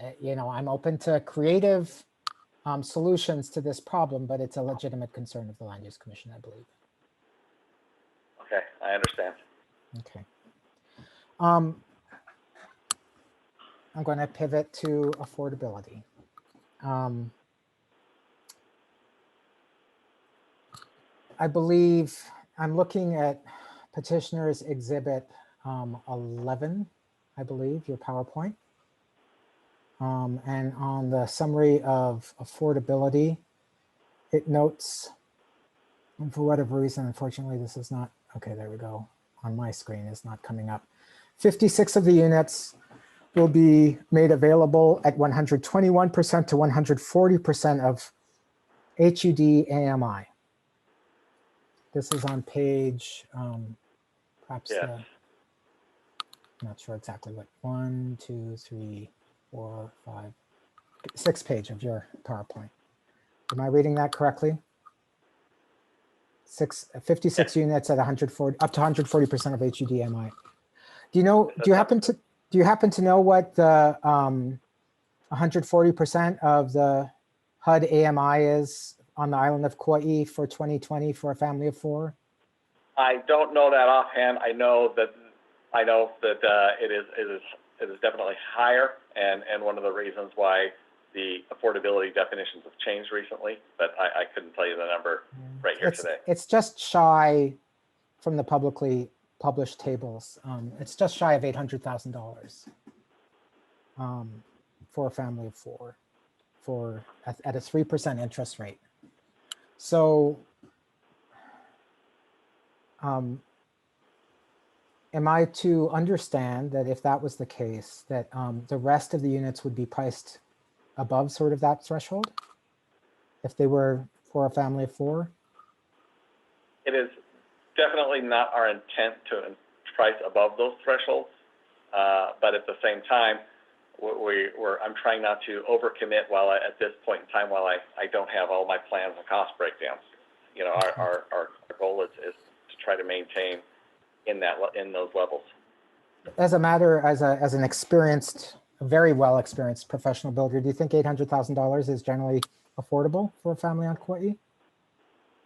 I'm open to creative solutions to this problem, but it's a legitimate concern of the Land Use Commission, I believe. Okay, I understand. Okay. I'm going to pivot to affordability. I believe I'm looking at Petitioner's Exhibit 11, I believe, your PowerPoint. And on the summary of affordability, it notes, and for whatever reason, unfortunately, this is not, okay, there we go. On my screen, it's not coming up. 56 of the units will be made available at 121% to 140% of HUD AMI. This is on page, perhaps, yes. I'm not sure exactly what, 1, 2, 3, 4, 5, 6 page of your PowerPoint. Am I reading that correctly? 56 units at 140, up to 140% of HUD AMI. Do you happen to know what the 140% of the HUD AMI is on the island of Kauai for 2020 for a family of 4? I don't know that offhand. I know that it is definitely higher, and one of the reasons why the affordability definitions have changed recently, but I couldn't tell you the number right here today. It's just shy from the publicly published tables. It's just shy of $800,000 for a family of 4 at a 3% interest rate. So am I to understand that if that was the case, that the rest of the units would be priced above sort of that threshold if they were for a family of 4? It is definitely not our intent to price above those thresholds, but at the same time, I'm trying not to overcommit at this point in time while I don't have all my plans and cost breakdowns. Our goal is to try to maintain in those levels. As an experienced, a very well experienced professional builder, do you think $800,000 is generally affordable for a family on Kauai?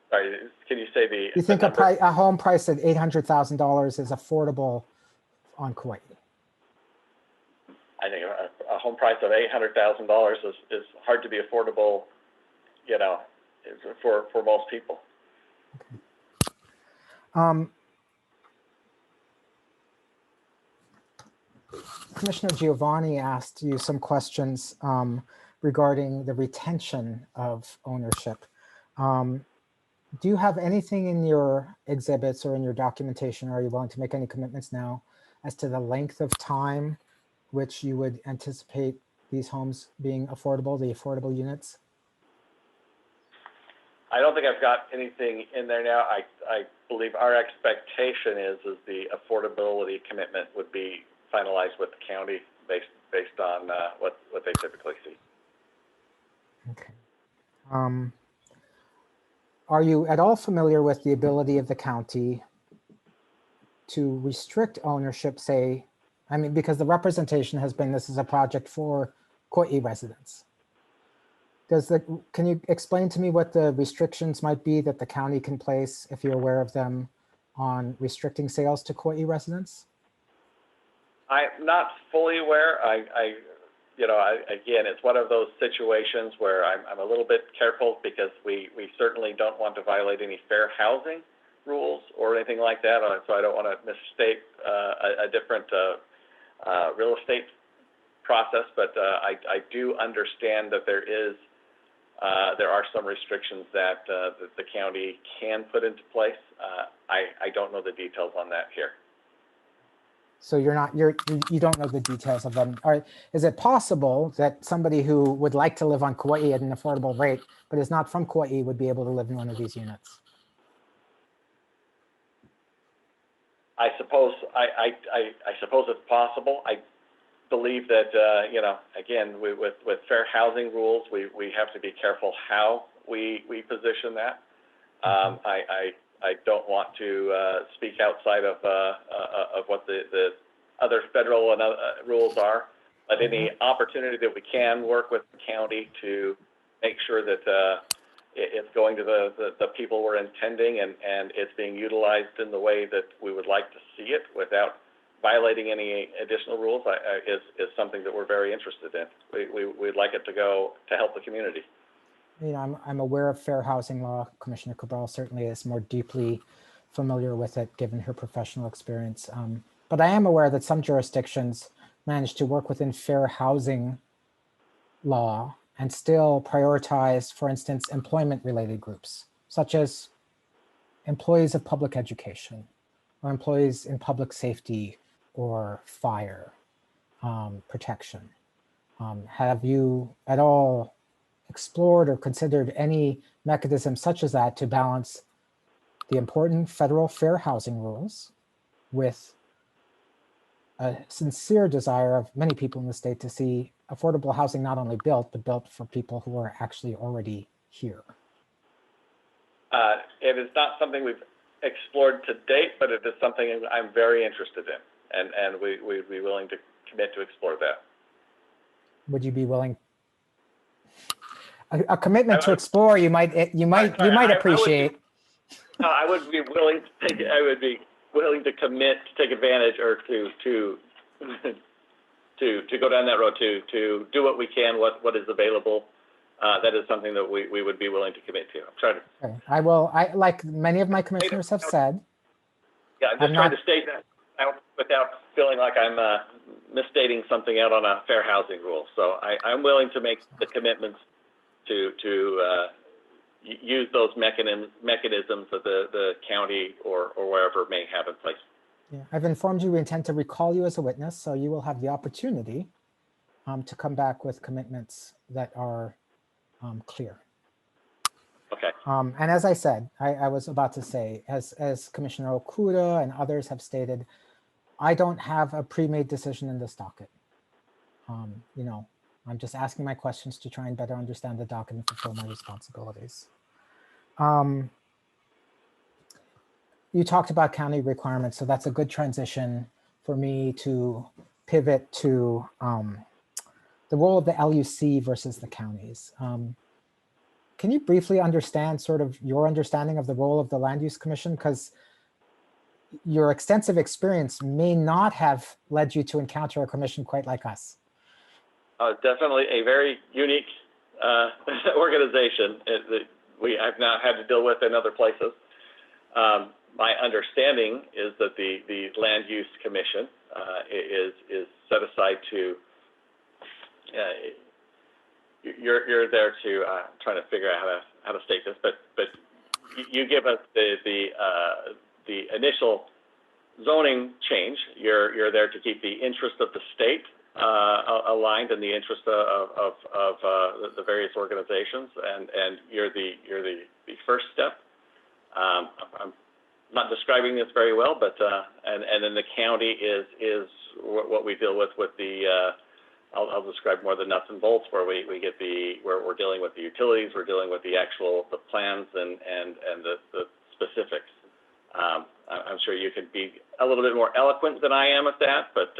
Sorry, can you say the? Do you think a home price at $800,000 is affordable on Kauai? I think a home price of $800,000 is hard to be affordable, you know, for most people. Commissioner Giovanni asked you some questions regarding the retention of ownership. Do you have anything in your exhibits or in your documentation, or are you willing to make any commitments now as to the length of time which you would anticipate these homes being affordable, the affordable units? I don't think I've got anything in there now. I believe our expectation is the affordability commitment would be finalized with the county based on what they typically see. Okay. Are you at all familiar with the ability of the county to restrict ownership, say, I mean, because the representation has been this is a project for Kauai residents. Can you explain to me what the restrictions might be that the county can place, if you're aware of them, on restricting sales to Kauai residents? I'm not fully aware. Again, it's one of those situations where I'm a little bit careful because we certainly don't want to violate any fair housing rules or anything like that. So I don't want to misstate a different real estate process, but I do understand that there are some restrictions that the county can put into place. I don't know the details on that here. So you don't know the details of them. All right. Is it possible that somebody who would like to live on Kauai at an affordable rate, but is not from Kauai, would be able to live in one of these units? I suppose it's possible. I believe that again, with fair housing rules, we have to be careful how we position that. I don't want to speak outside of what the other federal and rules are, but any opportunity that we can work with the county to make sure that it's going to the people we're intending and it's being utilized in the way that we would like to see it without violating any additional rules is something that we're very interested in. We'd like it to go to help the community. You know, I'm aware of fair housing law. Commissioner Cabral certainly is more deeply familiar with it, given her professional experience. But I am aware that some jurisdictions manage to work within fair housing law and still prioritize, for instance, employment-related groups, such as employees of public education or employees in public safety or fire protection. Have you at all explored or considered any mechanism such as that to balance the important federal fair housing rules with a sincere desire of many people in the state to see affordable housing not only built, but built for people who are actually already here? It is not something we've explored to date, but it is something I'm very interested in, and we'd be willing to commit to explore that. Would you be willing? A commitment to explore, you might appreciate. I would be willing to take. I would be willing to commit to take advantage or to go down that road to do what we can, what is available. That is something that we would be willing to commit to. I'm trying to. Okay. I will. Like many of my commissioners have said. Yeah, I'm just trying to state that out without feeling like I'm misstating something out on a fair housing rule. So I'm willing to make the commitments to use those mechanisms that the county or wherever may have in place. Yeah, I've informed you we intend to recall you as a witness, so you will have the opportunity to come back with commitments that are clear. Okay. And as I said, I was about to say, as Commissioner Okuda and others have stated, I don't have a pre-made decision in this docket. You know, I'm just asking my questions to try and better understand the docket and fulfill my responsibilities. You talked about county requirements, so that's a good transition for me to pivot to the role of the LUC versus the counties. Can you briefly understand sort of your understanding of the role of the Land Use Commission? Because your extensive experience may not have led you to encounter a commission quite like us. Definitely a very unique organization that I've not had to deal with in other places. My understanding is that the Land Use Commission is set aside to, you're there to, trying to figure out how to state this, but you give us the initial zoning change. You're there to keep the interest of the state aligned in the interest of the various organizations, and you're the first step. I'm not describing this very well, but and then the county is what we deal with the I'll describe more the nuts and bolts, where we get where we're dealing with the utilities, we're dealing with the plans and the specifics. I'm sure you could be a little bit more eloquent than I am at that, but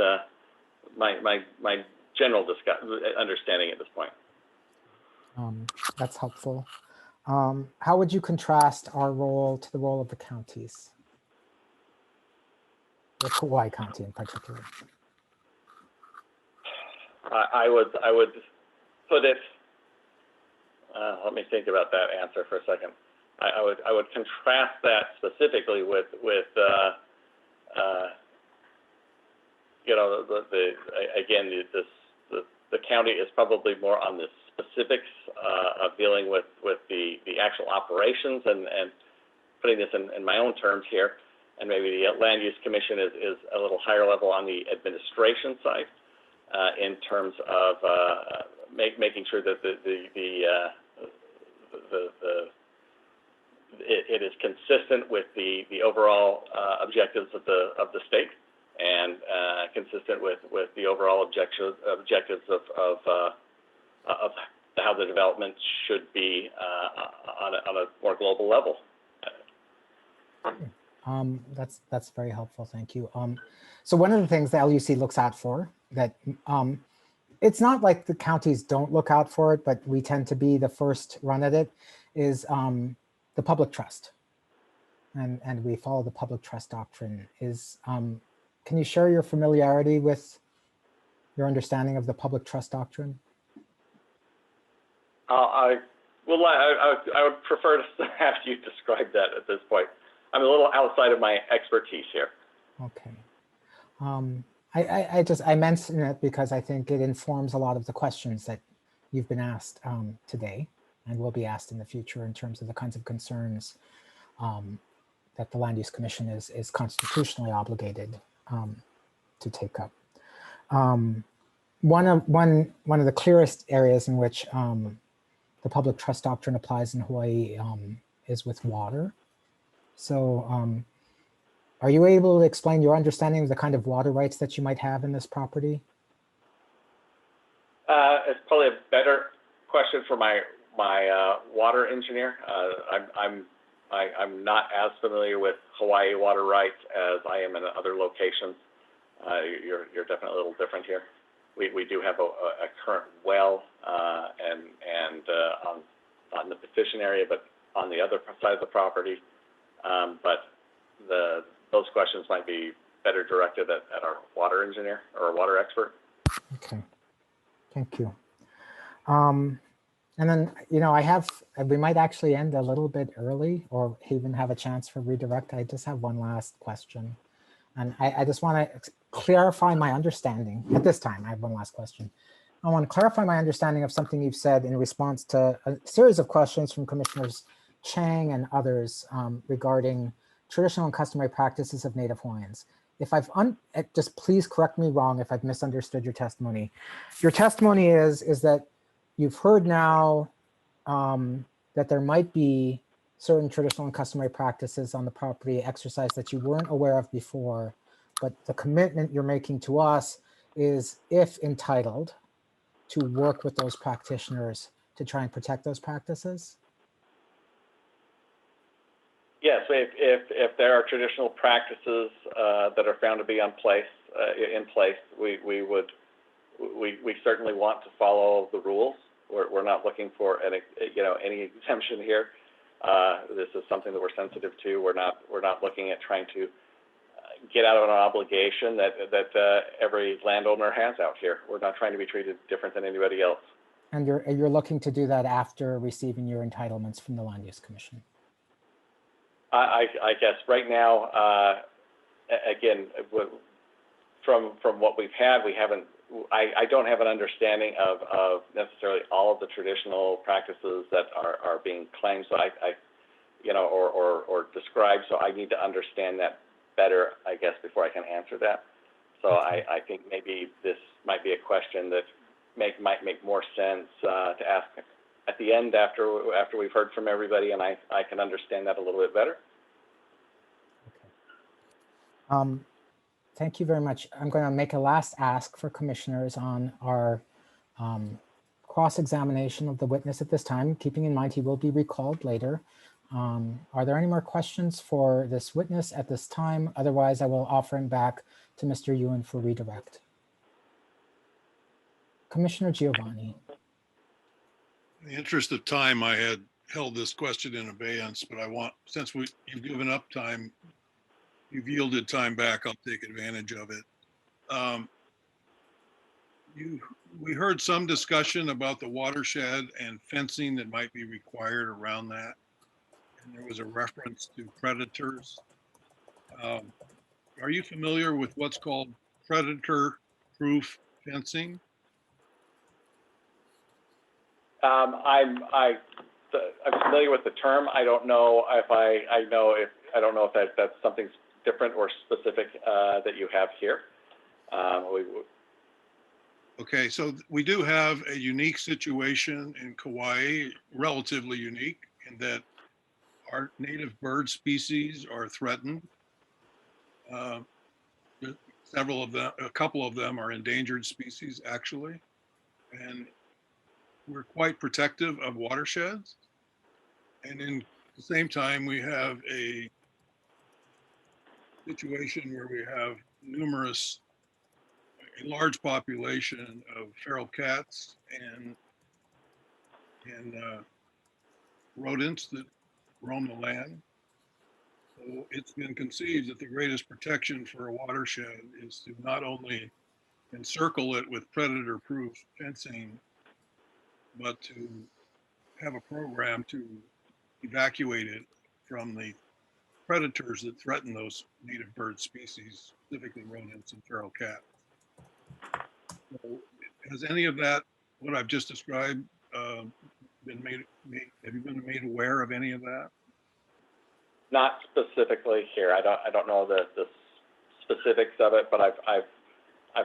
my general understanding at this point. That's helpful. How would you contrast our role to the role of the counties? The Kauai County in particular. I would put it, let me think about that answer for a second. I would contrast that specifically with you know, the county is probably more on the specifics of dealing with the actual operations and putting this in my own terms here, and maybe the Land Use Commission is a little higher level on the administration side in terms of making sure that it is consistent with the overall objectives of the state, and consistent with the overall objectives of how the development should be on a more global level. That's very helpful. Thank you. So one of the things the LUC looks out for, that it's not like the counties don't look out for it, but we tend to be the first run at it, is the public trust. And we follow the public trust doctrine. Can you share your familiarity with your understanding of the public trust doctrine? I would prefer to have you describe that at this point. I'm a little outside of my expertise here. Okay. I mention it because I think it informs a lot of the questions that you've been asked today and will be asked in the future in terms of the kinds of concerns that the Land Use Commission is constitutionally obligated to take up. One of the clearest areas in which the public trust doctrine applies in Hawaii is with water. So are you able to explain your understanding of the kind of water rights that you might have in this property? It's probably a better question for my water engineer. I'm not as familiar with Hawaii water rights as I am in other locations. You're definitely a little different here. We do have a current well and on the petition area, but on the other side of the property. But those questions might be better directed at our water engineer or a water expert. Okay, thank you. And then, you know, we might actually end a little bit early or even have a chance for redirect. I just have one last question. And I just want to clarify my understanding. At this time, I have one last question. I want to clarify my understanding of something you've said in response to a series of questions from Commissioners Chang and others regarding traditional and customary practices of Native Hawaiians. If just please correct me wrong if I've misunderstood your testimony. Your testimony is that you've heard now that there might be certain traditional and customary practices on the property exercise that you weren't aware of before, but the commitment you're making to us is, if entitled, to work with those practitioners to try and protect those practices? Yes, if there are traditional practices that are found to be in place in place, we certainly want to follow the rules. We're not looking for any exemption here. This is something that we're sensitive to. We're not looking at trying to get out of an obligation that every landowner has out here. We're not trying to be treated different than anybody else. And you're looking to do that after receiving your entitlements from the Land Use Commission? I guess right now, again, from what we've had, we haven't. I don't have an understanding of necessarily all of the traditional practices that are being claimed. So or described. So I need to understand that better, I guess, before I can answer that. So I think maybe this might be a question that might make more sense to ask at the end after we've heard from everybody, and I can understand that a little bit better. Okay. Thank you very much. I'm going to make a last ask for commissioners on our cross-examination of the witness at this time, keeping in mind he will be recalled later. Are there any more questions for this witness at this time? Otherwise, I will offer him back to Mr. Ewan for redirect. Commissioner Giovanni. In the interest of time, I had held this question in abeyance, but since you've given up time, you've yielded time back, I'll take advantage of it. We heard some discussion about the watershed and fencing that might be required around that. And there was a reference to predators. Are you familiar with what's called predator-proof fencing? I'm familiar with the term. I don't know if I don't know if that's something different or specific that you have here. Okay, so we do have a unique situation in Kauai, relatively unique, in that our native bird species are threatened. Several of them, a couple of them are endangered species actually, and we're quite protective of watersheds. And in the same time, we have a situation where we have a large population of feral cats and rodents that roam the land. So it's been conceived that the greatest protection for a watershed is to not only encircle it with predator-proof fencing, but to have a program to evacuate it from the predators that threaten those native bird species, specifically rodents and feral cats. So has any of that, what I've just described, been made, have you been made aware of any of that? Not specifically here. I don't know the specifics of it, but I've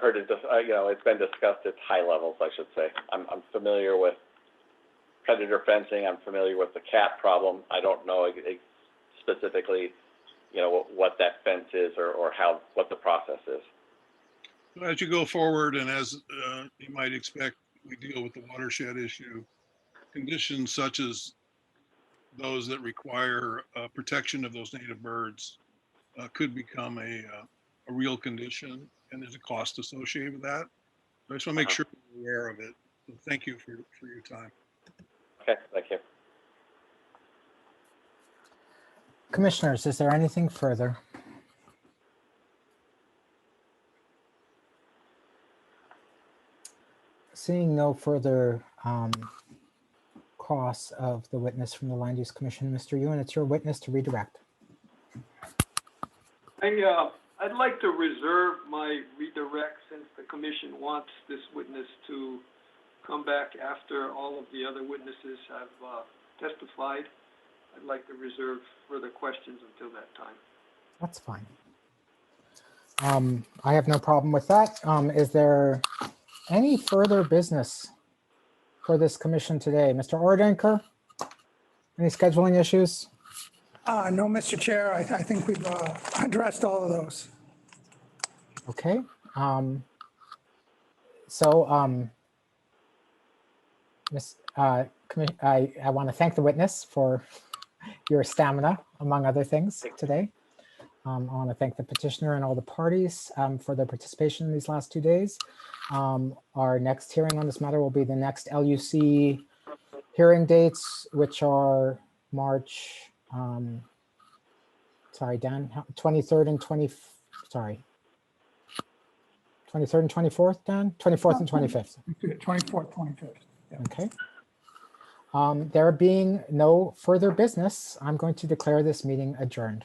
heard it. It's been discussed at high levels, I should say. I'm familiar with predator fencing. I'm familiar with the cat problem. I don't know specifically, what that fence is or what the process is. As you go forward, and as you might expect, we deal with the watershed issue. Conditions such as those that require protection of those native birds could become a real condition, and there's a cost associated with that. So I just want to make sure you're aware of it. So thank you for your time. Okay, thank you. Commissioners, is there anything further? Seeing no further cross of the witness from the Land Use Commission, Mr. Ewan, it's your witness to redirect. I'd like to reserve my redirect since the commission wants this witness to come back after all of the other witnesses have testified. I'd like to reserve further questions until that time. That's fine. I have no problem with that. Is there any further business for this commission today? Mr. Ordenker, any scheduling issues? No, Mr. Chair, I think we've addressed all of those. Okay. I want to thank the witness for your stamina, among other things, today. I want to thank the petitioner and all the parties for their participation in these last 2 days. Our next hearing on this matter will be the next LUC hearing dates, which are March, sorry, Dan, 23rd and 23rd and 24th, Dan? 24th and 25th. 24th, 25th. Yeah. Okay. There being no further business, I'm going to declare this meeting adjourned.